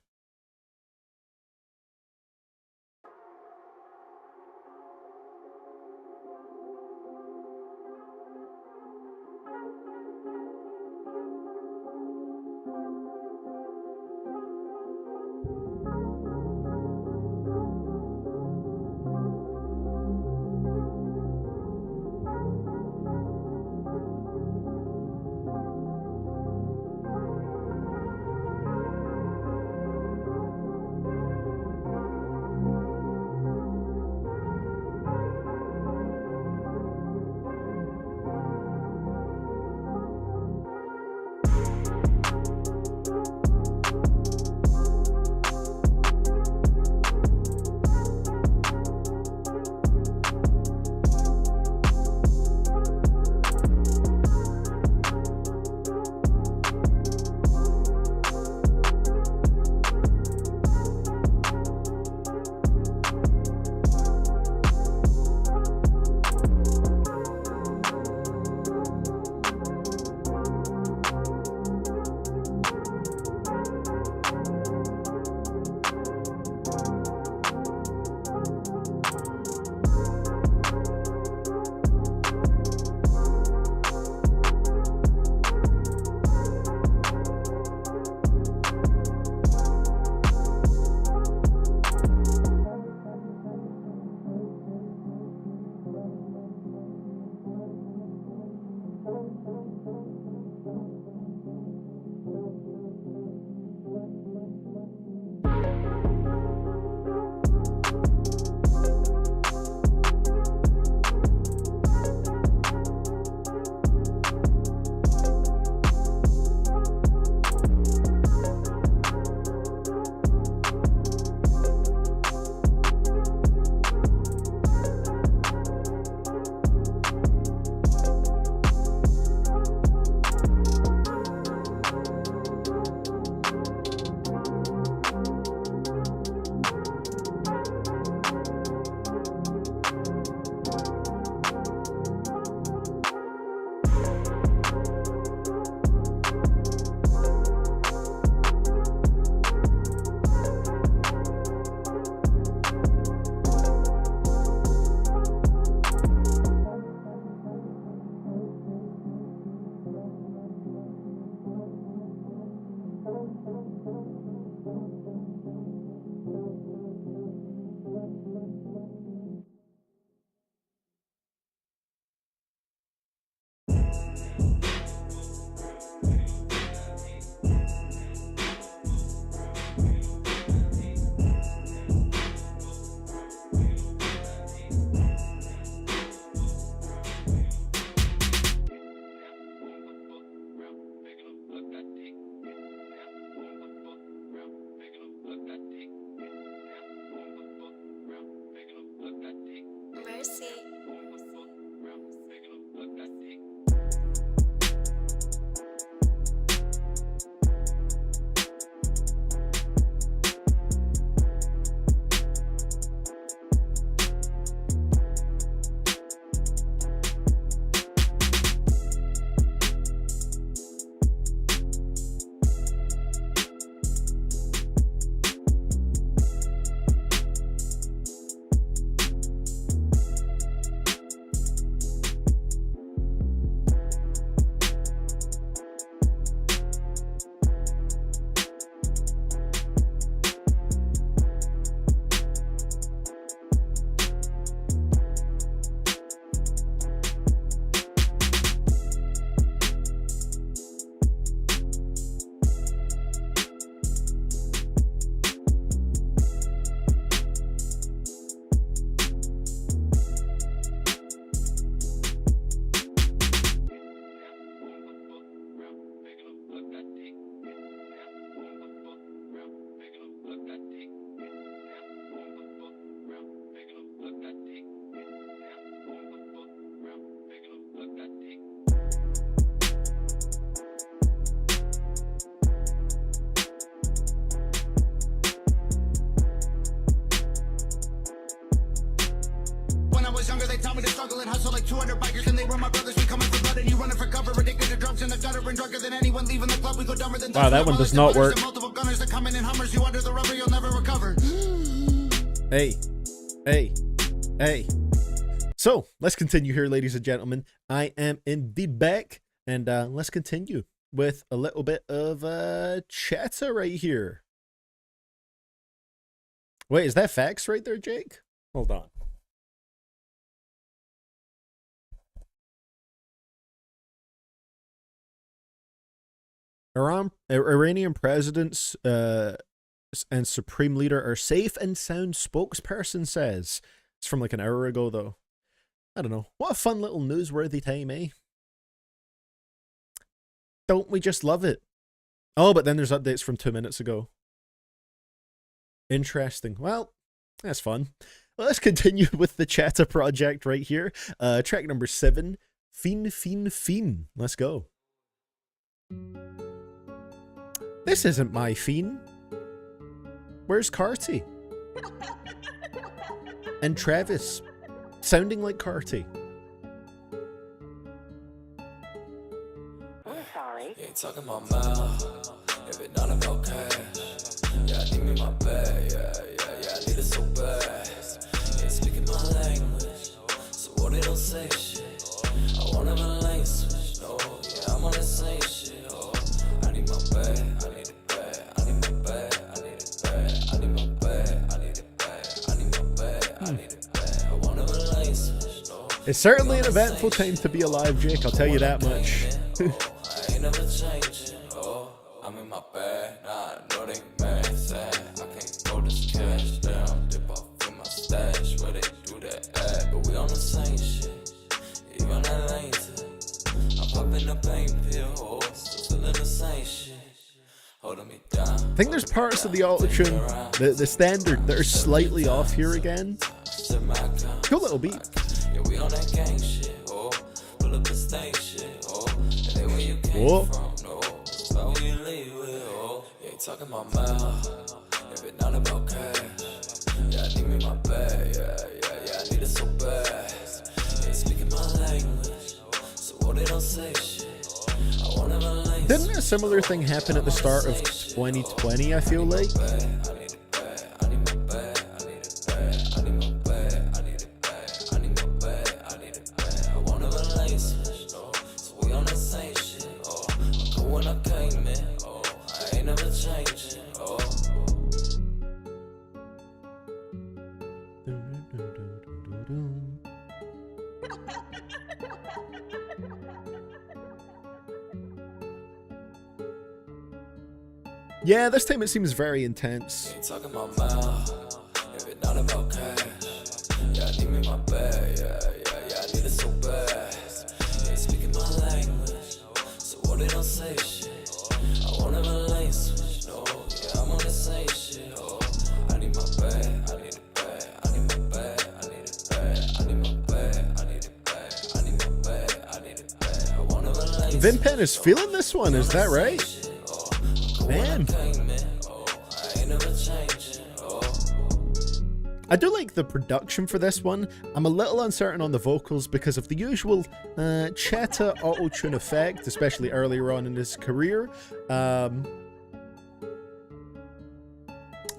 Rosie. They taught me to struggle and hustle like 200 bikers, and they were my brothers. We coming for blood, and you running for cover. Addicted to drugs in the gutter, and drunker than anyone. Leaving the club, we go dumber than. Wow, that one does not work. Multiple gunners that coming in Hummers. You under the rubber, you'll never recover. Hey. So let's continue here, ladies and gentlemen. I am indeed back, and let's continue with a little bit of chatter right here. Wait, is that facts right there, Jake? Hold on. Iranian presidents and supreme leader are safe and sound, spokesperson says. It's from like an hour ago, though. I don't know. What a fun little newsworthy time, eh? Don't we just love it? Oh, but then there's updates from 2 minutes ago. Interesting. Well, that's fun. Let's continue with the Chatter project right here. Track number 7, Fiend. Let's go. This isn't my Fiend. Where's Carty? And Travis, sounding like Carty. I'm sorry. You ain't talking about mouth, if it not about cash. Yeah, I need me my bag, yeah, I need it so bad. You ain't speaking my language, so what they don't say shit. I want have a lane switch, no, yeah, I'm on the same shit, oh. I need my bag, I need it bad, I need my bag, I need it bad, I need my bag, I need it bad, I need my bag, I need it bad. I want have a lane switch, no. It's certainly an eventful time to be alive, Jake, I'll tell you that much. I ain't never changing, oh. I'm in my bag, nah, I know they mad, sad. I can't throw this cash down, dip off in my stash, where they do that ad, but we on the same shit. You on that lane too. I'm popping the pain pill, oh, still feeling the same shit. Holding me down. I think there's parts of the auto-tune, the standard, that are slightly off here again. Cool little beat. Yeah, we on that gang shit, oh. Pull up the stain shit, oh. And then where you came Whoa. from, no. That's where you leave with, oh. You ain't talking about mouth, if it not about cash. Yeah, I need me my bag, yeah, I need it so bad. You ain't speaking my language, so what they don't say shit. I want have a lane. Didn't a similar thing happen at the start of 2020, I feel like? Yeah, this time it seems very intense. Ain't talking about mouth, if it not about cash. Yeah, I need me my bag, yeah, I need it so bad. You ain't speaking my language, so what they don't say shit. I want have a lane switch, no, yeah, I'm on the same shit, oh. I need my bag, I need it bad, I need my bag, I need it bad, I need my Vin Pen is feeling this one, is that right? Man. I do like the production for this one. I'm a little uncertain on the vocals because of the usual Cheta auto-tune effect, especially earlier on in his career,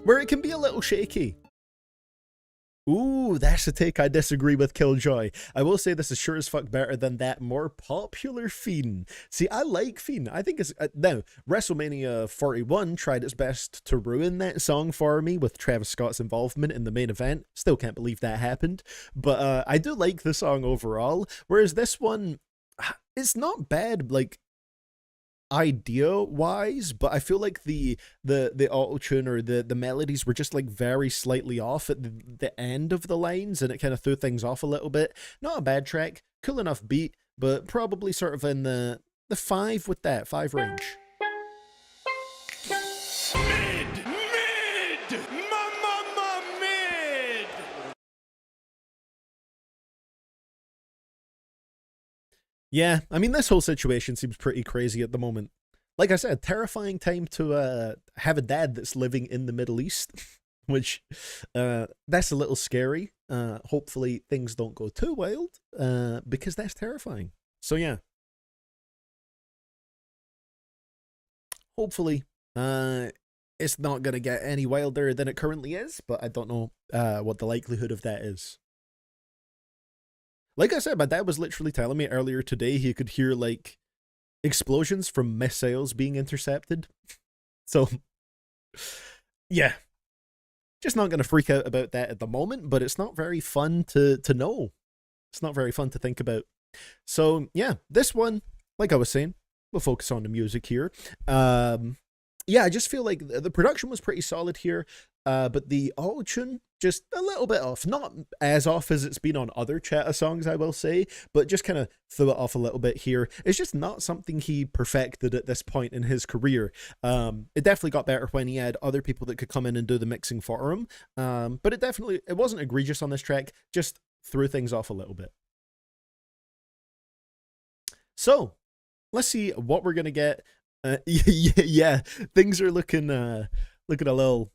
where it can be a little shaky. Ooh, that's a take I disagree with, Killjoy. I will say this is sure as fuck better than that more popular Fiend. See, I like Fiend. I think it's... now, WrestleMania 41 tried its best to ruin that song for me with Travis Scott's involvement in the main event. Still can't believe that happened. But I do like the song overall. Whereas this one, it's not bad, like, idea-wise, but I feel like the auto-tune or the melodies were just like very slightly off at the end of the lines, and it kind of threw things off a little bit. Not a bad track, cool enough beat, but probably sort of in the 5 with that 5 range. Mid! Yeah, I mean, this whole situation seems pretty crazy at the moment. Like I said, terrifying time to have a dad that's living in the Middle East, which that's a little scary. Hopefully things don't go too wild, because that's terrifying. So yeah. Hopefully it's not going to get any wilder than it currently is, but I don't know what the likelihood of that is. Like I said, my dad was literally telling me earlier today he could hear, like, explosions from missiles being intercepted. So, yeah. Just not going to freak out about that at the moment, but it's not very fun to know. It's not very fun to think about. So, yeah, this one, like I was saying, we'll focus on the music here. Yeah, I just feel like the production was pretty solid here, but the auto-tune, just a little bit off. Not as off as it's been on other Cheta songs, I will say, but just kind of threw it off a little bit here. It's just not something he perfected at this point in his career. It definitely got better when he had other people that could come in and do the mixing for him, but it wasn't egregious on this track, just threw things off a little bit. So, let's see what we're going to get. Yeah, things are looking a little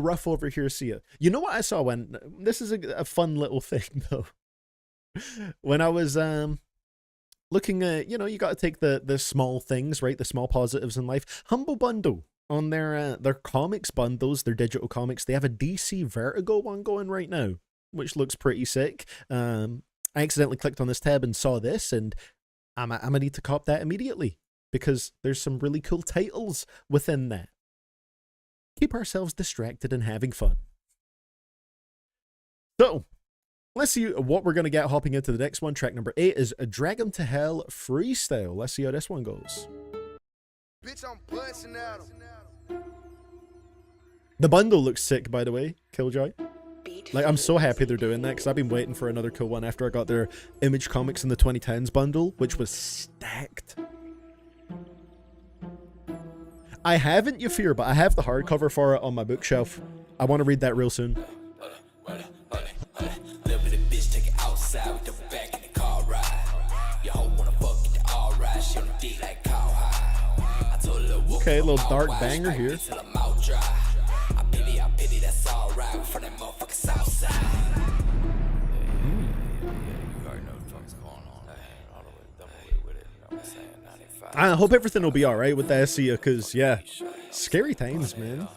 rough over here. See ya. You know what I saw when this is a fun little thing though. When I was looking at, you got to take the small things, right? The small positives in life. Humble Bundle on their comics bundles, their digital comics, they have a DC Vertigo one going right now, which looks pretty sick. I accidentally clicked on this tab and saw this, and I'm gonna need to cop that immediately, because there's some really cool titles within that. Keep ourselves distracted and having fun. So, let's see what we're going to get hopping into the next one. Track number 8 is a Drag 'Em to Hell Freestyle. Let's see how this one goes. Bitch, I'm busting at 'em. The bundle looks sick, by the way, Killjoy. Like, I'm so happy they're doing that, because I've been waiting for another cool one after I got their Image Comics in the 2010s bundle, which was stacked. I haven't, you fear, but I have the hardcover for it on my bookshelf. I want to read that real soon. Okay, a little dark banger here. I hope everything will be alright with the SEA, because, yeah, scary times, man.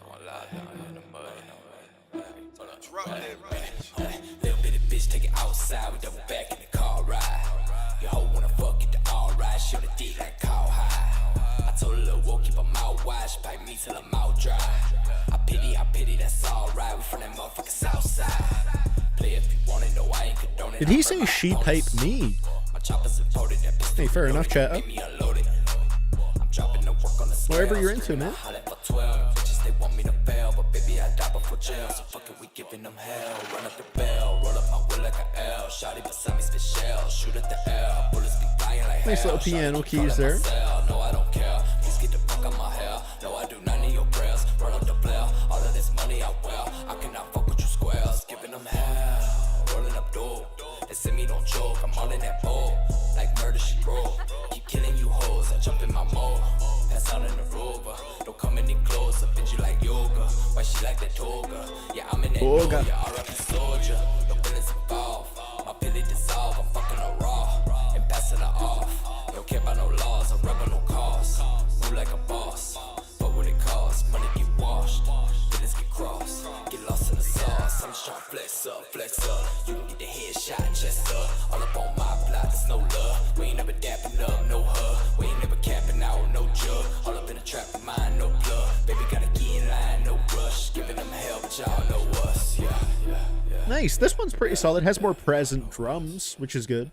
Did he say she type me? Hey, fair enough, Cheta. Whatever you're into, man. Nice little piano keys there. like the toga. Yeah, I'm in that Toga. yeah, R.I.P. soldier. No feelings involved. My pilly dissolve. I'm fucking her raw and passing her off. Don't care about no laws. I'm rubbing no cars. Move like a boss. But what it costs? Money get washed. Feelings get crossed. Get lost in the sauce. I'm just trying to flex up, flex up. You can get the headshot, chest up. All up on my block, there's no love. We ain't never dapping up, no hug. We ain't never capping out, no jug. All up in the trap of mine, no plug. Baby gotta get in line, no rush. Giving them hell, but y'all know us. Yeah, yeah, yeah. Nice. This one's pretty solid. Has more present drums, which is good.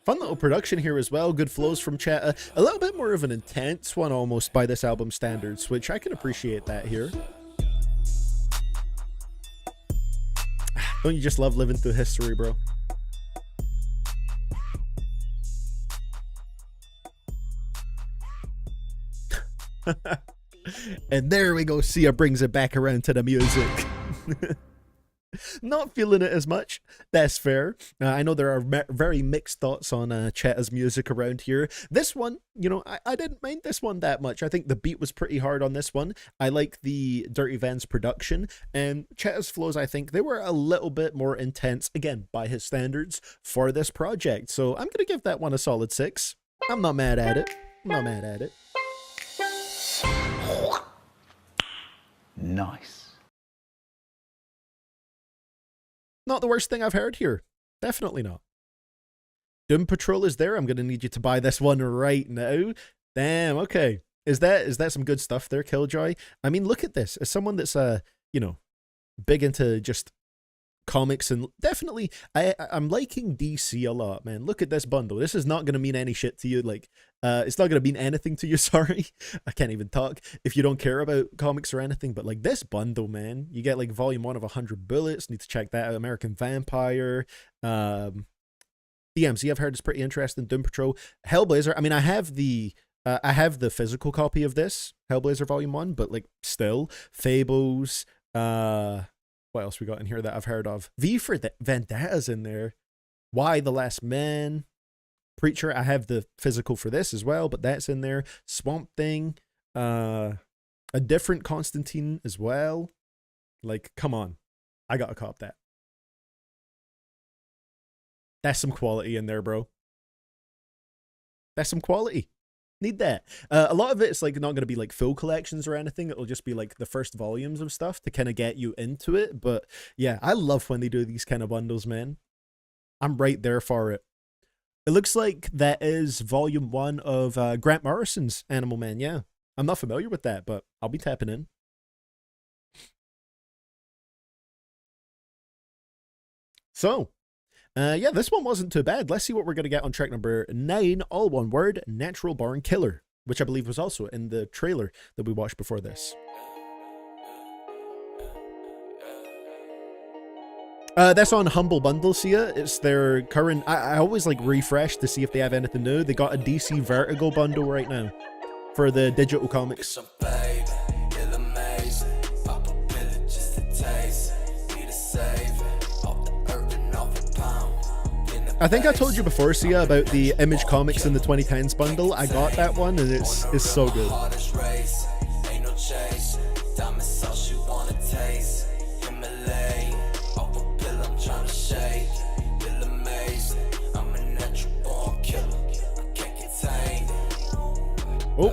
Fun little production here as well. Good flows from chat. A little bit more of an intense one almost by this album standards, which I can appreciate that here. Don't you just love living through history, bro? And there we go. Sia brings it back around to the music. Not feeling it as much. That's fair. I know there are very mixed thoughts on Chetta's music around here. This one, you know, I didn't mind this one that much. I think the beat was pretty hard on this one. I like the Dirty Vans production, and Chetta's flows, I think they were a little bit more intense, again, by his standards for this project. So I'm going to give that one a solid 6. I'm not mad at it. I'm not mad at it. Nice. Not the worst thing I've heard here. Definitely not. Doom Patrol is there. I'm going to need you to buy this one right now. Damn, okay. Is that some good stuff there, Killjoy? I mean, look at this. As someone that's, you know, big into just comics, and definitely, I'm liking DC a lot, man. Look at this bundle. This is not going to mean any shit to you. Like, it's not going to mean anything to you. Sorry. I can't even talk if you don't care about comics or anything, but like this bundle, man, you get like volume 1 of 100 Bullets. Need to check that out. American Vampire. DMZ, I've heard is pretty interesting. Doom Patrol. Hellblazer. I mean, I have the physical copy of this Hellblazer volume 1, but like still Fables, what else we got in here that I've heard of? V for Vendetta's in there. Why the Last Man? Preacher, I have the physical for this as well, but that's in there. Swamp Thing. A different Constantine as well. Like, come on. I gotta cop that. That's some quality in there, bro. That's some quality. Need that. A lot of it's like not going to be like full collections or anything. It'll just be like the first volumes of stuff to kind of get you into it. But yeah, I love when they do these kind of bundles, man. I'm right there for it. It looks like that is volume 1 of Grant Morrison's Animal Man. Yeah, I'm not familiar with that, but I'll be tapping in. So, yeah, this one wasn't too bad. Let's see what we're going to get on track number 9, all one word, Natural Born Killer, which I believe was also in the trailer that we watched before this. That's on Humble Bundle, Sia. It's their current... I always like refresh to see if they have anything new. They got a DC Vertigo bundle right now for the digital comics. I think I told you before, Sia, about the Image Comics in the 2010s bundle. I got that one, and it's so good. Oh,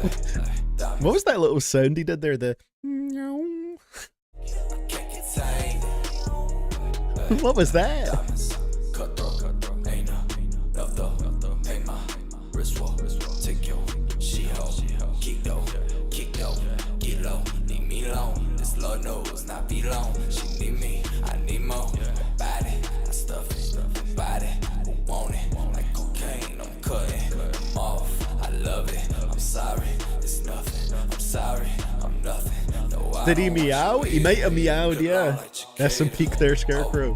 what was that little sound he did there? The what was that? Knows not be long. She need me, I need more. Body, I stuff it. Body, who want it? Like cocaine, I'm cutting. I'm off, I love it. I'm sorry, it's nothing. I'm sorry, I'm nothing. No, did he meow? He might have meowed, yeah. That's some peak there, Scarecrow.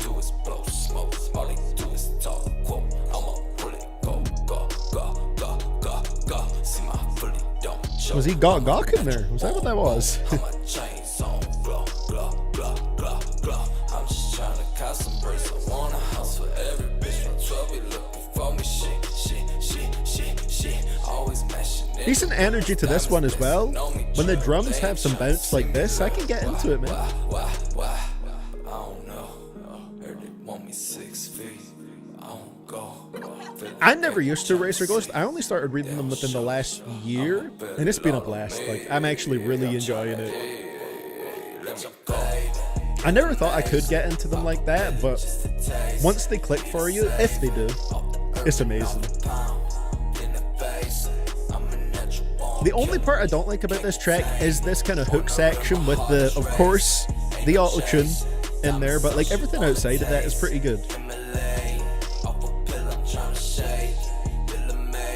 Was he gawk in there? Was that what that was? Decent energy to this one as well. When the drums have some bounce like this, I can get into it, man. Why? I don't know. Heard they want me 6 feet. I don't go. I never used to Racer Ghost. I only started reading them within the last year, and it's been a blast. Like, I'm actually really enjoying it. I never thought I could get into them like that, but once they click for you, if they do, it's amazing. The only part I don't like about this track is this kind of hook section with the, of course, the auto-tune in there, but like everything outside of that is pretty good.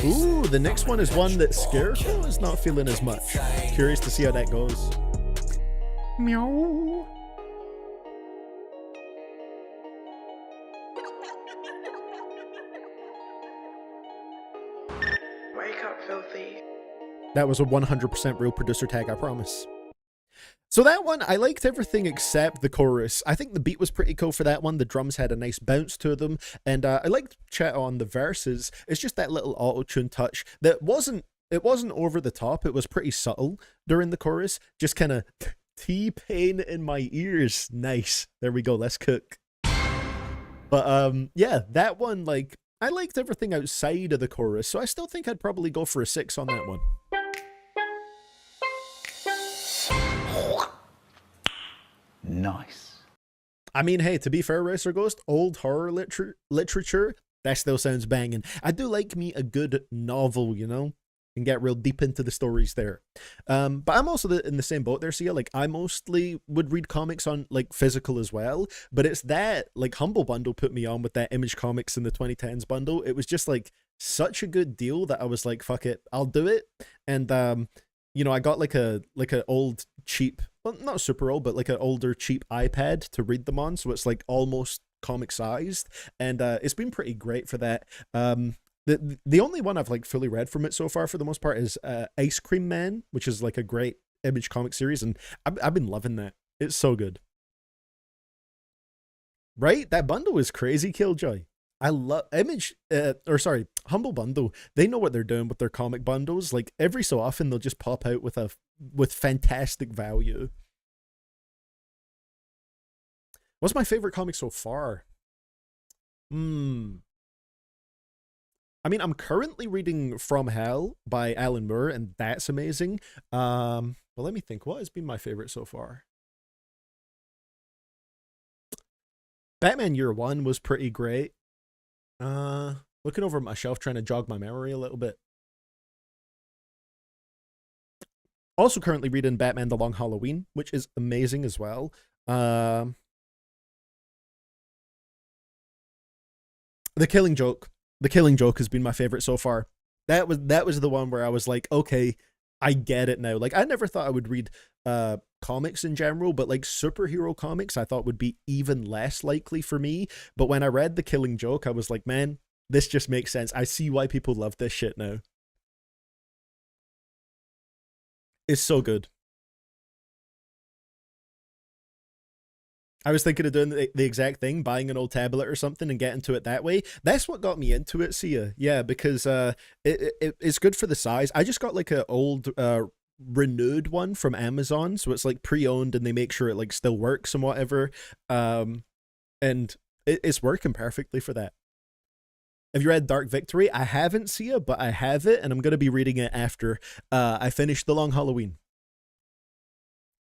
Ooh, the next one is one that Scarecrow is not feeling as much. Curious to see how that goes. Meow. Wake up, filthy. That was a 100% real producer tag, I promise. So that one, I liked everything except the chorus. I think the beat was pretty cool for that one. The drums had a nice bounce to them. And I liked chat on the verses. It's just that little auto-tune touch that it wasn't over the top. It was pretty subtle during the chorus. Just kind of T-Pain in my ears. Nice. There we go. Let's cook. But yeah, that one, like, I liked everything outside of the chorus. So I still think I'd probably go for a 6 on that one. Nice. I mean, hey, to be fair, Racer Ghost, old horror literature, that still sounds banging. I do like me a good novel, you know, and get real deep into the stories there. But I'm also in the same boat there, so yeah, like, I mostly would read comics on, like, physical as well, but it's that, like, Humble Bundle put me on with that Image Comics in the 2010s bundle. It was just, like, such a good deal that I was like, fuck it, I'll do it. And, you know, I got like a old cheap, well, not super old, but like an older cheap iPad to read them on, so it's like almost comic sized, and it's been pretty great for that. The only one I've like fully read from it so far for the most part is Ice Cream Man, which is like a great Image comic series, and I've been loving that. It's so good. Right? That bundle is crazy, Killjoy. I love Humble Bundle. They know what they're doing with their comic bundles. Like every so often they'll just pop out with fantastic value. What's my favorite comic so far? I mean, I'm currently reading From Hell by Alan Moore, and that's amazing. Well, let me think. What has been my favorite so far? Batman Year One was pretty great. Looking over my shelf, trying to jog my memory a little bit. Also currently reading Batman The Long Halloween, which is amazing as well. The Killing Joke. The Killing Joke has been my favorite so far. That was the one where I was like, okay, I get it now. Like, I never thought I would read comics in general, but like superhero comics I thought would be even less likely for me. But when I read The Killing Joke, I was like, man, this just makes sense. I see why people love this shit now. It's so good. I was thinking of doing the exact thing, buying an old tablet or something and getting to it that way. That's what got me into it, see ya. Yeah, because it's good for the size. I just got like an old renewed one from Amazon, so it's like pre-owned and they make sure it like still works and whatever. And it's working perfectly for that. Have you read Dark Victory? I haven't, see ya, but I have it, and I'm going to be reading it after I finish The Long Halloween.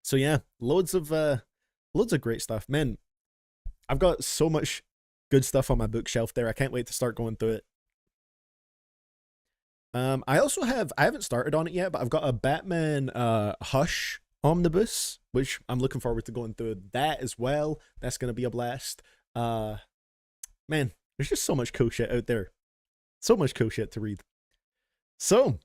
So yeah, loads of great stuff. Man, I've got so much good stuff on my bookshelf there. I can't wait to start going through it. I haven't started on it yet, but I've got a Batman Hush omnibus, which I'm looking forward to going through that as well. That's going to be a blast. Man, there's just so much cool shit out there. So much cool shit to read. So,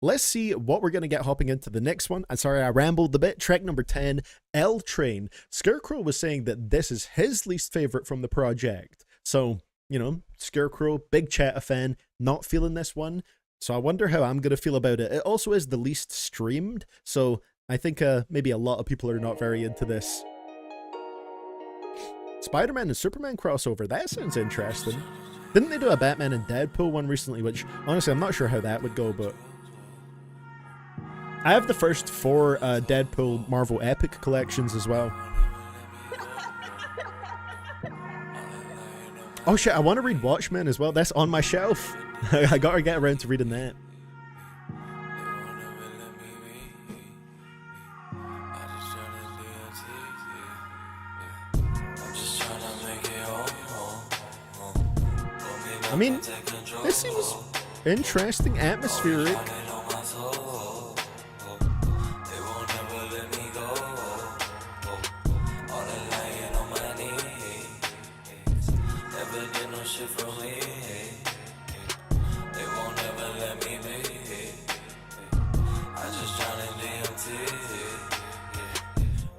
let's see what we're going to get hopping into the next one. I'm sorry, I rambled a bit. Track number 10, L Train. Scarecrow was saying that this is his least favorite from the project. So, you know, Scarecrow, big Chatta fan, not feeling this one. So I wonder how I'm going to feel about it. It also is the least streamed. So I think maybe a lot of people are not very into this. Spider-Man and Superman crossover. That sounds interesting. Didn't they do a Batman and Deadpool one recently, which honestly I'm not sure how that would go, but I have the first 4 Deadpool Marvel Epic collections as well. Oh shit, I want to read Watchmen as well. That's on my shelf. I gotta get around to reading that. I mean, this seems interesting, atmospheric.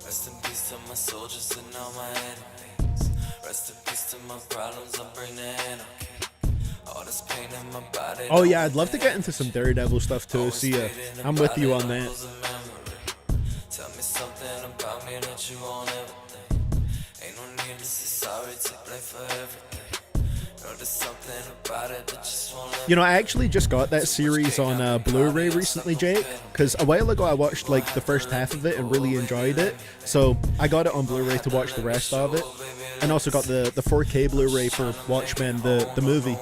Rest in peace to my soldiers and all my enemies. Rest in peace to my problems, I'll bring the end. All this pain in my body. Oh yeah, I'd love to get into some Daredevil stuff too. See ya. I'm with you on that. Tell me something about me that you won't ever think. Ain't no need to say sorry, take blame for everything. Know there's something about it that just won't let You know, I actually just got that series on Blu-ray recently, Jake, because a while ago I watched like the first half of it and really enjoyed it. So I got it on Blu-ray to watch the rest of it, and also got the 4K Blu-ray for Watchmen, the movie,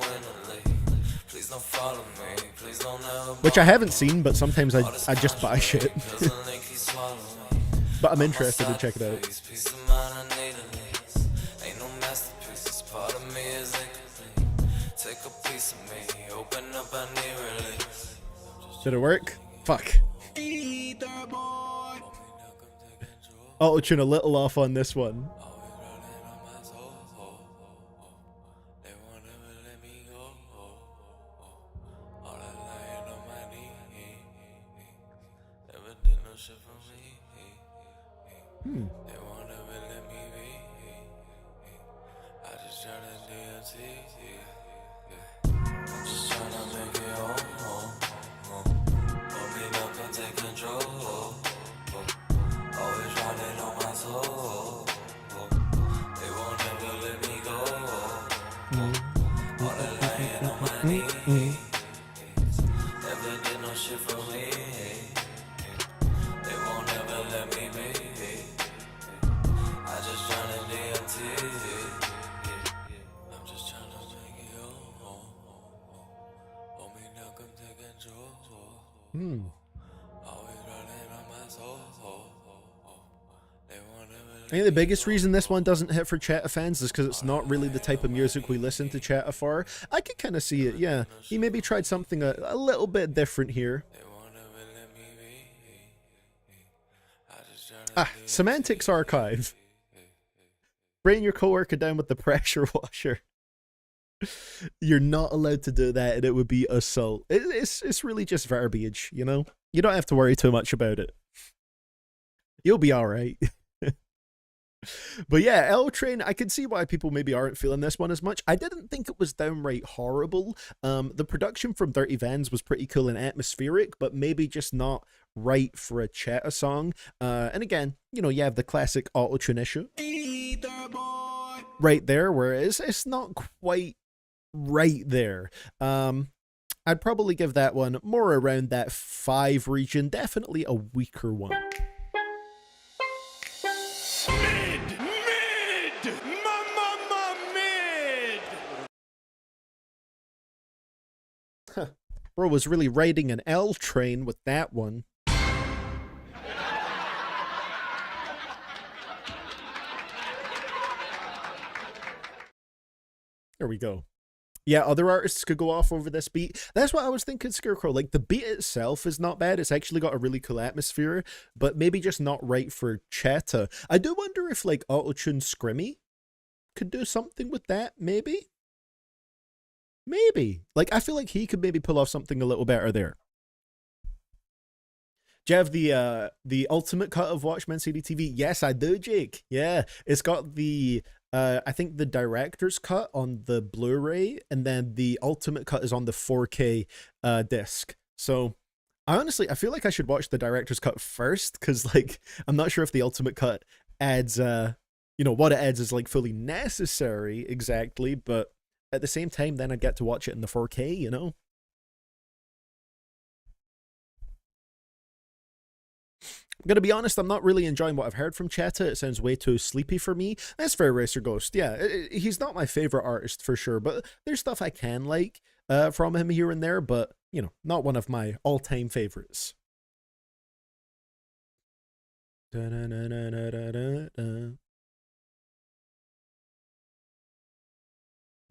which I haven't seen, but sometimes I just buy shit. But I'm interested to check it out. Did it work? Fuck. Auto-tune a little off on this one. Hmm. I think the biggest reason this one doesn't hit for Cheta fans is because it's not really the type of music we listen to Cheta for. I could kind of see it, yeah. He maybe tried something a little bit different here. Ah, Semantics Archive. Bring your coworker down with the pressure washer. You're not allowed to do that, and it would be assault. It's really just verbiage, you know? You don't have to worry too much about it. You'll be alright. But yeah, L Train, I can see why people maybe aren't feeling this one as much. I didn't think it was downright horrible. The production from Dirty Vans was pretty cool and atmospheric, but maybe just not right for a Cheta song. And again, you know, you have the classic auto-tune issue right there, whereas it's not quite right there. I'd probably give that one more around that 5 region, definitely a weaker one. Bro was really riding an L train with that one. There we go. Yeah, other artists could go off over this beat. That's what I was thinking, Scarecrow. Like, the beat itself is not bad. It's actually got a really cool atmosphere, but maybe just not right for Cheta. I do wonder if, like, Auto-Tune Scrimmy could do something with that, maybe? Maybe. Like, I feel like he could maybe pull off something a little better there. Do you have the ultimate cut of Watchmen CDTV? Yes, I do, Jake. Yeah, it's got the... I think the director's cut on the Blu-ray, and then the ultimate cut is on the 4K disc. So, I feel like I should watch the director's cut first, because, like, I'm not sure if the ultimate cut adds, you know, what it adds is, like, fully necessary, exactly, but at the same time, then I'd get to watch it in the 4K, you know? I'm gonna be honest, I'm not really enjoying what I've heard from Cheta. It sounds way too sleepy for me. That's fair, Racer Ghost. Yeah, he's not my favorite artist for sure, but there's stuff I can like from him here and there, but, you know, not one of my all-time favorites.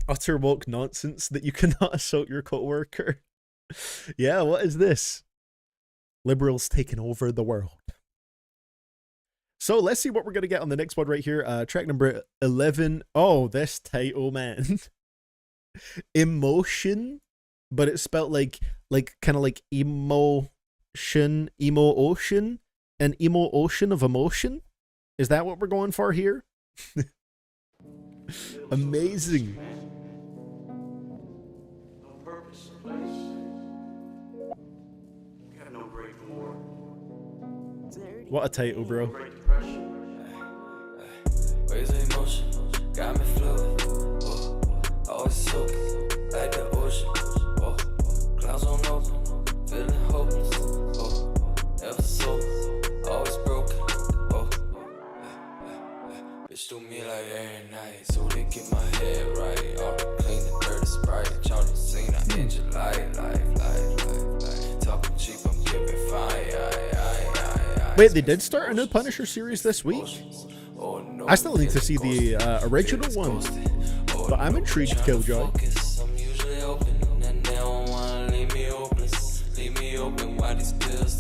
Utter woke nonsense that you cannot assault your co-worker. Yeah, what is this? Liberals taking over the world. So let's see what we're going to get on the next one right here. Track number 11. Oh, this title, man. Emotion, but it's spelled like kind of like emotion, emo ocean, an emo ocean of emotion. Is that what we're going for here? Amazing. What a title, bro. Waves of emotion, got me fluid. Always soaking, like the ocean. Clouds on open, feeling hopeless. Never sold, always broken. Bitch do me like every night, so they get my head right. All the clean and dirty Sprite, y'all done seen I engine light. Talking cheap, I'm giving fire. Wait, they did start a new Punisher series this week? I still need to see the original one, but I'm intrigued, Killjoy.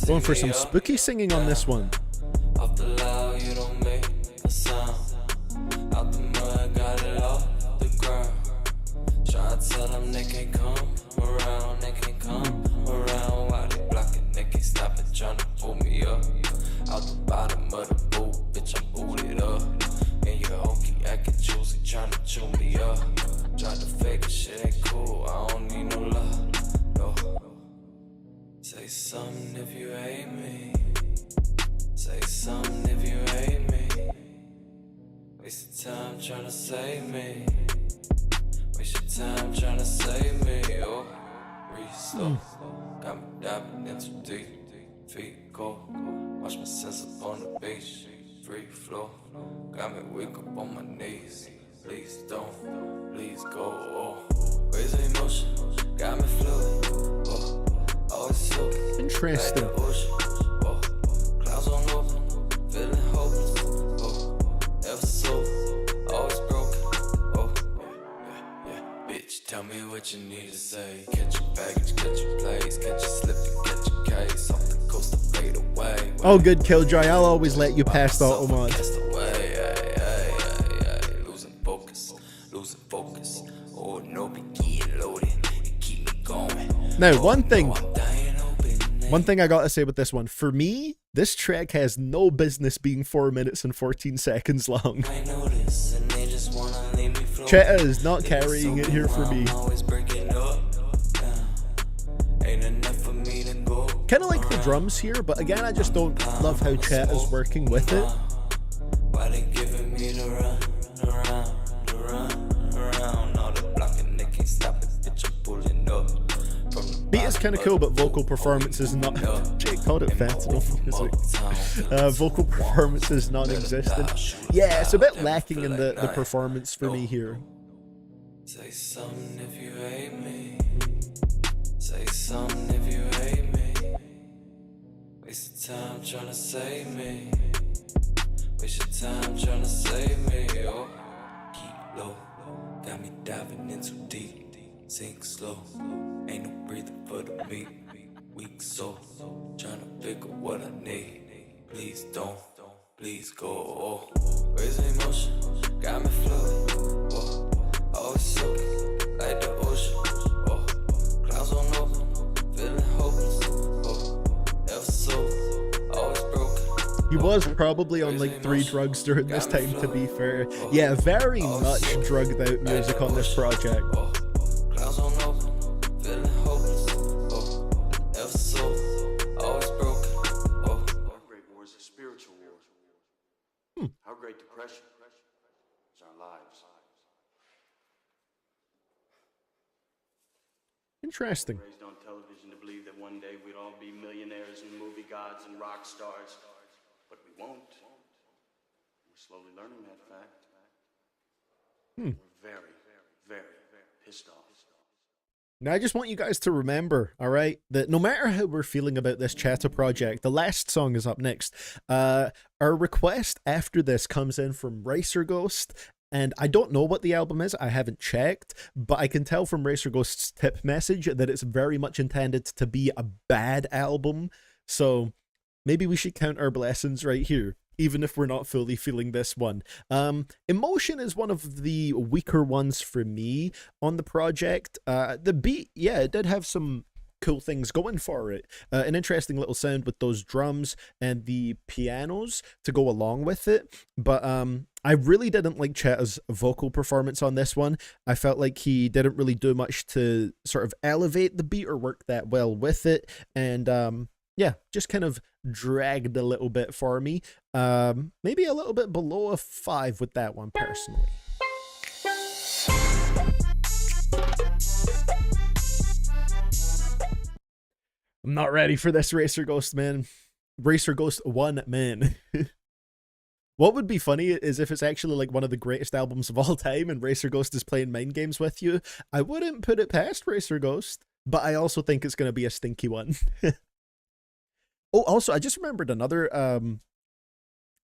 Going for some spooky singing on this one. Off the loud, you don't make a sound. Out the mud, got it off the ground. Try to tell them they can't come around, they can't come around. While they blocking, they can't stop it, trying to pull me up. Out the bottom of the boot, bitch, I'm booted up. And your hokey acting juicy, trying to chew me up. Tried to fake it, shit ain't cool, I don't need no love, no. Say something if you hate me. Say something if you hate me. Waste your time trying to save me. Waste your time trying to save me. Oh, breathe slow. Got me diving in too deep. Feet cold. Watch my sense up on the beach. Free flow. Got me weak up on my knees. Please don't. Please go. Oh, waves of emotion. Got me fluid. Oh, always soaking. Interesting. Like the ocean. Clouds on open, feeling hopeless. Never sold, always broken. Yeah. Bitch, tell me what you need to say. Catch your baggage, catch your place, catch your slip, catch your case. Off the coast, I fade away. Oh, good, Killjoy. I'll always let you pass the auto mod. Losing focus. Oh, no, begin loaded. Keep me going. Now, one thing I gotta say with this one, for me, this track has no business being 4 minutes and 14 seconds long. Cheta is not carrying it here for me. Kinda like the drums here, but again, I just don't love how Cheta's working with it. Why they giving me the run, all the blocking, they can't stop it, bitch, I'm pulling up. Beat is kind of cool, but vocal performance is not. Jake called it fentanyl music. Vocal performance is non-existent. Yeah, it's a bit lacking in the performance for me here. Say something if you hate me. Say something if you hate me. Waste your time trying to save me. Waste your time trying to save me. Oh, keep low. Got me diving in too deep. Sink slow. Ain't no breathing for the meat. Weak soul. Trying to figure what I need. Please don't. Please go. Oh, waves of emotion. Got me fluid. Oh, always soaking. Like the ocean. Oh, clouds on open. Feeling hopeless. Oh, never sold. Always broken. He was probably on like 3 drugs during this time, to be fair. Yeah, very much drugged out music on this project. Clouds on open, feeling hopeless. Oh, never sold, always broken. Oh, Our great war is a spiritual war. Our great depression is our lives. Interesting. Raised on television to believe that one day we'd all be millionaires and movie gods and rock stars. won't. We're slowly learning that fact. Hmm. We're very, very pissed off. Now, I just want you guys to remember, all right, that no matter how we're feeling about this Chatter project, the last song is up next. Our request after this comes in from Racer Ghost, and I don't know what the album is. I haven't checked, but I can tell from Racer Ghost's tip message that it's very much intended to be a bad album. So maybe we should count our blessings right here, even if we're not fully feeling this one. Emotion is one of the weaker ones for me on the project. The beat, yeah, it did have some cool things going for it. An interesting little sound with those drums and the pianos to go along with it. But I really didn't like Chet's vocal performance on this one. I felt like he didn't really do much to sort of elevate the beat or work that well with it. And yeah, just kind of dragged a little bit for me. Maybe a little bit below a 5 with that one personally. I'm not ready for this, Racer Ghost, man. Racer Ghost 1, man. What would be funny is if it's actually like one of the greatest albums of all time and Racer Ghost is playing mind games with you. I wouldn't put it past Racer Ghost, but I also think it's going to be a stinky one. Oh, also, I just remembered another,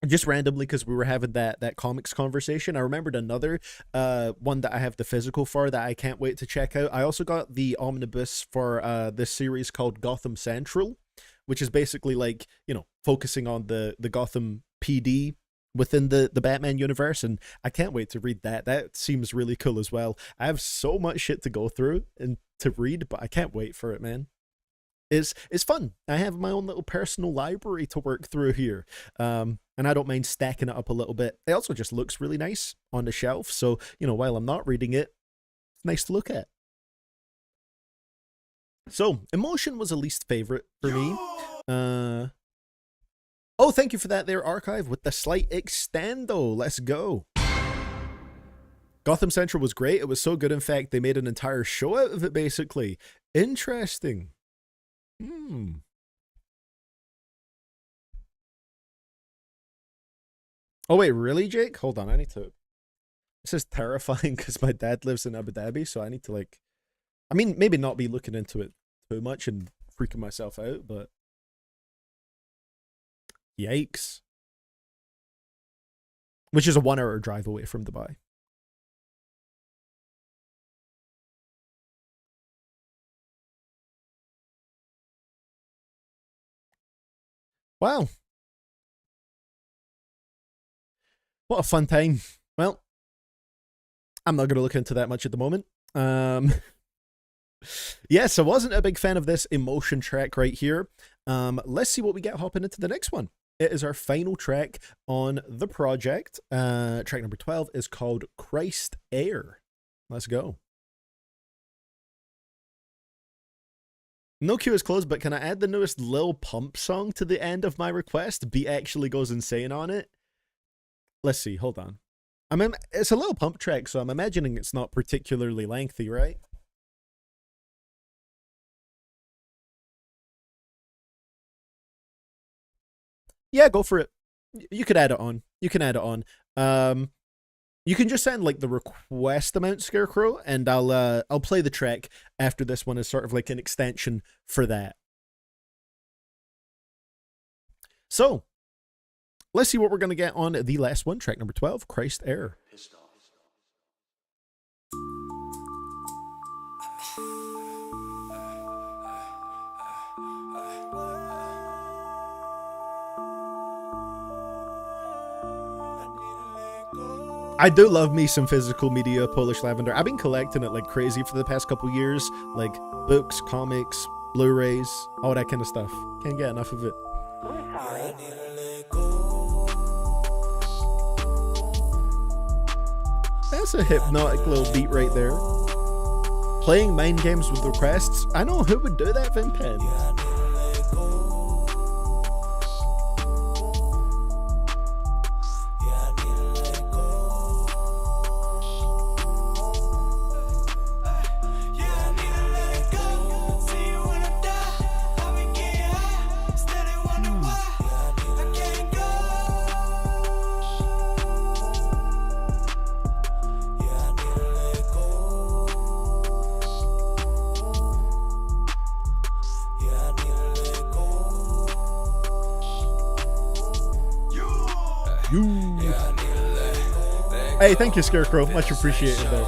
just randomly because we were having that comics conversation, I remembered another one that I have the physical for that I can't wait to check out. I also got the omnibus for this series called Gotham Central, which is basically like, you know, focusing on the Gotham PD within the Batman universe, and I can't wait to read that. That seems really cool as well. I have so much shit to go through and to read, but I can't wait for it, man. It's fun. I have my own little personal library to work through here. And I don't mind stacking it up a little bit. It also just looks really nice on the shelf. So, you know, while I'm not reading it, it's nice to look at. So, Emotion was a least favorite for me. Oh, thank you for that there, Archive, with the slight extendo. Let's go. Gotham Central was great. It was so good, in fact, they made an entire show out of it, basically. Interesting. Oh, wait, really, Jake? Hold on, I need to... This is terrifying because my dad lives in Abu Dhabi, so I need to, like... I mean, maybe not be looking into it too much and freaking myself out, but... Yikes. Which is a 1-hour drive away from Dubai. Wow. What a fun time. Well, I'm not going to look into that much at the moment. Yes, I wasn't a big fan of this Emotion track right here. Let's see what we get hopping into the next one. It is our final track on the project. Track number 12 is called Christ Air. Let's go. No queue is closed, but can I add the newest Lil Pump song to the end of my request? Beat actually goes insane on it. Let's see, hold on. It's a Lil Pump track, so I'm imagining it's not particularly lengthy, right? Yeah, go for it. You could add it on. You can add it on. You can just send like the request amount, Scarecrow, and I'll play the track after this one as sort of like an extension for that. So, let's see what we're gonna get on the last one, track number 12, Christ Air. I do love me some physical media, Polish Lavender. I've been collecting it like crazy for the past couple years, like books, comics, Blu-rays, all that kind of stuff. Can't get enough of it. That's a hypnotic little beat right there. Playing mind games with requests. I know who would do that, Vinpen. Hey, thank you, Scarecrow. Much appreciated there.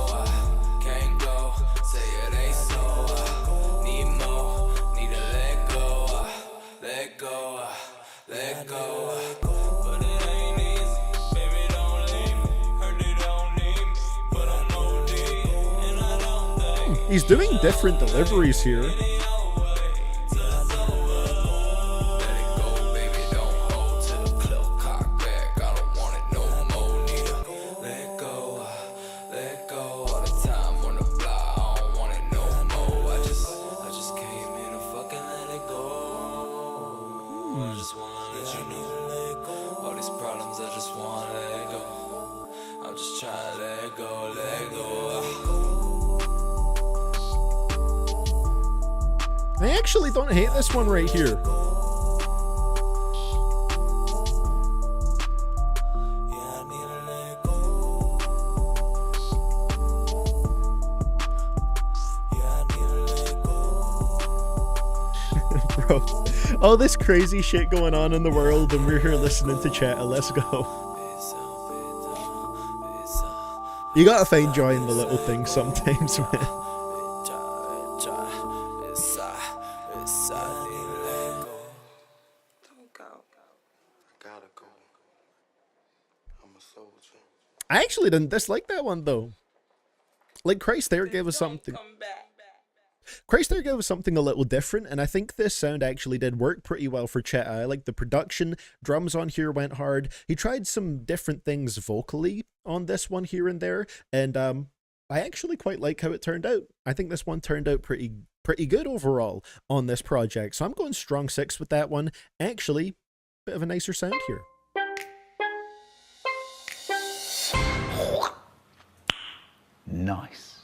Can't go, say it ain't so. Need more, need to let go, let go, let go. But it ain't easy, baby, don't leave me. Heard they don't need me, but I'm OD, and I don't think He's doing different deliveries here. I actually don't hate this one right here. Bro, all this crazy shit going on in the world and we're here listening to Chetta. Let's go. You gotta find joy in the little things sometimes, man. I actually didn't dislike that one though. Like Christ there gave us something. Christ there gave us something a little different, and I think this sound actually did work pretty well for Chetta. I like the production, drums on here went hard. He tried some different things vocally on this one here and there, and I actually quite like how it turned out. I think this one turned out pretty good overall on this project, so I'm going strong 6 with that one. Actually, bit of a nicer sound here. Nice.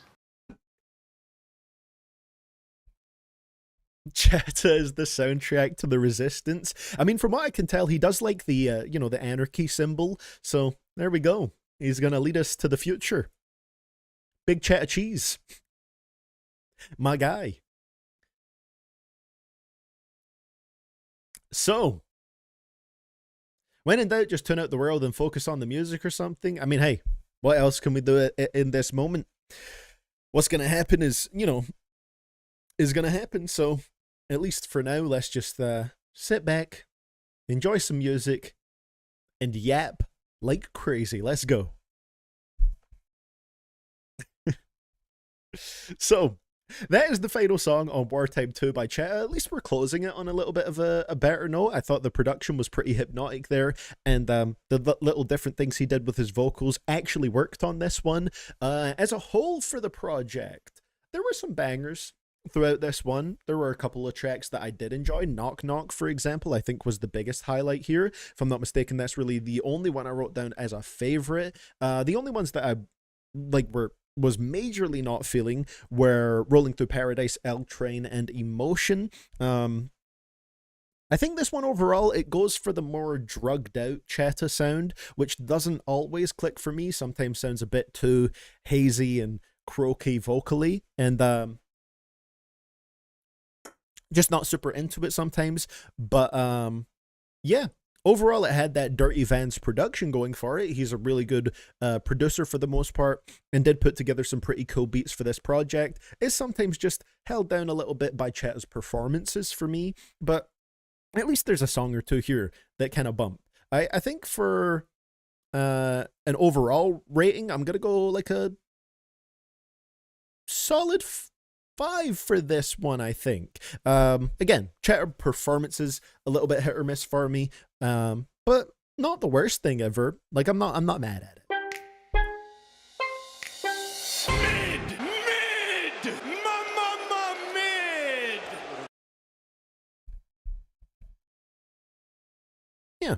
Chetta is the soundtrack to the Resistance. I mean, from what I can tell, he does like the, you know, the anarchy symbol. So there we go. He's going to lead us to the future. Big Chetta cheese. My guy. So, when in doubt, just tune out the world and focus on the music or something. I mean, hey, what else can we do in this moment? What's going to happen is, you know, is going to happen. So, at least for now, let's just sit back, enjoy some music, and yap like crazy. Let's go. So, that is the final song on Wartime 2 by Chetta. At least we're closing it on a little bit of a better note. I thought the production was pretty hypnotic there, and the little different things he did with his vocals actually worked on this one. As a whole for the project, there were some bangers throughout this one. There were a couple of tracks that I did enjoy. Knock Knock, for example, I think was the biggest highlight here. If I'm not mistaken, that's really the only one I wrote down as a favorite. The only ones that I was majorly not feeling were Rolling Through Paradise, L Train, and Emotion. I think this one overall, it goes for the more drugged out Chetta sound, which doesn't always click for me. Sometimes sounds a bit too hazy and croaky vocally, and just not super into it sometimes. But yeah, overall it had that Dirty Vans production going for it. He's a really good producer for the most part, and did put together some pretty cool beats for this project. It's sometimes just held down a little bit by Chetta's performances for me, but at least there's a song or two here that kind of bump. I think for an overall rating, I'm gonna go like a solid 5 for this one, I think. Again, Chetta performances a little bit hit or miss for me, but not the worst thing ever. Like I'm not mad at it. Mid! Yeah.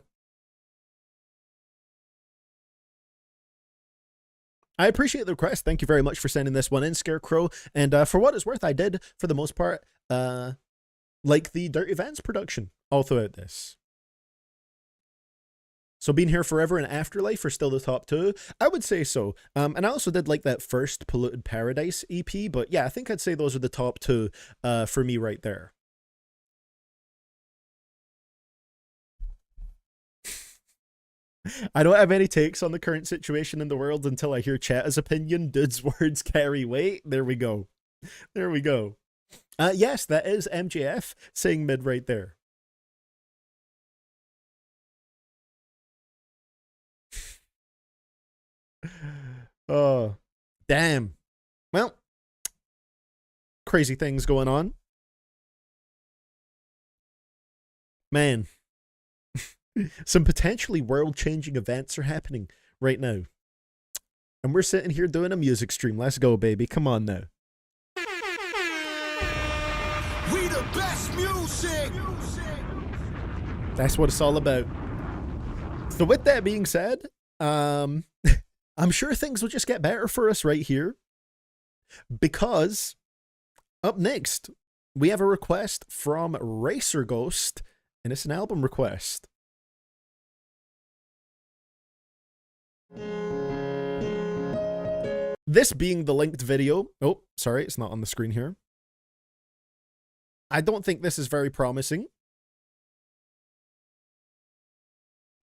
I appreciate the request. Thank you very much for sending this one in, Scarecrow. And for what it's worth, I did, for the most part, like the Dirty Vans production all throughout this. So Been Here Forever and Afterlife are still the top 2. I would say so. And I also did like that first Polluted Paradise EP. But yeah, I think I'd say those are the top 2 for me right there. I don't have any takes on the current situation in the world until I hear Cheta's opinion. Dude's words carry weight. There we go. There we go. Yes, that is MJF saying mid right there. Oh, damn. Well, crazy things going on. Man, some potentially world-changing events are happening right now. And we're sitting here doing a music stream. Let's go, baby. Come on now. We the best music. That's what it's all about. So with that being said, I'm sure things will just get better for us right here. Because up next, we have a request from Racer Ghost, and it's an album request. This being the linked video. Oh, sorry, it's not on the screen here. I don't think this is very promising.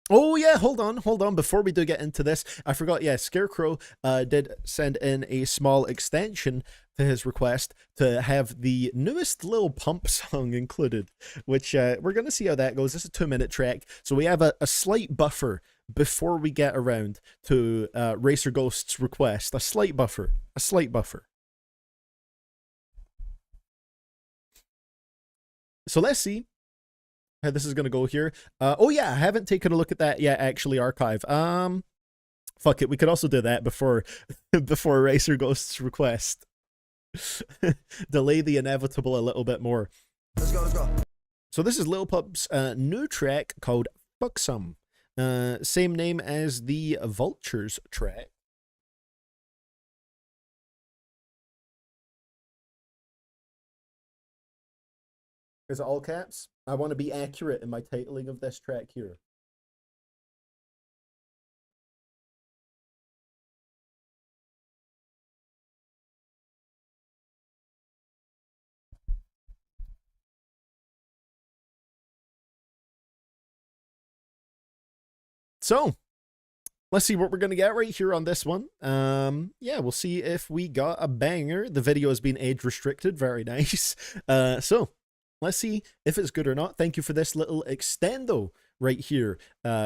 Oh yeah, hold on. Before we do get into this, I forgot, yeah, Scarecrow did send in a small extension to his request to have the newest Lil Pump song included, which we're going to see how that goes. This is a 2-minute track, so we have a slight buffer before we get around to Racer Ghost's request. A slight buffer. So let's see how this is going to go here. Oh yeah, I haven't taken a look at that yet, actually, archive. Fuck it, we could also do that before Racer Ghost's request. Delay the inevitable a little bit more. Let's go. So this is Lil Pump's new track called Fuck Some. Same name as the Vultures track. Is it all caps? I want to be accurate in my titling of this track here. So, let's see what we're going to get right here on this one. Yeah, we'll see if we got a banger. The video has been age restricted. Very nice. So, let's see if it's good or not. Thank you for this little extendo right here,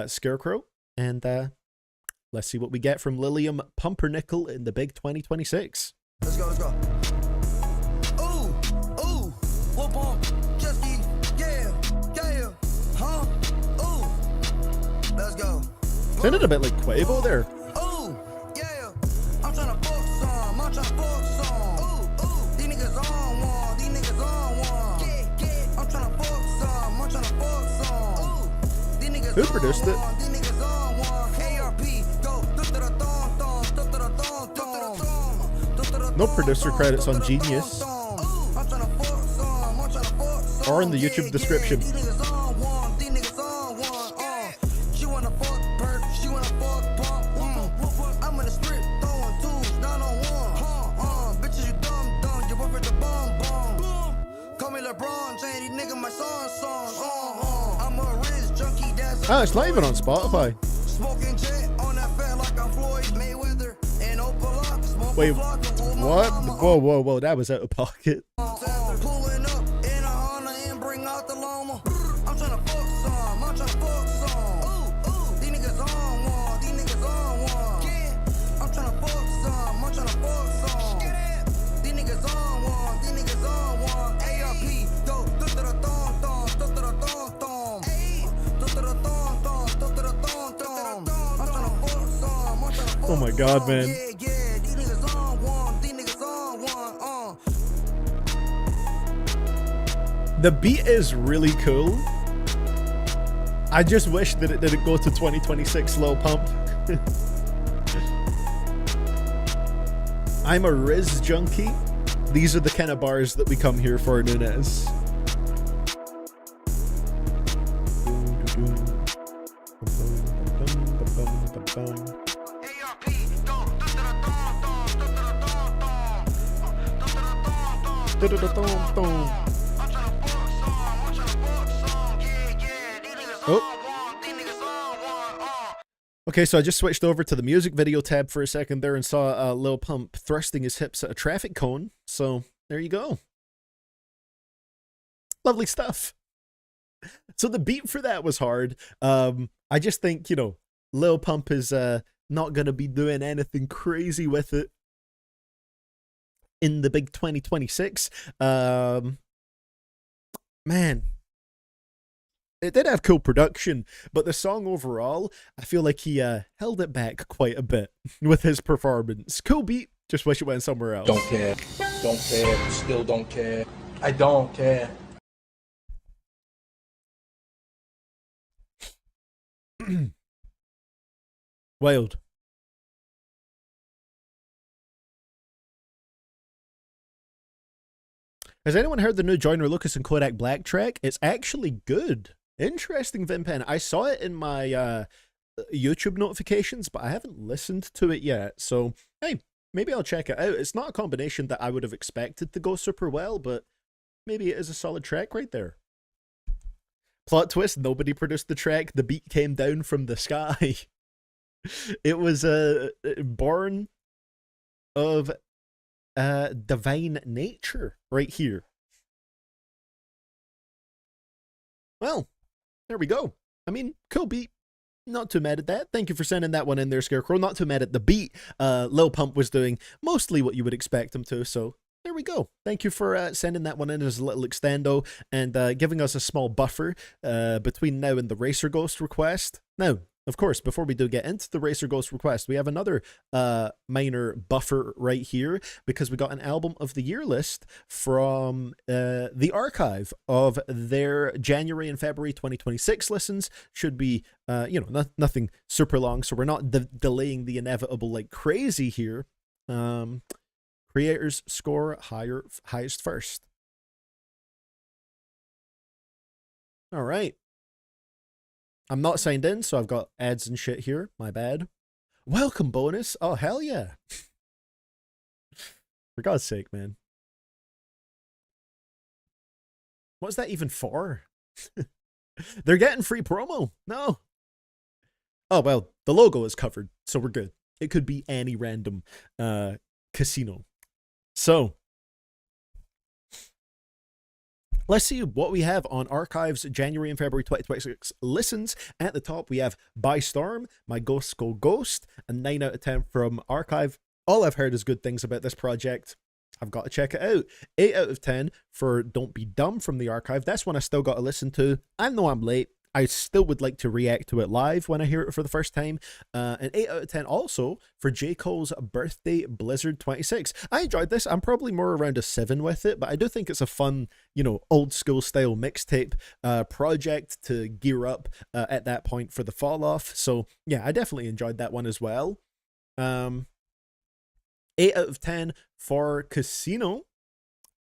Scarecrow. And let's see what we get from Lilium Pumpernickel in the big 2026. Let's go. Ooh, whoop on, just yeah, huh? Ooh, let's go. Sounded a bit like Quavo there. Ooh, yeah, I'm tryna fuck some, Ooh, these niggas on one, I'm tryna fuck some, Ooh, these niggas Who produced it? these niggas on one, ARP, go, No producer credits on Genius or in the YouTube description. Oh, it's not even on Spotify. Wait, what? Whoa, that was out of pocket. Oh my god, man. The beat is really cool. I just wish that it didn't go to 2026 Lil Pump. I'm a Riz junkie. These are the kind of bars that we come here for, Nunez. Oh. Okay, so I just switched over to the music video tab for a second there and saw Lil Pump thrusting his hips at a traffic cone. So there you go. Lovely stuff. So the beat for that was hard. I just think, you know, Lil Pump is not going to be doing anything crazy with it in the big 2026. Man, it did have cool production, but the song overall, I feel like he held it back quite a bit with his performance. Cool beat, just wish it went somewhere else. Don't care, still don't care. I don't care. Wild. Has anyone heard the new Joyner Lucas and Kodak Black track? It's actually good. Interesting, Vimpen. I saw it in my YouTube notifications, but I haven't listened to it yet. So, hey, maybe I'll check it out. It's not a combination that I would have expected to go super well, but maybe it is a solid track right there. Plot twist, nobody produced the track. The beat came down from the sky. It was born of divine nature right here. Well, there we go. I mean, cool beat. Not too mad at that. Thank you for sending that one in there, Scarecrow. Not too mad at the beat. Lil Pump was doing mostly what you would expect him to, so there we go. Thank you for sending that one in as a little extendo and giving us a small buffer between now and the Racer Ghost request. Now, of course, before we do get into the Racer Ghost request, we have another minor buffer right here because we got an album of the year list from the archive of their January and February 2026 listens. Should be, you know, nothing super long, so we're not delaying the inevitable like crazy here. Creators score highest first. All right. I'm not signed in, so I've got ads and shit here. My bad. Welcome bonus. Oh, hell yeah. For God's sake, man. What's that even for? They're getting free promo. No. Oh, well, the logo is covered, so we're good. It could be any random casino. So, let's see what we have on Archives January and February 2026 listens. At the top, we have By Storm, My Ghosts Go Ghost, a 9 out of 10 from Archive. All I've heard is good things about this project. I've got to check it out. 8 out of 10 for Don't Be Dumb from the Archive. That's one I still got to listen to. I know I'm late. I still would like to react to it live when I hear it for the first time. And 8 out of 10 also for J. Cole's Birthday Blizzard 26. I enjoyed this. I'm probably more around a 7 with it, but I do think it's a fun, you know, old school style mixtape project to gear up at that point for the fall off. So yeah, I definitely enjoyed that one as well. 8 out of 10 for Casino.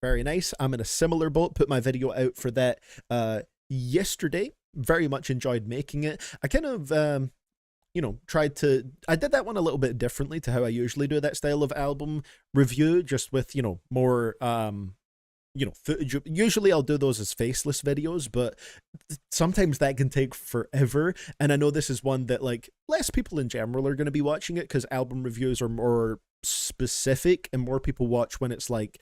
Very nice. I'm in a similar boat. Put my video out for that yesterday. Very much enjoyed making it. I kind of, you know, I did that one a little bit differently to how I usually do that style of album review, just with, you know, more, you know, footage. Usually I'll do those as faceless videos, but sometimes that can take forever. And I know this is one that, like, less people in general are going to be watching it because album reviews are more specific and more people watch when it's like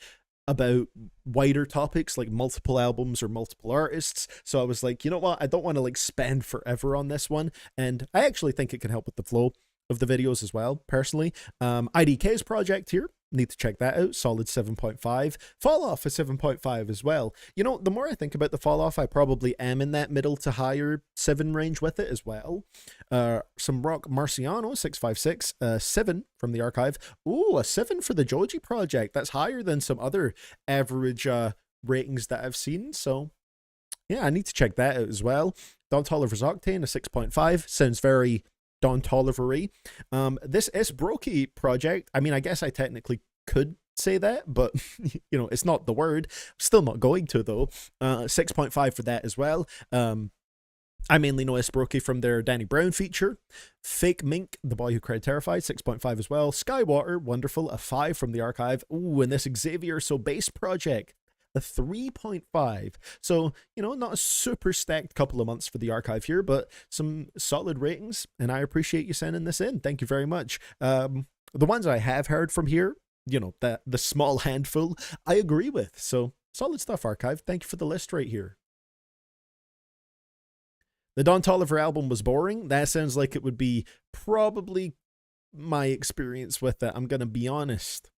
about wider topics like multiple albums or multiple artists. So I was like, you know what, I don't want to like spend forever on this one, and I actually think it can help with the flow of the videos as well, personally. IDK's project here, need to check that out. Solid 7.5. Fall Off is 7.5 as well. You know, the more I think about the Fall Off, I probably am in that middle to higher 7 range with it as well. Some Rock Marciano, 656, 7 from the Archive. Ooh, a 7 for the Joji project. That's higher than some other average ratings that I've seen. So yeah, I need to check that out as well. Don Toliver's Octane, a 6.5. Sounds very Don Toliver-y. This S. Brokey project, I mean, I guess I technically could say that, but you know, it's not the word. Still not going to though. 6.5 for that as well. I mainly know S. Brokey from their Danny Brown feature. Fake Mink, The Boy Who Cried Terrified, 6.5 as well. Skywater, wonderful, a 5 from the Archive. Ooh, and this Xavier So Bass project. a 3.5. So, you know, not a super stacked couple of months for the archive here, but some solid ratings, and I appreciate you sending this in. Thank you very much. The ones I have heard from here, you know, the small handful, I agree with. So, solid stuff, archive. Thank you for the list right here. The Don Toliver album was boring. That sounds like it would be probably my experience with it. I'm going to be honest.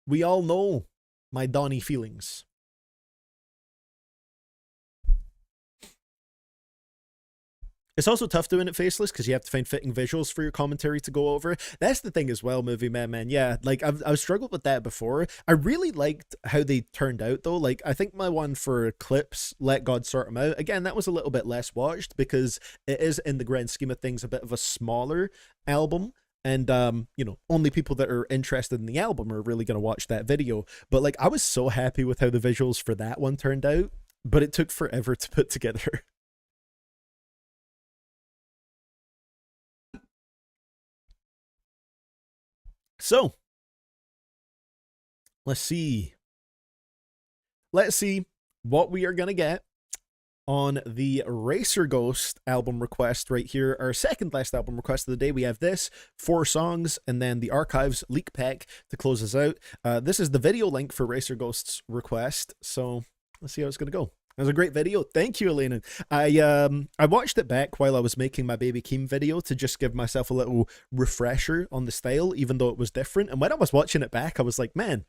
We all know my Donnie feelings. It's also tough doing it faceless because you have to find fitting visuals for your commentary to go over. That's the thing as well, Movie Man. Yeah, like I've struggled with that before. I really liked how they turned out though. Like I think my one for clips, Let God Sort 'Em Out, again, that was a little bit less watched because it is in the grand scheme of things a bit of a smaller album. And, you know, only people that are interested in the album are really going to watch that video. But like, I was so happy with how the visuals for that one turned out, but it took forever to put together. So, let's see what we are going to get on the Racer Ghost album request right here. Our second last album request of the day. We have this, 4 songs, and then the Archives leak pack to close us out. This is the video link for Racer Ghost's request, so let's see how it's going to go. It was a great video. Thank you, Elena. I watched it back while I was making my Baby Keem video to just give myself a little refresher on the style, even though it was different. And when I was watching it back, I was like, man,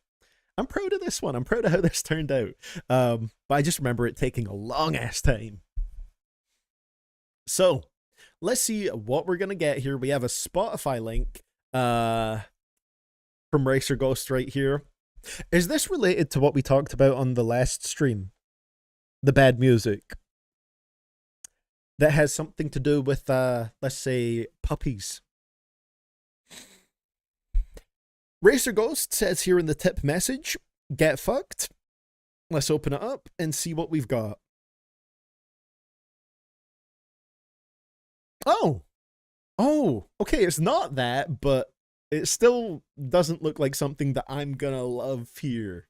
I'm proud of this one. I'm proud of how this turned out. But I just remember it taking a long ass time. So let's see what we're going to get here. We have a Spotify link from Racer Ghost right here. Is this related to what we talked about on the last stream? The bad music that has something to do with, let's say, puppies. Racer Ghost says here in the tip message, get fucked. Let's open it up and see what we've got. Oh, okay, it's not that, but it still doesn't look like something that I'm gonna love here.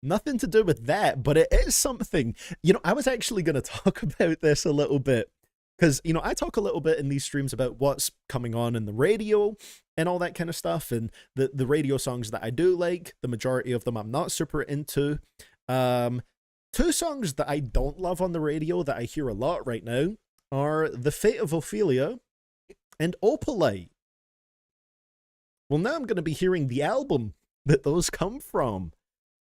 Nothing to do with that, but it is something. You know, I was actually going to talk about this a little bit because, you know, I talk a little bit in these streams about what's coming on in the radio and all that kind of stuff. And the radio songs that I do like, the majority of them I'm not super into. 2 songs that I don't love on the radio that I hear a lot right now are The Fate of Ophelia and Opalite. Well, now I'm going to be hearing the album that those come from.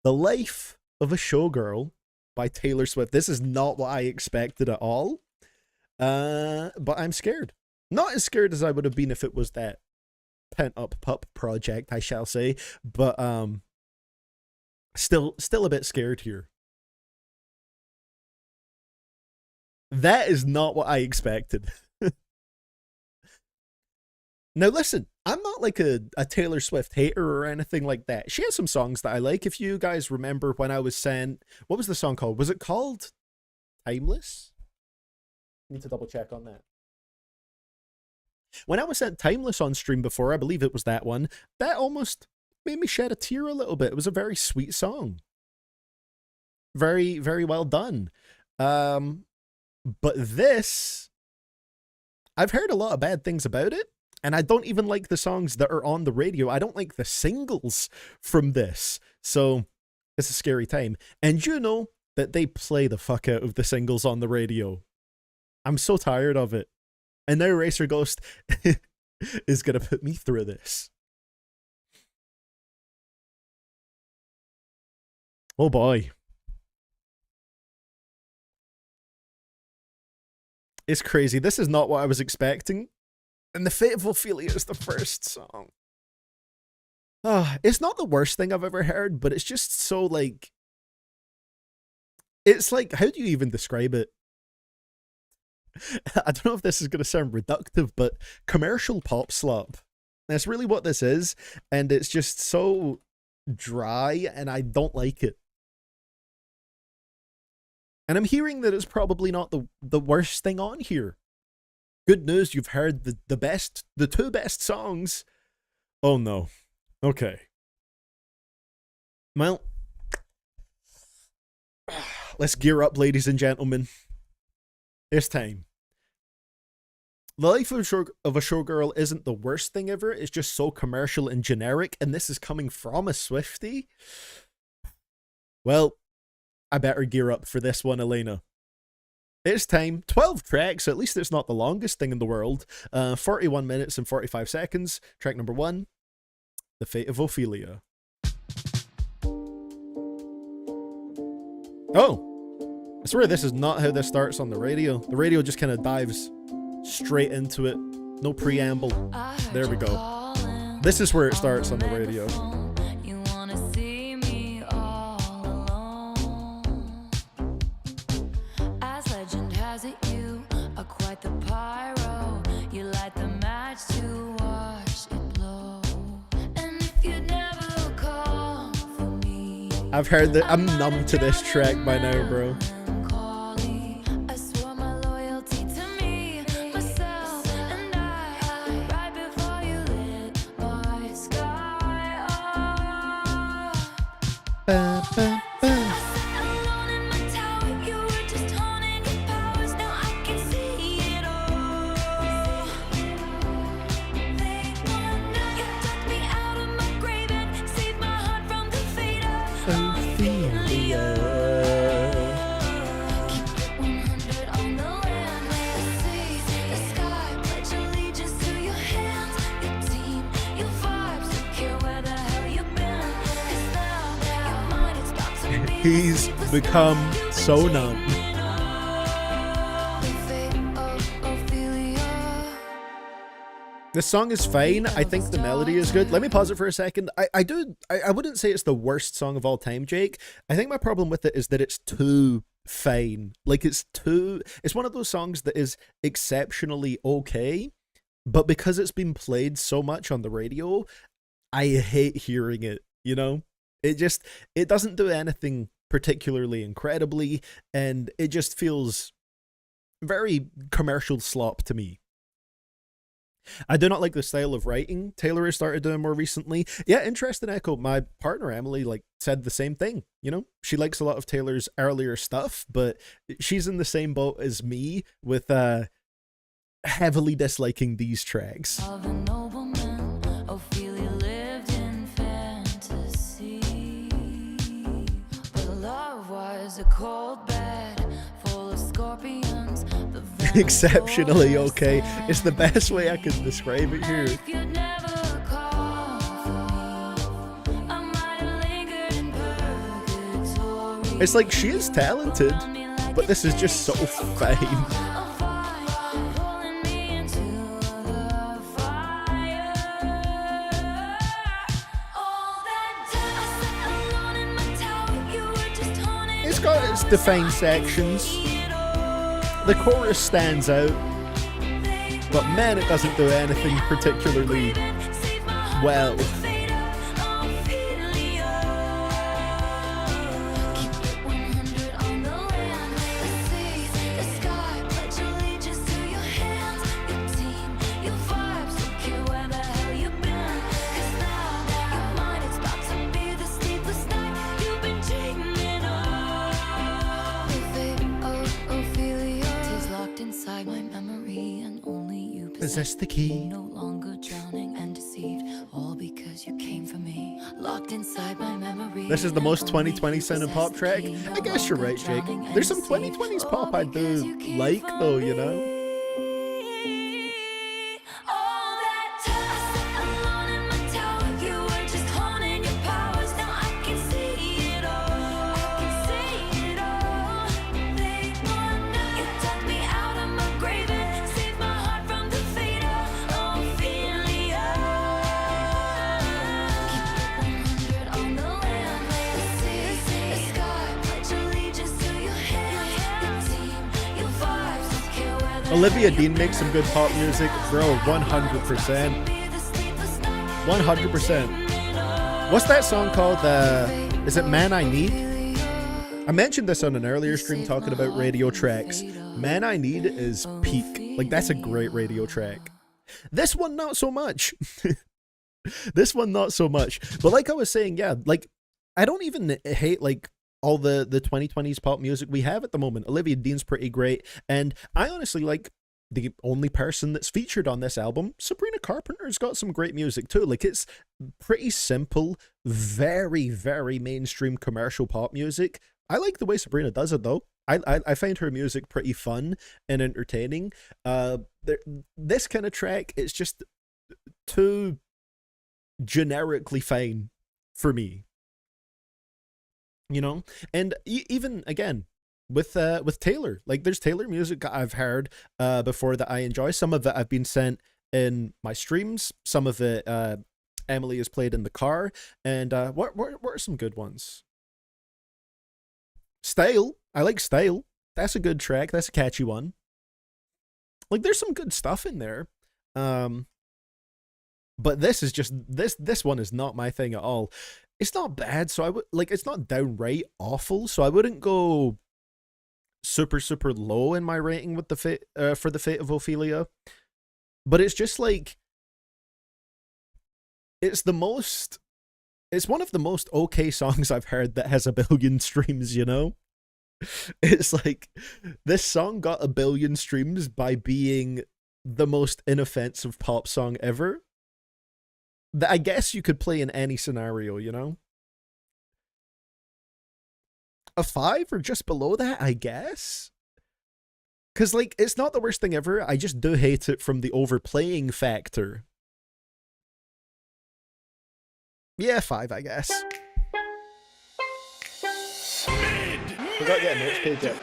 The Life of a Showgirl by Taylor Swift. This is not what I expected at all. But I'm scared. Not as scared as I would have been if it was that Pent Up Pup project, I shall say. But still a bit scared here. That is not what I expected. Now listen, I'm not like a Taylor Swift hater or anything like that. She has some songs that I like. If you guys remember when I was saying, what was the song called? Was it called Timeless? Need to double check on that. When I was sent Timeless on stream before, I believe it was that one, that almost made me shed a tear a little bit. It was a very sweet song. Very, very well done. But this, I've heard a lot of bad things about it. And I don't even like the songs that are on the radio. I don't like the singles from this. So it's a scary time. And you know that they play the fuck out of the singles on the radio. I'm so tired of it. And now Racer Ghost is going to put me through this. Oh boy. It's crazy. This is not what I was expecting. And The Fate of Ophelia is the first song. It's not the worst thing I've ever heard, but it's just so like... It's like, how do you even describe it? I don't know if this is going to sound reductive, but commercial pop slop. That's really what this is. And it's just so dry, and I don't like it. And I'm hearing that it's probably not the worst thing on here. Good news, you've heard the two best songs. Oh no. Okay. Well, let's gear up, ladies and gentlemen. It's time. The life of a showgirl isn't the worst thing ever. It's just so commercial and generic, and this is coming from a Swiftie. Well, I better gear up for this one, Elena. It's time. 12 tracks. At least it's not the longest thing in the world. 41 minutes and 45 seconds. Track number 1, The Fate of Ophelia. Oh, I swear this is not how this starts on the radio. The radio just kind of dives straight into it. No preamble. There we go. This is where it starts on the radio. As legend has it, you are quite the pyro. You light the match to watch it blow. And if you'd never call for me, I've heard that. I'm numb to this track by now, bro. I swore my loyalty to me, myself, and I. Right before you lit my sky up. Alone in my tower, you were just honing your powers. Now I can see it all. You took me out of my grave and saved my heart from the fate of Ophelia. Keep it 100 on the land, the sea, the sky. Pledge allegiance to your hands, your team, your vibes. Don't care where the hell you've been. 'Cause now your mind is about to be He's become so numb. This song is fine. I think the melody is good. Let me pause it for a second. I wouldn't say it's the worst song of all time, Jake. I think my problem with it is that it's too fine. Like, it's one of those songs that is exceptionally okay, but because it's been played so much on the radio, I hate hearing it, you know? It doesn't do anything particularly incredibly, and it just feels very commercial slop to me. I do not like the style of writing Taylor has started doing more recently. Yeah, interesting echo. My partner Emily said the same thing. You know, she likes a lot of Taylor's earlier stuff, but she's in the same boat as me with heavily disliking these tracks. Of a nobleman, Ophelia lived in fantasy. But love was a cold bed full of scorpions. Exceptionally okay. It's the best way I can describe it here. If you'd never call for me, I might have lingered in purgatory. It's like she is talented, but this is just so fine. Pulling me into the fire. All that time I sat alone in my tower, you were just honing. It's got its defined sections. The chorus stands out, but man, it doesn't do anything particularly well. Possess the key. No longer drowning and deceived, all because you came for me. Locked inside my memory. This is the most 2020 sounding pop track. I guess you're right, Jake. There's some 2020s pop I do like, though, you know? Olivia Dean makes some good pop music, bro, 100%. 100%. What's that song called? Is it Man I Need? I mentioned this on an earlier stream talking about radio tracks. Man I Need is peak. Like, that's a great radio track. This one, not so much. This one, not so much. But like I was saying, yeah, like, I don't even hate, like, all the 2020s pop music we have at the moment. Olivia Dean's pretty great. And I honestly like the only person that's featured on this album. Sabrina Carpenter's got some great music too. Like, it's pretty simple, very, very mainstream commercial pop music. I like the way Sabrina does it though. I find her music pretty fun and entertaining. This kind of track, it's just too generically fine for me. You know? And even again, with Taylor, like, there's Taylor music that I've heard before that I enjoy. Some of it I've been sent in my streams. Some of it Emily has played in the car. And what are some good ones? Style. I like Style. That's a good track. That's a catchy one. Like, there's some good stuff in there. But this is just this one is not my thing at all. It's not bad, so I would like, it's not downright awful, so I wouldn't go super low in my rating with the fate for the Fate of Ophelia. But it's just like, it's one of the most okay songs I've heard that has 1 billion streams, you know? It's like, this song got 1 billion streams by being the most inoffensive pop song ever. That I guess you could play in any scenario, you know? A 5 or just below that, I guess? Because, like, it's not the worst thing ever. I just do hate it from the overplaying factor. Yeah, 5, I guess. Forgot to get a notes page up.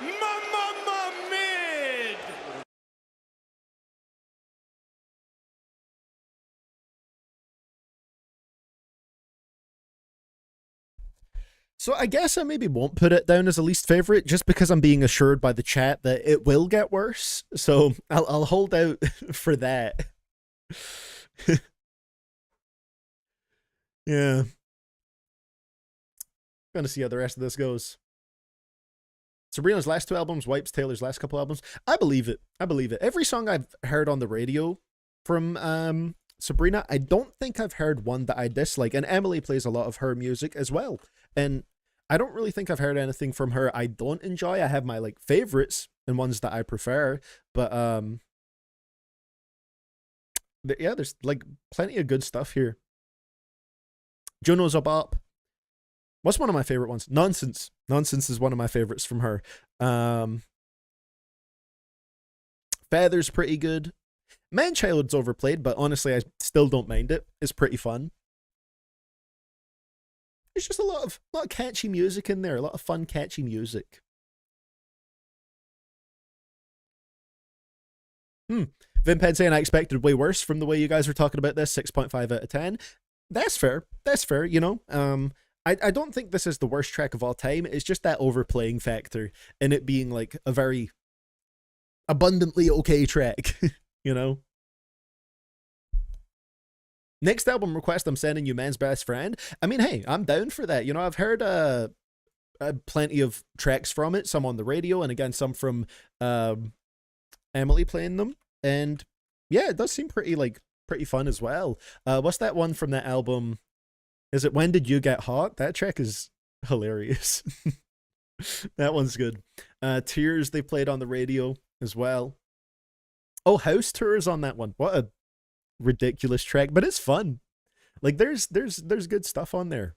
So I guess I maybe won't put it down as a least favorite, just because I'm being assured by the chat that it will get worse. So I'll hold out for that. Yeah. Gonna see how the rest of this goes. Sabrina's last 2 albums wipes Taylor's last couple albums. I believe it. I believe it. Every song I've heard on the radio from Sabrina, I don't think I've heard one that I dislike. And Emily plays a lot of her music as well. And I don't really think I've heard anything from her I don't enjoy. I have my, like, favorites and ones that I prefer. But yeah, there's, like, plenty of good stuff here. Juno's a bop. What's one of my favorite ones? Nonsense. Nonsense is one of my favorites from her. Feather's pretty good. Manchild's overplayed, but honestly, I still don't mind it. It's pretty fun. There's just a lot of catchy music in there. A lot of fun, catchy music. Vin Penn saying I expected way worse from the way you guys were talking about this. 6.5 out of 10. That's fair. That's fair, you know. I don't think this is the worst track of all time. It's just that overplaying factor and it being like a very abundantly okay track, you know. Next album request I'm sending you, Man's Best Friend. I mean, hey, I'm down for that. You know, I've heard plenty of tracks from it, some on the radio, and again, some from Emily playing them. And yeah, it does seem pretty fun as well. What's that one from that album? Is it When Did You Get Hot? That track is hilarious. That one's good. Tears they played on the radio as well. Oh, House Tours on that one. What a ridiculous track, but it's fun. Like, there's good stuff on there.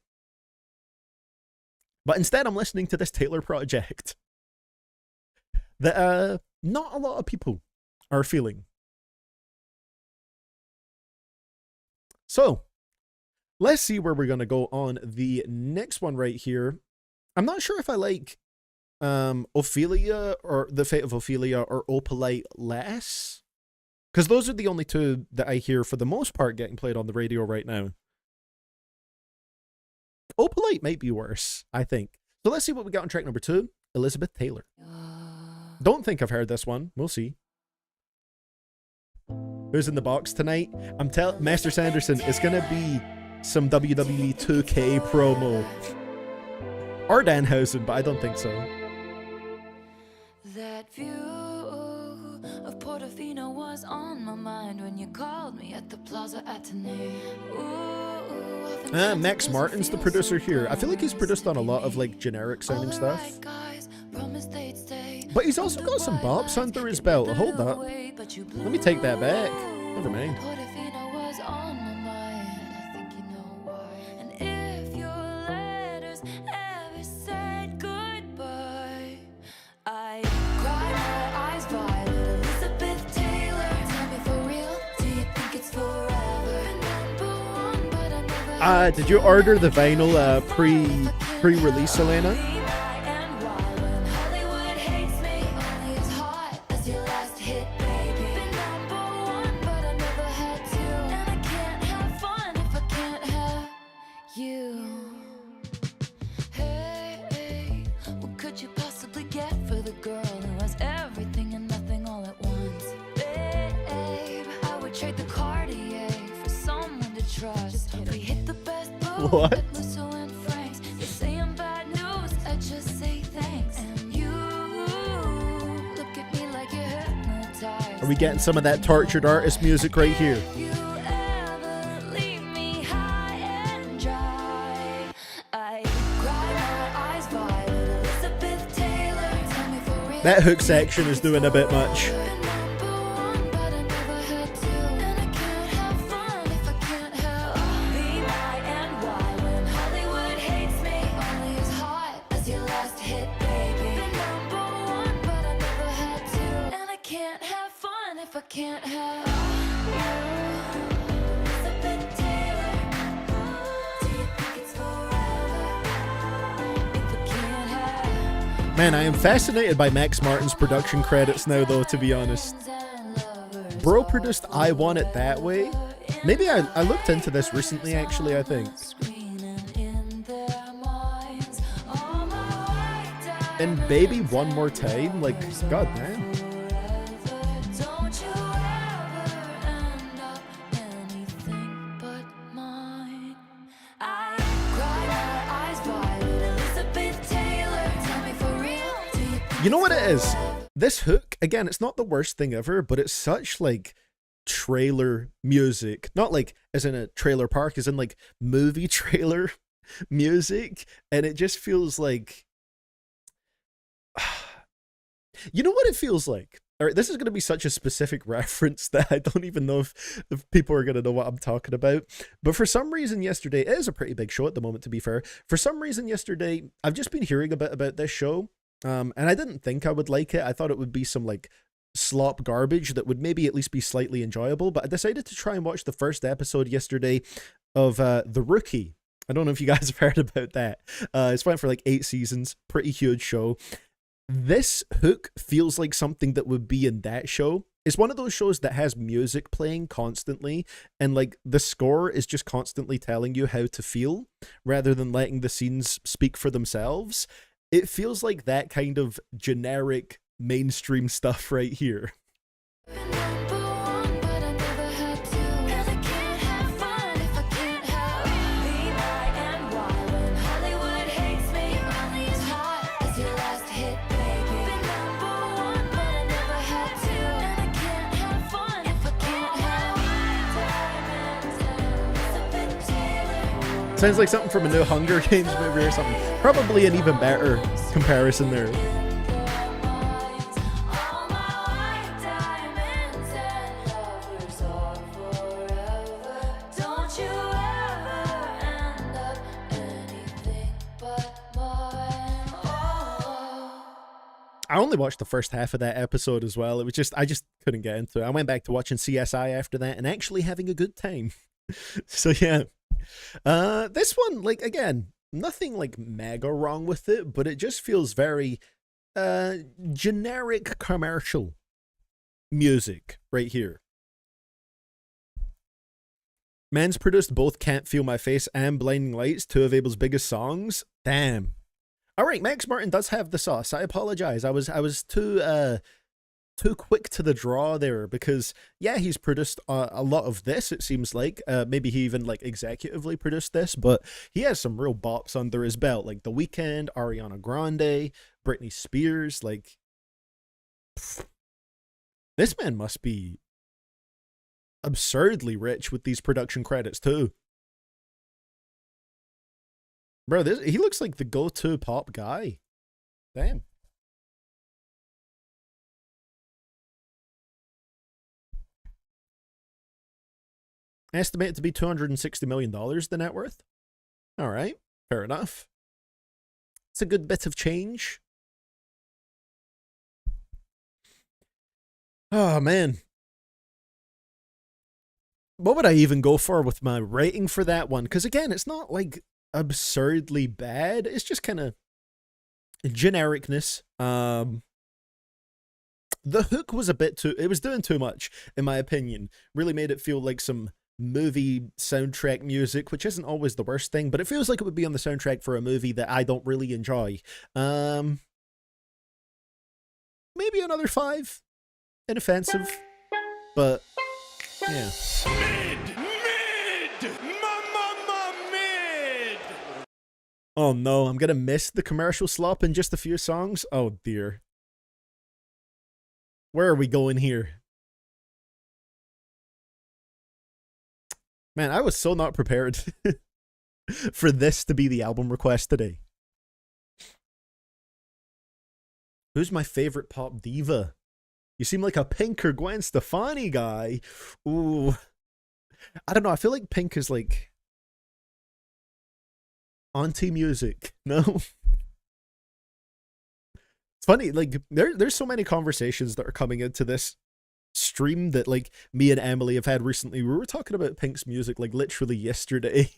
But instead I'm listening to this Taylor project that not a lot of people are feeling. So let's see where we're gonna go on the next one right here. I'm not sure if I like Ophelia or The Fate of Ophelia or Opalite less, because those are the only two that I hear for the most part getting played on the radio right now. Opalite might be worse, I think. So let's see what we got on track number 2, Elizabeth Taylor. Don't think I've heard this one. We'll see. Who's in the box tonight? I'm telling Master Sanderson, it's gonna be some WWE 2K promo. Or Danhausen, but I don't think so. That view Portofino was on my mind when you called me at the Plaza Atene. Ooh, Max Martin's the producer here. I feel like he's produced on a lot of like generic sounding stuff. But he's also got some bops under his belt. Hold that. Let me take that back. Never mind. Portofino was on my mind. I think you know why. And if your letters ever said goodbye, I cry my eyes violet. Elizabeth Taylor, tell me for real, do you think it's forever? Number one, but I never Did you order the vinyl pre-release, Elena? What? Are we getting some of that tortured artist music right here? That hook section is doing a bit much. Man, I am fascinated by Max Martin's production credits now, though, to be honest. Bro produced I Want It That Way. Maybe I looked into this recently, actually, I think. And Baby One More Time, like, goddamn. You know what it is? This hook, again, it's not the worst thing ever, but it's such like trailer music. Not like as in a trailer park, as in like movie trailer music. And it just feels like... You know what it feels like? All right, this is going to be such a specific reference that I don't even know if people are going to know what I'm talking about. But for some reason yesterday, it is a pretty big show at the moment, to be fair. For some reason yesterday, I've just been hearing a bit about this show. And I didn't think I would like it. I thought it would be some like slop garbage that would maybe at least be slightly enjoyable. But I decided to try and watch the first episode yesterday of The Rookie. I don't know if you guys have heard about that. It's went for like 8 seasons. Pretty huge show. This hook feels like something that would be in that show. It's one of those shows that has music playing constantly, and like the score is just constantly telling you how to feel rather than letting the scenes speak for themselves. It feels like that kind of generic mainstream stuff right here. Sounds like something from a new Hunger Games movie or something. Probably an even better comparison there. I only watched the first half of that episode as well. It was just, I just couldn't get into it. I went back to watching CSI after that and actually having a good time. So yeah. This one, like, again, nothing like mega wrong with it, but it just feels very generic commercial music right here. Man's produced both Can't Feel My Face and Blinding Lights, 2 of Abel's biggest songs. Damn. All right, Max Martin does have the sauce. I apologize. I was too quick to the draw there, because yeah, he's produced a lot of this, it seems like. Maybe he even like executively produced this, but he has some real bops under his belt, like The Weeknd, Ariana Grande, Britney Spears. Like, This man must be absurdly rich with these production credits too. Bro, he looks like the go-to pop guy. Damn. Estimated to be $260 million, the net worth. All right, fair enough. It's a good bit of change. Oh, man. What would I even go for with my rating for that one? Because again, it's not like absurdly bad. It's just kind of genericness. The hook was a bit too... It was doing too much, in my opinion. Really made it feel like some movie soundtrack music, which isn't always the worst thing, but it feels like it would be on the soundtrack for a movie that I don't really enjoy. Maybe another 5. Inoffensive, but yeah. Mid! Mid! Oh no, I'm gonna miss the commercial slop in just a few songs? Oh dear. Where are we going here? Man, I was so not prepared for this to be the album request today. Who's my favorite pop diva? You seem like a Pink or Gwen Stefani guy. Ooh. I don't know. I feel like Pink is like auntie music. No? It's funny. Like, there's so many conversations that are coming into this stream that like me and Emily have had recently. We were talking about Pink's music like literally yesterday.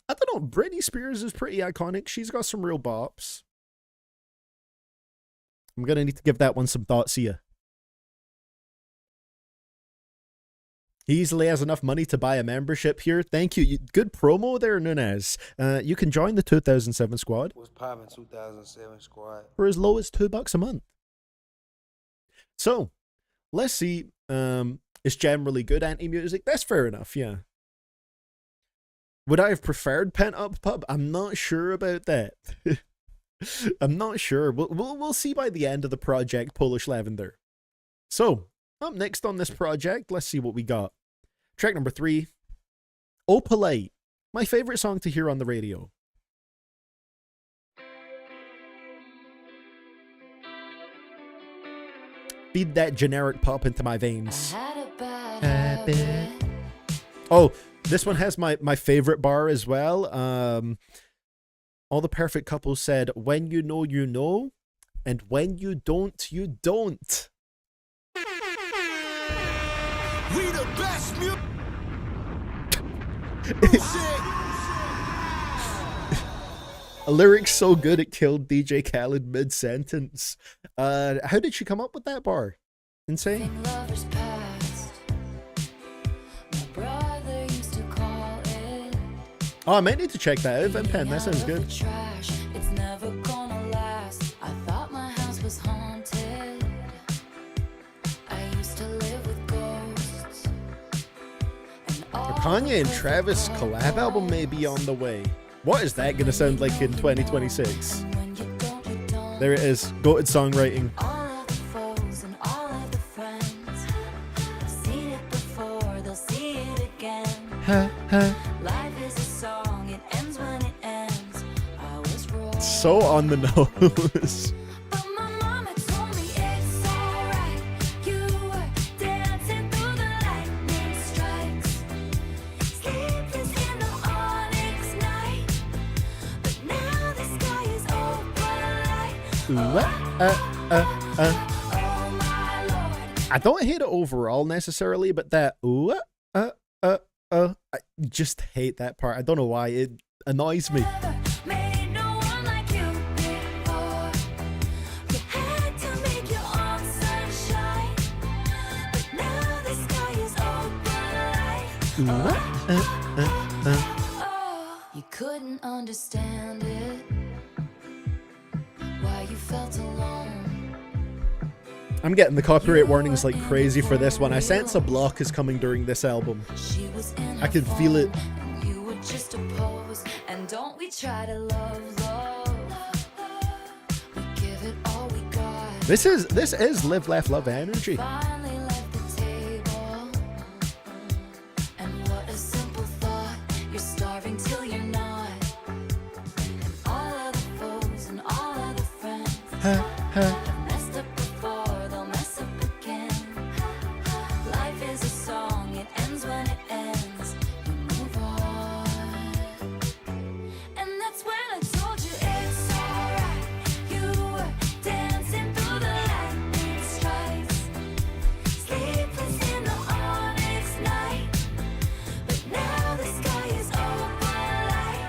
I don't know. Britney Spears is pretty iconic. She's got some real bops. I'm gonna need to give that one some thought. See ya. He easily has enough money to buy a membership here. Thank you. Good promo there, Nunez. You can join the 2007 squad. What's poppin' 2007 squad? For as low as $2 a month. So, let's see. It's generally good anti-music. That's fair enough, yeah. Would I have preferred Pent Up Pub? I'm not sure about that. I'm not sure. We'll see by the end of the project, Polish Lavender. So, up next on this project, let's see what we got. Track number 3, Oh Polite, my favorite song to hear on the radio. Feed that generic pop into my veins. Oh, this one has my favorite bar as well. All the perfect couples said, when you know, and when you don't, you don't. We the best music. A lyric so good it killed DJ Khaled mid-sentence. How did she come up with that bar? Insane. Oh, I might need to check that out. Vin Pen, that sounds good. It's never gonna last. I thought my house was haunted. I used to live with ghosts. The Kanye and Travis collab album may be on the way. What is that gonna sound like in 2026? There it is. Goated songwriting. All of the foes and all of the friends. I've seen it before, they'll see it again. Life is a song, it ends when it ends. I was wrong. So on the nose. But my mama told me it's alright. You were dancing through the lightning strikes. Sleepless in the onyx night. But now the sky is open light. I don't hate it overall necessarily, but that I just hate that part. I don't know why. It annoys me. Made no one like you before. You had to make your own sunshine. But now the sky is open light. You couldn't understand it. Why you felt alone. I'm getting the copyright warnings like crazy for this one. I sense a block is coming during this album. I can feel it. You were just a pose. And don't we try to love, Lord? This is live, laugh, love energy. Finally left the table. And what a simple thought. You're starving till you're not. And all of the foes and all of the friends have messed up before, they'll mess up again. Life is a song, it ends when it ends. You move on. And that's when I told you it's alright. You were dancing through the lightning strikes, sleepless in the onyx night. But now the sky is open light.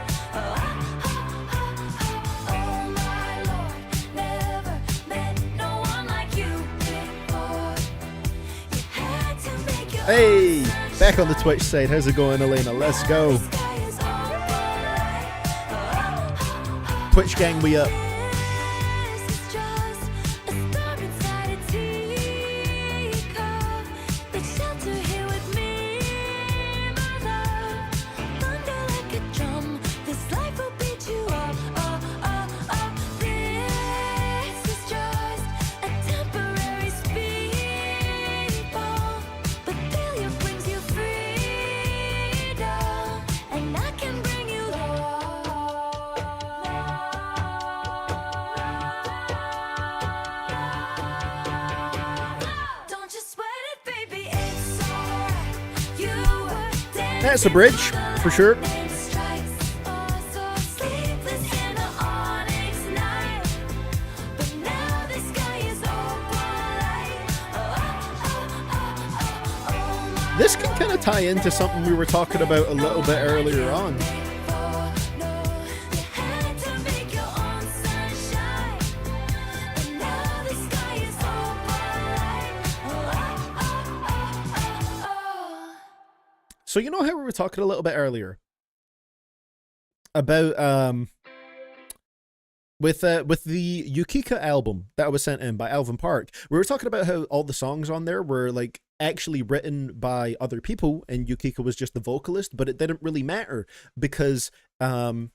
Oh my Lord, never met no one like you before. You had to make your Hey, back on the Twitch side. How's it going, Elena? Let's go. Twitch gang, we up. That's a bridge, for sure. This can kind of tie into something we were talking about a little bit earlier on. So you know how we were talking a little bit earlier about with the Yukika album that was sent in by Alvin Park. We were talking about how all the songs on there were like actually written by other people and Yukika was just the vocalist, but it didn't really matter because you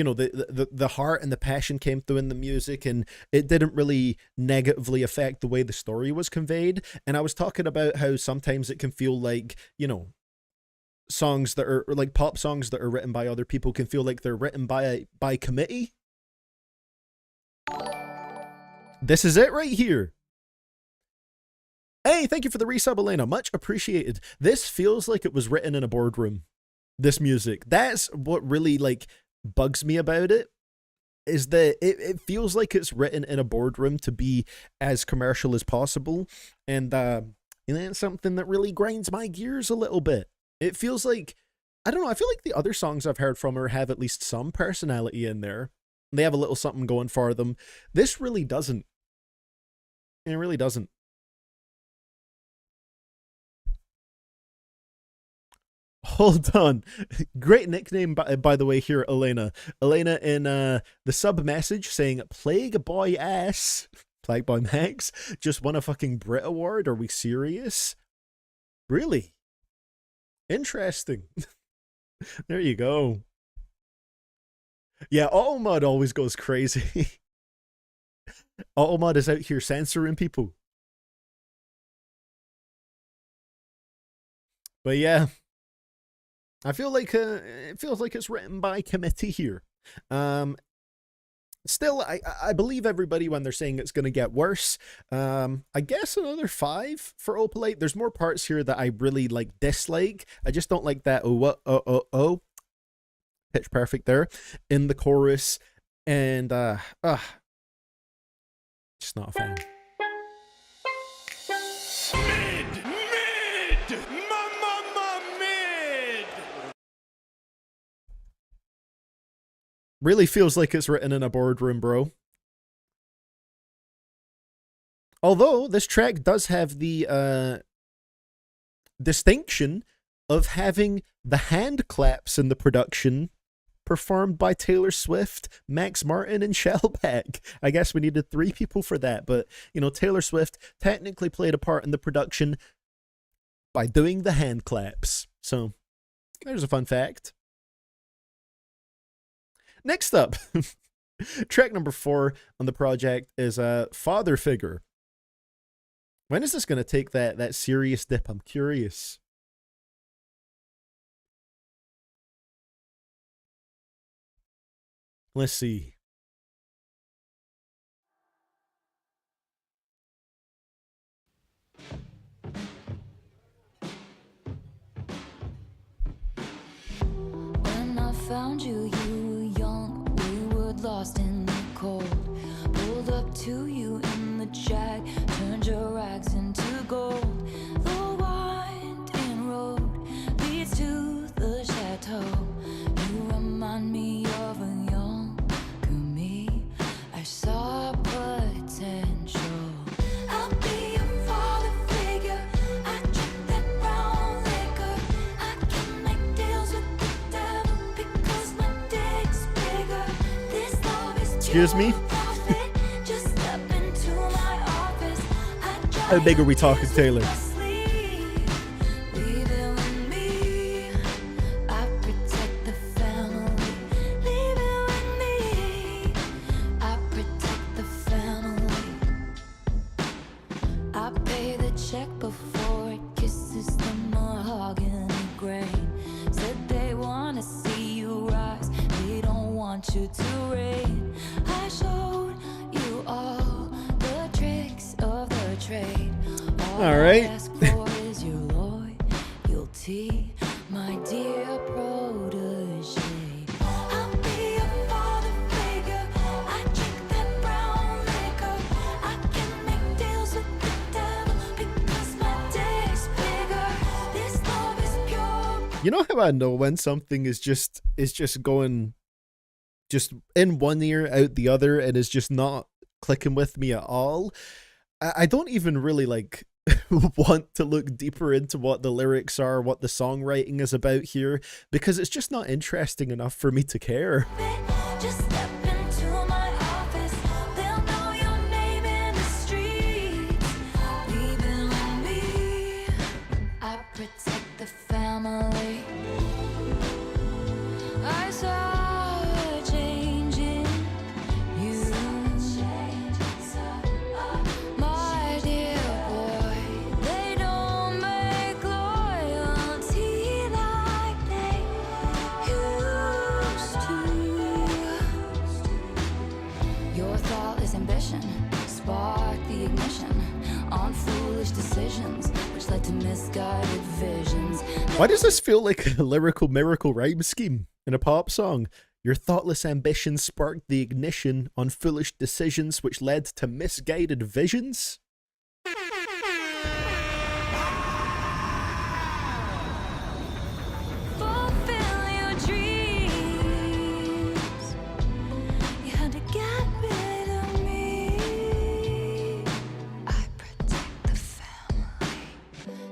know, the heart and the passion came through in the music, and it didn't really negatively affect the way the story was conveyed. And I was talking about how sometimes it can feel like, you know, songs that are like pop songs that are written by other people can feel like they're written by committee. This is it right here. Hey, thank you for the resub, Elena. Much appreciated. This feels like it was written in a boardroom. This music. That's what really like bugs me about it, is that it feels like it's written in a boardroom to be as commercial as possible. And it's something that really grinds my gears a little bit. It feels like, I don't know, I feel like the other songs I've heard from her have at least some personality in there. They have a little something going for them. This really doesn't. It really doesn't. Hold on. Great nickname, by the way, here, Elena. Elena in the sub message saying, Plague Boy ass. Plague Boy Max just won a fucking Brit Award. Are we serious? Really? Interesting. There you go. Yeah, Automod always goes crazy. Automod is out here censoring people. But yeah, I feel like it feels like it's written by committee here. Still, I believe everybody when they're saying it's going to get worse. I guess another 5 for Opalite. There's more parts here that I really like dislike. I just don't like that oh pitch perfect there in the chorus, and just not a fan. Really feels like it's written in a boardroom, bro. Although this track does have the distinction of having the hand claps in the production performed by Taylor Swift, Max Martin, and Shellback. I guess we needed 3 people for that, but you know, Taylor Swift technically played a part in the production by doing the hand claps. So there's a fun fact. Next up, Track number 4 on the project is a Father Figure. When is this going to take that serious dip? I'm curious. Let's see. When I found you, you were young, we were lost in the cold. Pulled up to you in the jag, turned your rags into gold. The winding road leads to the chateau. You remind me of a younger me. I saw potential. I'll be your father figure. I drink that brown liquor. I can make deals with the devil because my dick's bigger. This love is Excuse me? profit. Just step into my office. How big are we talking, Taylor? Leave it with me. I protect the family. Leave it with me. I protect the family. I pay the check before it kisses the mahogany grain. Said they wanna see you rise, they don't want you to reign. I showed you all the tricks of the trade. All right. I ask for is your loyalty, my dear protege. I'll be a father figure. I drink that brown liquor. I can make deals with the devil because my dick's bigger. This love is pure. You know how I know when something is just going just in one ear out the other and is just not clicking with me at all? I don't even really like want to look deeper into what the lyrics are, what the songwriting is about here, because it's just not interesting enough for me to care. Just step into my office. They'll know your name in the streets. Leave it with me. I protect the family. I saw a change in you, my dear boy. They don't make loyalty like they used to. Your thoughtless ambition sparked the ignition on foolish decisions, which led to misguided visions. Why does this feel like a lyrical miracle rhyme scheme in a pop song? Your thoughtless ambition sparked the ignition on foolish decisions which led to misguided visions? Fulfill your dreams. You had to get rid of me. I protect the family.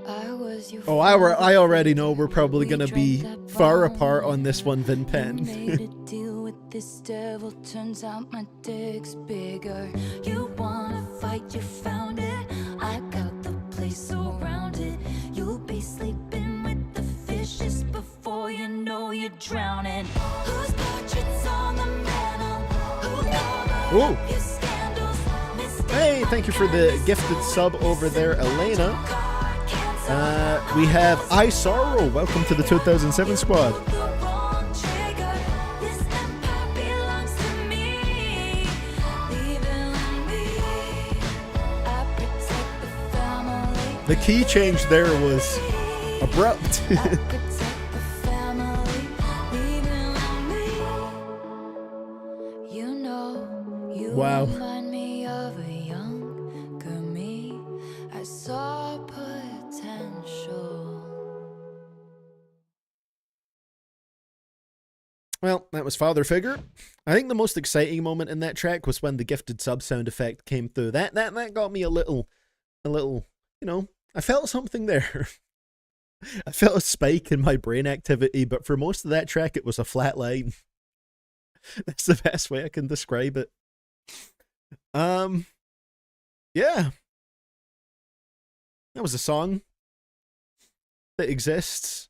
I was your Oh, I already know we're probably gonna be far apart on this one, Vin made Pen. a deal with this devil. Turns out my dick's bigger. You wanna fight, you found it. I got the place surrounded. You'll be sleeping with the fishes before you know you're drowning. Whose portraits on the mantle? Who covered Ooh. up your scandals? Hey, thank you for the gifted sub over there, Elena. We have I Sorrow. Welcome to the 2007 squad. The key change there was abrupt. Wow. Remind me of a younger me. I saw potential. Well, that was Father Figure. I think the most exciting moment in that track was when the gifted sub sound effect came through. That got me a little, you know, I felt something there. I felt a spike in my brain activity, but for most of that track, it was a flat line. That's the best way I can describe it. Yeah. That was a song that exists.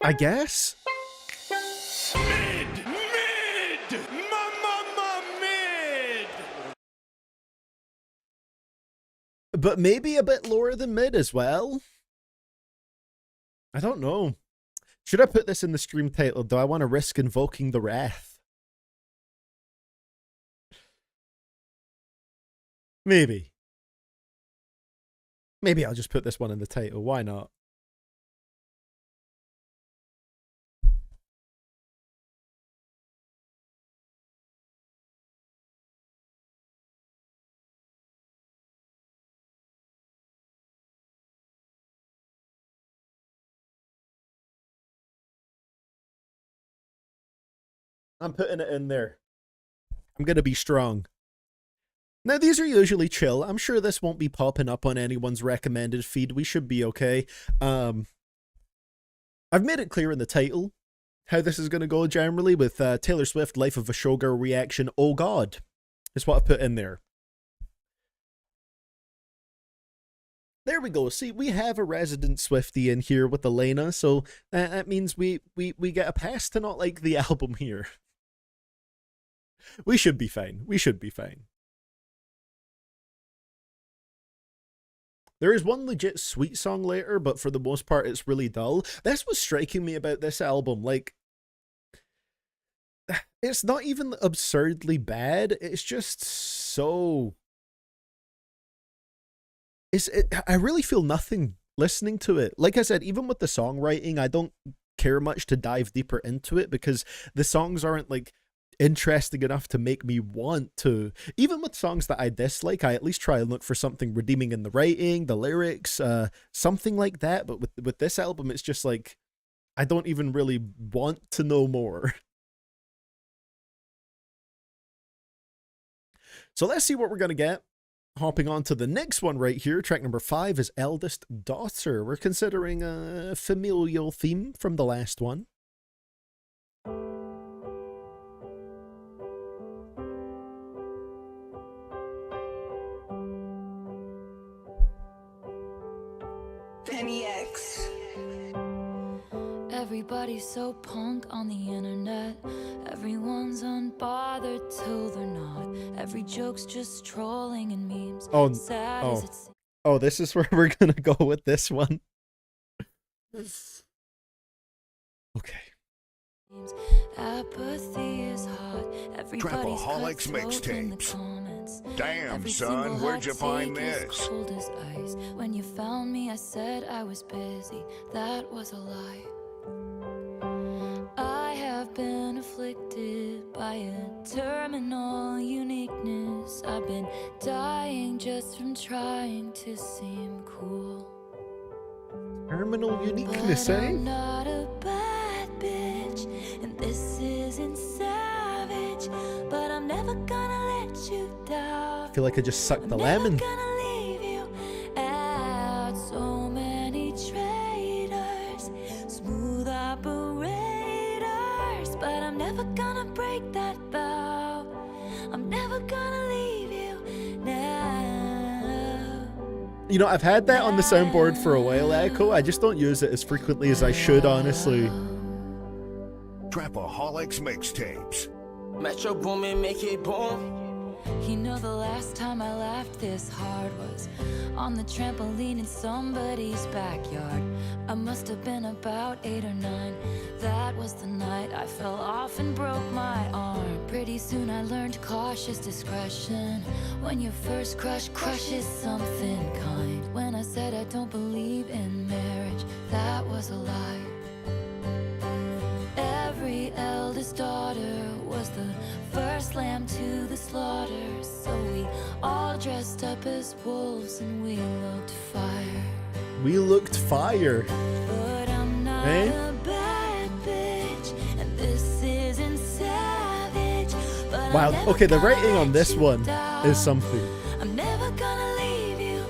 I guess. Mid! Mid! But maybe a bit lower than mid as well. I don't know. Should I put this in the stream title? Do I want to risk invoking the wrath? Maybe. Maybe I'll just put this one in the title. Why not? I'm putting it in there. I'm going to be strong. Now, these are usually chill. I'm sure this won't be popping up on anyone's recommended feed. We should be okay. I've made it clear in the title how this is going to go generally with Taylor Swift, Life of a Showgirl reaction. Oh God, is what I've put in there. There we go. See, we have a resident Swiftie in here with Elena, so that means we get a pass to not like the album here. We should be fine. We should be fine. There is one legit sweet song later, but for the most part, it's really dull. That's what's striking me about this album. Like, it's not even absurdly bad. It's just so... I really feel nothing listening to it. Like I said, even with the songwriting, I don't care much to dive deeper into it because the songs aren't, like, interesting enough to make me want to. Even with songs that I dislike, I at least try and look for something redeeming in the writing, the lyrics, something like that. But with this album, it's just like I don't even really want to know more. So let's see what we're gonna get. Hopping on to the next one right here, track number 5 is Eldest Daughter. We're considering a familial theme from the last one. Penny X. Everybody's so punk on the internet. Everyone's unbothered till they're not. Every joke's just trolling and memes. Sad as it seems. Oh, this is where we're gonna go with this one. Okay. Apathy is hot. Everybody's Trapaholics mixtapes. Damn, son, where'd you find this? Cold as ice. When you found me, I said I was busy. That was a lie. I have been afflicted by a terminal uniqueness. I've been dying just from trying to seem cool. Terminal uniqueness, But eh? I'm not a bad bitch, and this isn't savage. But I'm never gonna let you down. I feel like I just sucked the I'm lemon. never gonna leave you out. So many traitors, smooth operators, but I'm never gonna break that vow. I'm never gonna leave you now. You know, I've had that on the soundboard for a while, Echo. I just don't use it as frequently as I should, honestly. Trapaholics mixtapes. Metro Boomin, make it boom. You know the last time I laughed this hard was on the trampoline in somebody's backyard. I must have been about 8 or 9. That was the night I fell off and broke my arm. Pretty soon I learned cautious discretion. When your first crush crushes something kind. When I said I don't believe in marriage, that was a lie. Every eldest daughter was the first lamb to the slaughter. So we all dressed up as wolves and we looked fire. We looked fire. But I'm not a bad bitch, and this isn't savage. But Wow, I'm never okay, the gonna writing on let this you one down. is something. I'm never gonna leave you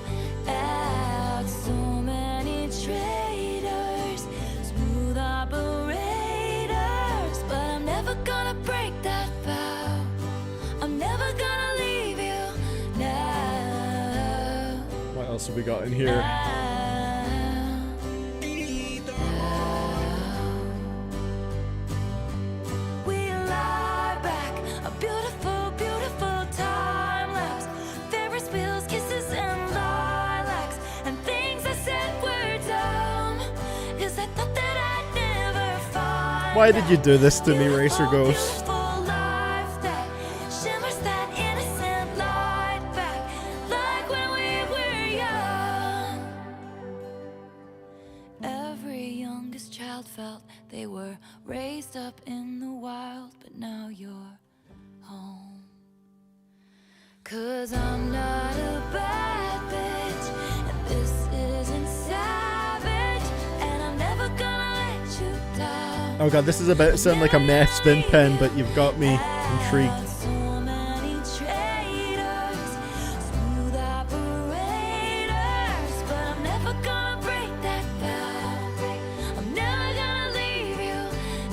out. So many traitors, smooth operators, but I'm never gonna break that vow. I'm never gonna leave you now. What else have we got in here? Why did you do this to me, Racer Ghost? Shimmers that innocent light back, like when we were young. Every youngest child felt they were raised up in the wild, but now you're home. 'Cause I'm not a bad bitch, and this isn't savage, and I'm never gonna let you down. Oh god, this is about to sound like a meth spin pen, but you've got me intrigued. So many traitors, smooth operators, but I'm never gonna break that vow. I'm never gonna leave you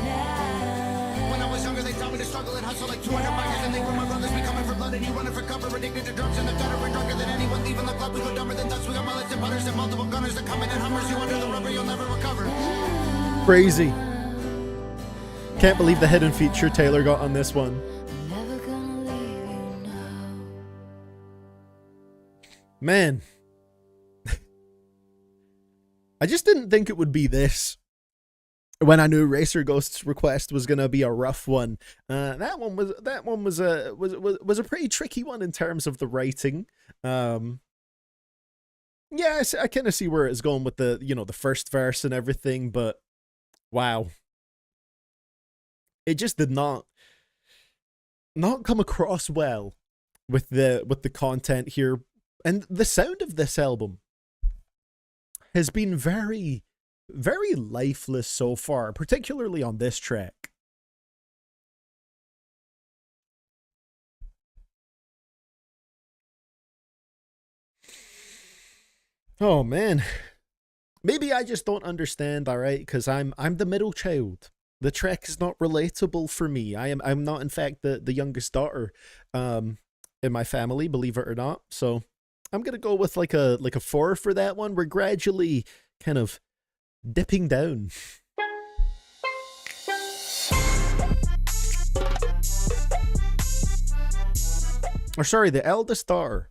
now. When I was younger, they taught me to struggle and hustle like 200 bikers, and they were my brothers. We coming for blood, and you running for cover. Addicted to drugs in the gutter, and drunker than anyone. Leaving the club, we go dumber than ducks. We got mullets and butters and multiple gunners. They're coming in Hummers. You under the rubber, you'll never recover. Crazy. Can't believe the hidden feature Taylor got on this one. Never gonna leave you now. Man. I just didn't think it would be this. When I knew Racer Ghost's request was gonna be a rough one, that one was a pretty tricky one in terms of the writing. Yeah, I kind of see where it's going with the the first verse and everything, but wow, it just did not come across well with the content here, and the sound of this album has been very lifeless so far, particularly on this track. Oh man, maybe I just don't understand, all right, because I'm the middle child. The track is not relatable for me. I'm not, in fact, the youngest daughter in my family, believe it or not. So I'm gonna go with like a 4 for that one. We're gradually kind of dipping down. Or sorry, the eldest daughter.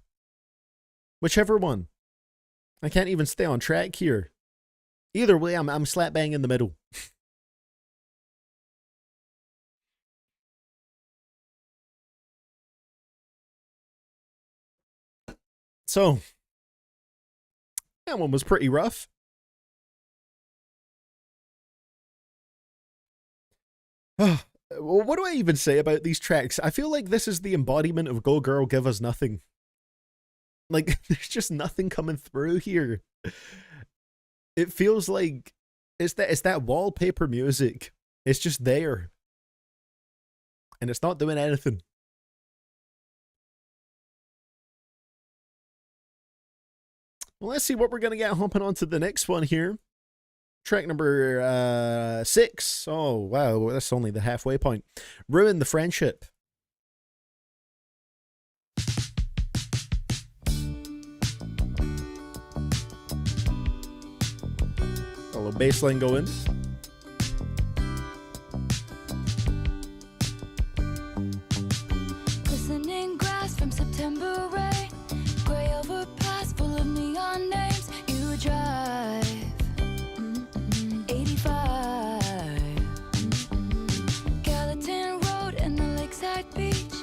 Whichever one. I can't even stay on track here. Either way, I'm slap bang in the middle. So, that one was pretty rough. What do I even say about these tracks? I feel like this is the embodiment of Go Girl, Give Us Nothing. Like, there's just nothing coming through here. It feels like it's that wallpaper music. It's just there. And it's not doing anything. Well, let's see what we're going to get humping on to the next one here. Track number 6. Oh, wow. That's only the halfway point. Ruin the Friendship. A little bass line going. Glistening grass from September rain, gray overpass full of neon names. You drive 85, Gallatin Road and the lakeside beach,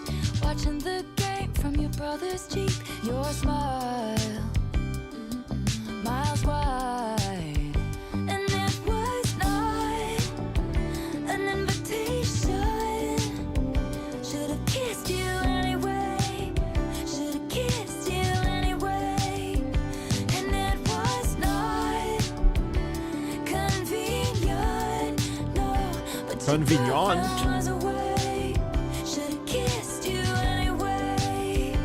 watching the game from your brother's Jeep. Your smile, miles wide, and it was not an invitation. Should have kissed you anyway. Should have kissed you anyway. And it was not convenient. No, but Convenient. should have kissed you anyway.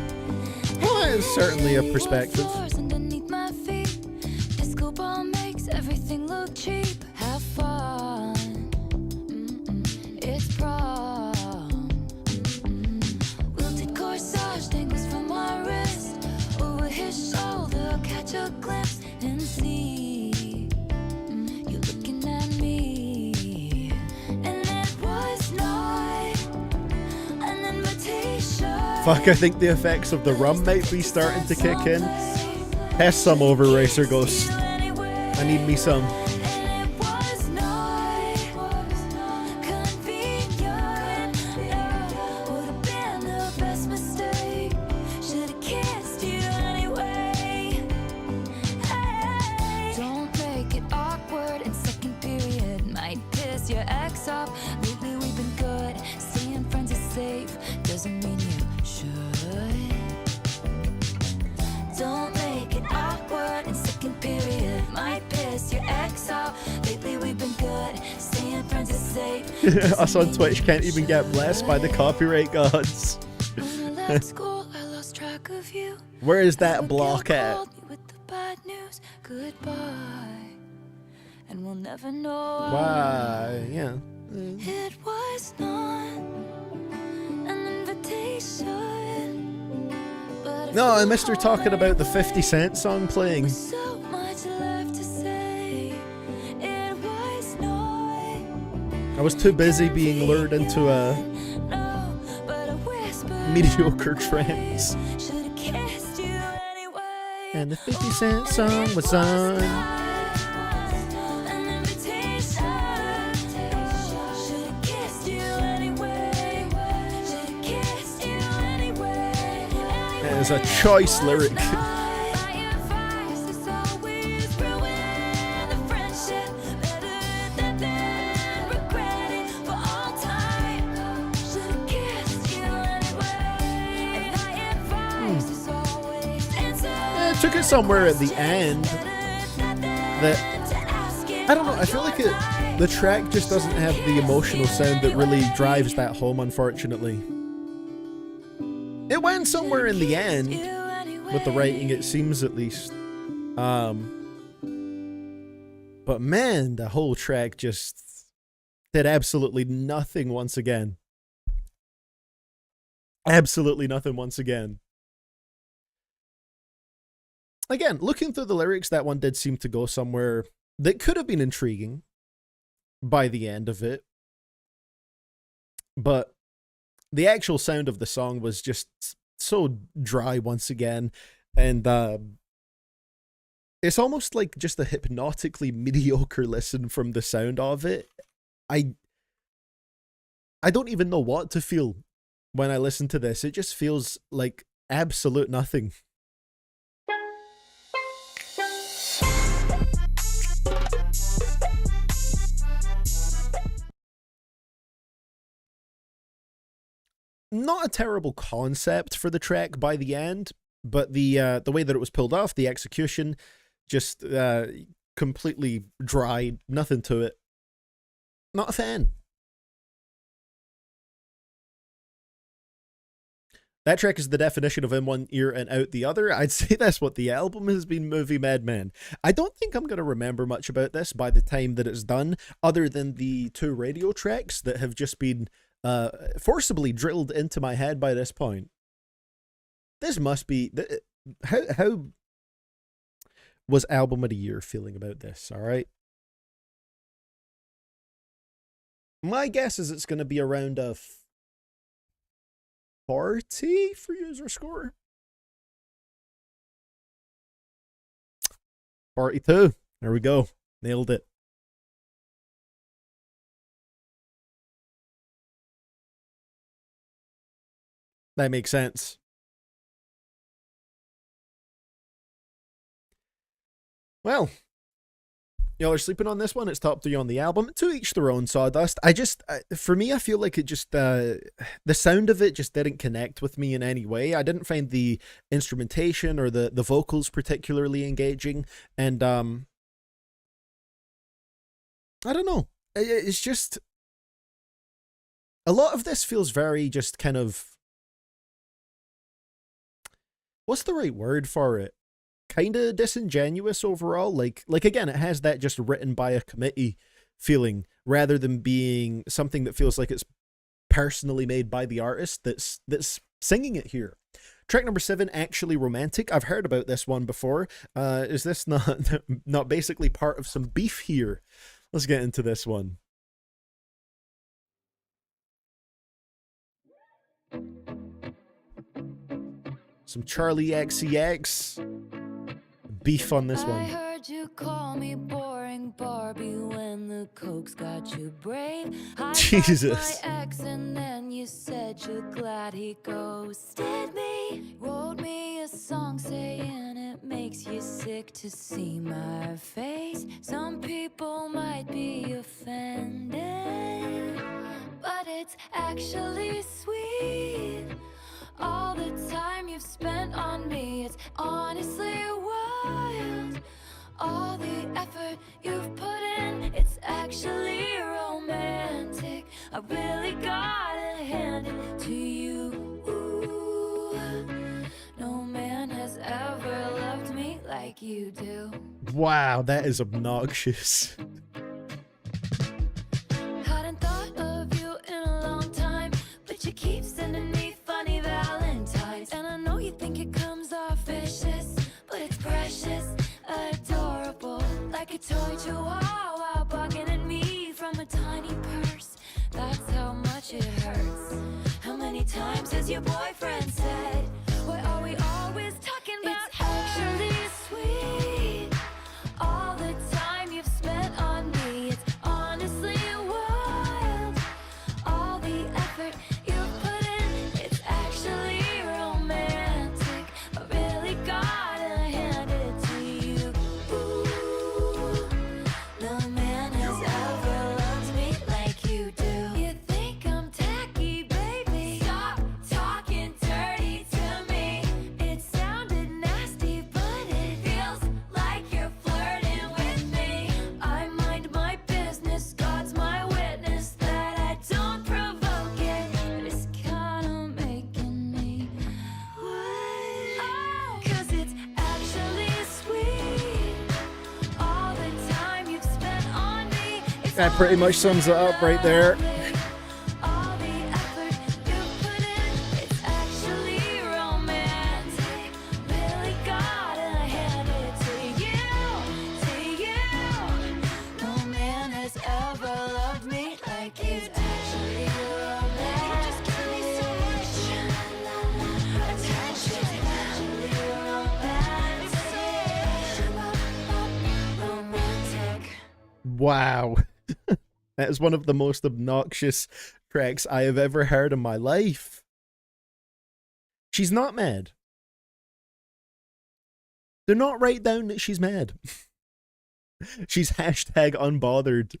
Well, that is certainly a perspective. Underneath my feet, disco ball makes everything look cheap. Have fun. It's prom. Wilted corsage dangles from my wrist. Over his shoulder, I'll catch a glimpse and see you looking at me. And it was not an invitation. Fuck, I think the effects of the rum might be starting to kick in. Pass some over, Racer Ghost. I need me some. safe doesn't mean you should. Don't make it awkward in second period. Might piss your ex off. Lately we've been good. Staying friends is safe. Us on Twitch can't even get blessed by the copyright gods. When I left school, I lost track of you. Where is that block at? Called me with the bad news. Goodbye. And we'll never know Why? Yeah. It was not an invitation. But No, I missed her talking about the 50 Cent song playing. so much left to say. It was not I was too busy being lured into a but a whisper. mediocre trance. Should've kissed you anyway. And the 50 Cent song was on. An invitation. Should've kissed you anyway. Should've kissed you anyway. It was a choice lyric. My advice is always ruin the friendship. Better than regret it for all time. Should've kissed you anyway. My advice is always answer. It took it somewhere at the end that I don't know. I feel like the track just doesn't have the emotional sound that really drives that home, unfortunately. It went somewhere in the end with the writing, it seems, at least. But man, the whole track just did absolutely nothing once again. Absolutely nothing once again. Again, looking through the lyrics, that one did seem to go somewhere that could have been intriguing by the end of it. But the actual sound of the song was just so dry once again. And it's almost like just a hypnotically mediocre listen from the sound of it. I don't even know what to feel when I listen to this. It just feels like absolute nothing. Not a terrible concept for the track by the end, but the way that it was pulled off, the execution, just completely dry, nothing to it. Not a fan. That track is the definition of in one ear and out the other. I'd say that's what the album has been, Movie Madman. I don't think I'm going to remember much about this by the time that it's done, other than the 2 radio tracks that have just been forcibly drilled into my head by this point. This must be... How was Album of the Year feeling about this, alright? My guess is it's going to be around a 40 for user score. 42. There we go. Nailed it. That makes sense. Well, y'all are sleeping on this one. It's top 3 on the album. To each their own, Sawdust. For me, I feel like it just, the sound of it just didn't connect with me in any way. I didn't find the instrumentation or the vocals particularly engaging. And, I don't know. It's just, a lot of this feels very just kind of, what's the right word for it? Kind of disingenuous overall. Like again, it has that just written by a committee feeling rather than being something that feels like it's personally made by the artist that's singing it here. Track number 7, Actually Romantic. I've heard about this one before. Is this not basically part of some beef here? Let's get into this one. Some Charlie XCX beef on this I one. heard you call me boring Barbie when the coke's got you brave. I Jesus. my ex and then you said you're glad he ghosted me. Wrote me a song saying it makes you sick to see my face. Some people might be offended, but it's actually sweet. honestly wild. All the effort you've put in, it's actually romantic. I really gotta hand it to you. Ooh, no man has ever loved me like you do. Wow, that is obnoxious. Hadn't thought of you in a long time, but you keep sending me funny valentines. And I know you think it comes off vicious, but it's precious, adorable, like a toy chihuahua barking at me from a tiny purse. That's how much it hurts. How many times has your boyfriend said, why are we always talking about it's actually sweet? All the time you've spent on me, it's honestly wild. All the effort you've put in, it's actually romantic. I really gotta hand it to you. Ooh, no man has ever loved me like you do. You think I'm tacky, baby? Stop talking dirty to me. It sounded nasty, but it feels like you're flirting with me. I mind my business, God's my witness that I don't provoke it. But it's kinda making me wild. 'Cause it's actually sweet. All the time you've spent on me, it's That pretty much sums it up right there. all the effort you put in, it's actually romantic. Really gotta hand it to you. No man has ever loved me like you. It's actually romantic. You just give me so much attention. It's actually romantic. Wow. That is one of the most obnoxious tracks I have ever heard in my life. She's not mad. Do not write down that she's mad. She's hashtag unbothered.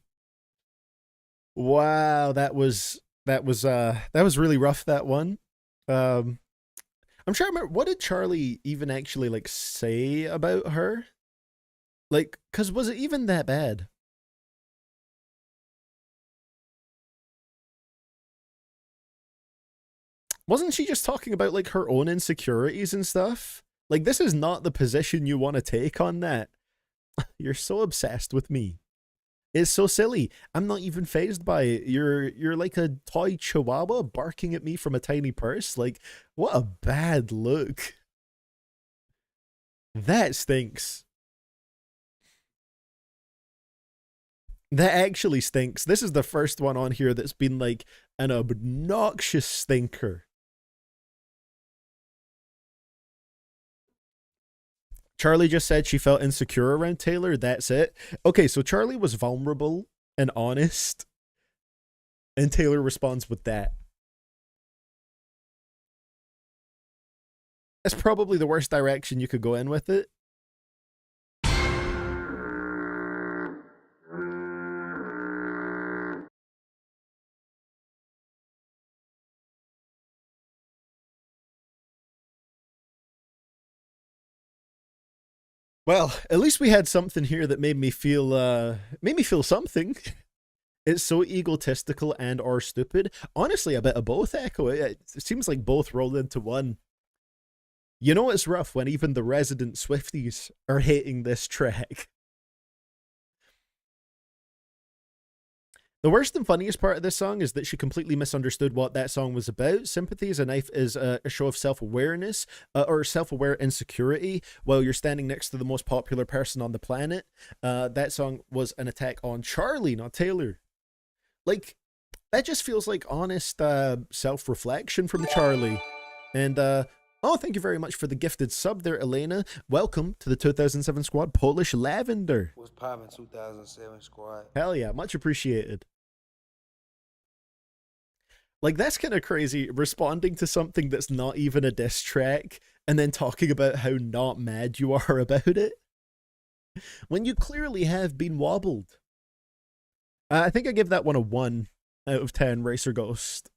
Wow, that was really rough, that one. I'm trying to remember, what did Charlie even actually like say about her? Like, 'cause was it even that bad? Wasn't she just talking about like her own insecurities and stuff? Like, this is not the position you want to take on that. You're so obsessed with me. It's so silly. I'm not even fazed by it. You're like a toy chihuahua barking at me from a tiny purse. Like, what a bad look. That stinks. That actually stinks. This is the first one on here that's been like an obnoxious stinker. Charlie just said she felt insecure around Taylor. That's it. Okay, so Charlie was vulnerable and honest, and Taylor responds with that. That's probably the worst direction you could go in with it. Well, at least we had something here that made me feel something. It's so egotistical and or stupid. Honestly, a bit of both, Echo. It seems like both rolled into one. You know it's rough when even the resident Swifties are hating this track. The worst and funniest part of this song is that she completely misunderstood what that song was about. Sympathy is a Knife is a show of self-awareness or self-aware insecurity while you're standing next to the most popular person on the planet. That song was an attack on Charlie, not Taylor. Like, that just feels like honest self-reflection from Charlie. And, oh, thank you very much for the gifted sub there, Elena. Welcome to the 2007 squad, Polish Lavender. What's poppin', 2007 squad? Hell yeah, much appreciated. Like, that's kind of crazy, responding to something that's not even a diss track and then talking about how not mad you are about it, when you clearly have been wobbled. I think I give that one a 1 out of 10, Racer Ghost.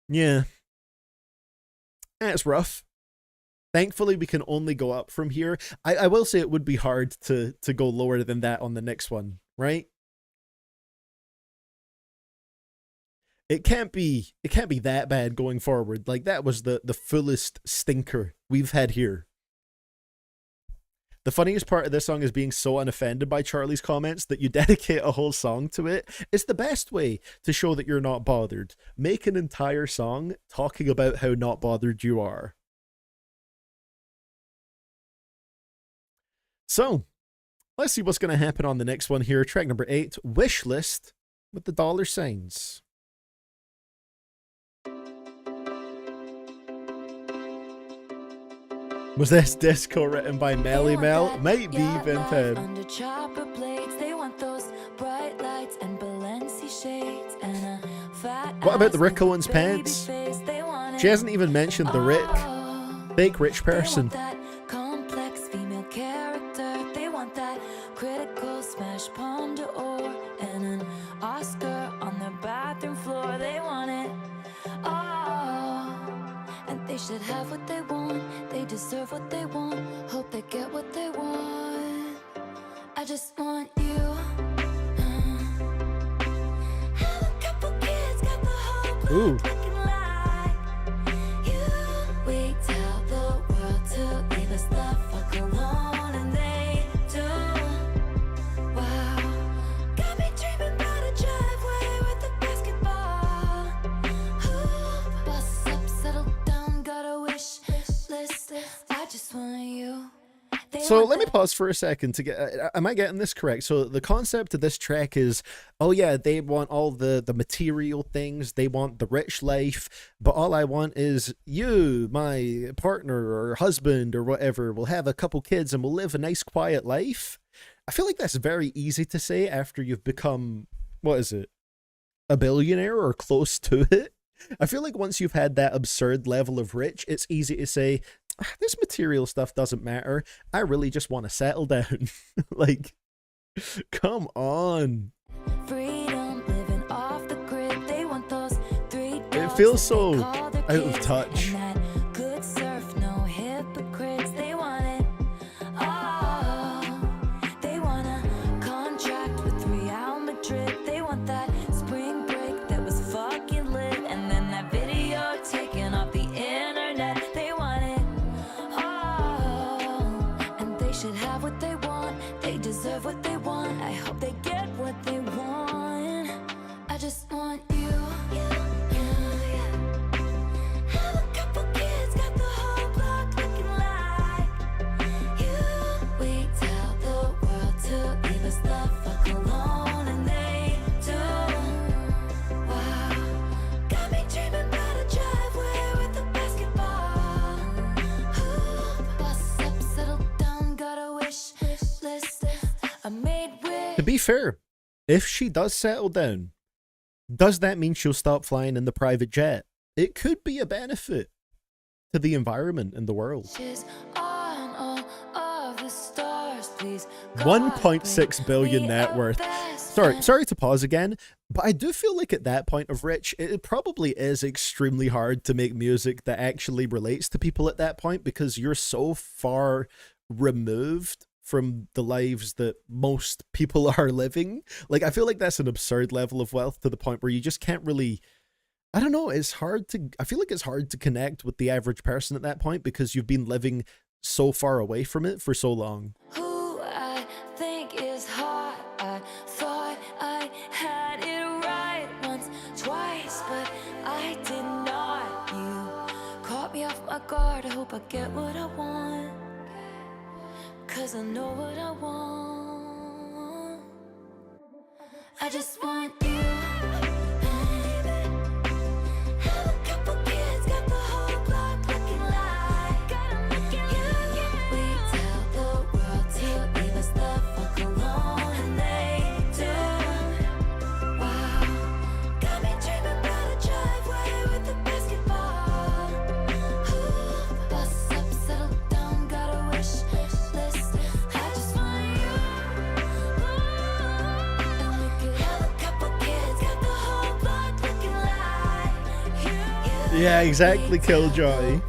Yeah. It's rough. Thankfully, we can only go up from here. I will say it would be hard to go lower than that on the next one, right? It can't be that bad going forward. Like, that was the fullest stinker we've had here. The funniest part of this song is being so unoffended by Charlie's comments that you dedicate a whole song to it. It's the best way to show that you're not bothered. Make an entire song talking about how not bothered you are. So, let's see what's going to happen on the next one here. Track number 8, Wish List with the dollar signs. Was this disco written by Melly Mel? Might be Vinted. Under chopper blades, they want those bright lights and Balenci shades and a fat What about the ass Rick with Owens a baby pants? face. They want it. She hasn't even mentioned the Rick. Fake rich person. They want that complex female character. They want that critical smash palm d'or and an Oscar on their bathroom floor. They want it all, and they should have what they want. They deserve what they want. Hope they get what they want. I just want you. Have a couple kids, got the whole block looking like you. We tell the world to leave us the fuck alone, and they do. Wow, got me dreaming about a driveway with a basketball hoop. Bust up, settle down, got a wish list. I just want you. So let me pause for a second to get, am I getting this correct? So the concept of this track is, oh yeah, they want all the material things, they want the rich life, but all I want is you, my partner or husband or whatever, will have a couple kids and we'll live a nice quiet life. I feel like that's very easy to say after you've become, what is it, a billionaire or close to it. I feel like once you've had that absurd level of rich, it's easy to say, this material stuff doesn't matter. I really just want to settle down. Like, come on. Freedom, living off the grid. They want those 3 It feels so out of touch. good surf, no hypocrites. They want it all. They want a contract with Real Madrid. They want that spring break that was fucking lit, and then that video taken off the internet. They want it all, and they should have what they want. They deserve what they want. I hope they get what they want. I just want you. Have a couple kids, got the whole block looking like you. We tell the world to leave us the fuck alone, and they do. Wow, got me dreaming about a driveway with a basketball hoop. Bust up, settle down, got a wish list. I made wish. To be fair, if she does settle down, does that mean she'll stop flying in the private jet? It could be a benefit to the environment and the world. On all of the stars, please. 1.6 billion net worth. Sorry to pause again, but I do feel like at that point of rich, it probably is extremely hard to make music that actually relates to people at that point, because you're so far removed from the lives that most people are living. Like, I feel like that's an absurd level of wealth to the point where you just can't really, I don't know, I feel like it's hard to connect with the average person at that point because you've been living so far away from it for so long. Who I think is hot. I thought I had it right once, twice, but I did not. You caught me off my guard. I hope I get what I want, 'cause I know what I want. I just want you. Have a couple kids, got the whole block looking like you. We tell the world to leave us the fuck alone, and they do. Wow, got me dreaming about a driveway with a basketball hoop. Bust up, settle down, got a wish list. I just want you. And we could have a couple kids, got the whole block looking like you. Yeah, exactly, Killjoy.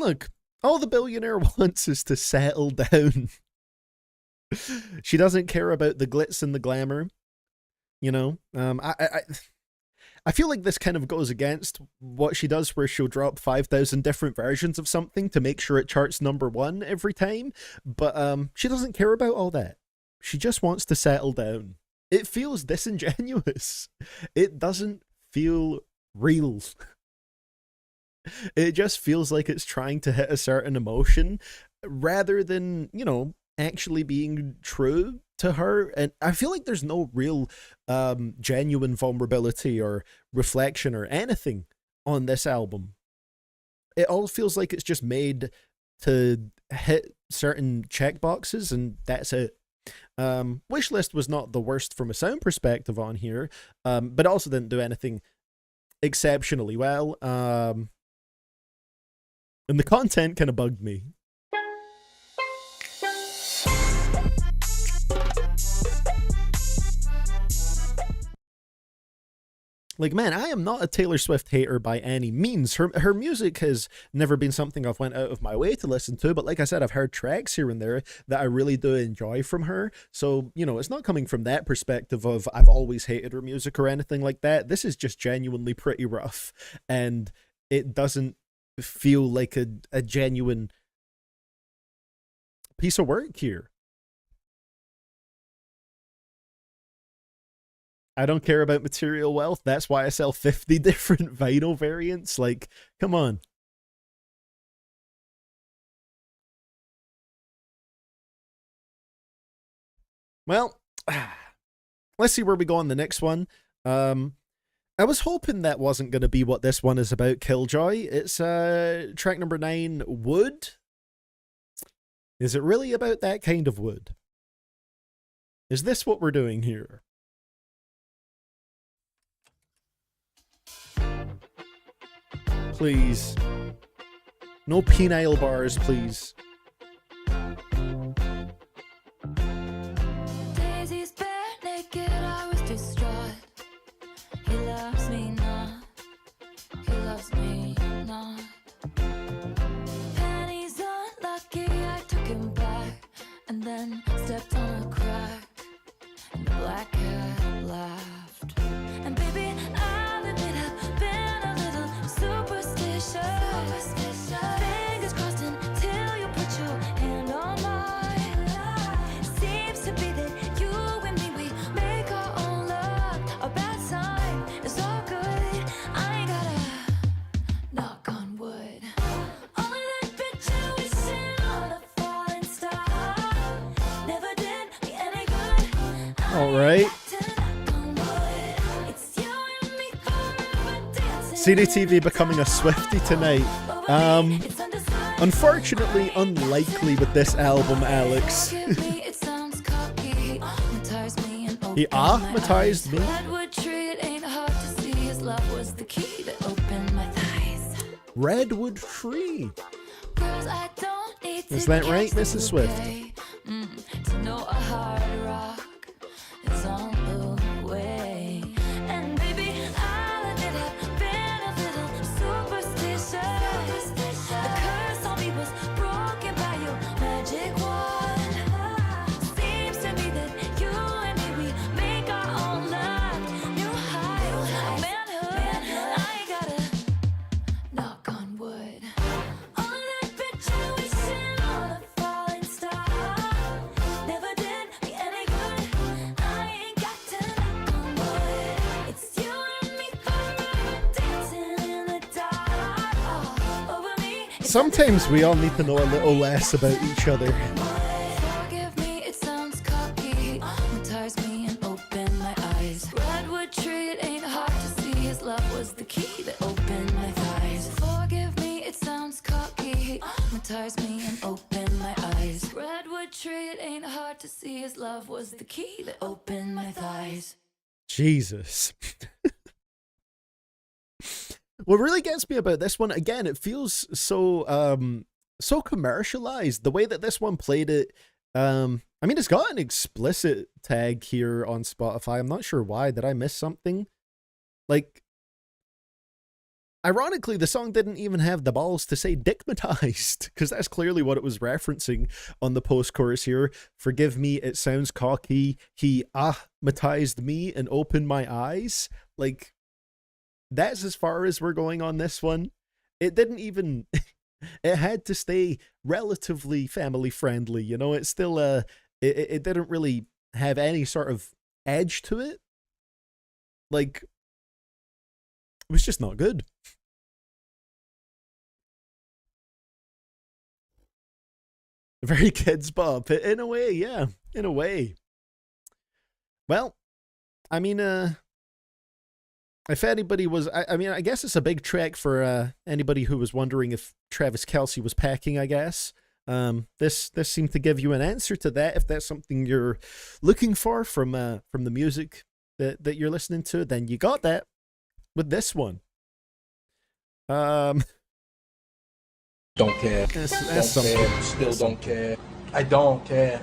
look, all the billionaire wants is to settle down. She doesn't care about the glitz and the glamour, you know. I feel like this kind of goes against what she does, where she'll drop 5,000 different versions of something to make sure it charts #1 every time. But she doesn't care about all that. She just wants to settle down. It feels disingenuous. It doesn't feel real. It just feels like it's trying to hit a certain emotion rather than, you know, actually being true to her. And I feel like there's no real genuine vulnerability or reflection or anything on this album. It all feels like it's just made to hit certain checkboxes, and that's it. Wishlist was not the worst from a sound perspective on here, but also didn't do anything exceptionally well. And the content kind of bugged me. Like, man, I am not a Taylor Swift hater by any means. Her music has never been something I've went out of my way to listen to, but like I said, I've heard tracks here and there that I really do enjoy from her. So, you know, it's not coming from that perspective of I've always hated her music or anything like that. This is just genuinely pretty rough, and it doesn't feel like a genuine piece of work here. I don't care about material wealth. That's why I sell 50 different vinyl variants. Like, come on. Well, let's see where we go on the next one. I was hoping that wasn't going to be what this one is about, Killjoy. It's track number 9, Wood. Is it really about that kind of wood? Is this what we're doing here? Please. No penile bars, please. Daisy's bare naked, I was distraught. He loves me not. He loves me not. Penny's unlucky, I took him back and then stepped on a crack. And the black cat laughed. And baby, I'll admit I've been a little superstitious. Fingers crossed until you put your hand on mine. Seems to be that you and me, we make our own luck. A bad sign is all good. I ain't gotta knock on wood. Only that bitch you wishing on a falling star. Never did me any good. All right. CDTV becoming a Swiftie tonight. Unfortunately, unlikely with this album, Alex. He ahmatized me. Redwood tree, it ain't hard to see. His love was the key that opened my thighs. Redwood Tree. Girls, I don't need Is to that right, catch Mrs. the Swift? day, to know a hard rock is on the way. And baby, I'll admit I've been a little superstitious. The curse on me was broken by your magic wand. Seems to me that you and me, we make our own luck. New highs, manhood. I ain't gotta knock on wood. Only that bitch you wishing on a falling star. Never did me any good. I ain't got to knock on wood. It's you and me forever dancing in the dark. All over me. Sometimes we all need to know a little less about each other. Forgive me, it sounds cocky. Hypnotize me and open my eyes. Redwood tree, it ain't hard to see. His love was the key that opened my thighs. Forgive me, it sounds cocky. Hypnotize me and open my eyes. Redwood tree, it ain't hard to see. His love was the key that opened my thighs. Jesus. What really gets me about this one, again, it feels so commercialized. The way that this one played it, I mean, it's got an explicit tag here on Spotify. I'm not sure why. Did I miss something? Like, Ironically, the song didn't even have the balls to say dickmatized, because that's clearly what it was referencing on the post-chorus here. Forgive me, it sounds cocky. He matized me and opened my eyes. Like, that's as far as we're going on this one. It didn't even... it had to stay relatively family-friendly, you know? It's still, it didn't really have any sort of edge to it. Like, it was just not good. Very kids bop, in a way, yeah, in a way. Well, I mean, if anybody was, I mean, I guess it's a big trek for anybody who was wondering if Travis Kelce was packing, I guess. This seemed to give you an answer to that. If that's something you're looking for from the music that you're listening to, then you got that with this one. Don't care. That's Don't something. care. Still don't care. I don't care.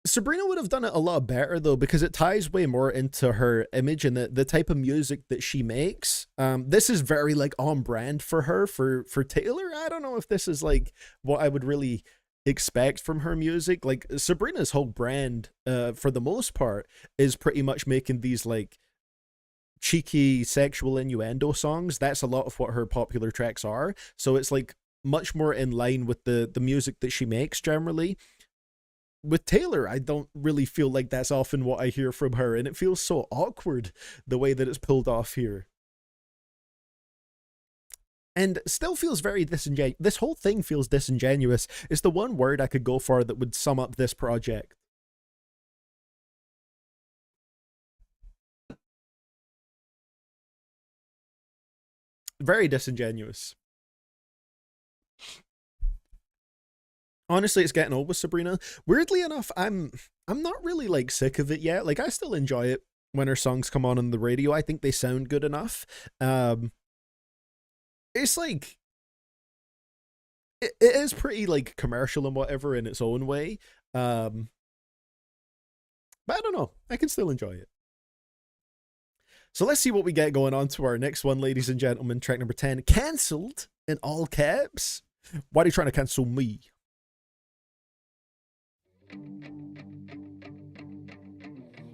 Sabrina would have done it a lot better, though, because it ties way more into her image and the type of music that she makes. This is very, like, on brand for her. For Taylor, I don't know if this is, like, what I would really expect from her music. Like, Sabrina's whole brand, for the most part, is pretty much making these, like, cheeky sexual innuendo songs. That's a lot of what her popular tracks are. So it's, like, much more in line with the music that she makes generally. With Taylor, I don't really feel like that's often what I hear from her, and it feels so awkward the way that it's pulled off here. And still feels very disingenuous. This whole thing feels disingenuous. It's the one word I could go for that would sum up this project. Very disingenuous. Honestly, it's getting old with Sabrina. Weirdly enough, I'm not really, like, sick of it yet. Like, I still enjoy it when her songs come on the radio. I think they sound good enough. It's like, it is pretty, like, commercial and whatever in its own way. But I don't know. I can still enjoy it. So let's see what we get going on to our next one, ladies and gentlemen. Track number 10, cancelled in all caps. Why are you trying to cancel me?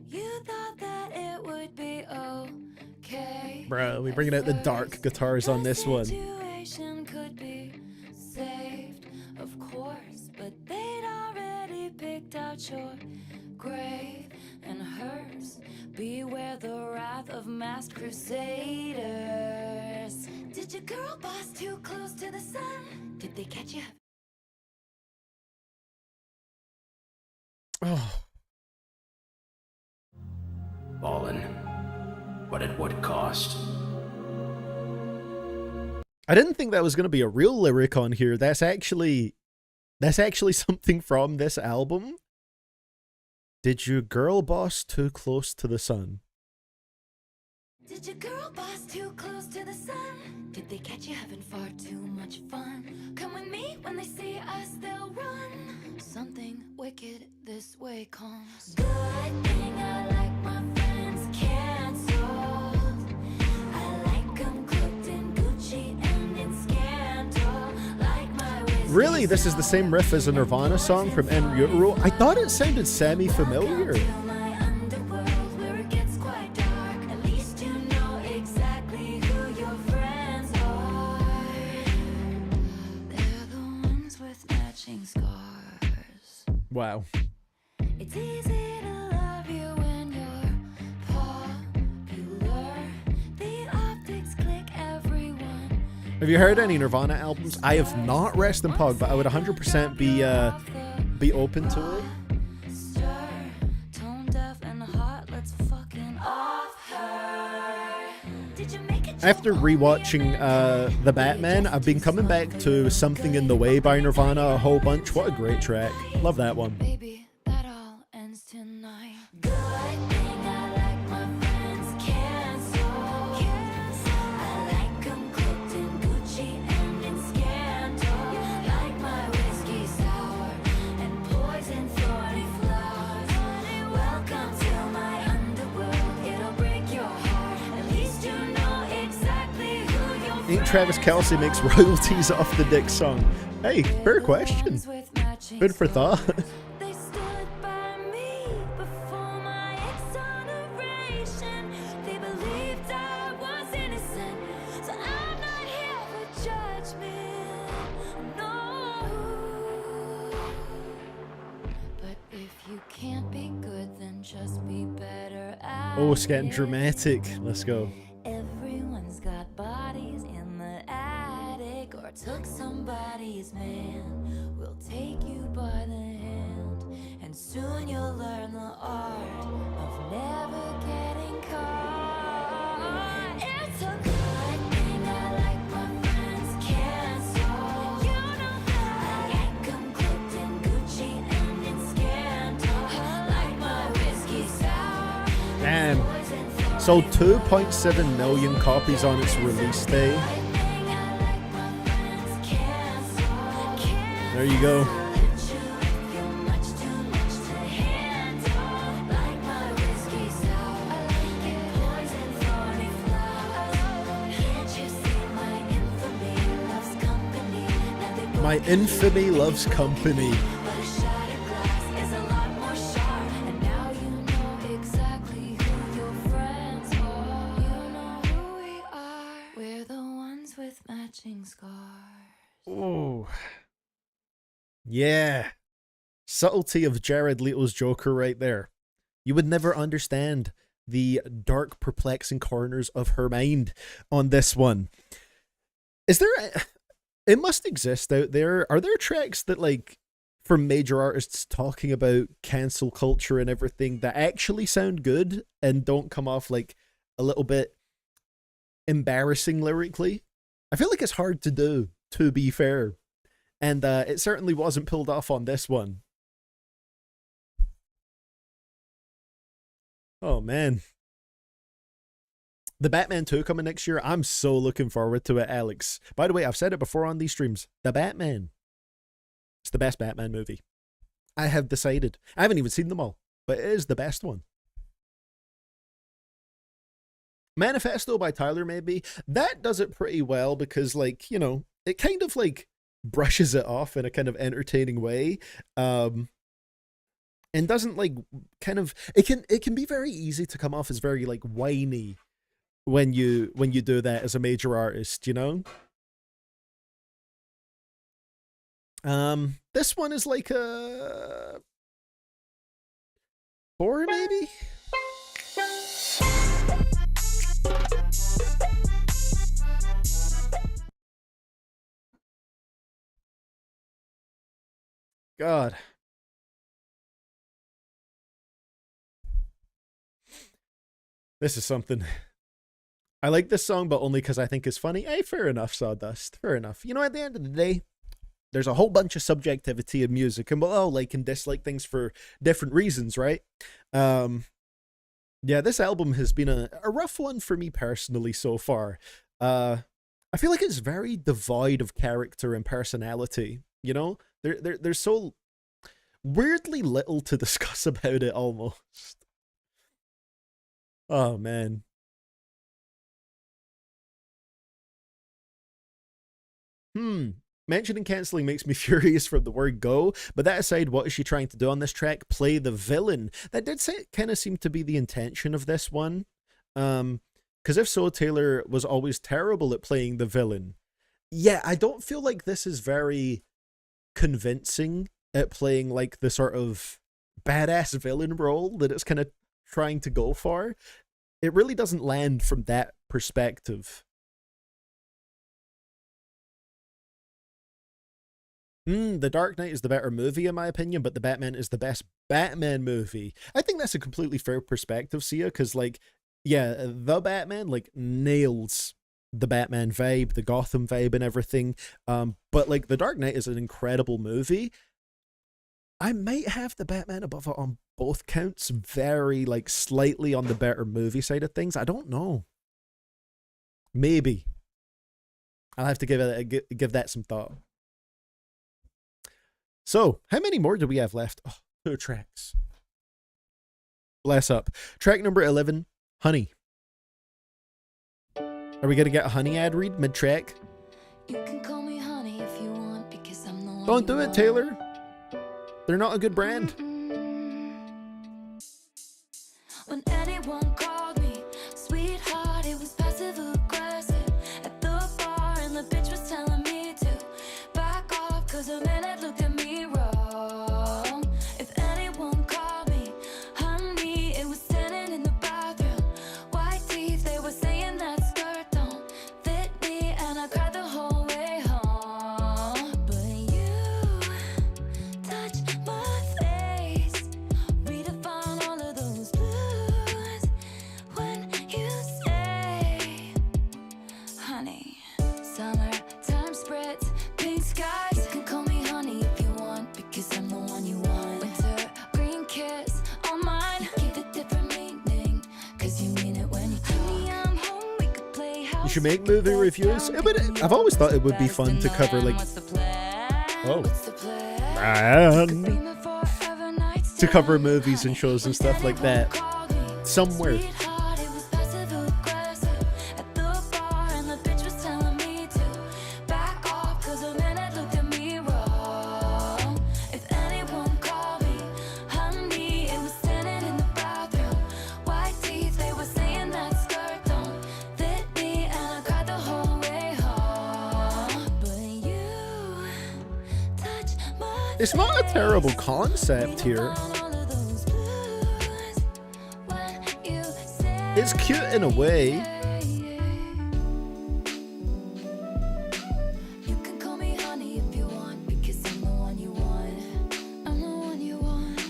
You thought that it would be okay. Bro, we bringing out the dark guitars on this one. Situation could be saved, of course, but they'd already picked out your grave and hers. Beware the wrath of masked crusaders. Did your girl boss too close to the sun? Did they catch you? Oh. Ballin', but at what cost? I didn't think that was going to be a real lyric on here. That's actually something from this album. Did your girl boss too close to the sun? Did your girl boss too close to the sun? Did they catch you having far too much fun? Come with me, when they see us, they'll run. Something wicked this way comes. Good thing I like my friends canceled. I like them cooked in Gucci and in scandal. Like my Really, this is the same riff as a Nirvana song from En Utero? I thought it sounded semi-familiar. Wow. It's easy to love you when you're popular. The optics click everyone. Have you heard any Nirvana albums? I have not, rest in pog, but I would 100% be open to it. Tone deaf and hot, let's fucking off her. Did you make it? After rewatching The Batman, I've been coming back to Something in the Way by Nirvana a whole bunch. What a great track. Love that one. Baby, that all ends tonight. Good thing I like my friends canceled. I like them cooked in Gucci and in scandal. Like my whiskey sour and poison thorny flowers. Welcome to my underworld. It'll break your Ain't Travis Kelsey makes royalties off the Dick song? Hey, fair question. Food for thought. They stood by me before my exoneration. They believed I was innocent, so I'm not here for judgment. No. But if you can't be good, then just be better at Oh, it's getting it. dramatic. Let's go. Everyone's got bodies in the attic or took somebody's man. We'll take you by the hand, and soon you'll learn the art of never getting caught. It's a good thing I like my friends cancel. You know that I ain't come cloaked in Gucci and in scandal. Like my whiskey sour. Damn. Sold 2.7 million copies on its release day. There you go. My infamy loves company. Oh. Yeah. Subtlety of Jared Leto's Joker right there. You would never understand the dark, perplexing corners of her mind on this one. Is there it must exist out there. Are there tracks that, like, from major artists talking about cancel culture and everything that actually sound good and don't come off like a little bit embarrassing lyrically? I feel like it's hard to do, to be fair. And it certainly wasn't pulled off on this one. Oh, man. The Batman 2 coming next year. I'm so looking forward to it, Alex. By the way, I've said it before on these streams. The Batman. It's the best Batman movie. I have decided. I haven't even seen them all, but it is the best one. Manifesto by Tyler, maybe. That does it pretty well because, like, you know, it kind of, like, brushes it off in a kind of entertaining way. And doesn't, like, kind of... It can be very easy to come off as very, like, whiny when you do that as a major artist, you know? This one is like a 4, maybe? God. This is something. I like this song, but only because I think it's funny. Hey, fair enough, Sawdust. Fair enough. You know, at the end of the day, there's a whole bunch of subjectivity in music, and we'll all like and dislike things for different reasons, right? Yeah, this album has been a rough one for me personally so far. I feel like it's very devoid of character and personality, you know? There's so weirdly little to discuss about it almost. Oh, man. Mentioning cancelling makes me furious from the word go, but that aside, what is she trying to do on this track? Play the villain. That did kind of seem to be the intention of this one. Because if so, Taylor was always terrible at playing the villain. Yeah, I don't feel like this is very convincing at playing like the sort of badass villain role that it's kind of trying to go for. It really doesn't land from that perspective. The Dark Knight is the better movie in my opinion, but The Batman is the best Batman movie. I think that's a completely fair perspective, Sia, because, like, yeah, The Batman, like, nails the Batman vibe, the Gotham vibe and everything. But, like, The Dark Knight is an incredible movie. I might have The Batman above it on both counts, very, like, slightly on the better movie side of things. I don't know. Maybe. I'll have to give that some thought. So, how many more do we have left? Oh, 2 tracks. Bless up. Track number 11, Honey. Are we gonna get a honey ad read mid-track? You can call me honey if you want, because I'm the one Don't you do it, want. Taylor. They're not a good brand. When anyone called me sweetheart, it was passive aggressive at the bar, and the bitch was telling me to back off, cause a man had looked at me wrong. If anyone called me honey, it was standing in the bathroom, white teeth, they were saying that skirt don't fit me, and I cried the whole way home. But you touch my face, redefine all of those blues when you say honey. Summertime spritz, pink skies. You can call me honey if you want, because I'm the one you want. Winter green kiss, all mine. Give it different meaning, cause you mean it when you honey, I'm home, we could play house. You should make movie reviews. I've always thought it would be fun to cover like, oh man, to cover movies and shows and stuff like that somewhere. Sweetheart, it was passive aggressive at the bar, and the bitch was telling me to back off, cause a man had looked at me wrong. If anyone called me honey, it was standing in the bathroom, white teeth, they were saying that skirt don't fit me, and I cried the whole way home. But you touch my It's not a terrible concept here. It's cute in a way. You can call me honey if you want, because I'm the one you want. I'm the one you want.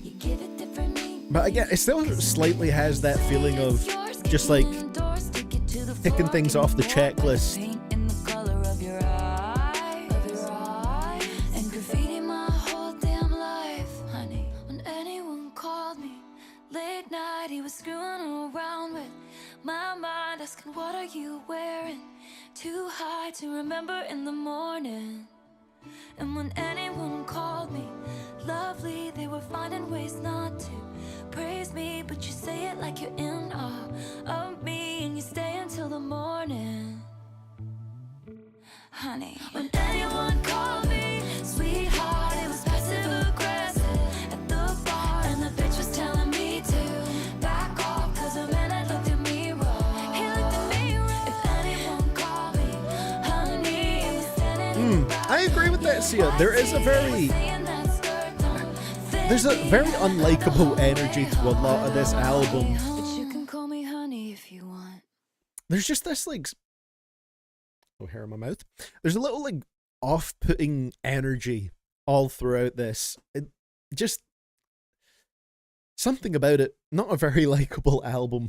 You give it different meaning. But again, it still slightly has that feeling of just like ticking things off the checklist. In the color of your eye, and graffiti my whole damn life, honey. When anyone called me late night, he was screwing around with my mind, asking what are you wearing, too high to remember in the morning. And when anyone called me lovely, they were finding ways not to praise me, but you say it like you're in awe of me, and you stay until the morning, honey. When anyone called me sweetheart, it was passive aggressive at the bar, and the bitch was telling me to back off, cause a man had looked at me wrong. He looked at me wrong. If anyone called me honey, it was standing in the I agree with that, Sia. There's a very unlikable energy to a lot of this album. but you can call me honey if you want. There's just this like, oh, hair in my mouth. There's a little like off-putting energy all throughout this. It just something about it. Not a very likable album.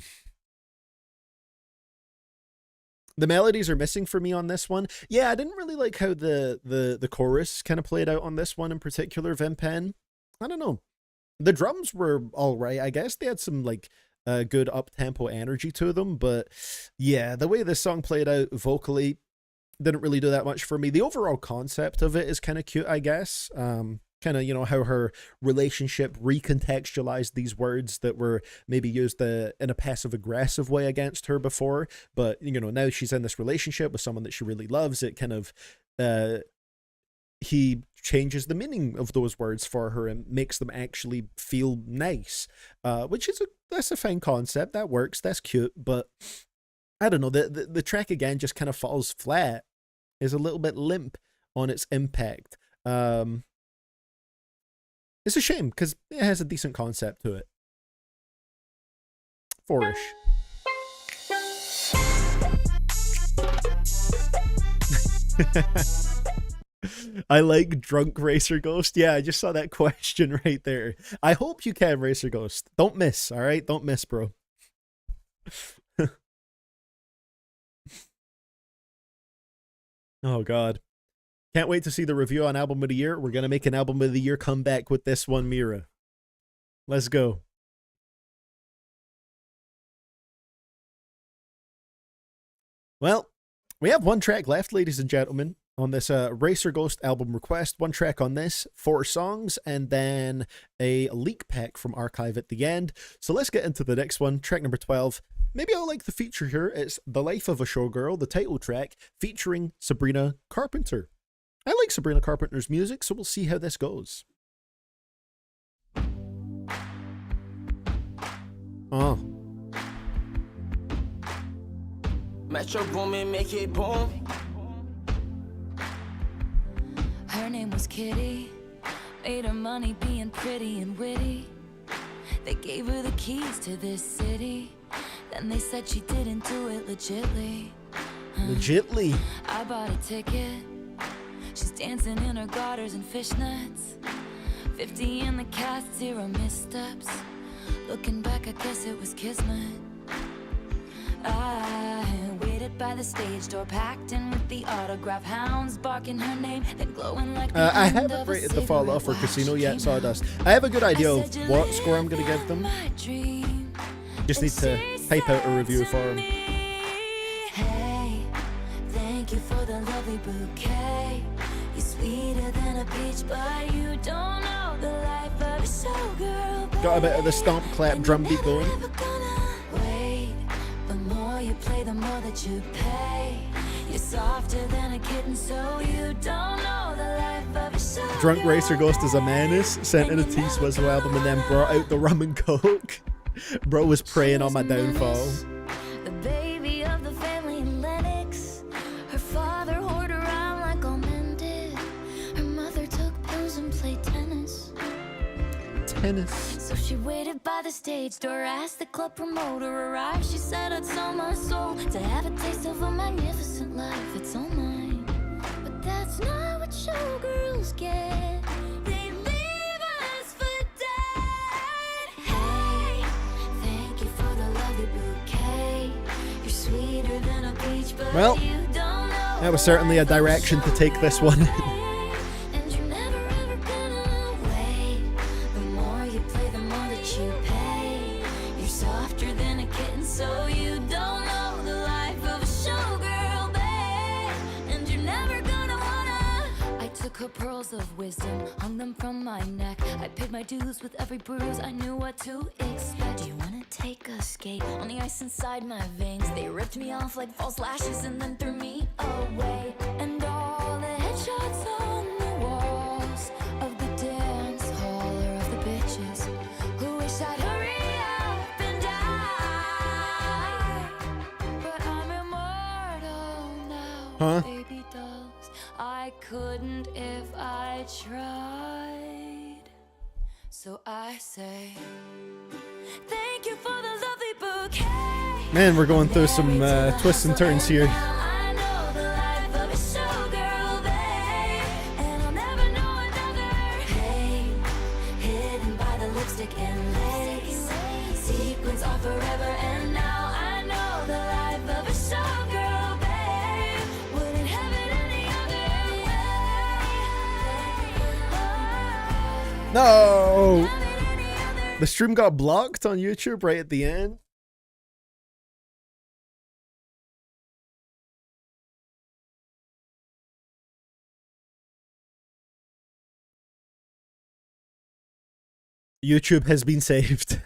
The melodies are missing for me on this one. Yeah, I didn't really like how the chorus kind of played out on this one in particular, Vimpen. I don't know. The drums were all right, I guess. They had some like good up-tempo energy to them, but yeah, the way this song played out vocally didn't really do that much for me. The overall concept of it is kind of cute, I guess. Kind of, you know, how her relationship recontextualized these words that were maybe used in a passive-aggressive way against her before. But, you know, now she's in this relationship with someone that she really loves. It kind of, he changes the meaning of those words for her and makes them actually feel nice, which is that's a fine concept. That works. That's cute. But I don't know. The track, again, just kind of falls flat. Is a little bit limp on its impact. It's a shame because it has a decent concept to it. 4-ish. I like drunk Racer Ghost. Yeah, I just saw that question right there. I hope you can, Racer Ghost. Don't miss, all right? Don't miss, bro. Oh, God. Can't wait to see the review on Album of the Year. We're going to make an Album of the Year comeback with this one, Mira. Let's go. Well, we have one track left, ladies and gentlemen, on this Racer Ghost album request. One track on this, 4 songs, and then a leak pack from Archive at the end. So let's get into the next one, track number 12, maybe I'll like the feature here. It's The Life of a Showgirl, the title track, featuring Sabrina Carpenter. I like Sabrina Carpenter's music, so we'll see how this goes. Oh. Metro Boomin, make it boom. Her name was Kitty, made her money being pretty and witty. They gave her the keys to this city, then they said she didn't do it legitly. Legitly? I bought a ticket. She's dancing in her garters and fishnets. 50 in the cast, 0 missteps. Looking back, I guess it was kismet. I waited by the stage door, packed in with the autograph hounds, barking her name, then glowing like the I end haven't of a rated the fall off for cigarette Casino watch. yet, Sawdust. I have a good idea of what score I'm going to give them. Just need to type out a review for them. Hey, thank you for the lovely bouquet. You're sweeter than a peach, but you don't know the life of a showgirl. Got a bit of the stomp clap drum beat going. Wait, the more you play, the more that you pay. You're softer than a kitten, so you don't know the life of a showgirl. Drunk Racer Ghost is a menace, sent in a T-Swizzle album and then brought out the rum and coke. Bro was preying on my downfall. The baby of the family in Lennox. Her father whored around like all men did. Her mother took pills and played tennis. So she waited by the stage door, asked the club promoter arrive. She said, I'd sell my soul to have a taste of a magnificent life. It's all mine, but that's not what showgirls get. They leave us for dead. Hey, thank you for the lovely bouquet. You're sweeter than a peach, but Well, you don't know that was certainly a direction to take this one. and you're never ever gonna wait. The more you play, the more that you pay. You're softer than a kitten, so you don't know the life of a showgirl, babe. And you're never gonna wanna. I took her pearls of wisdom, hung them from my neck. I paid my dues with every bruise, I knew what to expect. Do you wanna take a skate on the ice inside my veins? They ripped me off like false lashes and then threw me away. And all the headshots on the walls of the dance hall are of the bitches who wish I'd hurry up and die. But I'm immortal now, Huh? baby dolls. I couldn't if I tried. So I say, thank you for the lovely bouquet. Man, we're going through some twists and turns here. I know the life of a showgirl, babe, and I'll never know another. Hey, hidden by the lipstick and lace, sequins are forever, and now I know the life of a showgirl, babe. Wouldn't have it any other way. No! The stream got blocked on YouTube right at the end. YouTube has been saved.